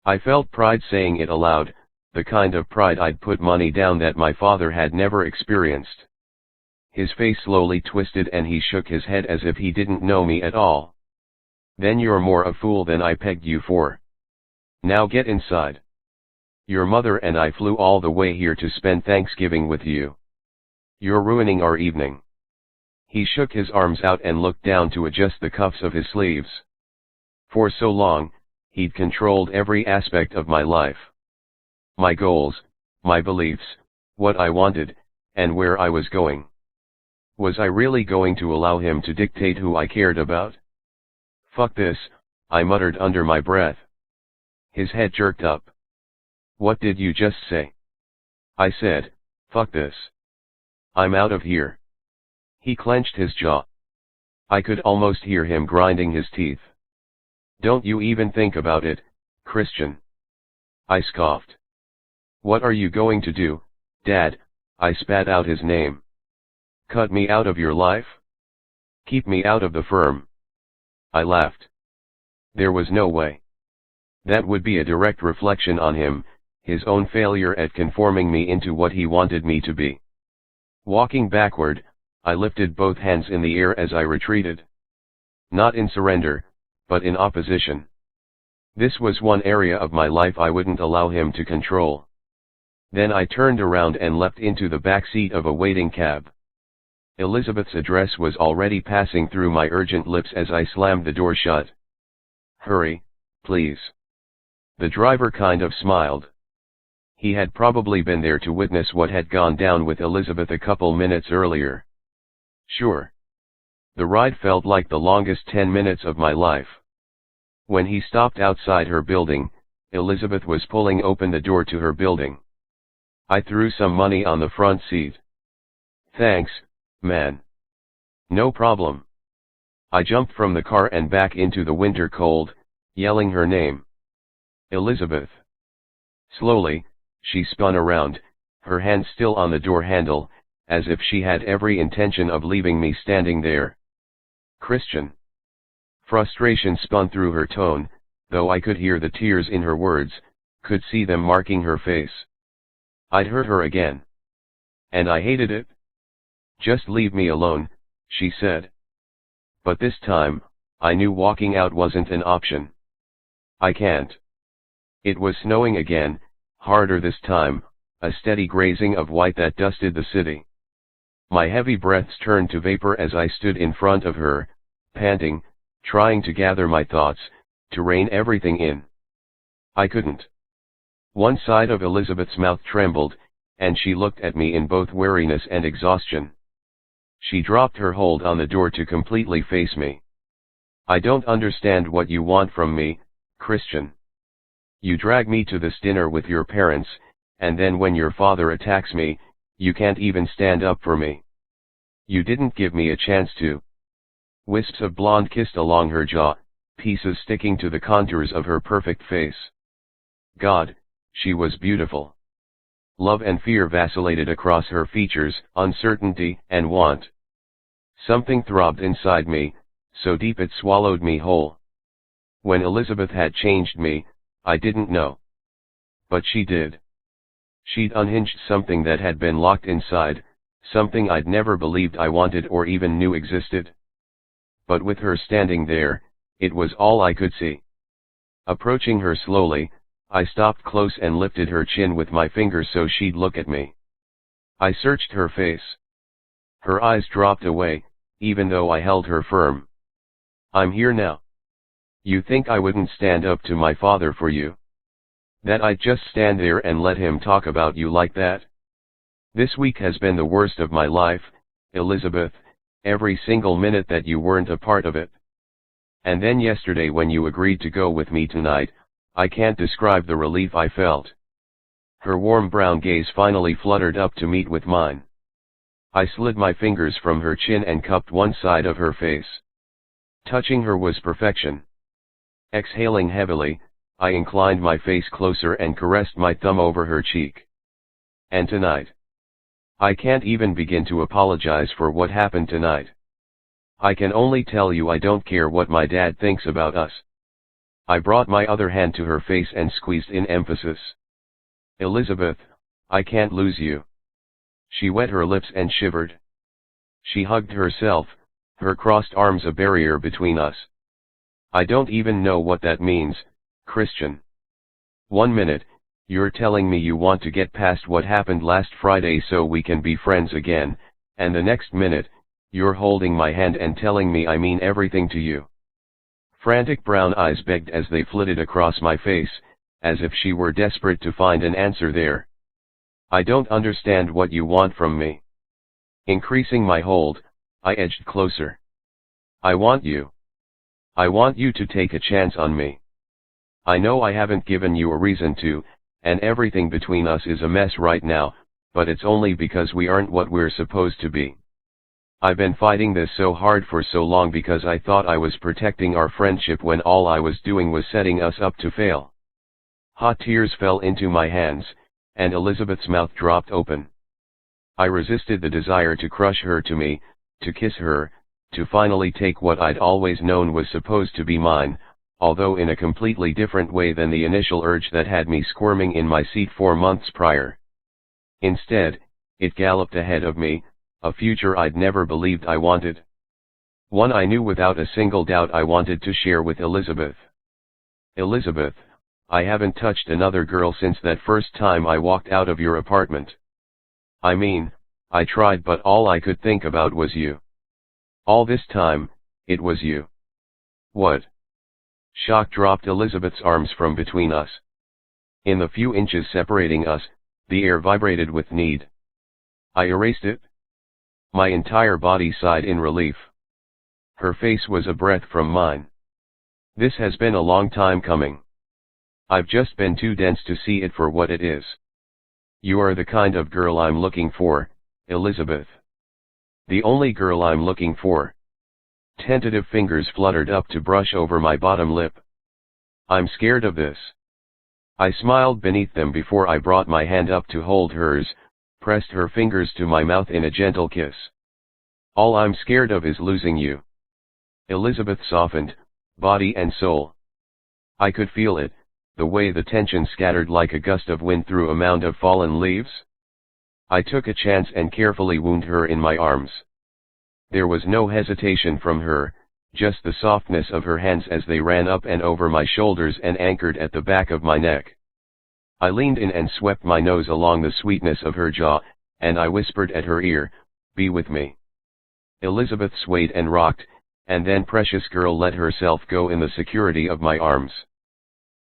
I felt pride saying it aloud, the kind of pride I'd put money down that my father had never experienced. His face slowly twisted and he shook his head as if he didn't know me at all. Then you're more a fool than I pegged you for. Now get inside. Your mother and I flew all the way here to spend Thanksgiving with you. You're ruining our evening. He shook his arms out and looked down to adjust the cuffs of his sleeves. For so long, he'd controlled every aspect of my life. My goals, my beliefs, what I wanted, and where I was going. Was I really going to allow him to dictate who I cared about? Fuck this, I muttered under my breath. His head jerked up. What did you just say? I said, fuck this. I'm out of here. He clenched his jaw. I could almost hear him grinding his teeth. Don't you even think about it, Christian. I scoffed. What are you going to do, Dad? I spat out his name. Cut me out of your life? Keep me out of the firm. I laughed. There was no way. That would be a direct reflection on him, his own failure at conforming me into what he wanted me to be. Walking backward, I lifted both hands in the air as I retreated. Not in surrender, but in opposition. This was one area of my life I wouldn't allow him to control. Then I turned around and leapt into the back seat of a waiting cab. Elizabeth's address was already passing through my urgent lips as I slammed the door shut. Hurry, please. The driver kind of smiled. He had probably been there to witness what had gone down with Elizabeth a couple minutes earlier. Sure. The ride felt like the longest 10 minutes of my life. When he stopped outside her building, Elizabeth was pulling open the door to her building. I threw some money on the front seat. Thanks, man. No problem. I jumped from the car and back into the winter cold, yelling her name. Elizabeth. Slowly, she spun around, her hand still on the door handle, as if she had every intention of leaving me standing there. Christian. Frustration spun through her tone, though I could hear the tears in her words, could see them marking her face. I'd hurt her again. And I hated it. Just leave me alone, she said. But this time, I knew walking out wasn't an option. I can't. It was snowing again, harder this time, a steady grazing of white that dusted the city. My heavy breaths turned to vapor as I stood in front of her, panting, trying to gather my thoughts, to rein everything in. I couldn't. One side of Elizabeth's mouth trembled, and she looked at me in both weariness and exhaustion. She dropped her hold on the door to completely face me. I don't understand what you want from me, Christian. You drag me to this dinner with your parents, and then when your father attacks me, you can't even stand up for me. You didn't give me a chance to. Wisps of blonde kissed along her jaw, pieces sticking to the contours of her perfect face. God, she was beautiful. Love and fear vacillated across her features, uncertainty and want. Something throbbed inside me, so deep it swallowed me whole. When Elizabeth had changed me, I didn't know. But she did. She'd unhinged something that had been locked inside, something I'd never believed I wanted or even knew existed. But with her standing there, it was all I could see. Approaching her slowly, I stopped close and lifted her chin with my finger so she'd look at me. I searched her face. Her eyes dropped away, even though I held her firm. I'm here now. You think I wouldn't stand up to my father for you? That I'd just stand there and let him talk about you like that? This week has been the worst of my life, Elizabeth, every single minute that you weren't a part of it. And then yesterday when you agreed to go with me tonight, I can't describe the relief I felt. Her warm brown gaze finally fluttered up to meet with mine. I slid my fingers from her chin and cupped one side of her face. Touching her was perfection. Exhaling heavily, I inclined my face closer and caressed my thumb over her cheek. And tonight. I can't even begin to apologize for what happened tonight. I can only tell you I don't care what my dad thinks about us. I brought my other hand to her face and squeezed in emphasis. Elizabeth, I can't lose you. She wet her lips and shivered. She hugged herself, her crossed arms a barrier between us. I don't even know what that means, Christian. 1 minute, you're telling me you want to get past what happened last Friday so we can be friends again, and the next minute, you're holding my hand and telling me I mean everything to you. Frantic brown eyes begged as they flitted across my face, as if she were desperate to find an answer there. I don't understand what you want from me. Increasing my hold, I edged closer. I want you. I want you to take a chance on me. I know I haven't given you a reason to, and everything between us is a mess right now, but it's only because we aren't what we're supposed to be. I've been fighting this so hard for so long because I thought I was protecting our friendship when all I was doing was setting us up to fail. Hot tears fell into my hands, and Elizabeth's mouth dropped open. I resisted the desire to crush her to me, to kiss her, to finally take what I'd always known was supposed to be mine, although in a completely different way than the initial urge that had me squirming in my seat 4 months prior. Instead, it galloped ahead of me, a future I'd never believed I wanted. One I knew without a single doubt I wanted to share with Elizabeth. Elizabeth, I haven't touched another girl since that first time I walked out of your apartment. I mean, I tried but all I could think about was you. All this time, it was you. What? Shock dropped Elizabeth's arms from between us. In the few inches separating us, the air vibrated with need. I erased it. My entire body sighed in relief. Her face was a breath from mine. This has been a long time coming. I've just been too dense to see it for what it is. You are the kind of girl I'm looking for, Elizabeth. The only girl I'm looking for. Tentative fingers fluttered up to brush over my bottom lip. I'm scared of this. I smiled beneath them before I brought my hand up to hold hers, pressed her fingers to my mouth in a gentle kiss. All I'm scared of is losing you. Elizabeth softened, body and soul. I could feel it, the way the tension scattered like a gust of wind through a mound of fallen leaves. I took a chance and carefully wound her in my arms. There was no hesitation from her, just the softness of her hands as they ran up and over my shoulders and anchored at the back of my neck. I leaned in and swept my nose along the sweetness of her jaw, and I whispered at her ear, "Be with me." Elizabeth swayed and rocked, and then precious girl let herself go in the security of my arms.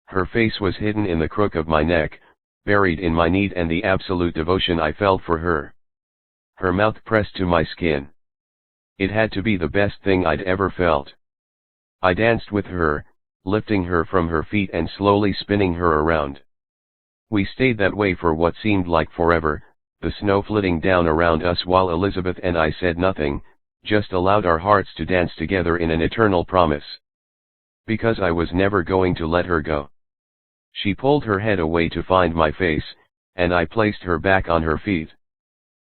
Her face was hidden in the crook of my neck, buried in my need and the absolute devotion I felt for her. Her mouth pressed to my skin. It had to be the best thing I'd ever felt. I danced with her, lifting her from her feet and slowly spinning her around. We stayed that way for what seemed like forever, the snow flitting down around us while Elizabeth and I said nothing, just allowed our hearts to dance together in an eternal promise. Because I was never going to let her go. She pulled her head away to find my face, and I placed her back on her feet.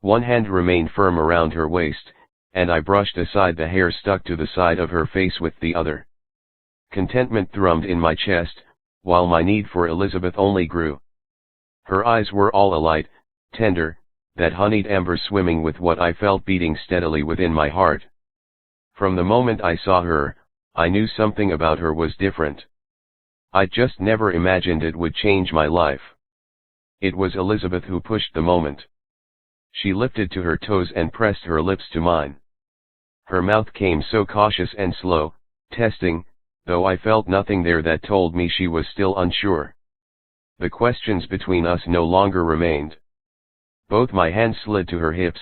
One hand remained firm around her waist, and I brushed aside the hair stuck to the side of her face with the other. Contentment thrummed in my chest, while my need for Elizabeth only grew. Her eyes were all alight, tender, that honeyed amber swimming with what I felt beating steadily within my heart. From the moment I saw her, I knew something about her was different. I'd just never imagined it would change my life. It was Elizabeth who pushed the moment. She lifted to her toes and pressed her lips to mine. Her mouth came so cautious and slow, testing, though I felt nothing there that told me she was still unsure. The questions between us no longer remained. Both my hands slid to her hips,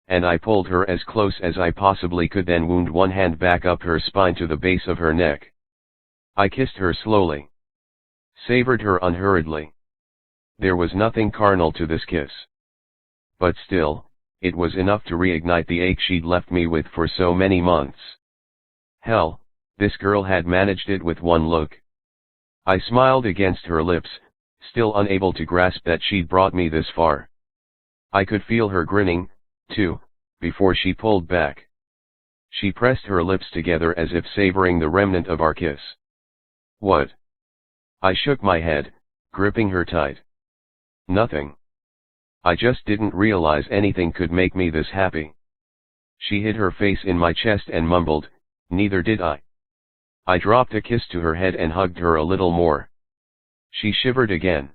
and I pulled her as close as I possibly could, then wound one hand back up her spine to the base of her neck. I kissed her slowly. Savored her unhurriedly. There was nothing carnal to this kiss. But still, it was enough to reignite the ache she'd left me with for so many months. Hell, this girl had managed it with one look. I smiled against her lips, still unable to grasp that she'd brought me this far. I could feel her grinning, too, before she pulled back. She pressed her lips together as if savoring the remnant of our kiss. What? I shook my head, gripping her tight. Nothing. I just didn't realize anything could make me this happy. She hid her face in my chest and mumbled, "Neither did I." I dropped a kiss to her head and hugged her a little more. She shivered again.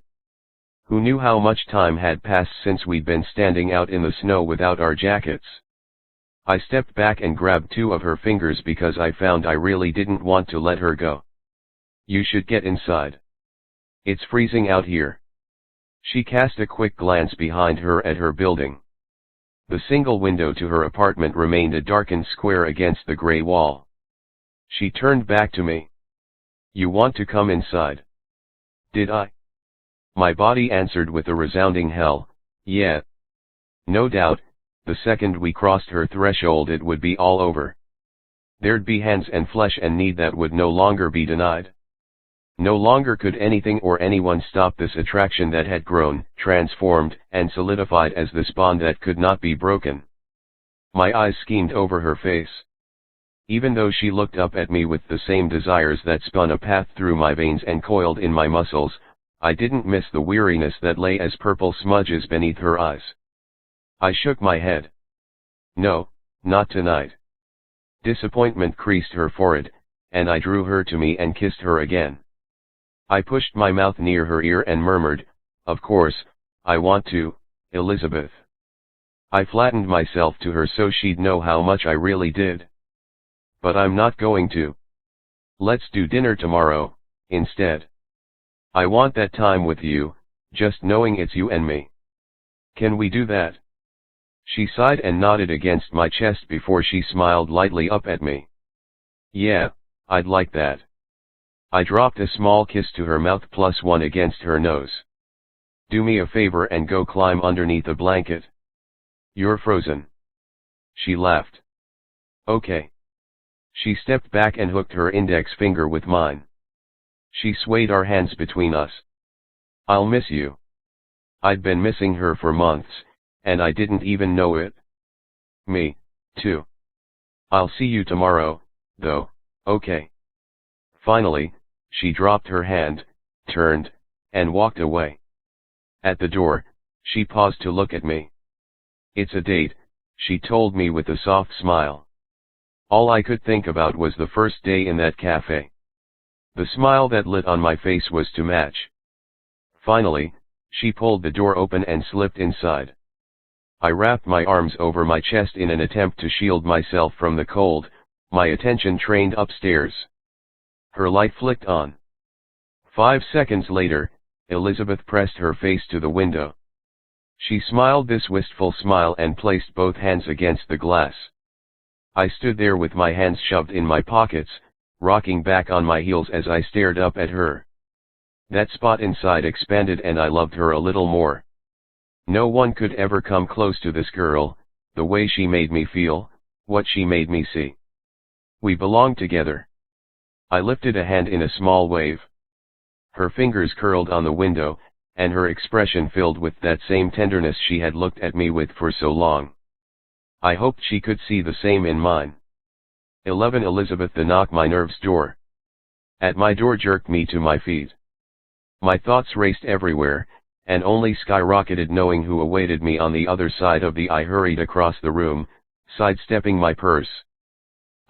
Who knew how much time had passed since we'd been standing out in the snow without our jackets? I stepped back and grabbed two of her fingers because I found I really didn't want to let her go. You should get inside. It's freezing out here. She cast a quick glance behind her at her building. The single window to her apartment remained a darkened square against the gray wall. She turned back to me. You want to come inside? Did I? My body answered with a resounding hell, yeah. No doubt, the second we crossed her threshold it would be all over. There'd be hands and flesh and need that would no longer be denied. No longer could anything or anyone stop this attraction that had grown, transformed, and solidified as this bond that could not be broken. My eyes schemed over her face. Even though she looked up at me with the same desires that spun a path through my veins and coiled in my muscles, I didn't miss the weariness that lay as purple smudges beneath her eyes. I shook my head. No, not tonight. Disappointment creased her forehead, and I drew her to me and kissed her again. I pushed my mouth near her ear and murmured, of course, I want to, Elizabeth. I flattened myself to her so she'd know how much I really did. But I'm not going to. Let's do dinner tomorrow, instead. I want that time with you, just knowing it's you and me. Can we do that? She sighed and nodded against my chest before she smiled lightly up at me. Yeah, I'd like that. I dropped a small kiss to her mouth plus one against her nose. Do me a favor and go climb underneath a blanket. You're frozen. She laughed. Okay. She stepped back and hooked her index finger with mine. She swayed our hands between us. I'll miss you. I'd been missing her for months, and I didn't even know it. Me, too. I'll see you tomorrow, though, okay? Finally, she dropped her hand, turned, and walked away. At the door, she paused to look at me. It's a date, she told me with a soft smile. All I could think about was the first day in that cafe. The smile that lit on my face was to match. Finally, she pulled the door open and slipped inside. I wrapped my arms over my chest in an attempt to shield myself from the cold, my attention trained upstairs. Her light flicked on. 5 seconds later, Elizabeth pressed her face to the window. She smiled this wistful smile and placed both hands against the glass. I stood there with my hands shoved in my pockets, rocking back on my heels as I stared up at her. That spot inside expanded and I loved her a little more. No one could ever come close to this girl, the way she made me feel, what she made me see. We belonged together. I lifted a hand in a small wave. Her fingers curled on the window, and her expression filled with that same tenderness she had looked at me with for so long. I hoped she could see the same in mine. 11 Elizabeth. The knock my nerves door. At my door jerked me to my feet. My thoughts raced everywhere, and only skyrocketed knowing who awaited me on the other side of the I hurried across the room, sidestepping my purse.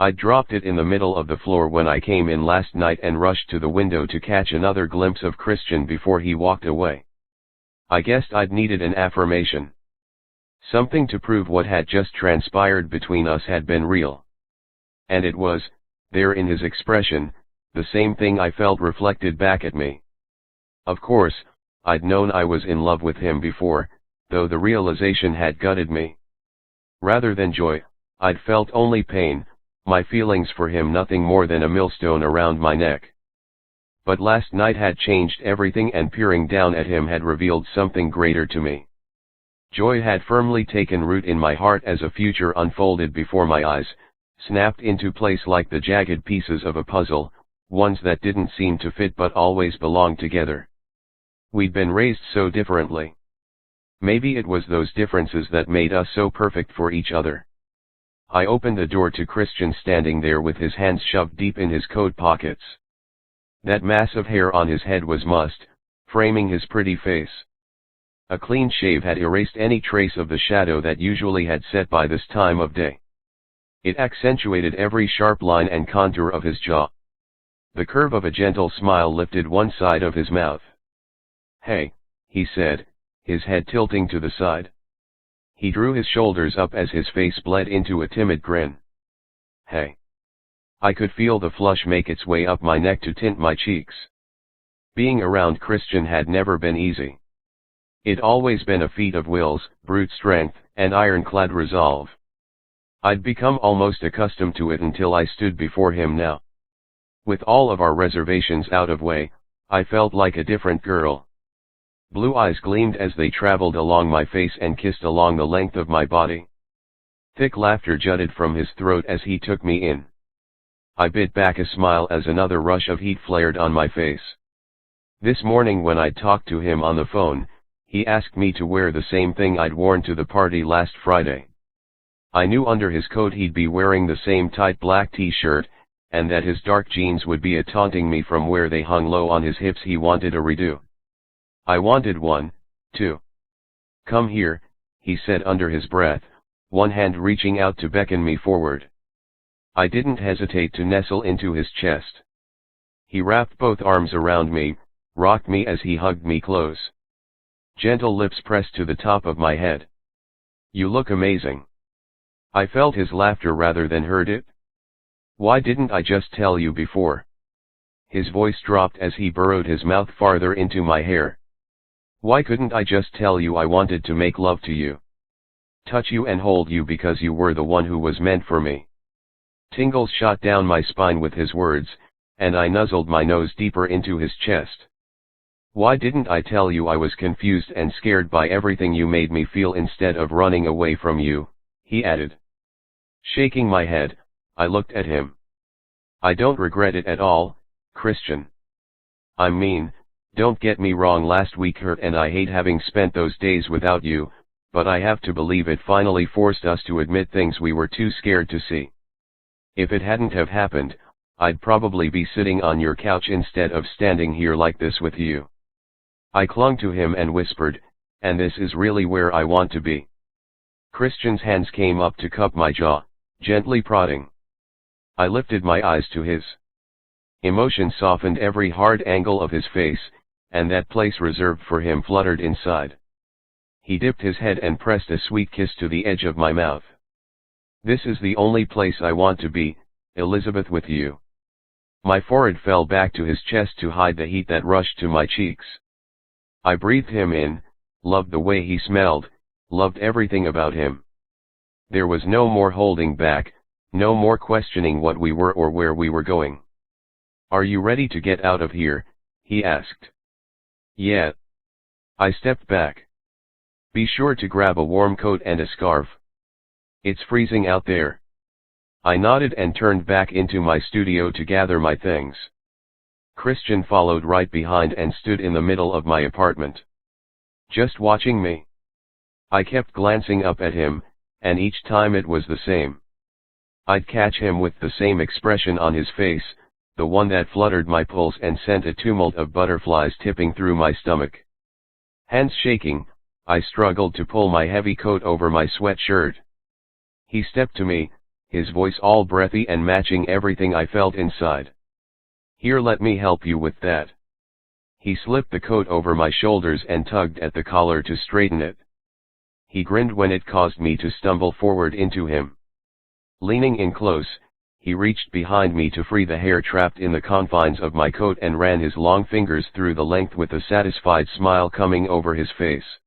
I'd dropped it in the middle of the floor when I came in last night and rushed to the window to catch another glimpse of Christian before he walked away. I guessed I'd needed an affirmation. Something to prove what had just transpired between us had been real. And it was, there in his expression, the same thing I felt reflected back at me. Of course, I'd known I was in love with him before, though the realization had gutted me. Rather than joy, I'd felt only pain, my feelings for him nothing more than a millstone around my neck. But last night had changed everything, and peering down at him had revealed something greater to me. Joy had firmly taken root in my heart as a future unfolded before my eyes, snapped into place like the jagged pieces of a puzzle, ones that didn't seem to fit but always belonged together. We'd been raised so differently. Maybe it was those differences that made us so perfect for each other. I opened the door to Christian standing there with his hands shoved deep in his coat pockets. That mass of hair on his head was mussed, framing his pretty face. A clean shave had erased any trace of the shadow that usually had set by this time of day. It accentuated every sharp line and contour of his jaw. The curve of a gentle smile lifted one side of his mouth. "Hey," he said, his head tilting to the side. He drew his shoulders up as his face bled into a timid grin. "Hey." I could feel the flush make its way up my neck to tint my cheeks. Being around Christian had never been easy. It'd always been a feat of wills, brute strength, and ironclad resolve. I'd become almost accustomed to it until I stood before him now. With all of our reservations out of way, I felt like a different girl. Blue eyes gleamed as they traveled along my face and kissed along the length of my body. Thick laughter jutted from his throat as he took me in. I bit back a smile as another rush of heat flared on my face. This morning when I talked to him on the phone, he asked me to wear the same thing I'd worn to the party last Friday. I knew under his coat he'd be wearing the same tight black t-shirt, and that his dark jeans would be taunting me from where they hung low on his hips. He wanted a redo. I wanted one, too. "Come here," he said under his breath, one hand reaching out to beckon me forward. I didn't hesitate to nestle into his chest. He wrapped both arms around me, rocked me as he hugged me close. Gentle lips pressed to the top of my head. "You look amazing." I felt his laughter rather than heard it. "Why didn't I just tell you before?" His voice dropped as he burrowed his mouth farther into my hair. "Why couldn't I just tell you I wanted to make love to you? Touch you and hold you because you were the one who was meant for me." Tingles shot down my spine with his words, and I nuzzled my nose deeper into his chest. "Why didn't I tell you I was confused and scared by everything you made me feel instead of running away from you?" he added. Shaking my head, I looked at him. "I don't regret it at all, Christian. I mean, don't get me wrong, last week hurt and I hate having spent those days without you, but I have to believe it finally forced us to admit things we were too scared to see. If it hadn't have happened, I'd probably be sitting on your couch instead of standing here like this with you." I clung to him and whispered, "And this is really where I want to be." Christian's hands came up to cup my jaw, gently prodding. I lifted my eyes to his. Emotion softened every hard angle of his face, and that place reserved for him fluttered inside. He dipped his head and pressed a sweet kiss to the edge of my mouth. "This is the only place I want to be, Elizabeth, with you." My forehead fell back to his chest to hide the heat that rushed to my cheeks. I breathed him in, loved the way he smelled, loved everything about him. There was no more holding back, no more questioning what we were or where we were going. "Are you ready to get out of here?" he asked. "Yeah." I stepped back. "Be sure to grab a warm coat and a scarf. It's freezing out there." I nodded and turned back into my studio to gather my things. Christian followed right behind and stood in the middle of my apartment. Just watching me. I kept glancing up at him, and each time it was the same. I'd catch him with the same expression on his face, the one that fluttered my pulse and sent a tumult of butterflies tipping through my stomach. Hands shaking, I struggled to pull my heavy coat over my sweatshirt. He stepped to me, his voice all breathy and matching everything I felt inside. "Here, let me help you with that." He slipped the coat over my shoulders and tugged at the collar to straighten it. He grinned when it caused me to stumble forward into him. Leaning in close, he reached behind me to free the hair trapped in the confines of my coat and ran his long fingers through the length with a satisfied smile coming over his face.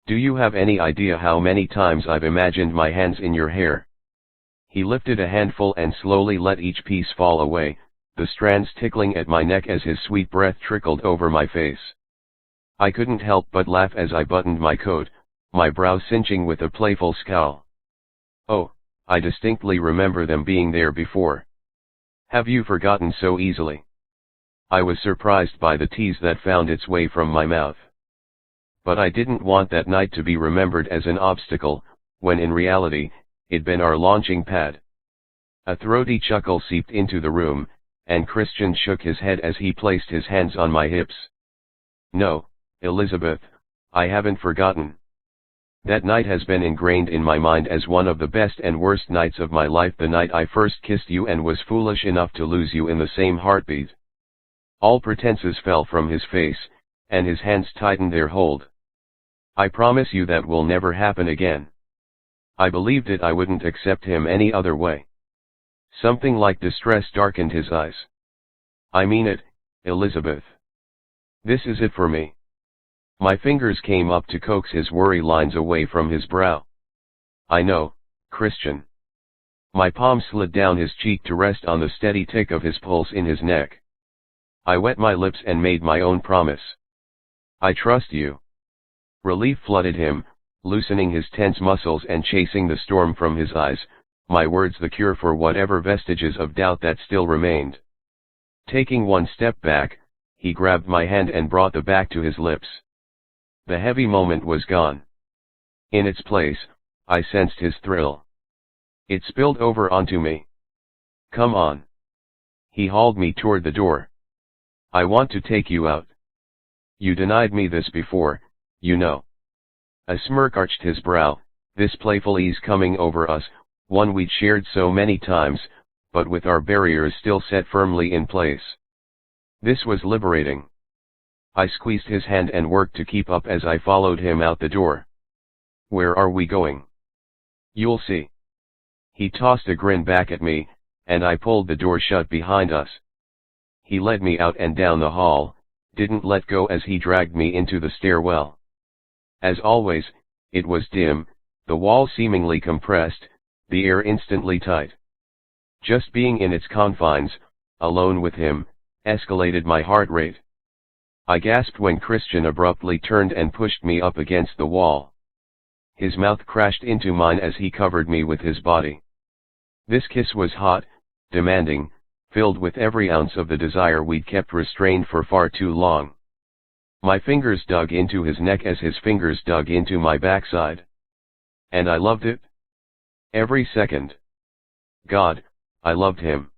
"Do you have any idea how many times I've imagined my hands in your hair?" He lifted a handful and slowly let each piece fall away, the strands tickling at my neck as his sweet breath trickled over my face. I couldn't help but laugh as I buttoned my coat, my brow cinching with a playful scowl. "Oh, I distinctly remember them being there before. Have you forgotten so easily?" I was surprised by the tease that found its way from my mouth. But I didn't want that night to be remembered as an obstacle, when in reality, it'd been our launching pad. A throaty chuckle seeped into the room, and Christian shook his head as he placed his hands on my hips. "No, Elizabeth, I haven't forgotten. That night has been ingrained in my mind as one of the best and worst nights of my life, the night I first kissed you and was foolish enough to lose you in the same heartbeat. All pretenses fell from his face, and his hands tightened their hold. I promise you that will never happen again. I believed it. I wouldn't accept him any other way. Something like distress darkened his eyes. I mean it, Elizabeth. This is it for me. My fingers came up to coax his worry lines away from his brow. I know, Christian. My palm slid down his cheek to rest on the steady tick of his pulse in his neck. I wet my lips and made my own promise. I trust you. Relief flooded him, loosening his tense muscles and chasing the storm from his eyes, my words the cure for whatever vestiges of doubt that still remained. Taking one step back, he grabbed my hand and brought the back to his lips. The heavy moment was gone. In its place, I sensed his thrill. It spilled over onto me. Come on. He hauled me toward the door. I want to take you out. You denied me this before, you know. A smirk arched his brow, this playful ease coming over us, one we'd shared so many times, but with our barriers still set firmly in place. This was liberating. I squeezed his hand and worked to keep up as I followed him out the door. Where are we going? You'll see. He tossed a grin back at me, and I pulled the door shut behind us. He led me out and down the hall, didn't let go as he dragged me into the stairwell. As always, it was dim, the wall seemingly compressed, the air instantly tight. Just being in its confines, alone with him, escalated my heart rate. I gasped when Christian abruptly turned and pushed me up against the wall. His mouth crashed into mine as he covered me with his body. This kiss was hot, demanding, filled with every ounce of the desire we'd kept restrained for far too long. My fingers dug into his neck as his fingers dug into my backside. And I loved it. Every second. God, I loved him.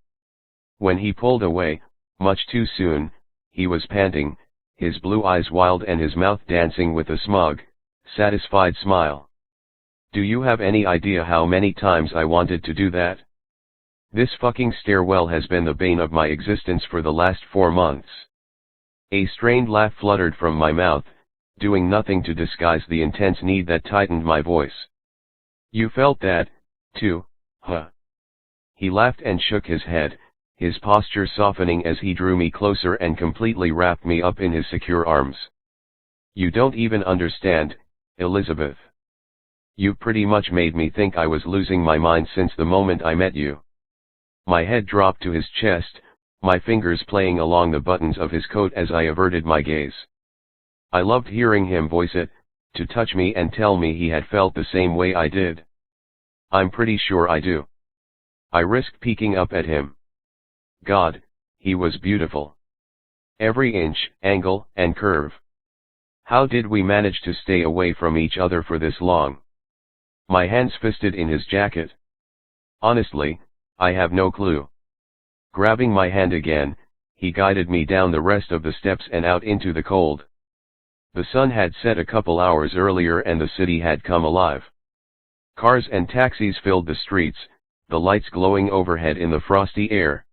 When he pulled away, much too soon, he was panting, his blue eyes wild and his mouth dancing with a smug, satisfied smile. Do you have any idea how many times I wanted to do that? This fucking stairwell has been the bane of my existence for the last 4 months. A strained laugh fluttered from my mouth, doing nothing to disguise the intense need that tightened my voice. You felt that, too, huh? He laughed and shook his head, his posture softening as he drew me closer and completely wrapped me up in his secure arms. You don't even understand, Elizabeth. You pretty much made me think I was losing my mind since the moment I met you. My head dropped to his chest, my fingers playing along the buttons of his coat as I averted my gaze. I loved hearing him voice it, to touch me and tell me he had felt the same way I did. I'm pretty sure I do. I risked peeking up at him. God, he was beautiful. Every inch, angle, and curve. How did we manage to stay away from each other for this long? My hands fisted in his jacket. Honestly, I have no clue. Grabbing my hand again, he guided me down the rest of the steps and out into the cold. The sun had set a couple hours earlier and the city had come alive. Cars and taxis filled the streets, the lights glowing overhead in the frosty air.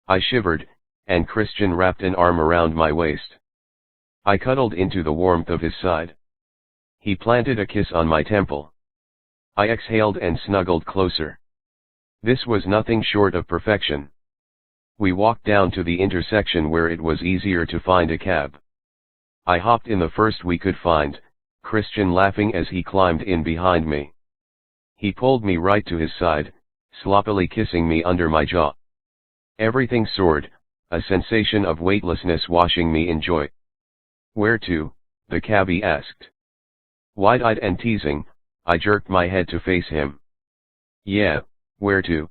I shivered, and Christian wrapped an arm around my waist. I cuddled into the warmth of his side. He planted a kiss on my temple. I exhaled and snuggled closer. This was nothing short of perfection. We walked down to the intersection where it was easier to find a cab. I hopped in the first we could find, Christian laughing as he climbed in behind me. He pulled me right to his side, sloppily kissing me under my jaw. Everything soared, a sensation of weightlessness washing me in joy. Where to? The cabbie asked. Wide-eyed and teasing, I jerked my head to face him. Yeah, where to?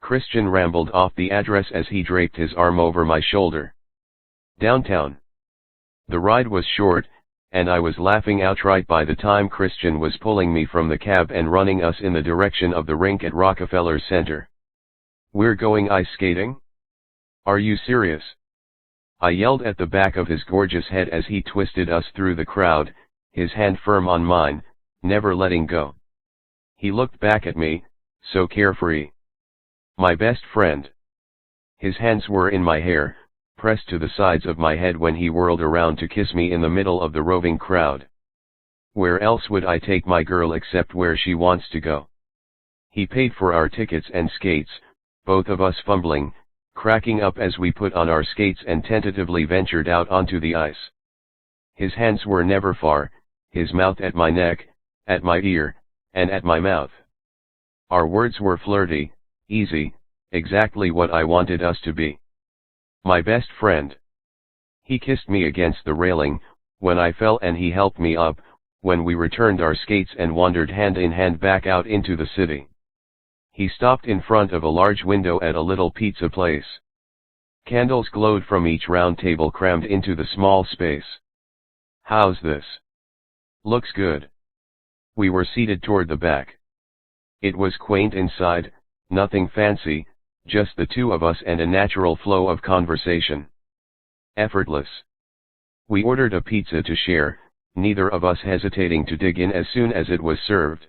Christian rambled off the address as he draped his arm over my shoulder. Downtown. The ride was short, and I was laughing outright by the time Christian was pulling me from the cab and running us in the direction of the rink at Rockefeller Center. We're going ice skating? Are you serious? I yelled at the back of his gorgeous head as he twisted us through the crowd, his hand firm on mine, never letting go. He looked back at me, so carefree. My best friend. His hands were in my hair, pressed to the sides of my head when he whirled around to kiss me in the middle of the roving crowd. Where else would I take my girl except where she wants to go? He paid for our tickets and skates, both of us fumbling, cracking up as we put on our skates and tentatively ventured out onto the ice. His hands were never far, his mouth at my neck, at my ear, and at my mouth. Our words were flirty, easy, exactly what I wanted us to be. My best friend. He kissed me against the railing, when I fell, and he helped me up, when we returned our skates and wandered hand in hand back out into the city. He stopped in front of a large window at a little pizza place. Candles glowed from each round table crammed into the small space. How's this? Looks good. We were seated toward the back. It was quaint inside, nothing fancy, just the two of us and a natural flow of conversation. Effortless. We ordered a pizza to share, neither of us hesitating to dig in as soon as it was served.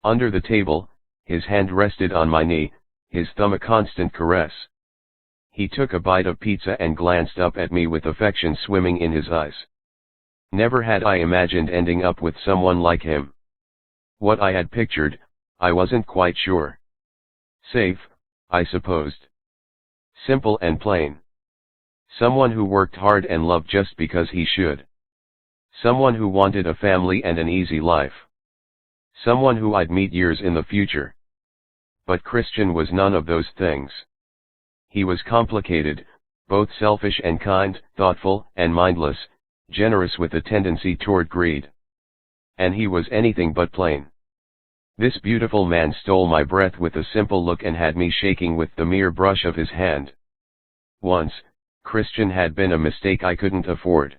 Under the table, his hand rested on my knee, his thumb a constant caress. He took a bite of pizza and glanced up at me with affection swimming in his eyes. Never had I imagined ending up with someone like him. What I had pictured, I wasn't quite sure. Safe, I supposed. Simple and plain. Someone who worked hard and loved just because he should. Someone who wanted a family and an easy life. Someone who I'd meet years in the future. But Christian was none of those things. He was complicated, both selfish and kind, thoughtful and mindless, generous with a tendency toward greed. And he was anything but plain. This beautiful man stole my breath with a simple look and had me shaking with the mere brush of his hand. Once, Christian had been a mistake I couldn't afford.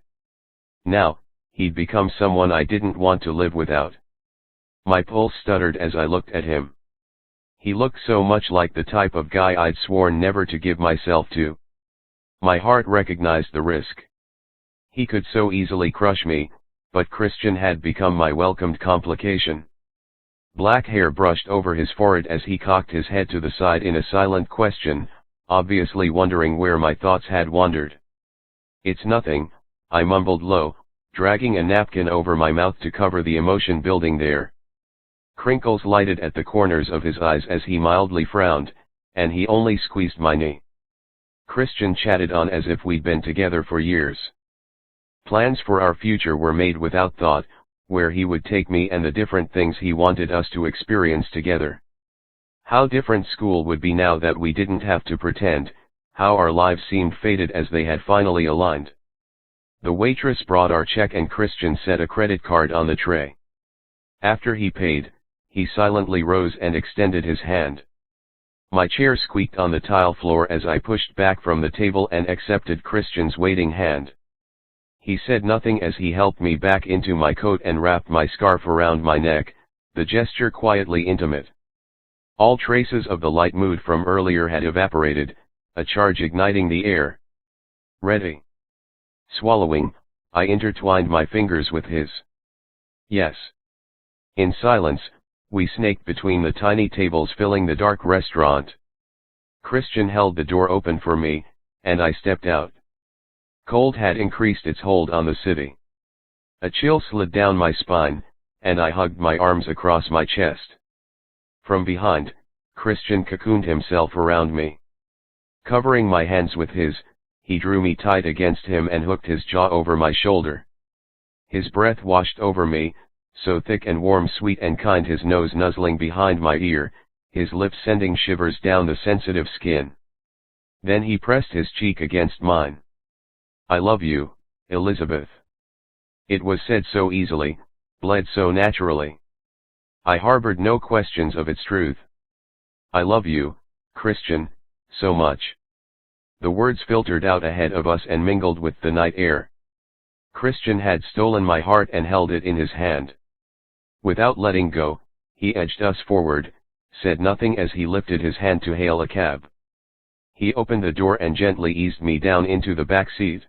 Now, he'd become someone I didn't want to live without. My pulse stuttered as I looked at him. He looked so much like the type of guy I'd sworn never to give myself to. My heart recognized the risk. He could so easily crush me, but Christian had become my welcomed complication. Black hair brushed over his forehead as he cocked his head to the side in a silent question, obviously wondering where my thoughts had wandered. "It's nothing," I mumbled low, dragging a napkin over my mouth to cover the emotion building there. Crinkles lighted at the corners of his eyes as he mildly frowned, and he only squeezed my knee. Christian chatted on as if we'd been together for years. Plans for our future were made without thought, where he would take me and the different things he wanted us to experience together. How different school would be now that we didn't have to pretend, how our lives seemed fated as they had finally aligned. The waitress brought our check and Christian set a credit card on the tray. After he paid, he silently rose and extended his hand. My chair squeaked on the tile floor as I pushed back from the table and accepted Christian's waiting hand. He said nothing as he helped me back into my coat and wrapped my scarf around my neck, the gesture quietly intimate. All traces of the light mood from earlier had evaporated, a charge igniting the air. Ready? Swallowing, I intertwined my fingers with his. Yes. In silence, we snaked between the tiny tables filling the dark restaurant. Christian held the door open for me, and I stepped out. Cold had increased its hold on the city. A chill slid down my spine, and I hugged my arms across my chest. From behind, Christian cocooned himself around me. Covering my hands with his, he drew me tight against him and hooked his jaw over my shoulder. His breath washed over me, so thick and warm, sweet and kind, his nose nuzzling behind my ear, his lips sending shivers down the sensitive skin. Then he pressed his cheek against mine. "I love you, Elizabeth." It was said so easily, bled so naturally. I harbored no questions of its truth. "I love you, Christian, so much." The words filtered out ahead of us and mingled with the night air. Christian had stolen my heart and held it in his hand. Without letting go, he edged us forward, said nothing as he lifted his hand to hail a cab. He opened the door and gently eased me down into the back seat.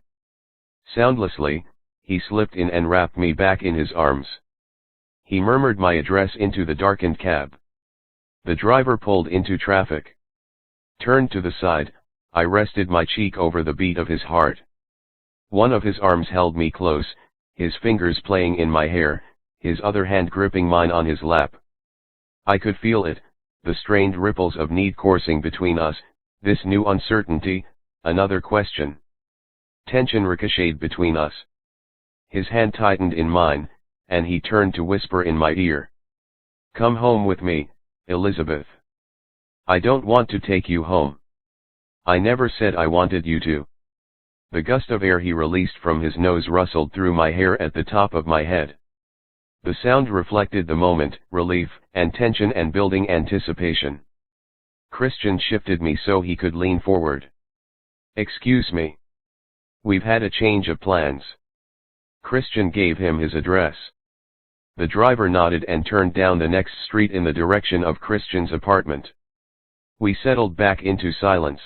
Soundlessly, he slipped in and wrapped me back in his arms. He murmured my address into the darkened cab. The driver pulled into traffic. Turned to the side, I rested my cheek over the beat of his heart. One of his arms held me close, his fingers playing in my hair, his other hand gripping mine on his lap. I could feel it, the strained ripples of need coursing between us, this new uncertainty, another question. Tension ricocheted between us. His hand tightened in mine, and he turned to whisper in my ear. "Come home with me, Elizabeth. I don't want to take you home. I never said I wanted you to." The gust of air he released from his nose rustled through my hair at the top of my head. The sound reflected the moment, relief, and tension and building anticipation. Christian shifted me so he could lean forward. "Excuse me. We've had a change of plans." Christian gave him his address. The driver nodded and turned down the next street in the direction of Christian's apartment. We settled back into silence.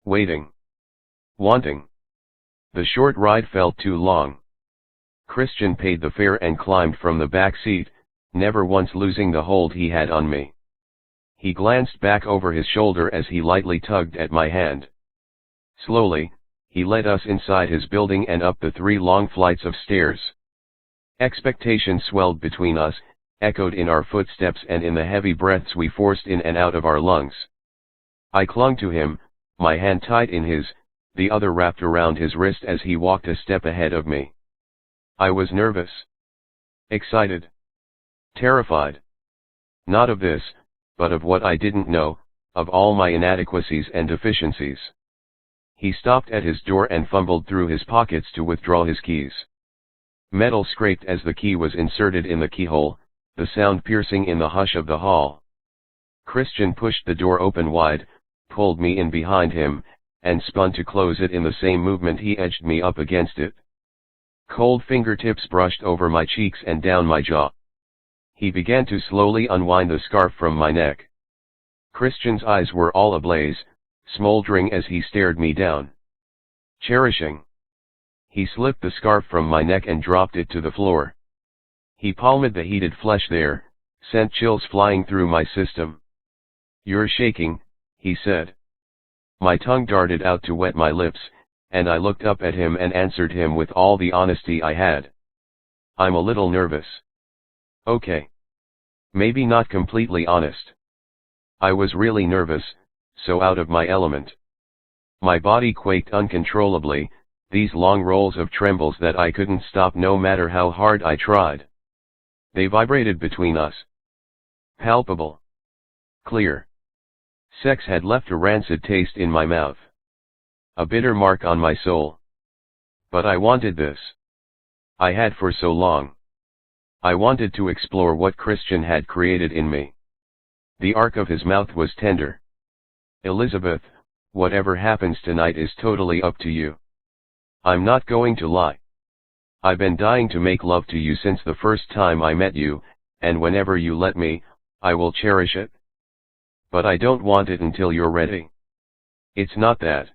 Waiting. Wanting. The short ride felt too long. Christian paid the fare and climbed from the back seat, never once losing the hold he had on me. He glanced back over his shoulder as he lightly tugged at my hand. Slowly, he led us inside his building and up the 3 long flights of stairs. Expectation swelled between us, echoed in our footsteps and in the heavy breaths we forced in and out of our lungs. I clung to him, my hand tight in his, the other wrapped around his wrist as he walked a step ahead of me. I was nervous. Excited. Terrified. Not of this, but of what I didn't know, of all my inadequacies and deficiencies. He stopped at his door and fumbled through his pockets to withdraw his keys. Metal scraped as the key was inserted in the keyhole, the sound piercing in the hush of the hall. Christian pushed the door open wide, pulled me in behind him, and spun to close it. In the same movement he edged me up against it. Cold fingertips brushed over my cheeks and down my jaw. He began to slowly unwind the scarf from my neck. Christian's eyes were all ablaze, smoldering as he stared me down. Cherishing. He slipped the scarf from my neck and dropped it to the floor. He palmed the heated flesh there, sent chills flying through my system. "You're shaking," he said. My tongue darted out to wet my lips, and I looked up at him and answered him with all the honesty I had. "I'm a little nervous." Okay. Maybe not completely honest. I was really nervous, so out of my element. My body quaked uncontrollably, these long rolls of trembles that I couldn't stop no matter how hard I tried. They vibrated between us. Palpable. Clear. Sex had left a rancid taste in my mouth. A bitter mark on my soul. But I wanted this. I had for so long. I wanted to explore what Christian had created in me. The arc of his mouth was tender. "Elizabeth, whatever happens tonight is totally up to you. I'm not going to lie. I've been dying to make love to you since the first time I met you, and whenever you let me, I will cherish it. But I don't want it until you're ready. It's not that."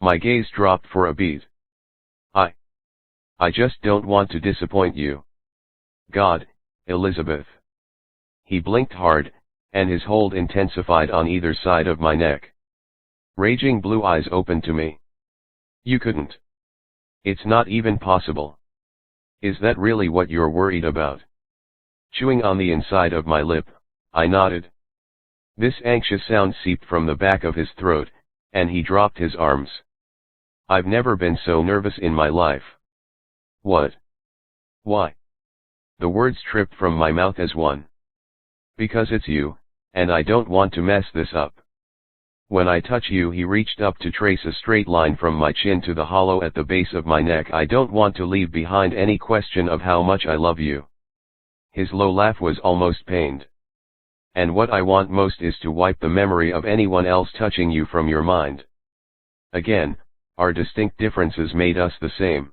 My gaze dropped for a beat. I just don't want to disappoint you. God, Elizabeth. He blinked hard, and his hold intensified on either side of my neck. Raging blue eyes opened to me. "You couldn't. It's not even possible. Is that really what you're worried about?" Chewing on the inside of my lip, I nodded. This anxious sound seeped from the back of his throat, and he dropped his arms. "I've never been so nervous in my life." "What? Why?" The words tripped from my mouth as one. "Because it's you, and I don't want to mess this up. When I touch you," he reached up to trace a straight line from my chin to the hollow at the base of my neck, "I don't want to leave behind any question of how much I love you." His low laugh was almost pained. "And what I want most is to wipe the memory of anyone else touching you from your mind." Again, our distinct differences made us the same.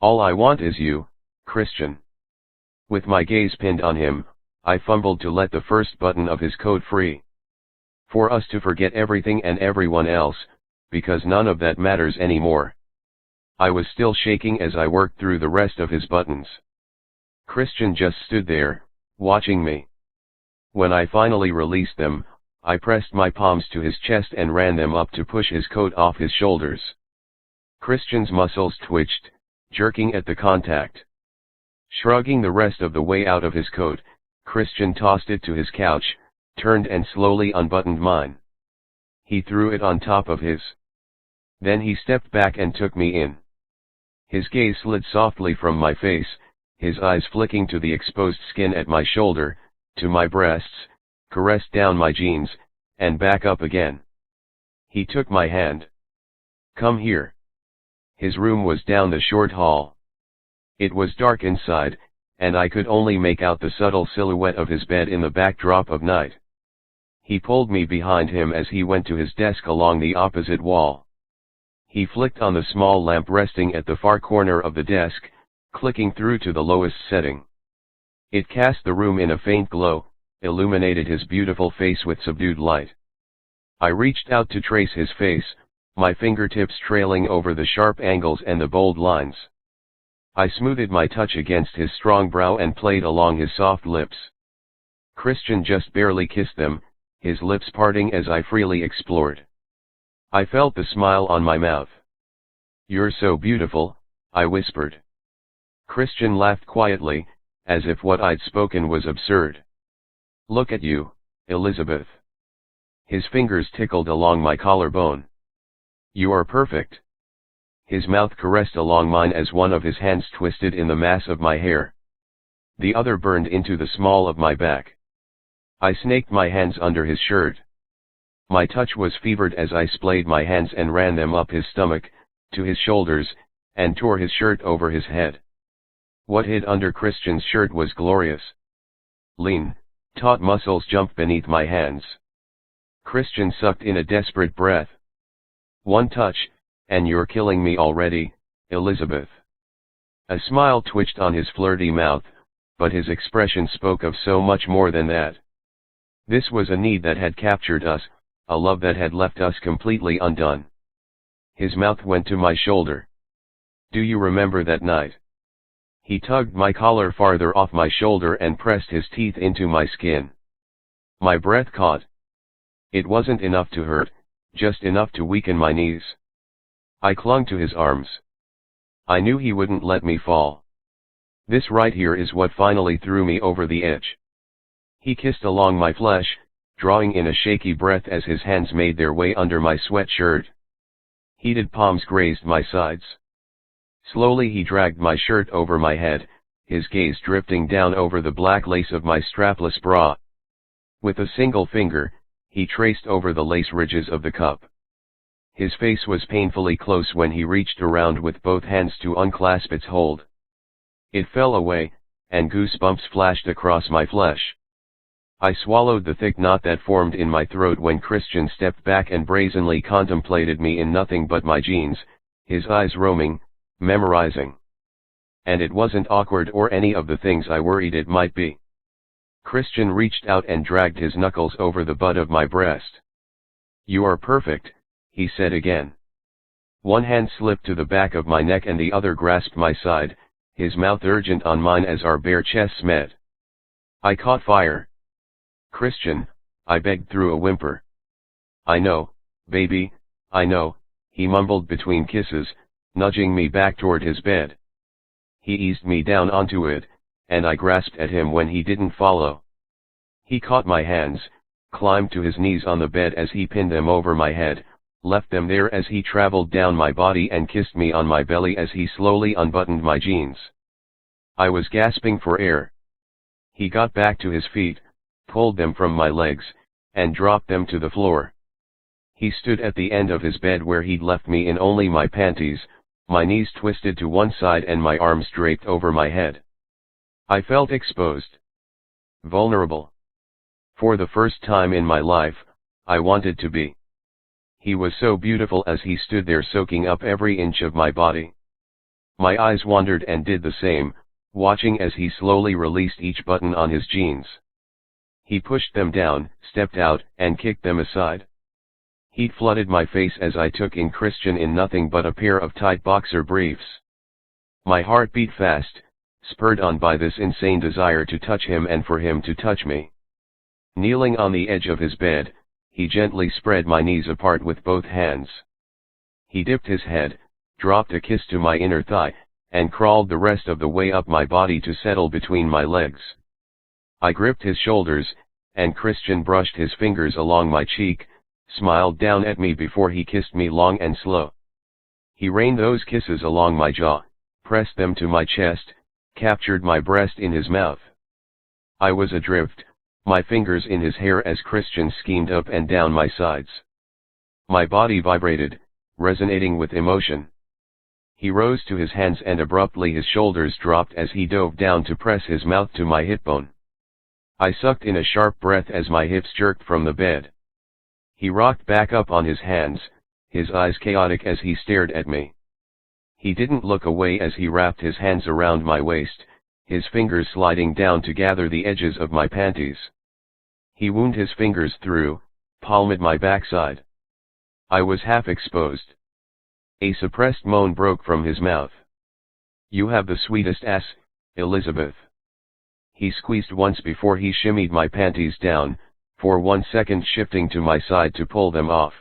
"All I want is you, Christian." With my gaze pinned on him, I fumbled to let the first button of his coat free. For us to forget everything and everyone else, because none of that matters anymore. I was still shaking as I worked through the rest of his buttons. Christian just stood there, watching me. When I finally released them, I pressed my palms to his chest and ran them up to push his coat off his shoulders. Christian's muscles twitched, jerking at the contact. Shrugging the rest of the way out of his coat, Christian tossed it to his couch, turned and slowly unbuttoned mine. He threw it on top of his. Then he stepped back and took me in. His gaze slid softly from my face, his eyes flicking to the exposed skin at my shoulder, to my breasts, caressed down my jeans, and back up again. He took my hand. "Come here." His room was down the short hall. It was dark inside, and I could only make out the subtle silhouette of his bed in the backdrop of night. He pulled me behind him as he went to his desk along the opposite wall. He flicked on the small lamp resting at the far corner of the desk, clicking through to the lowest setting. It cast the room in a faint glow, illuminated his beautiful face with subdued light. I reached out to trace his face, my fingertips trailing over the sharp angles and the bold lines. I smoothed my touch against his strong brow and played along his soft lips. Christian just barely kissed them, his lips parting as I freely explored. I felt the smile on my mouth. "You're so beautiful," I whispered. Christian laughed quietly, as if what I'd spoken was absurd. "Look at you, Elizabeth." His fingers tickled along my collarbone. "You are perfect." His mouth caressed along mine as one of his hands twisted in the mass of my hair. The other burned into the small of my back. I snaked my hands under his shirt. My touch was fevered as I splayed my hands and ran them up his stomach, to his shoulders, and tore his shirt over his head. What hid under Christian's shirt was glorious. Lean, taut muscles jumped beneath my hands. Christian sucked in a desperate breath. "One touch, and you're killing me already, Elizabeth." A smile twitched on his flirty mouth, but his expression spoke of so much more than that. This was a need that had captured us, a love that had left us completely undone. His mouth went to my shoulder. "Do you remember that night?" He tugged my collar farther off my shoulder and pressed his teeth into my skin. My breath caught. It wasn't enough to hurt, just enough to weaken my knees. I clung to his arms. I knew he wouldn't let me fall. This right here is what finally threw me over the edge. He kissed along my flesh, drawing in a shaky breath as his hands made their way under my sweatshirt. Heated palms grazed my sides. Slowly he dragged my shirt over my head, his gaze drifting down over the black lace of my strapless bra. With a single finger, he traced over the lace ridges of the cup. His face was painfully close when he reached around with both hands to unclasp its hold. It fell away, and goosebumps flashed across my flesh. I swallowed the thick knot that formed in my throat when Christian stepped back and brazenly contemplated me in nothing but my jeans, his eyes roaming, memorizing. And it wasn't awkward or any of the things I worried it might be. Christian reached out and dragged his knuckles over the butt of my breast. "You are perfect," he said again. One hand slipped to the back of my neck and the other grasped my side, his mouth urgent on mine as our bare chests met. I caught fire. "Christian," I begged through a whimper. "I know, baby, I know," he mumbled between kisses, nudging me back toward his bed. He eased me down onto it, and I grasped at him when he didn't follow. He caught my hands, climbed to his knees on the bed as he pinned them over my head, left them there as he traveled down my body and kissed me on my belly as he slowly unbuttoned my jeans. I was gasping for air. He got back to his feet, pulled them from my legs, and dropped them to the floor. He stood at the end of his bed where he'd left me in only my panties, my knees twisted to one side and my arms draped over my head. I felt exposed. Vulnerable. For the first time in my life, I wanted to be. He was so beautiful as he stood there soaking up every inch of my body. My eyes wandered and did the same, watching as he slowly released each button on his jeans. He pushed them down, stepped out, and kicked them aside. Heat flooded my face as I took in Christian in nothing but a pair of tight boxer briefs. My heart beat fast, spurred on by this insane desire to touch him and for him to touch me. Kneeling on the edge of his bed, he gently spread my knees apart with both hands. He dipped his head, dropped a kiss to my inner thigh, and crawled the rest of the way up my body to settle between my legs. I gripped his shoulders, and Christian brushed his fingers along my cheek, smiled down at me before he kissed me long and slow. He rained those kisses along my jaw, pressed them to my chest, captured my breast in his mouth. I was adrift, my fingers in his hair as Christian schemed up and down my sides. My body vibrated, resonating with emotion. He rose to his hands and abruptly his shoulders dropped as he dove down to press his mouth to my hip bone. I sucked in a sharp breath as my hips jerked from the bed. He rocked back up on his hands, his eyes chaotic as he stared at me. He didn't look away as he wrapped his hands around my waist, his fingers sliding down to gather the edges of my panties. He wound his fingers through, palmed my backside. I was half exposed. A suppressed moan broke from his mouth. "You have the sweetest ass, Elizabeth." He squeezed once before he shimmied my panties down, for 1 second shifting to my side to pull them off.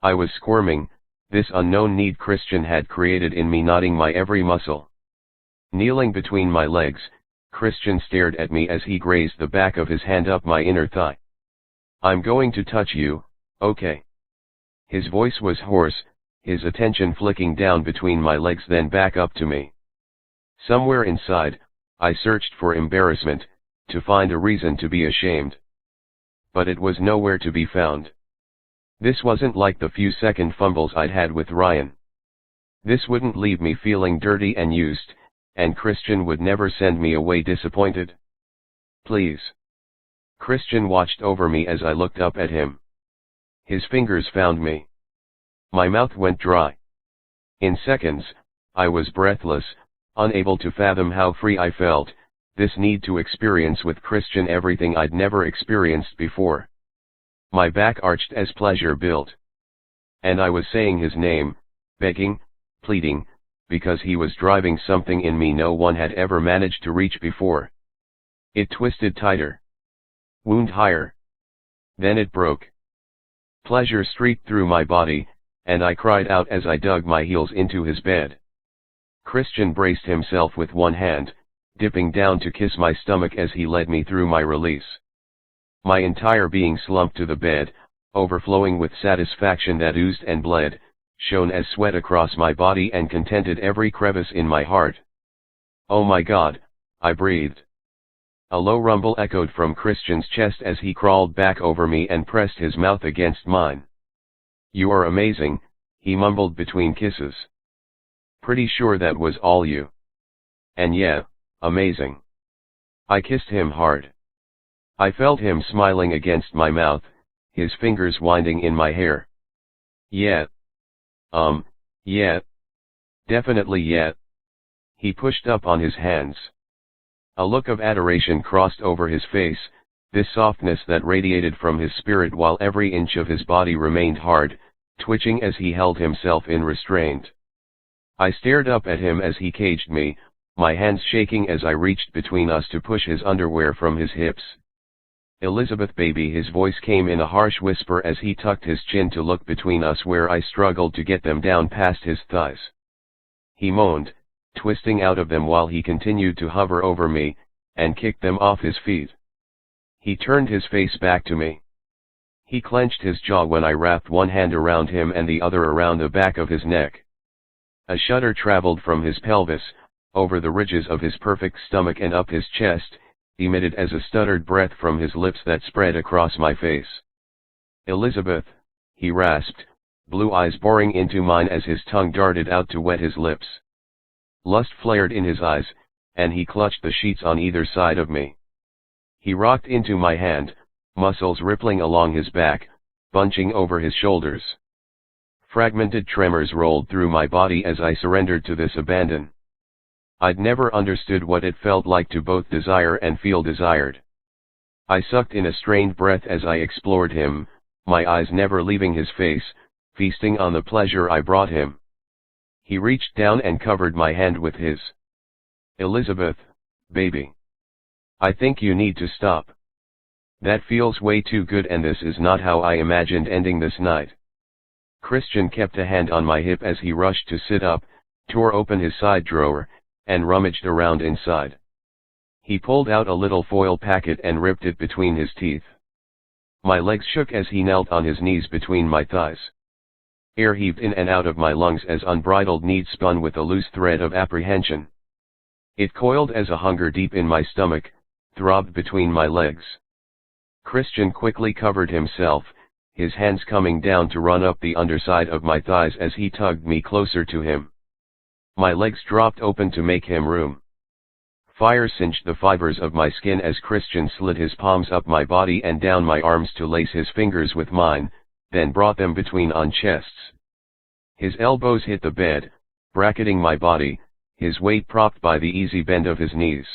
I was squirming, this unknown need Christian had created in me knotting my every muscle. Kneeling between my legs, Christian stared at me as he grazed the back of his hand up my inner thigh. "I'm going to touch you, okay?" His voice was hoarse, his attention flicking down between my legs then back up to me. Somewhere inside, I searched for embarrassment, to find a reason to be ashamed. But it was nowhere to be found. This wasn't like the few-second fumbles I'd had with Ryan. This wouldn't leave me feeling dirty and used, and Christian would never send me away disappointed. "Please." Christian watched over me as I looked up at him. His fingers found me. My mouth went dry. In seconds, I was breathless, unable to fathom how free I felt, this need to experience with Christian everything I'd never experienced before. My back arched as pleasure built. And I was saying his name, begging, pleading, because he was driving something in me no one had ever managed to reach before. It twisted tighter. Wound higher. Then it broke. Pleasure streaked through my body, and I cried out as I dug my heels into his bed. Christian braced himself with one hand, dipping down to kiss my stomach as he led me through my release. My entire being slumped to the bed, overflowing with satisfaction that oozed and bled, shone as sweat across my body and contented every crevice in my heart. "Oh my God," I breathed. A low rumble echoed from Christian's chest as he crawled back over me and pressed his mouth against mine. "You are amazing," he mumbled between kisses. "Pretty sure that was all you." "And yeah, amazing." I kissed him hard. I felt him smiling against my mouth, his fingers winding in my hair. "Yeah. Yeah. Definitely yeah." He pushed up on his hands. A look of adoration crossed over his face, this softness that radiated from his spirit while every inch of his body remained hard, twitching as he held himself in restraint. I stared up at him as he caged me, my hands shaking as I reached between us to push his underwear from his hips. "Elizabeth baby," his voice came in a harsh whisper as he tucked his chin to look between us where I struggled to get them down past his thighs. He moaned, twisting out of them while he continued to hover over me, and kicked them off his feet. He turned his face back to me. He clenched his jaw when I wrapped one hand around him and the other around the back of his neck. A shudder traveled from his pelvis, over the ridges of his perfect stomach and up his chest, emitted as a stuttered breath from his lips that spread across my face. "Elizabeth," he rasped, blue eyes boring into mine as his tongue darted out to wet his lips. Lust flared in his eyes, and he clutched the sheets on either side of me. He rocked into my hand, muscles rippling along his back, bunching over his shoulders. Fragmented tremors rolled through my body as I surrendered to this abandon. I'd never understood what it felt like to both desire and feel desired. I sucked in a strained breath as I explored him, my eyes never leaving his face, feasting on the pleasure I brought him. He reached down and covered my hand with his. Elizabeth, baby. I think you need to stop. That feels way too good, and this is not how I imagined ending this night. Christian kept a hand on my hip as he rushed to sit up, tore open his side drawer, and rummaged around inside. He pulled out a little foil packet and ripped it between his teeth. My legs shook as he knelt on his knees between my thighs. Air heaved in and out of my lungs as unbridled need spun with a loose thread of apprehension. It coiled as a hunger deep in my stomach, throbbed between my legs. Christian quickly covered himself, his hands coming down to run up the underside of my thighs as he tugged me closer to him. My legs dropped open to make him room. Fire singed the fibers of my skin as Christian slid his palms up my body and down my arms to lace his fingers with mine, then brought them between on chests. His elbows hit the bed, bracketing my body, his weight propped by the easy bend of his knees.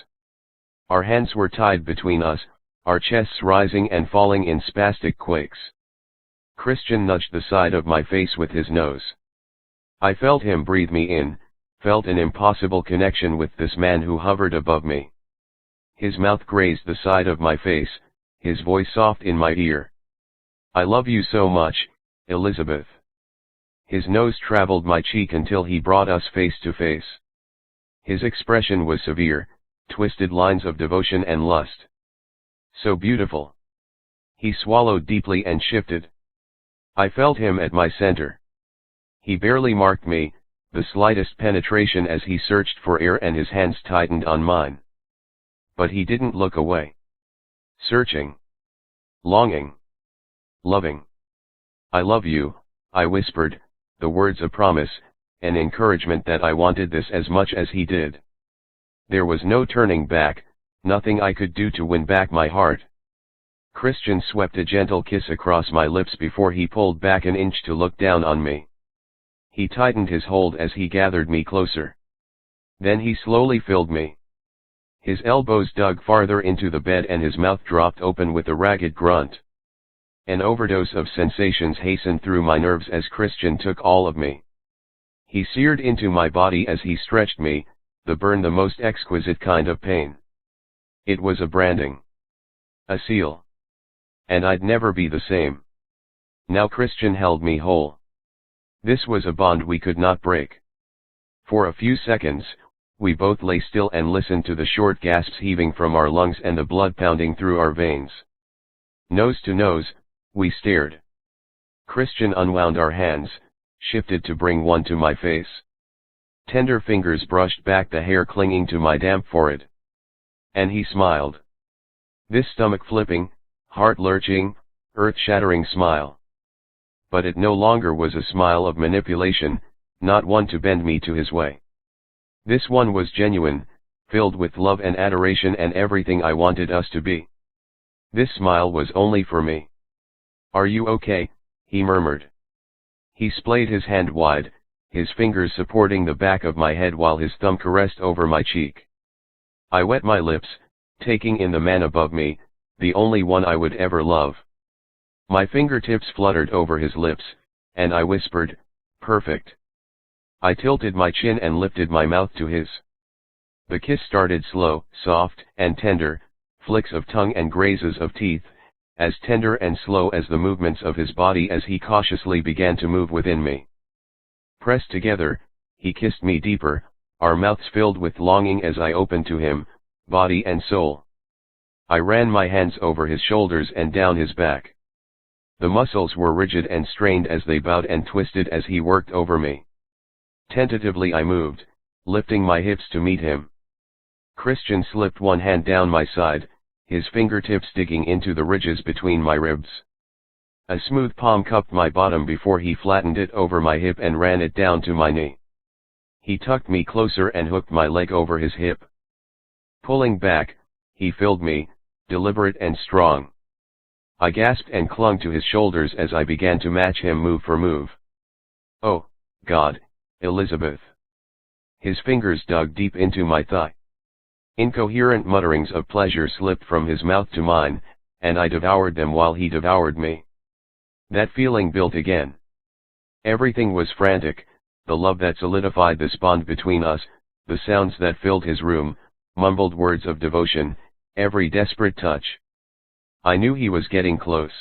Our hands were tied between us, our chests rising and falling in spastic quakes. Christian nudged the side of my face with his nose. I felt him breathe me in, felt an impossible connection with this man who hovered above me. His mouth grazed the side of my face, his voice soft in my ear. I love you so much, Elizabeth. His nose traveled my cheek until he brought us face to face. His expression was severe, twisted lines of devotion and lust. So beautiful. He swallowed deeply and shifted. I felt him at my center. He barely marked me, the slightest penetration as he searched for air, and his hands tightened on mine. But he didn't look away. Searching. Longing. Loving. I love you, I whispered, the words a promise, an encouragement that I wanted this as much as he did. There was no turning back, nothing I could do to win back my heart. Christian swept a gentle kiss across my lips before he pulled back an inch to look down on me. He tightened his hold as he gathered me closer. Then he slowly filled me. His elbows dug farther into the bed and his mouth dropped open with a ragged grunt. An overdose of sensations hastened through my nerves as Christian took all of me. He seared into my body as he stretched me, the burn the most exquisite kind of pain. It was a branding. A seal. And I'd never be the same. Now Christian held me whole. This was a bond we could not break. For a few seconds, we both lay still and listened to the short gasps heaving from our lungs and the blood pounding through our veins. Nose to nose, we stared. Christian unwound our hands, shifted to bring one to my face. Tender fingers brushed back the hair clinging to my damp forehead. And he smiled. This stomach-flipping, heart-lurching, earth-shattering smile. But it no longer was a smile of manipulation, not one to bend me to his way. This one was genuine, filled with love and adoration and everything I wanted us to be. This smile was only for me. Are you okay? He murmured. He splayed his hand wide, his fingers supporting the back of my head while his thumb caressed over my cheek. I wet my lips, taking in the man above me, the only one I would ever love. My fingertips fluttered over his lips, and I whispered, "Perfect." I tilted my chin and lifted my mouth to his. The kiss started slow, soft, and tender, flicks of tongue and grazes of teeth, as tender and slow as the movements of his body as he cautiously began to move within me. Pressed together, he kissed me deeper, our mouths filled with longing as I opened to him, body and soul. I ran my hands over his shoulders and down his back. The muscles were rigid and strained as they bowed and twisted as he worked over me. Tentatively I moved, lifting my hips to meet him. Christian slipped one hand down my side, his fingertips digging into the ridges between my ribs. A smooth palm cupped my bottom before he flattened it over my hip and ran it down to my knee. He tucked me closer and hooked my leg over his hip. Pulling back, he filled me, deliberate and strong. I gasped and clung to his shoulders as I began to match him move for move. Oh, God, Elizabeth. His fingers dug deep into my thigh. Incoherent mutterings of pleasure slipped from his mouth to mine, and I devoured them while he devoured me. That feeling built again. Everything was frantic, the love that solidified this bond between us, the sounds that filled his room, mumbled words of devotion, every desperate touch. I knew he was getting close.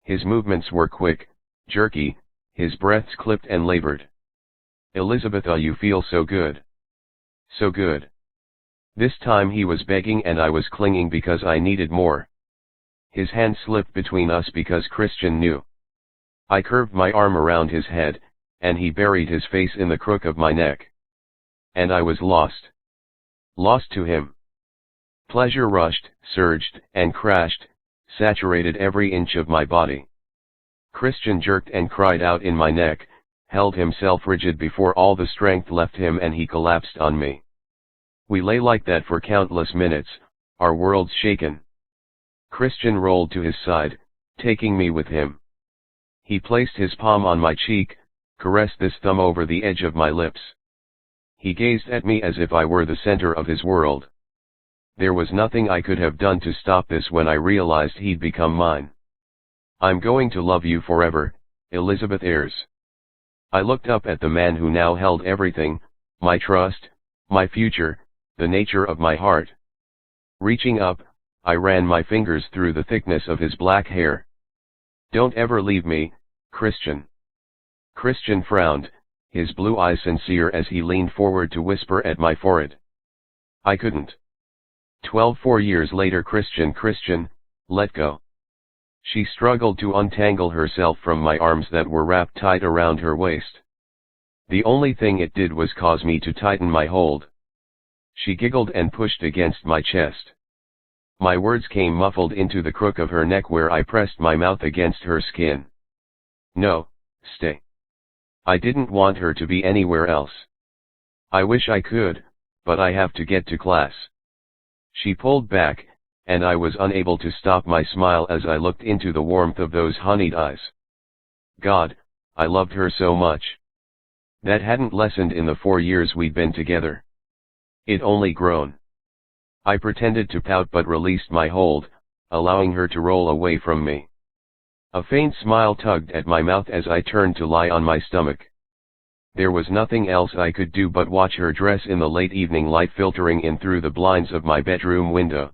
His movements were quick, jerky, his breaths clipped and labored. Elizabeth, you feel so good. So good. This time he was begging and I was clinging because I needed more. His hand slipped between us because Christian knew. I curved my arm around his head, and he buried his face in the crook of my neck. And I was lost. Lost to him. Pleasure rushed, surged, and crashed, saturated every inch of my body. Christian jerked and cried out in my neck, held himself rigid before all the strength left him, and he collapsed on me. We lay like that for countless minutes, our worlds shaken. Christian rolled to his side, taking me with him. He placed his palm on my cheek, caressed his thumb over the edge of my lips. He gazed at me as if I were the center of his world. There was nothing I could have done to stop this when I realized he'd become mine. I'm going to love you forever, Elizabeth Ayers. I looked up at the man who now held everything, my trust, my future, the nature of my heart. Reaching up, I ran my fingers through the thickness of his black hair. Don't ever leave me, Christian. Christian frowned, his blue eyes sincere as he leaned forward to whisper at my forehead. I couldn't. 4 years later, Christian, let go. She struggled to untangle herself from my arms that were wrapped tight around her waist. The only thing it did was cause me to tighten my hold. She giggled and pushed against my chest. My words came muffled into the crook of her neck where I pressed my mouth against her skin. No, stay. I didn't want her to be anywhere else. I wish I could, but I have to get to class. She pulled back, and I was unable to stop my smile as I looked into the warmth of those honeyed eyes. God, I loved her so much. That hadn't lessened in the 4 years we'd been together. It only grown. I pretended to pout but released my hold, allowing her to roll away from me. A faint smile tugged at my mouth as I turned to lie on my stomach. There was nothing else I could do but watch her dress in the late evening light filtering in through the blinds of my bedroom window.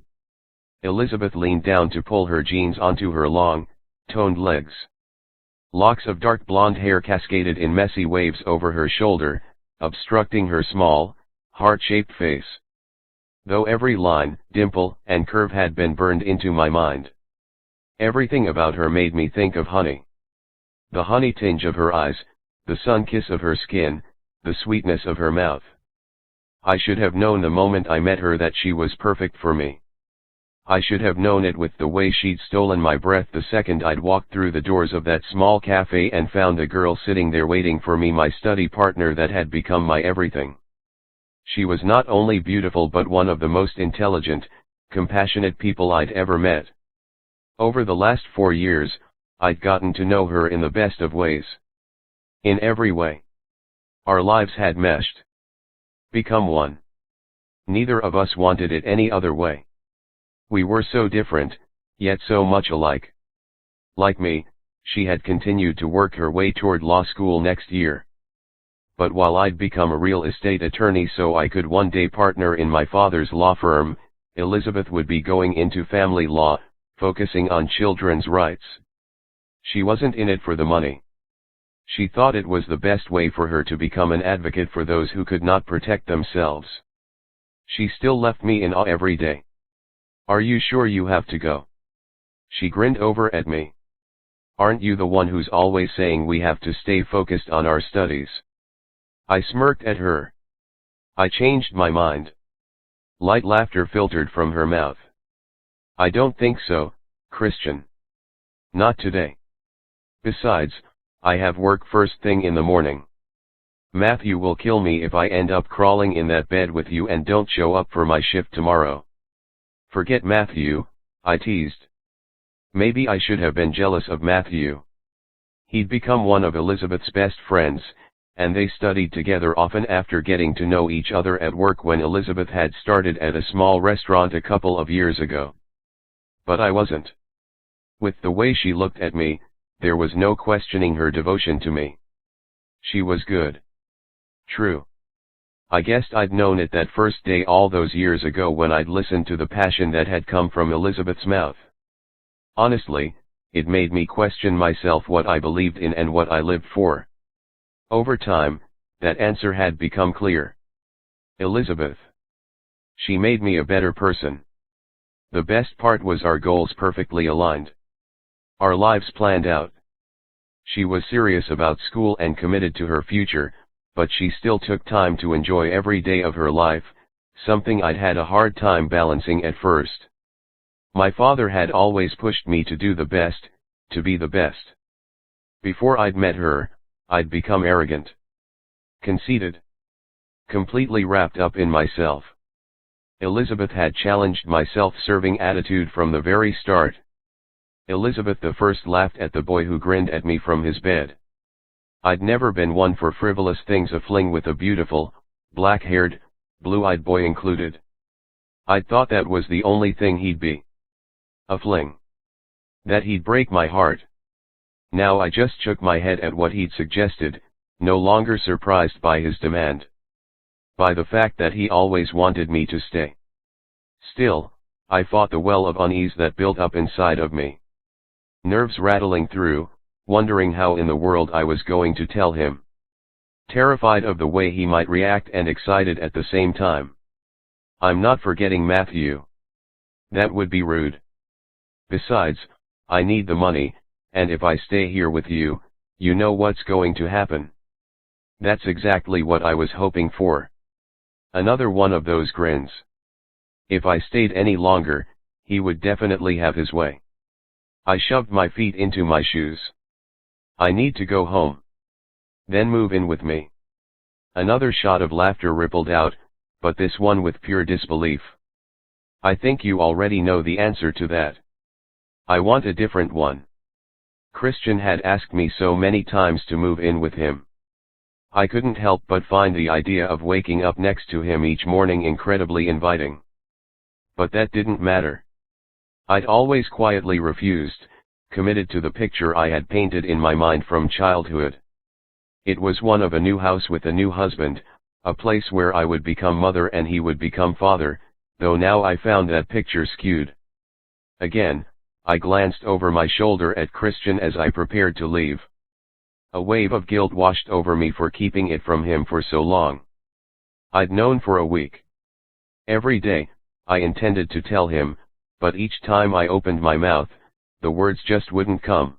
Elizabeth leaned down to pull her jeans onto her long, toned legs. Locks of dark blonde hair cascaded in messy waves over her shoulder, obstructing her small, heart-shaped face. Though every line, dimple, and curve had been burned into my mind. Everything about her made me think of honey. The honey tinge of her eyes, the sun kiss of her skin, the sweetness of her mouth. I should have known the moment I met her that she was perfect for me. I should have known it with the way she'd stolen my breath the second I'd walked through the doors of that small cafe and found a girl sitting there waiting for me, my study partner that had become my everything. She was not only beautiful but one of the most intelligent, compassionate people I'd ever met. Over the last 4 years, I'd gotten to know her in the best of ways. In every way. Our lives had meshed. Become one. Neither of us wanted it any other way. We were so different, yet so much alike. Like me, she had continued to work her way toward law school next year. But while I'd become a real estate attorney so I could one day partner in my father's law firm, Elizabeth would be going into family law, focusing on children's rights. She wasn't in it for the money. She thought it was the best way for her to become an advocate for those who could not protect themselves. She still left me in awe every day. Are you sure you have to go? She grinned over at me. Aren't you the one who's always saying we have to stay focused on our studies? I smirked at her. I changed my mind. Light laughter filtered from her mouth. I don't think so, Christian. Not today. Besides, I have work first thing in the morning. Matthew will kill me if I end up crawling in that bed with you and don't show up for my shift tomorrow. Forget Matthew, I teased. Maybe I should have been jealous of Matthew. He'd become one of Elizabeth's best friends, and they studied together often after getting to know each other at work when Elizabeth had started at a small restaurant a couple of years ago. But I wasn't. With the way she looked at me, there was no questioning her devotion to me. She was good. True. I guessed I'd known it that first day all those years ago when I'd listened to the passion that had come from Elizabeth's mouth. Honestly, it made me question myself what I believed in and what I lived for. Over time, that answer had become clear. Elizabeth. She made me a better person. The best part was our goals perfectly aligned. Our lives planned out. She was serious about school and committed to her future, but she still took time to enjoy every day of her life, something I'd had a hard time balancing at first. My father had always pushed me to do the best, to be the best. Before I'd met her, I'd become arrogant, conceited, completely wrapped up in myself. Elizabeth had challenged my self-serving attitude from the very start. Elizabeth the first laughed at the boy who grinned at me from his bed. I'd never been one for frivolous things, a fling with a beautiful, black-haired, blue-eyed boy included. I'd thought that was the only thing he'd be. A fling. That he'd break my heart. Now I just shook my head at what he'd suggested, no longer surprised by his demand. By the fact that he always wanted me to stay. Still, I fought the well of unease that built up inside of me. Nerves rattling through, wondering how in the world I was going to tell him. Terrified of the way he might react and excited at the same time. I'm not forgetting Matthew. That would be rude. Besides, I need the money, and if I stay here with you, you know what's going to happen. That's exactly what I was hoping for. Another one of those grins. If I stayed any longer, he would definitely have his way. I shoved my feet into my shoes. I need to go home. Then move in with me. Another shot of laughter rippled out, but this one with pure disbelief. I think you already know the answer to that. I want a different one. Christian had asked me so many times to move in with him. I couldn't help but find the idea of waking up next to him each morning incredibly inviting. But that didn't matter. I'd always quietly refused, committed to the picture I had painted in my mind from childhood. It was one of a new house with a new husband, a place where I would become mother and he would become father, though now I found that picture skewed. Again, I glanced over my shoulder at Christian as I prepared to leave. A wave of guilt washed over me for keeping it from him for so long. I'd known for a week. Every day, I intended to tell him, but each time I opened my mouth, the words just wouldn't come.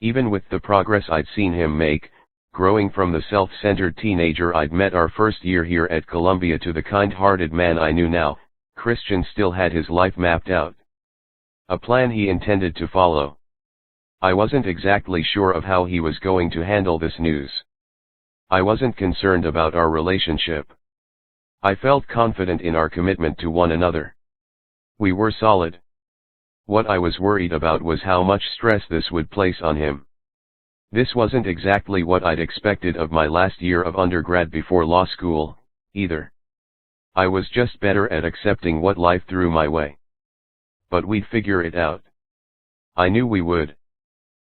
Even with the progress I'd seen him make, growing from the self-centered teenager I'd met our first year here at Columbia to the kind-hearted man I knew now, Christian still had his life mapped out. A plan he intended to follow. I wasn't exactly sure of how he was going to handle this news. I wasn't concerned about our relationship. I felt confident in our commitment to one another. We were solid. What I was worried about was how much stress this would place on him. This wasn't exactly what I'd expected of my last year of undergrad before law school, either. I was just better at accepting what life threw my way. But we'd figure it out. I knew we would.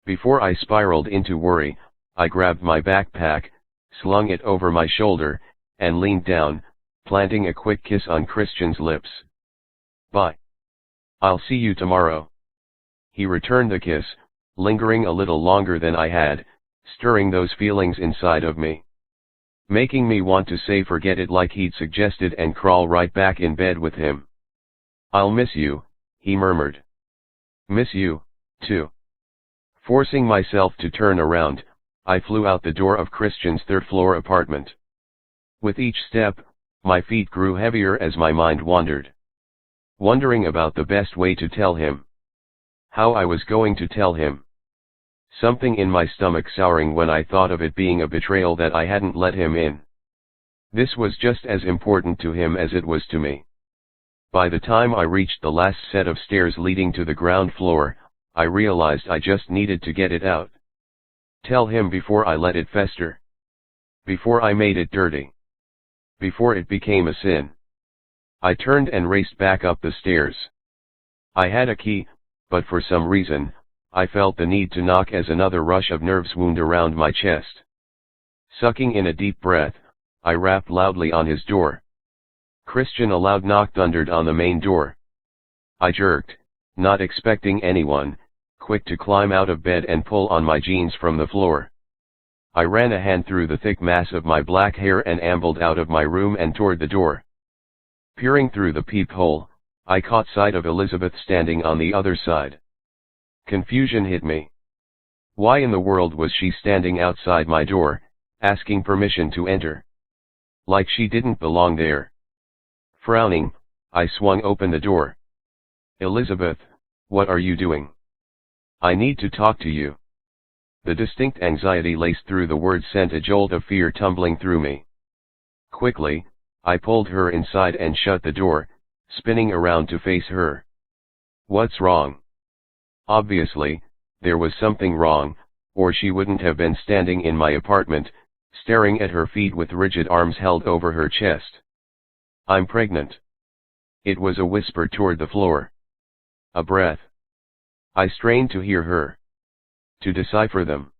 Before I spiraled into worry, I grabbed my backpack, slung it over my shoulder, and leaned down, planting a quick kiss on Christian's lips. Bye. I'll see you tomorrow. He returned the kiss, lingering a little longer than I had, stirring those feelings inside of me. Making me want to say forget it like he'd suggested and crawl right back in bed with him. I'll miss you, he murmured. Miss you, too. Forcing myself to turn around, I flew out the door of Christian's third-floor apartment. With each step, my feet grew heavier as my mind wandered. Wondering about the best way to tell him. How I was going to tell him. Something in my stomach souring when I thought of it being a betrayal that I hadn't let him in. This was just as important to him as it was to me. By the time I reached the last set of stairs leading to the ground floor, I realized I just needed to get it out. Tell him before I let it fester. Before I made it dirty. Before it became a sin. I turned and raced back up the stairs. I had a key, but for some reason, I felt the need to knock as another rush of nerves wound around my chest. Sucking in a deep breath, I rapped loudly on his door. Christian, a loud knock thundered on the main door. I jerked, not expecting anyone, quick to climb out of bed and pull on my jeans from the floor. I ran a hand through the thick mass of my black hair and ambled out of my room and toward the door. Peering through the peephole, I caught sight of Elizabeth standing on the other side. Confusion hit me. Why in the world was she standing outside my door, asking permission to enter? Like she didn't belong there. Frowning, I swung open the door. Elizabeth, what are you doing? I need to talk to you. The distinct anxiety laced through the words sent a jolt of fear tumbling through me. Quickly, I pulled her inside and shut the door, spinning around to face her. What's wrong? Obviously, there was something wrong, or she wouldn't have been standing in my apartment, staring at her feet with rigid arms held over her chest. I'm pregnant. It was a whisper toward the floor. A breath. I strained to hear her. To decipher them.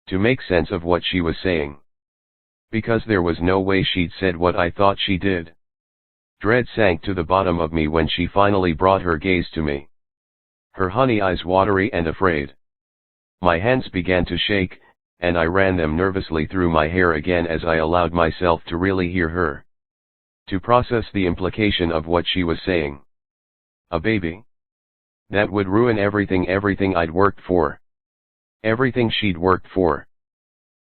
To make sense of what she was saying. Because there was no way she'd said what I thought she did. Dread sank to the bottom of me when she finally brought her gaze to me. Her honey eyes watery and afraid. My hands began to shake, and I ran them nervously through my hair again as I allowed myself to really hear her. To process the implication of what she was saying. A baby? That would ruin everything I'd worked for. Everything she'd worked for.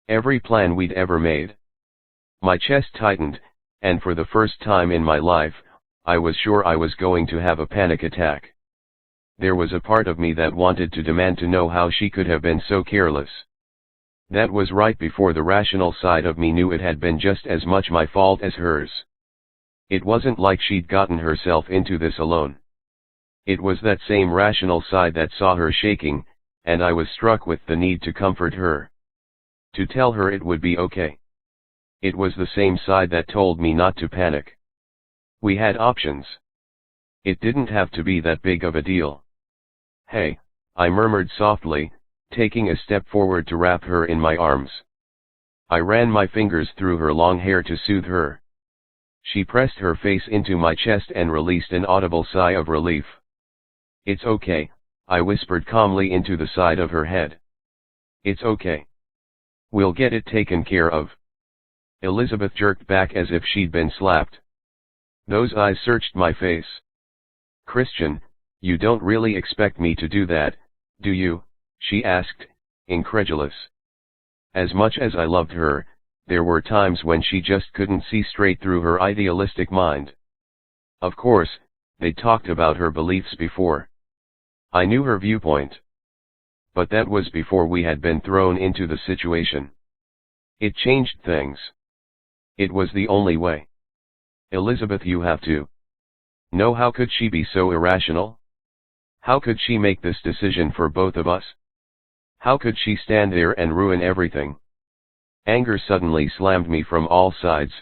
Every plan we'd ever made. My chest tightened, and for the first time in my life, I was sure I was going to have a panic attack. There was a part of me that wanted to demand to know how she could have been so careless. That was right before the rational side of me knew it had been just as much my fault as hers. It wasn't like she'd gotten herself into this alone. It was that same rational side that saw her shaking, and I was struck with the need to comfort her. To tell her it would be okay. It was the same side that told me not to panic. We had options. It didn't have to be that big of a deal. Hey, I murmured softly, taking a step forward to wrap her in my arms. I ran my fingers through her long hair to soothe her. She pressed her face into my chest and released an audible sigh of relief. It's okay, I whispered calmly into the side of her head. It's okay. We'll get it taken care of. Elizabeth jerked back as if she'd been slapped. Those eyes searched my face. Christian, you don't really expect me to do that, do you? She asked, incredulous. As much as I loved her, there were times when she just couldn't see straight through her idealistic mind. Of course, they talked about her beliefs before. I knew her viewpoint. But that was before we had been thrown into the situation. It changed things. It was the only way. Elizabeth, you have to. No, how could she be so irrational? How could she make this decision for both of us? How could she stand there and ruin everything? Anger suddenly slammed me from all sides,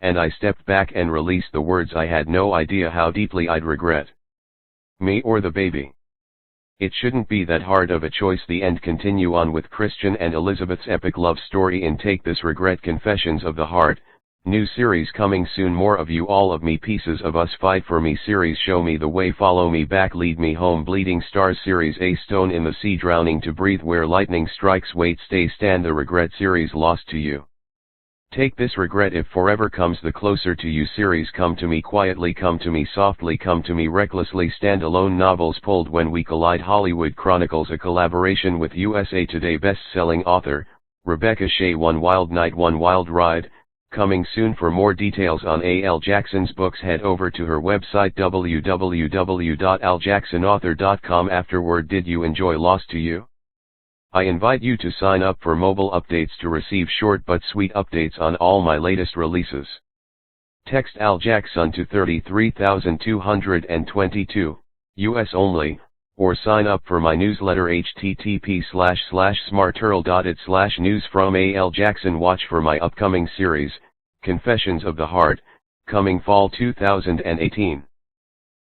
and I stepped back and released the words I had no idea how deeply I'd regret. Me or the baby? It shouldn't be that hard of a choice. The end. Continue on with Christian and Elizabeth's epic love story in Take This Regret, Confessions of the Heart. New series coming soon. More of you, all of me, pieces of us, fight for me series, show me the way, follow me back, lead me home, bleeding stars series, a stone in the sea, drowning to breathe, where lightning strikes, wait, stay, stand, the regret series, lost to you. Take this regret, if forever comes the closer to you series, come to me quietly, come to me softly, come to me recklessly, standalone novels pulled when we collide, Hollywood Chronicles, a collaboration with USA Today best-selling author, Rebecca Shea, One Wild Night, One Wild Ride. Coming soon. For more details on A.L. Jackson's books, head over to her website www.aljacksonauthor.com. Afterward, did you enjoy Lost to You? I invite you to sign up for mobile updates to receive short but sweet updates on all my latest releases. Text Al Jackson to 33222, US only, or sign up for my newsletter http://smarturl.it/news from A.L. Jackson. Watch for my upcoming series, Confessions of the Heart, coming fall 2018.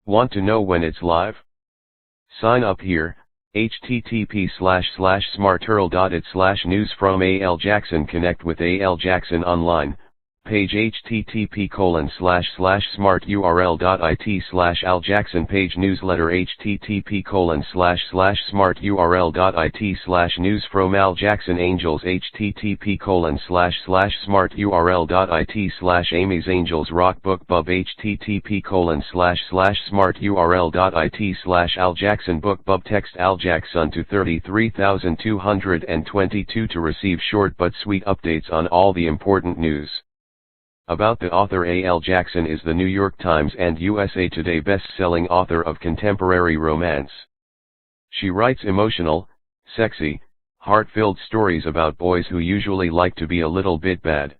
Want to know when it's live? Sign up here, http://smarturl.it/news from A.L. Jackson. Connect with A.L. Jackson online, Page http://smarturl.it/aljackson page newsletter http://smarturl.it/news from Al Jackson Angels http://smarturl.it/Amy's Angels Rock Book Bub http://smarturl.it/Al Jackson Book Bub text Al Jackson to 33222 to receive short but sweet updates on all the important news. About the author. A.L. Jackson is the New York Times and USA Today best-selling author of contemporary romance. She writes emotional, sexy, heart-filled stories about boys who usually like to be a little bit bad.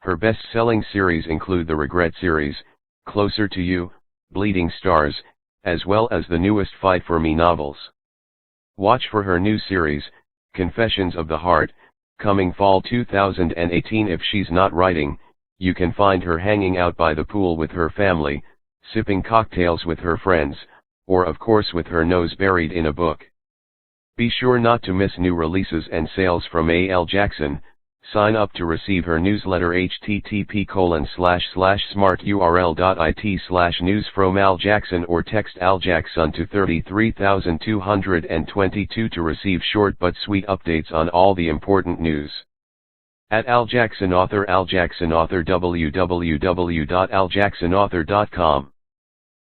Her best-selling series include the Regret series, Closer to You, Bleeding Stars, as well as the newest Fight for Me novels. Watch for her new series, Confessions of the Heart, coming fall 2018. If she's not writing, you can find her hanging out by the pool with her family, sipping cocktails with her friends, or of course with her nose buried in a book. Be sure not to miss new releases and sales from A.L. Jackson. Sign up to receive her newsletter http://smarturl.it/news from Al Jackson or text Al Jackson to 33222 to receive short but sweet updates on all the important news. At Al Jackson Author, www.aljacksonauthor.com